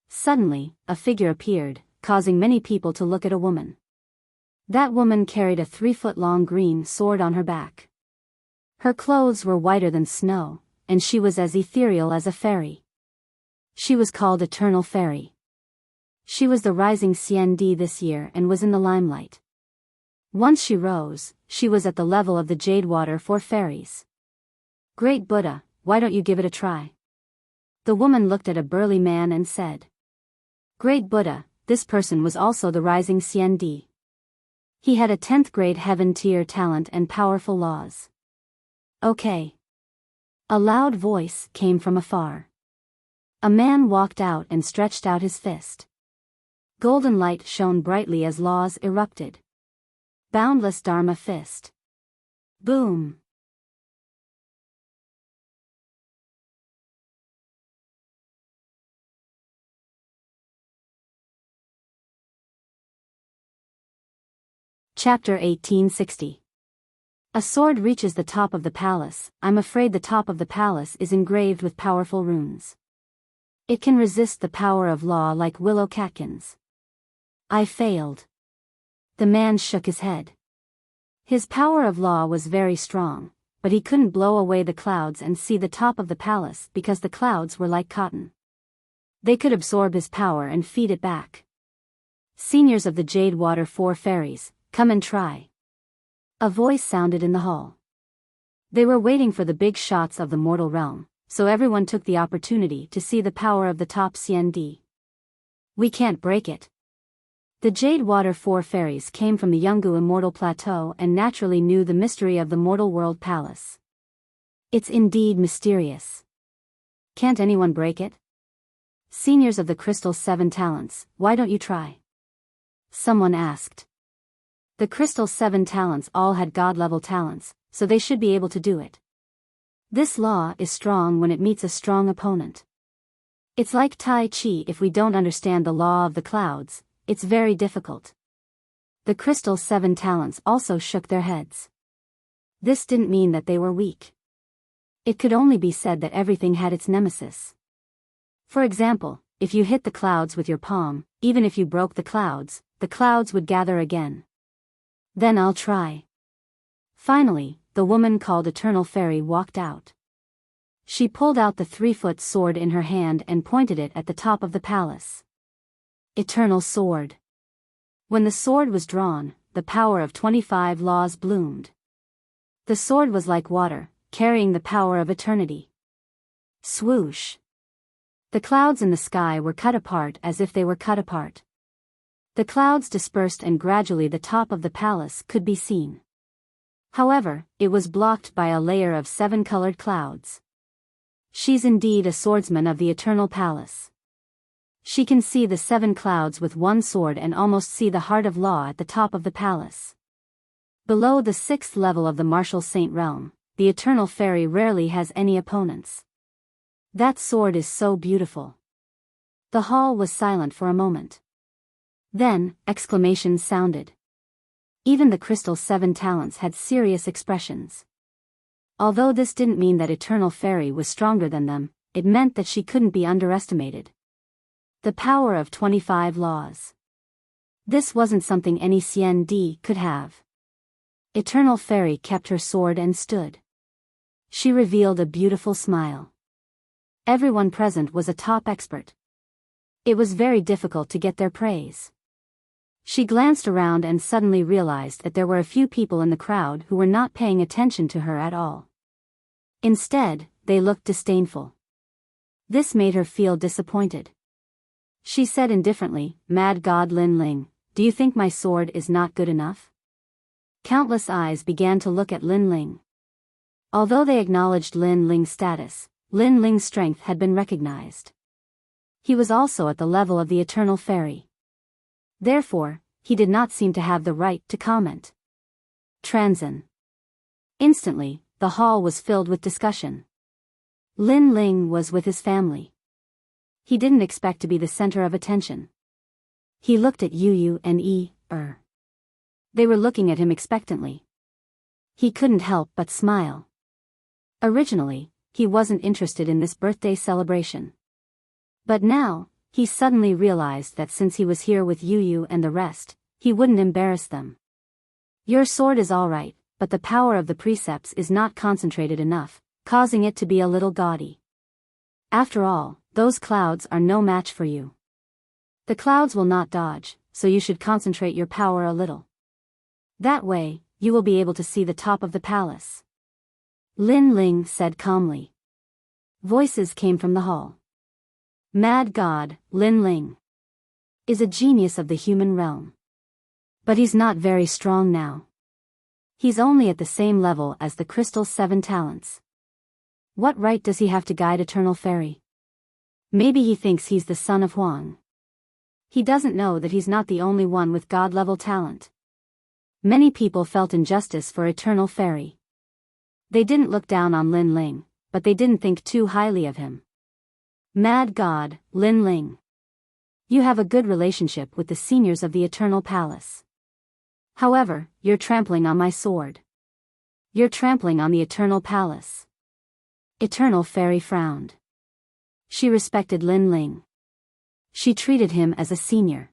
Suddenly, a figure appeared, causing many people to look at a woman. That woman carried a 3-foot-long green sword on her back. Her clothes were whiter than snow, and she was as ethereal as a fairy. She was called Eternal Fairy. She was the rising Xiandi this year and was in the limelight. Once she rose, she was at the level of the Jade Water for fairies. Great Buddha, why don't you give it a try? The woman looked at a burly man and said. Great Buddha, this person was also the rising Xiandi. He had a 10th grade heaven tier talent and powerful laws. Okay. A loud voice came from afar. A man walked out and stretched out his fist. Golden light shone brightly as laws erupted. Boundless Dharma fist. Boom. Chapter 1860. A sword reaches the top of the palace. I'm afraid the top of the palace is engraved with powerful runes. It can resist the power of law like willow catkins. I failed. The man shook his head. His power of law was very strong, but he couldn't blow away the clouds and see the top of the palace because the clouds were like cotton. They could absorb his power and feed it back. Seniors of the Jade Water 4 fairies, come and try. A voice sounded in the hall. They were waiting for the big shots of the mortal realm, so everyone took the opportunity to see the power of the top Xiandi. We can't break it. The Jade Water 4 fairies came from the Yungu Immortal Plateau and naturally knew the mystery of the Mortal World Palace. It's indeed mysterious. Can't anyone break it? Seniors of the Crystal 7 Talents, why don't you try? Someone asked. The Crystal 7 Talents all had god-level talents, so they should be able to do it. This law is strong when it meets a strong opponent. It's like Tai Chi. If we don't understand the law of the clouds, it's very difficult. The Crystal 7 Talents also shook their heads. This didn't mean that they were weak. It could only be said that everything had its nemesis. For example, if you hit the clouds with your palm, even if you broke the clouds would gather again. Then I'll try. Finally, the woman called Eternal Fairy walked out. She pulled out the 3-foot sword in her hand and pointed it at the top of the palace. Eternal Sword. When the sword was drawn, the power of 25 laws bloomed. The sword was like water, carrying the power of eternity. Swoosh. The clouds in the sky were cut apart as if they were cut apart. The clouds dispersed and gradually the top of the palace could be seen. However, it was blocked by a layer of 7 colored clouds. She's indeed a swordsman of the Eternal Palace. She can see the 7 clouds with one sword and almost see the heart of law at the top of the palace. Below the 6th level of the Martial Saint realm, the Eternal Fairy rarely has any opponents. That sword is so beautiful. The hall was silent for a moment. Then, exclamations sounded. Even the Crystal Seven Talents had serious expressions. Although this didn't mean that Eternal Fairy was stronger than them, it meant that she couldn't be underestimated. The power of 25 laws. This wasn't something any CND could have. Eternal Fairy kept her sword and stood. She revealed a beautiful smile. Everyone present was a top expert. It was very difficult to get their praise. She glanced around and suddenly realized that there were a few people in the crowd who were not paying attention to her at all. Instead, they looked disdainful. This made her feel disappointed. She said indifferently, "Mad God Lin Ling, do you think my sword is not good enough?" Countless eyes began to look at Lin Ling. Although they acknowledged Lin Ling's status, Lin Ling's strength had been recognized. He was also at the level of the Eternal Fairy. Therefore, he did not seem to have the right to comment. Transin. Instantly, the hall was filled with discussion. Lin Ling was with his family. He didn't expect to be the center of attention. He looked at Yu and They were looking at him expectantly. He couldn't help but smile. Originally, he wasn't interested in this birthday celebration. But now, he suddenly realized that since he was here with Yu and the rest, he wouldn't embarrass them. Your sword is all right, but the power of the precepts is not concentrated enough, causing it to be a little gaudy. After all, those clouds are no match for you. The clouds will not dodge, so you should concentrate your power a little. That way, you will be able to see the top of the palace. Lin Ling said calmly. Voices came from the hall. Mad God, Lin Ling, is a genius of the human realm. But he's not very strong now. He's only at the same level as the Crystal Seven Talents. What right does he have to guide Eternal Fairy? Maybe he thinks he's the son of Huang. He doesn't know that he's not the only one with God-level talent. Many people felt injustice for Eternal Fairy. They didn't look down on Lin Ling, but they didn't think too highly of him. Mad God, Lin Ling. You have a good relationship with the seniors of the Eternal Palace. However, you're trampling on my sword. You're trampling on the Eternal Palace. Eternal Fairy frowned. She respected Lin Ling. She treated him as a senior.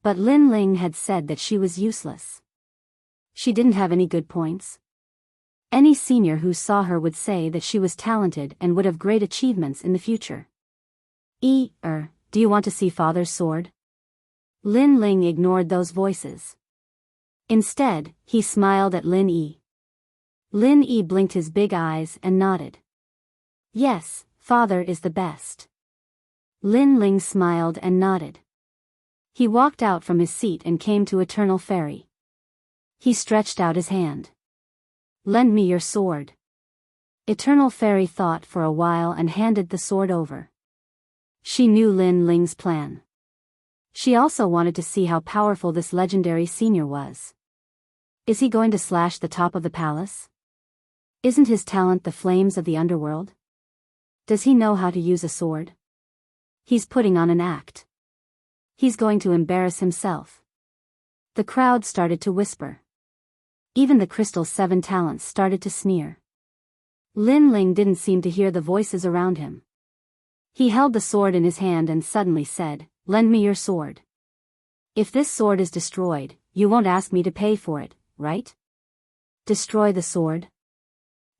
But Lin Ling had said that she was useless. She didn't have any good points. Any senior who saw her would say that she was talented and would have great achievements in the future. Do you want to see father's sword? Lin Ling ignored those voices. Instead, he smiled at Lin Yi. Lin Yi blinked his big eyes and nodded. Yes, father is the best. Lin Ling smiled and nodded. He walked out from his seat and came to Eternal Fairy. He stretched out his hand. Lend me your sword. Eternal Fairy thought for a while and handed the sword over. She knew Lin Ling's plan. She also wanted to see how powerful this legendary senior was. Is he going to slash the top of the palace? Isn't his talent the flames of the underworld? Does he know how to use a sword? He's putting on an act. He's going to embarrass himself. The crowd started to whisper. Even the Crystal Seven Talents started to sneer. Lin Ling didn't seem to hear the voices around him. He held the sword in his hand and suddenly said, "Lend me your sword. If this sword is destroyed, you won't ask me to pay for it, right?" Destroy the sword?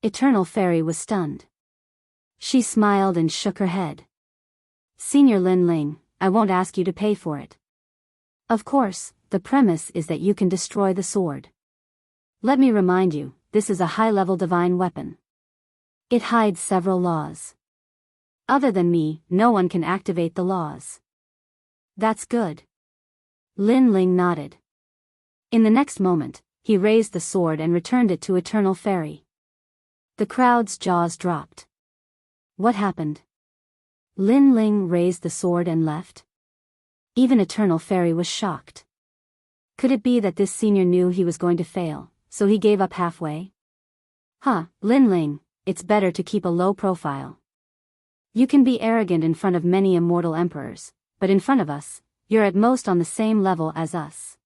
Eternal Fairy was stunned. She smiled and shook her head. Senior Lin Ling, I won't ask you to pay for it. Of course, the premise is that you can destroy the sword. Let me remind you, this is a high-level divine weapon. It hides several laws. Other than me, no one can activate the laws. That's good. Lin Ling nodded. In the next moment, he raised the sword and returned it to Eternal Fairy. The crowd's jaws dropped. What happened? Lin Ling raised the sword and left? Even Eternal Fairy was shocked. Could it be that this senior knew he was going to fail, so he gave up halfway? Lin Ling, it's better to keep a low profile. You can be arrogant in front of many immortal emperors, but in front of us, you're at most on the same level as us."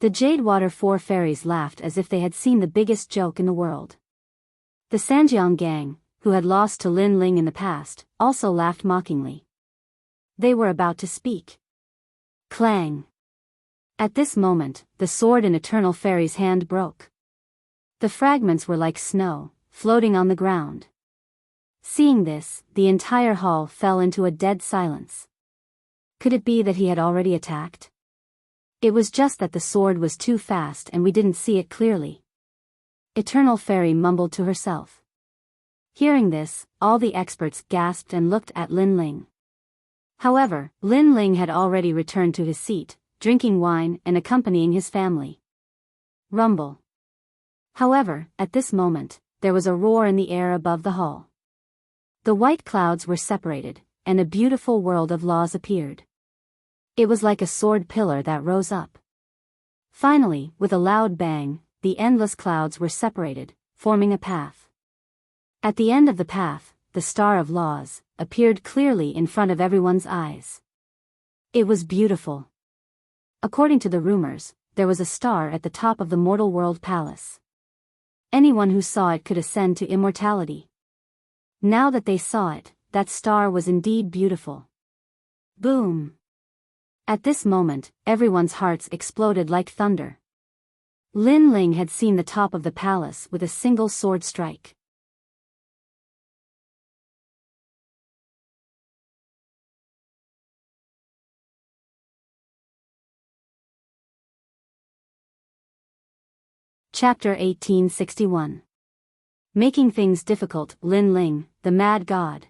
The Jade Water four fairies laughed as if they had seen the biggest joke in the world. The Sanjiang gang, who had lost to Lin Ling in the past, also laughed mockingly. They were about to speak. Clang! At this moment, the sword in Eternal Fairy's hand broke. The fragments were like snow, floating on the ground. Seeing this, the entire hall fell into a dead silence. Could it be that he had already attacked? It was just that the sword was too fast and we didn't see it clearly. Eternal Fairy mumbled to herself. Hearing this, all the experts gasped and looked at Lin Ling. However, Lin Ling had already returned to his seat, drinking wine and accompanying his family. Rumble. However, at this moment, there was a roar in the air above the hall. The white clouds were separated, and a beautiful world of laws appeared. It was like a sword pillar that rose up. Finally, with a loud bang, the endless clouds were separated, forming a path. At the end of the path, the Star of Laws appeared clearly in front of everyone's eyes. It was beautiful. According to the rumors, there was a star at the top of the Mortal World Palace. Anyone who saw it could ascend to immortality. Now that they saw it, that star was indeed beautiful. Boom! At this moment, everyone's hearts exploded like thunder. Lin Ling had seen the top of the palace with a single sword strike. Chapter 1861. Making things difficult. Lin Ling, the Mad God.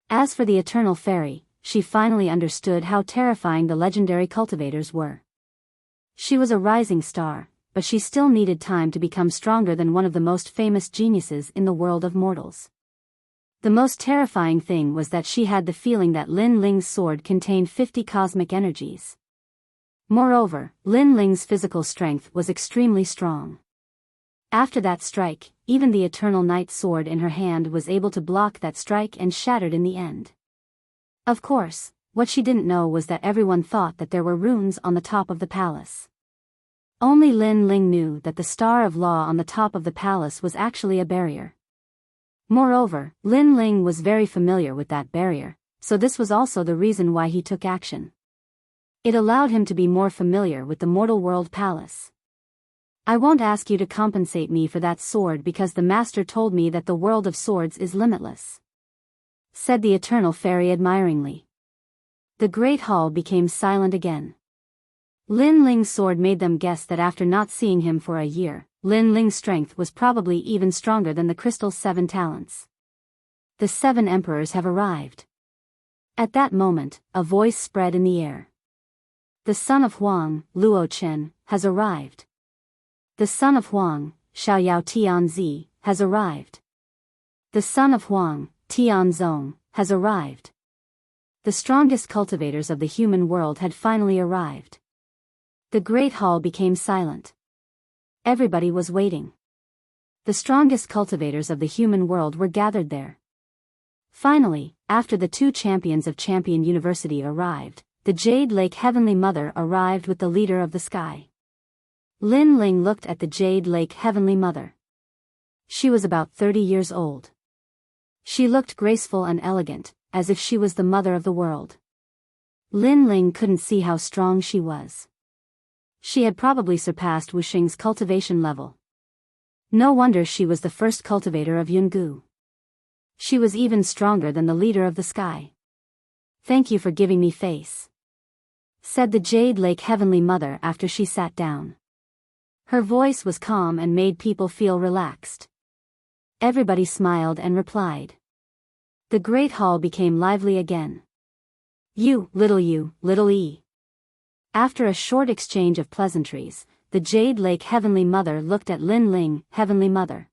As for the Eternal Fairy, she finally understood how terrifying the legendary cultivators were. She was a rising star, but she still needed time to become stronger than one of the most famous geniuses in the world of mortals. The most terrifying thing was that she had the feeling that Lin Ling's sword contained 50 cosmic energies. Moreover, Lin Ling's physical strength was extremely strong. After that strike, even the Eternal Night sword in her hand was able to block that strike and shattered in the end. Of course, what she didn't know was that everyone thought that there were runes on the top of the palace. Only Lin Ling knew that the Star of Law on the top of the palace was actually a barrier. Moreover, Lin Ling was very familiar with that barrier, so this was also the reason why he took action. It allowed him to be more familiar with the Mortal World Palace. "I won't ask you to compensate me for that sword because the master told me that the world of swords is limitless," said the Eternal Fairy admiringly. The Great Hall became silent again. Lin Ling's sword made them guess that after not seeing him for a year, Lin Ling's strength was probably even stronger than the crystal's 7 talents. "The 7 emperors have arrived." At that moment, a voice spread in the air. "The son of Huang, Luo Chen, has arrived. The son of Huang, Xiaoyao Tianzi, has arrived. The son of Huang, Tianzong, has arrived." The strongest cultivators of the human world had finally arrived. The Great Hall became silent. Everybody was waiting. The strongest cultivators of the human world were gathered there. Finally, after the 2 champions of Champion University arrived, the Jade Lake Heavenly Mother arrived with the leader of the sky. Lin Ling looked at the Jade Lake Heavenly Mother. She was about 30 years old. She looked graceful and elegant, as if she was the mother of the world. Lin Ling couldn't see how strong she was. She had probably surpassed Wuxing's cultivation level. No wonder she was the first cultivator of Yungu. She was even stronger than the leader of the sky. "Thank you for giving me face," said the Jade Lake Heavenly Mother after she sat down. Her voice was calm and made people feel relaxed. Everybody smiled and replied. The Great Hall became lively again. You, little E." After a short exchange of pleasantries, the Jade Lake Heavenly Mother looked at Lin Ling, Heavenly Mother.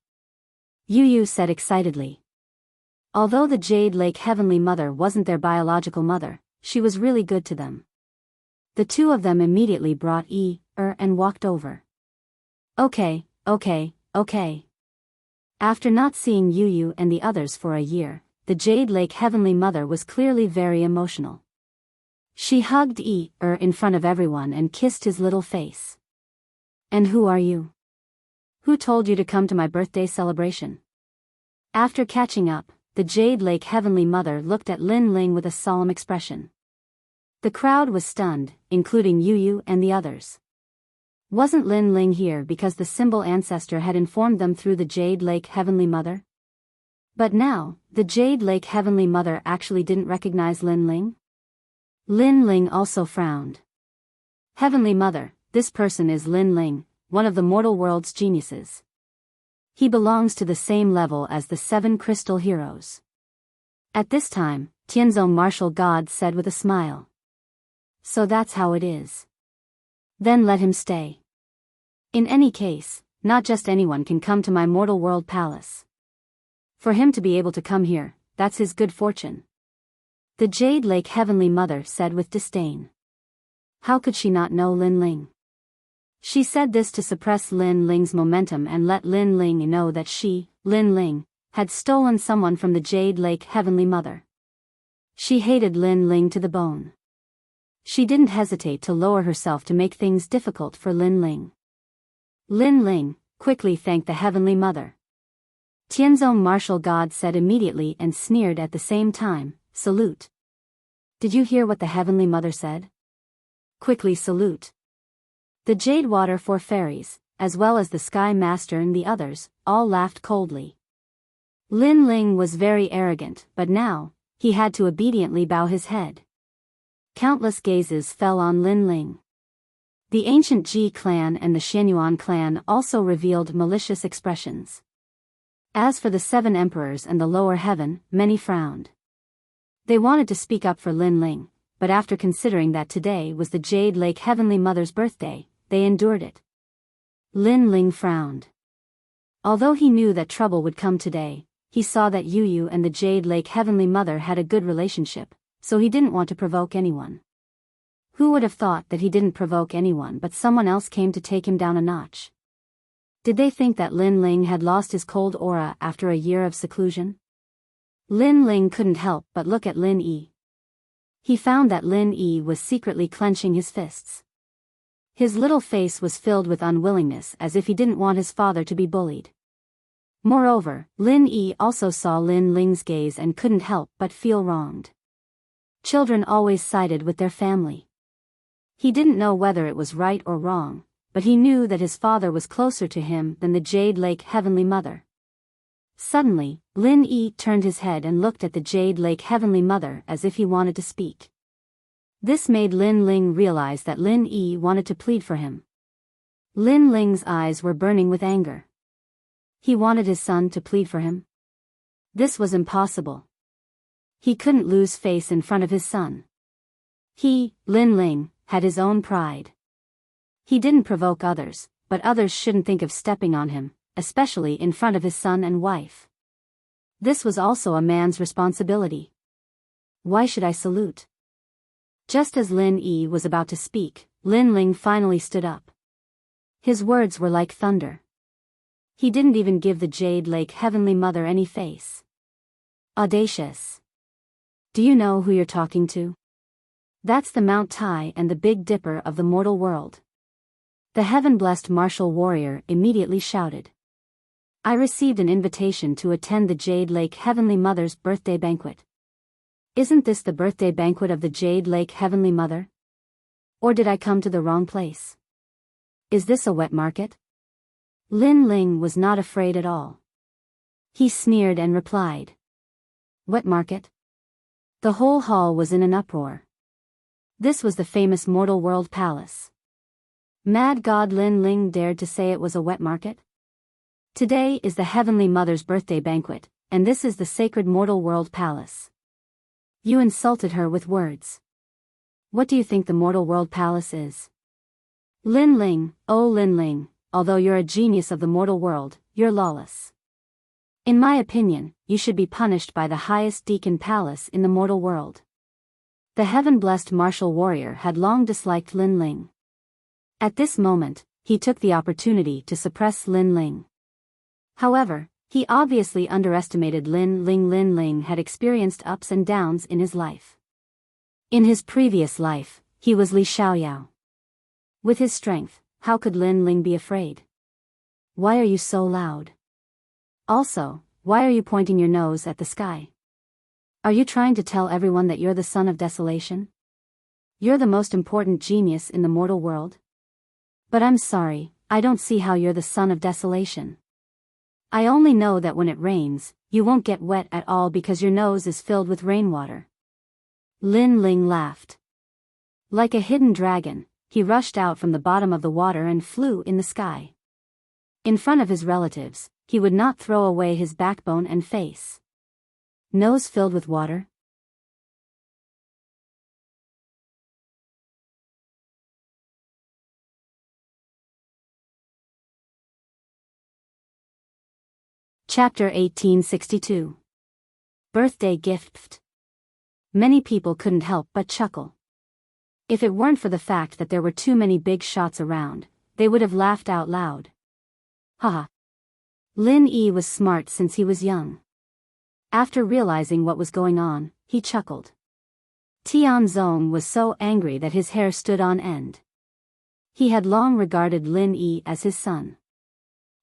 Yu said excitedly. Although the Jade Lake Heavenly Mother wasn't their biological mother, she was really good to them. The 2 of them immediately brought and walked over. Okay. After not seeing Yu and the others for a year, the Jade Lake Heavenly Mother was clearly very emotional. She hugged in front of everyone and kissed his little face. "And who are you? Who told you to come to my birthday celebration?" After catching up, the Jade Lake Heavenly Mother looked at Lin Ling with a solemn expression. The crowd was stunned, including Yu and the others. Wasn't Lin Ling here because the symbol ancestor had informed them through the Jade Lake Heavenly Mother? But now, the Jade Lake Heavenly Mother actually didn't recognize Lin Ling? Lin Ling also frowned. "Heavenly Mother, this person is Lin Ling, one of the mortal world's geniuses. He belongs to the same level as the 7 crystal heroes." At this time, Tianzhou martial god said with a smile. "So that's how it is. Then let him stay. In any case, not just anyone can come to my mortal world palace. For him to be able to come here, that's his good fortune." The Jade Lake Heavenly Mother said with disdain. How could she not know Lin Ling? She said this to suppress Lin Ling's momentum and let Lin Ling know that she, Lin Ling, had stolen someone from the Jade Lake Heavenly Mother. She hated Lin Ling to the bone. She didn't hesitate to lower herself to make things difficult for Lin Ling. Lin Ling quickly thanked the Heavenly Mother. Tianzhou martial god said immediately and sneered at the same time, "Salute." Did you hear what the Heavenly Mother said? Quickly salute. The Jade Water 4 fairies, as well as the Sky Master and the others, all laughed coldly. Lin Ling was very arrogant, but now, he had to obediently bow his head. Countless gazes fell on Lin Ling. The ancient Ji clan and the Xianyuan clan also revealed malicious expressions. As for the 7 emperors and the lower heaven, many frowned. They wanted to speak up for Lin Ling, but after considering that today was the Jade Lake Heavenly Mother's birthday, they endured it. Lin Ling frowned. Although he knew that trouble would come today, he saw that Yu and the Jade Lake Heavenly Mother had a good relationship, so he didn't want to provoke anyone. Who would have thought that he didn't provoke anyone but someone else came to take him down a notch? Did they think that Lin Ling had lost his cold aura after a year of seclusion? Lin Ling couldn't help but look at Lin Yi. He found that Lin Yi was secretly clenching his fists. His little face was filled with unwillingness as if he didn't want his father to be bullied. Moreover, Lin Yi also saw Lin Ling's gaze and couldn't help but feel wronged. Children always sided with their family. He didn't know whether it was right or wrong, but he knew that his father was closer to him than the Jade Lake Heavenly Mother. Suddenly, Lin Yi turned his head and looked at the Jade Lake Heavenly Mother as if he wanted to speak. This made Lin Ling realize that Lin Yi wanted to plead for him. Lin Ling's eyes were burning with anger. He wanted his son to plead for him? This was impossible. He couldn't lose face in front of his son. He, Lin Ling, had his own pride. He didn't provoke others, but others shouldn't think of stepping on him, especially in front of his son and wife. This was also a man's responsibility. Why should I salute? Just as Lin Yi was about to speak, Lin Ling finally stood up. His words were like thunder. He didn't even give the Jade Lake Heavenly Mother any face. Audacious. Do you know who you're talking to? That's the Mount Tai and the Big Dipper of the mortal world. The heaven-blessed martial warrior immediately shouted. I received an invitation to attend the Jade Lake Heavenly Mother's birthday banquet. Isn't this the birthday banquet of the Jade Lake Heavenly Mother? Or did I come to the wrong place? Is this a wet market? Lin Ling was not afraid at all. He sneered and replied. Wet market? The whole hall was in an uproar. This was the famous Mortal World Palace. Mad God Lin Ling dared to say it was a wet market? Today is the Heavenly Mother's birthday banquet, and this is the sacred Mortal World Palace. You insulted her with words. What do you think the Mortal World Palace is? Lin Ling, oh Lin Ling, although you're a genius of the mortal world, you're lawless. In my opinion, you should be punished by the highest deacon palace in the mortal world. The heaven-blessed martial warrior had long disliked Lin Ling. At this moment, he took the opportunity to suppress Lin Ling. However, He obviously underestimated Lin Ling. Lin Ling had experienced ups and downs in his life. In his previous life, he was Li Xiaoyao. With his strength, how could Lin Ling be afraid? Why are you so loud? Also, why are you pointing your nose at the sky? Are you trying to tell everyone that you're the son of desolation? You're the most important genius in the mortal world? But I'm sorry, I don't see how you're the son of desolation. I only know that when it rains, you won't get wet at all because your nose is filled with rainwater. Lin Ling laughed. Like a hidden dragon, he rushed out from the bottom of the water and flew in the sky. In front of his relatives, he would not throw away his backbone and face. Nose filled with water? Chapter 1862. Birthday Gift. Many people couldn't help but chuckle. If it weren't for the fact that there were too many big shots around, they would have laughed out loud. Haha. Lin Yi was smart since he was young. After realizing what was going on, he chuckled. Tian Zong was so angry that his hair stood on end. He had long regarded Lin Yi as his son.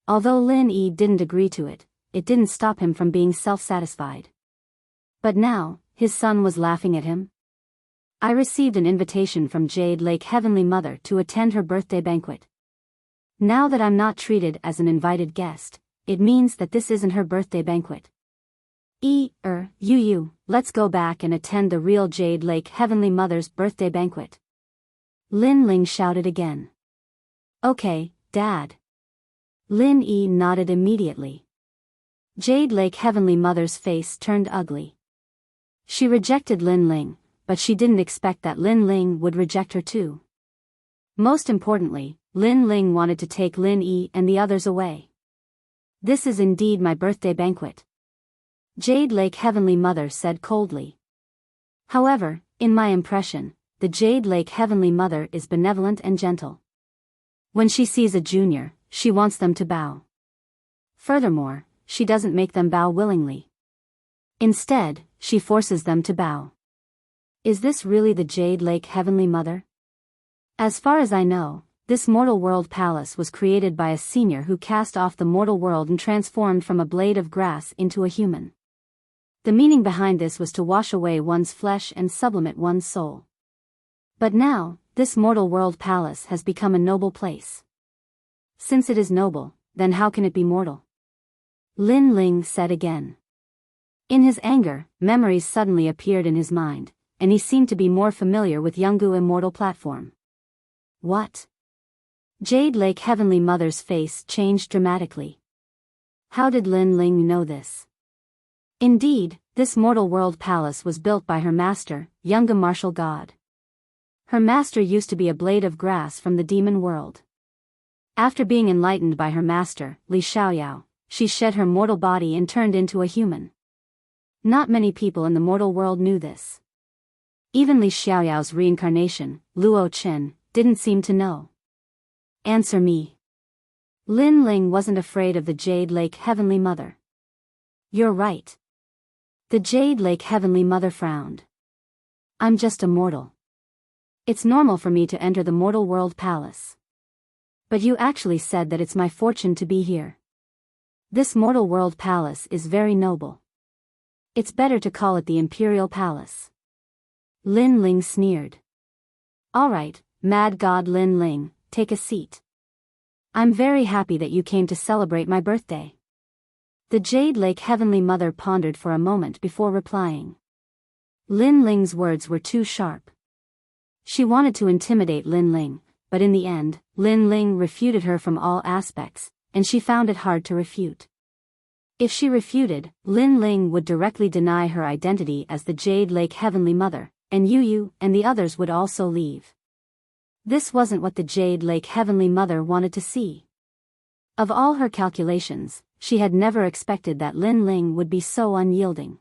Although Lin Yi didn't agree to it, it didn't stop him from being self-satisfied. But now, his son was laughing at him. I received an invitation from Jade Lake Heavenly Mother to attend her birthday banquet. Now that I'm not treated as an invited guest, it means that this isn't her birthday banquet. Let's go back and attend the real Jade Lake Heavenly Mother's birthday banquet. Lin Ling shouted again. Okay, Dad. Lin Yi nodded immediately. Jade Lake Heavenly Mother's face turned ugly. She rejected Lin Ling, but she didn't expect that Lin Ling would reject her too. Most importantly, Lin Ling wanted to take Lin Yi and the others away. This is indeed my birthday banquet, Jade Lake Heavenly Mother said coldly. However, in my impression, the Jade Lake Heavenly Mother is benevolent and gentle. When she sees a junior, she wants them to bow. Furthermore, she doesn't make them bow willingly. Instead, she forces them to bow. Is this really the Jade Lake Heavenly Mother? As far as I know, this mortal world palace was created by a senior who cast off the mortal world and transformed from a blade of grass into a human. The meaning behind this was to wash away one's flesh and sublimate one's soul. But now, this mortal world palace has become a noble place. Since it is noble, then how can it be mortal? Lin Ling said again. In his anger, memories suddenly appeared in his mind, and he seemed to be more familiar with Yungu Immortal Platform. What? Jade Lake Heavenly Mother's face changed dramatically. How did Lin Ling know this? Indeed, this mortal world palace was built by her master, Yungu Martial God. Her master used to be a blade of grass from the demon world. After being enlightened by her master, Li Xiaoyao, she shed her mortal body and turned into a human. Not many people in the mortal world knew this. Even Li Xiaoyao's reincarnation, Luo Chen, didn't seem to know. Answer me. Lin Ling wasn't afraid of the Jade Lake Heavenly Mother. You're right. The Jade Lake Heavenly Mother frowned. I'm just a mortal. It's normal for me to enter the mortal world palace. But you actually said that it's my fortune to be here. This mortal world palace is very noble. It's better to call it the Imperial Palace. Lin Ling sneered. All right, Mad God Lin Ling, take a seat. I'm very happy that you came to celebrate my birthday. The Jade Lake Heavenly Mother pondered for a moment before replying. Lin Ling's words were too sharp. She wanted to intimidate Lin Ling, but in the end, Lin Ling refuted her from all aspects, and she found it hard to refute. If she refuted, Lin Ling would directly deny her identity as the Jade Lake Heavenly Mother, and Yu and the others would also leave. This wasn't what the Jade Lake Heavenly Mother wanted to see. Of all her calculations, she had never expected that Lin Ling would be so unyielding.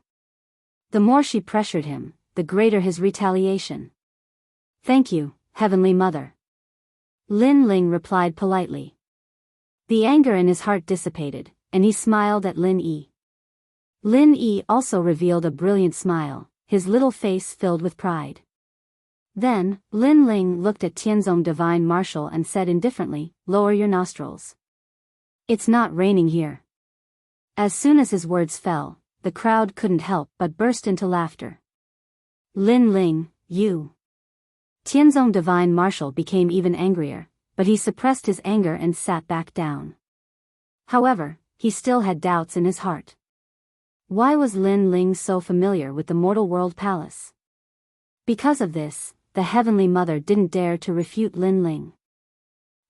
The more she pressured him, the greater his retaliation. Thank you, Heavenly Mother. Lin Ling replied politely. The anger in his heart dissipated, and he smiled at Lin Yi. Lin Yi also revealed a brilliant smile, his little face filled with pride. Then, Lin Ling looked at Tianzong Divine Marshal and said indifferently, "Lower your nostrils. It's not raining here." As soon as his words fell, the crowd couldn't help but burst into laughter. "Lin Ling, you." Tianzong Divine Marshal became even angrier, but he suppressed his anger and sat back down. However, he still had doubts in his heart. Why was Lin Ling so familiar with the mortal world palace? Because of this, the Heavenly Mother didn't dare to refute Lin Ling.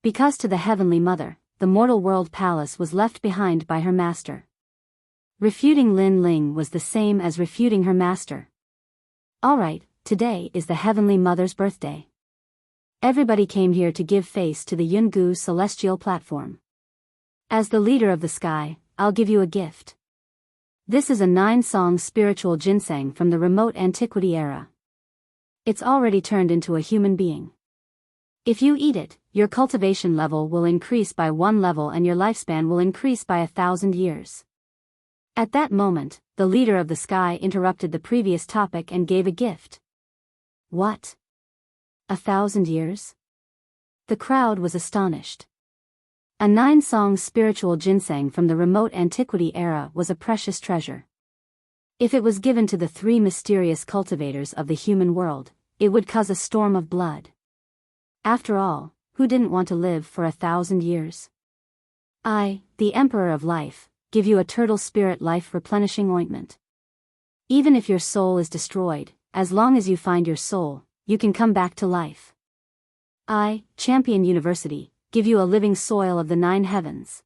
Because to the Heavenly Mother, the mortal world palace was left behind by her master. Refuting Lin Ling was the same as refuting her master. Alright, today is the Heavenly Mother's birthday. Everybody came here to give face to the Yungu celestial platform. As the leader of the sky, I'll give you a gift. This is a 9-song spiritual ginseng from the remote antiquity era. It's already turned into a human being. If you eat it, your cultivation level will increase by 1 level and your lifespan will increase by 1,000 years. At that moment, the leader of the sky interrupted the previous topic and gave a gift. What? 1,000 years? The crowd was astonished. A 9-song spiritual ginseng from the remote antiquity era was a precious treasure. If it was given to the 3 mysterious cultivators of the human world, it would cause a storm of blood. After all, who didn't want to live for 1,000 years? I, the Emperor of Life, give you a turtle spirit life replenishing ointment. Even if your soul is destroyed, as long as you find your soul, you can come back to life. I, Champion University, give you a living soil of the 9 heavens.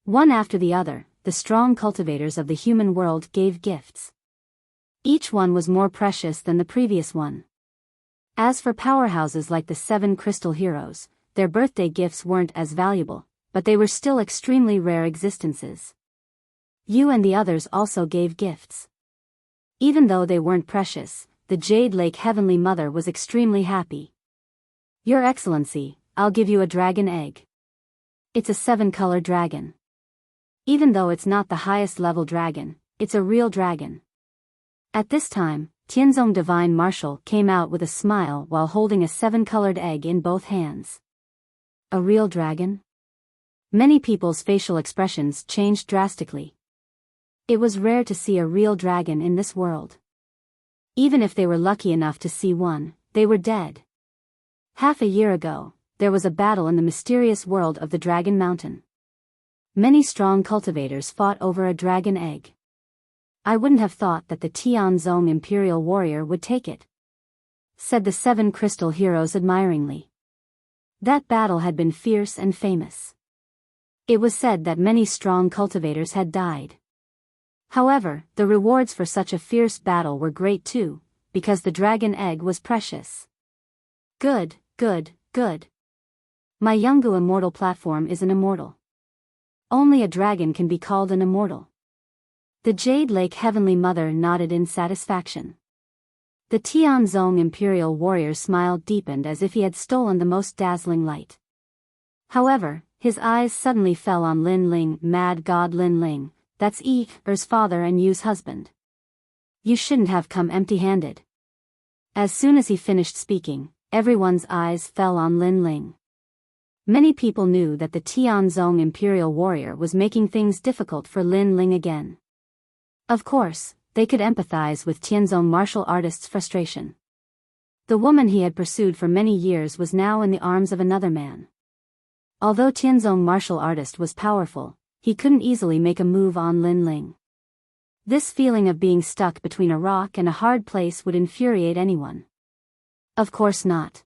One after the other, the strong cultivators of the human world gave gifts. Each one was more precious than the previous one. As for powerhouses like the 7 crystal heroes, their birthday gifts weren't as valuable, but they were still extremely rare existences. You and the others also gave gifts. Even though they weren't precious, the Jade Lake Heavenly Mother was extremely happy. Your Excellency, I'll give you a dragon egg. It's a 7-color dragon. Even though it's not the highest level dragon, it's a real dragon. At this time, Tianzong Divine Marshal came out with a smile while holding a 7-colored egg in both hands. A real dragon? Many people's facial expressions changed drastically. It was rare to see a real dragon in this world. Even if they were lucky enough to see one, they were dead. Half a year ago, there was a battle in the mysterious world of the Dragon Mountain. Many strong cultivators fought over a dragon egg. I wouldn't have thought that the Tianzong Imperial Warrior would take it, said the 7 crystal heroes admiringly. That battle had been fierce and famous. It was said that many strong cultivators had died. However, the rewards for such a fierce battle were great too, because the dragon egg was precious. Good, good, good. My Yungu immortal platform is an immortal. Only a dragon can be called an immortal. The Jade Lake Heavenly Mother nodded in satisfaction. The Tianzong Imperial Warrior's smile deepened as if he had stolen the most dazzling light. However, his eyes suddenly fell on Lin Ling, Mad God Lin Ling, that's Er's father and Yu's husband. You shouldn't have come empty-handed. As soon as he finished speaking, everyone's eyes fell on Lin Ling. Many people knew that the Tianzong Imperial Warrior was making things difficult for Lin Ling again. Of course, they could empathize with Tianzong martial artist's frustration. The woman he had pursued for many years was now in the arms of another man. Although Tianzong martial artist was powerful, he couldn't easily make a move on Lin Ling. This feeling of being stuck between a rock and a hard place would infuriate anyone. Of course not.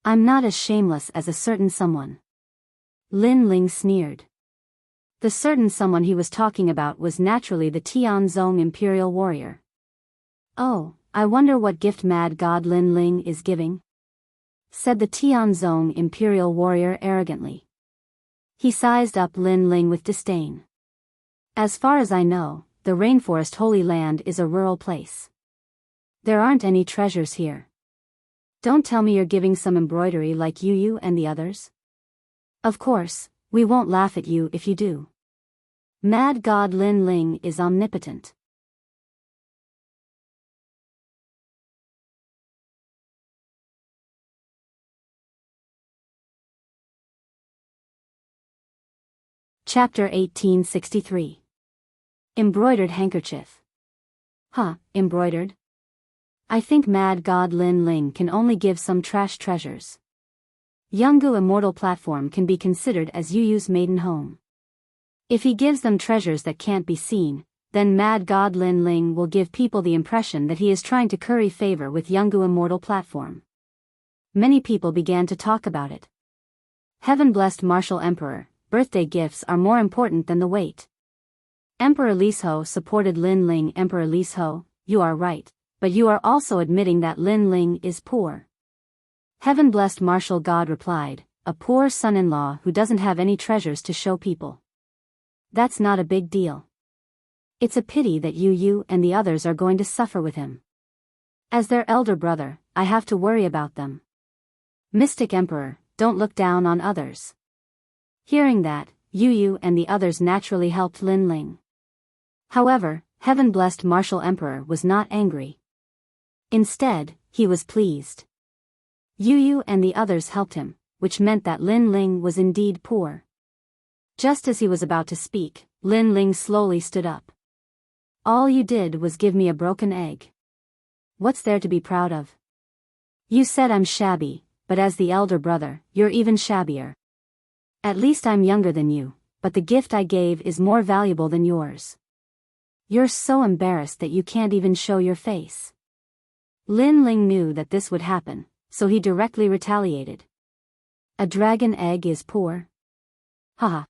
I'm not as shameless as a certain someone. Lin Ling sneered. The certain someone he was talking about was naturally the Tianzong Imperial Warrior. Oh, I wonder what gift Mad God Lin Ling is giving? Said the Tianzong Imperial Warrior arrogantly. He sized up Lin Ling with disdain. As far as I know, the Rainforest Holy Land is a rural place. There aren't any treasures here. Don't tell me you're giving some embroidery like Yu and the others. Of course, we won't laugh at you if you do. Mad God Lin Ling is omnipotent. Chapter 1863. Embroidered Handkerchief. Embroidered? I think Mad God Lin Ling can only give some trash treasures. Yungu Immortal Platform can be considered as Yuyu's maiden home. If he gives them treasures that can't be seen, then Mad God Lin Ling will give people the impression that he is trying to curry favor with Yungu Immortal Platform. Many people began to talk about it. Heaven-blessed Martial Emperor, birthday gifts are more important than the weight. Emperor Lisho supported Lin Ling. Emperor Lisho, you are right, but you are also admitting that Lin Ling is poor. Heaven-blessed Martial God replied, a poor son-in-law who doesn't have any treasures to show people. That's not a big deal. It's a pity that Yu and the others are going to suffer with him. As their elder brother, I have to worry about them. Mystic Emperor, don't look down on others. Hearing that, Yu and the others naturally helped Lin Ling. However, Heaven-blessed Martial Emperor was not angry. Instead, he was pleased. Yu and the others helped him, which meant that Lin Ling was indeed poor. Just as he was about to speak, Lin Ling slowly stood up. All you did was give me a broken egg. What's there to be proud of? You said I'm shabby, but as the elder brother, you're even shabbier. At least I'm younger than you, but the gift I gave is more valuable than yours. You're so embarrassed that you can't even show your face. Lin Ling knew that this would happen, so he directly retaliated. A dragon egg is poor? Haha.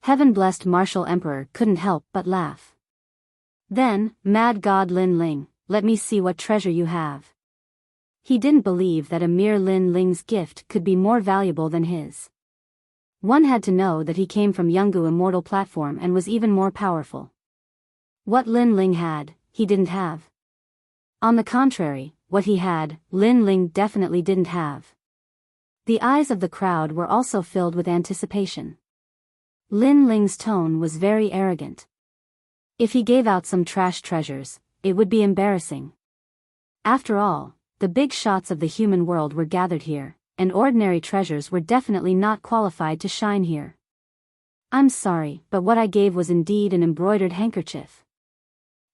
Heaven-blessed Martial Emperor couldn't help but laugh. Then, Mad God Lin Ling, let me see what treasure you have. He didn't believe that a mere Lin Ling's gift could be more valuable than his. One had to know that he came from Yungu Immortal Platform and was even more powerful. What Lin Ling had, he didn't have. On the contrary, what he had, Lin Ling definitely didn't have. The eyes of the crowd were also filled with anticipation. Lin Ling's tone was very arrogant. If he gave out some trash treasures, it would be embarrassing. After all, the big shots of the human world were gathered here, and ordinary treasures were definitely not qualified to shine here. I'm sorry, but what I gave was indeed an embroidered handkerchief.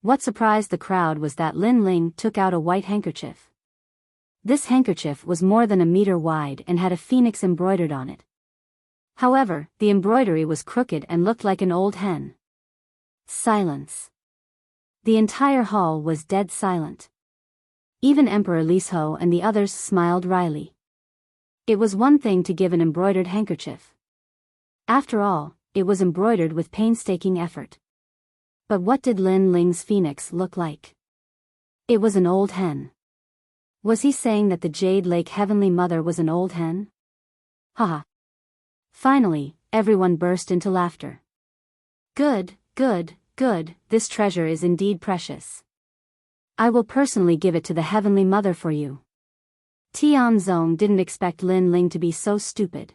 What surprised the crowd was that Lin Ling took out a white handkerchief. This handkerchief was more than a meter wide and had a phoenix embroidered on it. However, the embroidery was crooked and looked like an old hen. Silence. The entire hall was dead silent. Even Emperor Lisho and the others smiled wryly. It was one thing to give an embroidered handkerchief. After all, it was embroidered with painstaking effort. But what did Lin Ling's phoenix look like? It was an old hen. Was he saying that the Jade Lake Heavenly Mother was an old hen? Haha. Finally, everyone burst into laughter. Good, this treasure is indeed precious. I will personally give it to the Heavenly Mother for you. Tianzong didn't expect Lin Ling to be so stupid.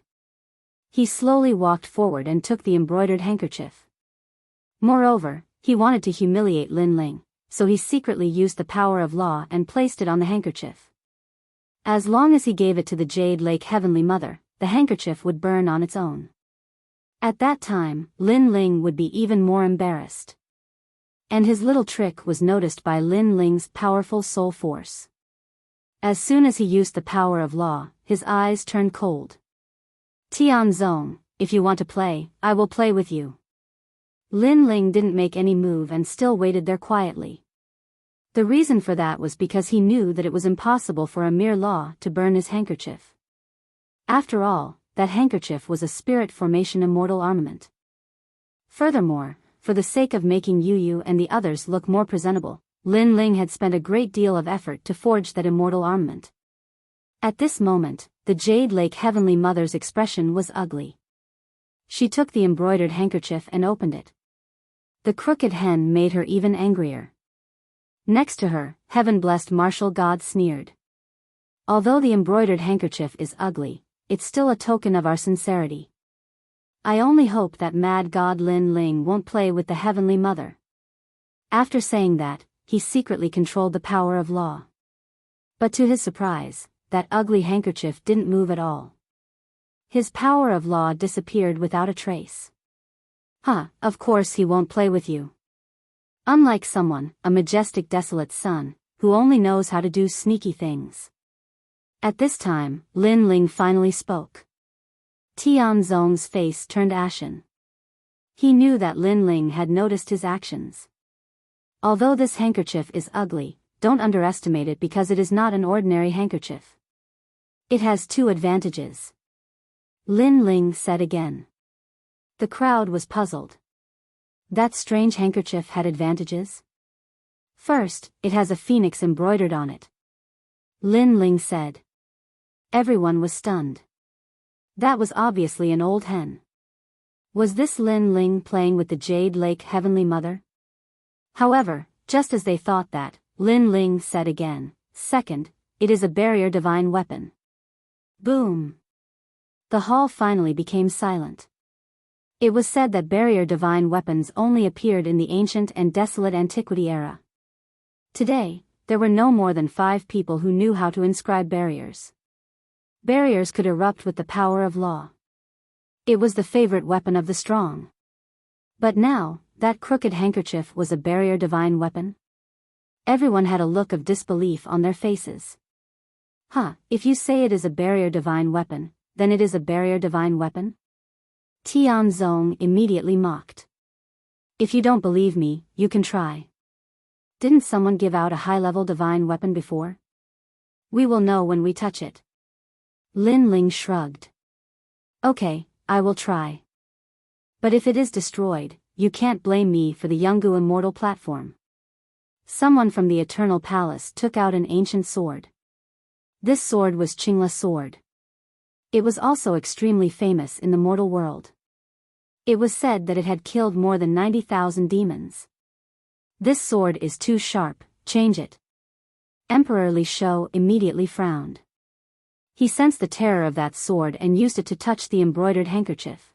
He slowly walked forward and took the embroidered handkerchief. Moreover, he wanted to humiliate Lin Ling, so he secretly used the power of law and placed it on the handkerchief. As long as he gave it to the Jade Lake Heavenly Mother, the handkerchief would burn on its own. At that time, Lin Ling would be even more embarrassed. And his little trick was noticed by Lin Ling's powerful soul force. As soon as he used the power of law, his eyes turned cold. Tianzong, if you want to play, I will play with you. Lin Ling didn't make any move and still waited there quietly. The reason for that was because he knew that it was impossible for a mere law to burn his handkerchief. After all, that handkerchief was a spirit formation immortal armament. Furthermore, for the sake of making Yu and the others look more presentable, Lin Ling had spent a great deal of effort to forge that immortal armament. At this moment, the Jade Lake Heavenly Mother's expression was ugly. She took the embroidered handkerchief and opened it. The crooked hen made her even angrier. Next to her, Heaven-blessed Martial God sneered. Although the embroidered handkerchief is ugly, it's still a token of our sincerity. I only hope that mad god Lin Ling won't play with the Heavenly Mother. After saying that, he secretly controlled the power of law. But to his surprise, that ugly handkerchief didn't move at all. His power of law disappeared without a trace. Of course he won't play with you. Unlike someone, a majestic desolate son, who only knows how to do sneaky things. At this time, Lin Ling finally spoke. Tianzong's face turned ashen. He knew that Lin Ling had noticed his actions. Although this handkerchief is ugly, don't underestimate it because it is not an ordinary handkerchief. It has two advantages. Lin Ling said again. The crowd was puzzled. That strange handkerchief had advantages? First, it has a phoenix embroidered on it. Lin Ling said. Everyone was stunned. That was obviously an old hen. Was this Lin Ling playing with the Jade Lake Heavenly Mother? However, just as they thought that, Lin Ling said again, second, it is a barrier divine weapon. Boom. The hall finally became silent. It was said that barrier divine weapons only appeared in the ancient and desolate antiquity era. Today, there were no more than 5 people who knew how to inscribe barriers. Barriers could erupt with the power of law. It was the favorite weapon of the strong. But now, that crooked handkerchief was a barrier divine weapon? Everyone had a look of disbelief on their faces. If you say it is a barrier divine weapon, then it is a barrier divine weapon? Tianzong immediately mocked. If you don't believe me, you can try. Didn't someone give out a high-level divine weapon before? We will know when we touch it. Lin Ling shrugged. Okay, I will try. But if it is destroyed, you can't blame me for the Yungu Immortal platform. Someone from the Eternal Palace took out an ancient sword. This sword was Qingla's sword. It was also extremely famous in the mortal world. It was said that it had killed more than 90,000 demons. This sword is too sharp, change it. Emperor Li Shou immediately frowned. He sensed the terror of that sword and used it to touch the embroidered handkerchief.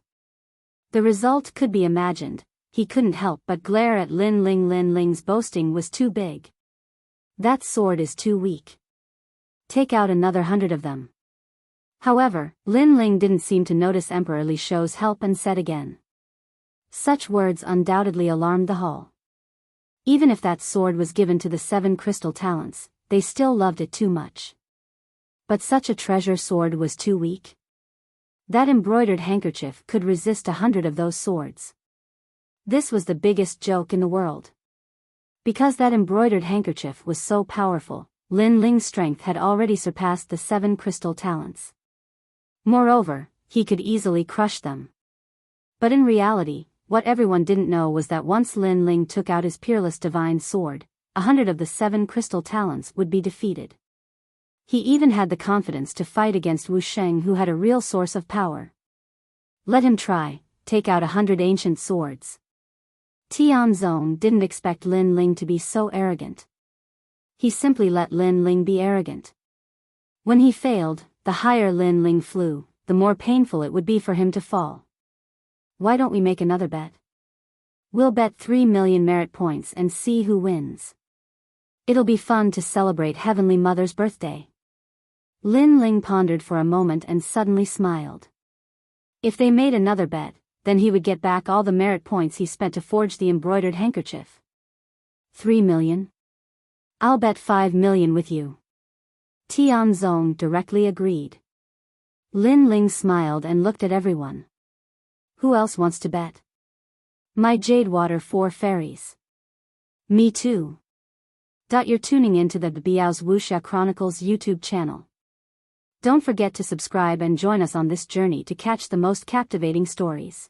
The result could be imagined. He couldn't help but glare at Lin Ling. Lin Ling's boasting was too big. That sword is too weak. Take out another 100 of them. However, Lin Ling didn't seem to notice Emperor Li Shou's help and said again. Such words undoubtedly alarmed the hall. Even if that sword was given to the 7 crystal talents, they still loved it too much. But such a treasure sword was too weak. That embroidered handkerchief could resist 100 of those swords. This was the biggest joke in the world. Because that embroidered handkerchief was so powerful, Lin Ling's strength had already surpassed the 7 crystal talents. Moreover, he could easily crush them. But in reality, what everyone didn't know was that once Lin Ling took out his peerless divine sword, 100 of the 7 crystal talents would be defeated. He even had the confidence to fight against Wu Sheng, who had a real source of power. Let him try, take out 100 ancient swords. Tianzong didn't expect Lin Ling to be so arrogant. He simply let Lin Ling be arrogant. When he failed, the higher Lin Ling flew, the more painful it would be for him to fall. Why don't we make another bet? We'll bet 3 million merit points and see who wins. It'll be fun to celebrate Heavenly Mother's birthday. Lin Ling pondered for a moment and suddenly smiled. If they made another bet, then he would get back all the merit points he spent to forge the embroidered handkerchief. 3 million? I'll bet 5 million with you. Tianzong directly agreed. Lin Ling smiled and looked at everyone. Who else wants to bet? My Jadewater 4 fairies. Me too. You're tuning in to the Biyao's Wuxia Chronicles YouTube channel. Don't forget to subscribe and join us on this journey to catch the most captivating stories.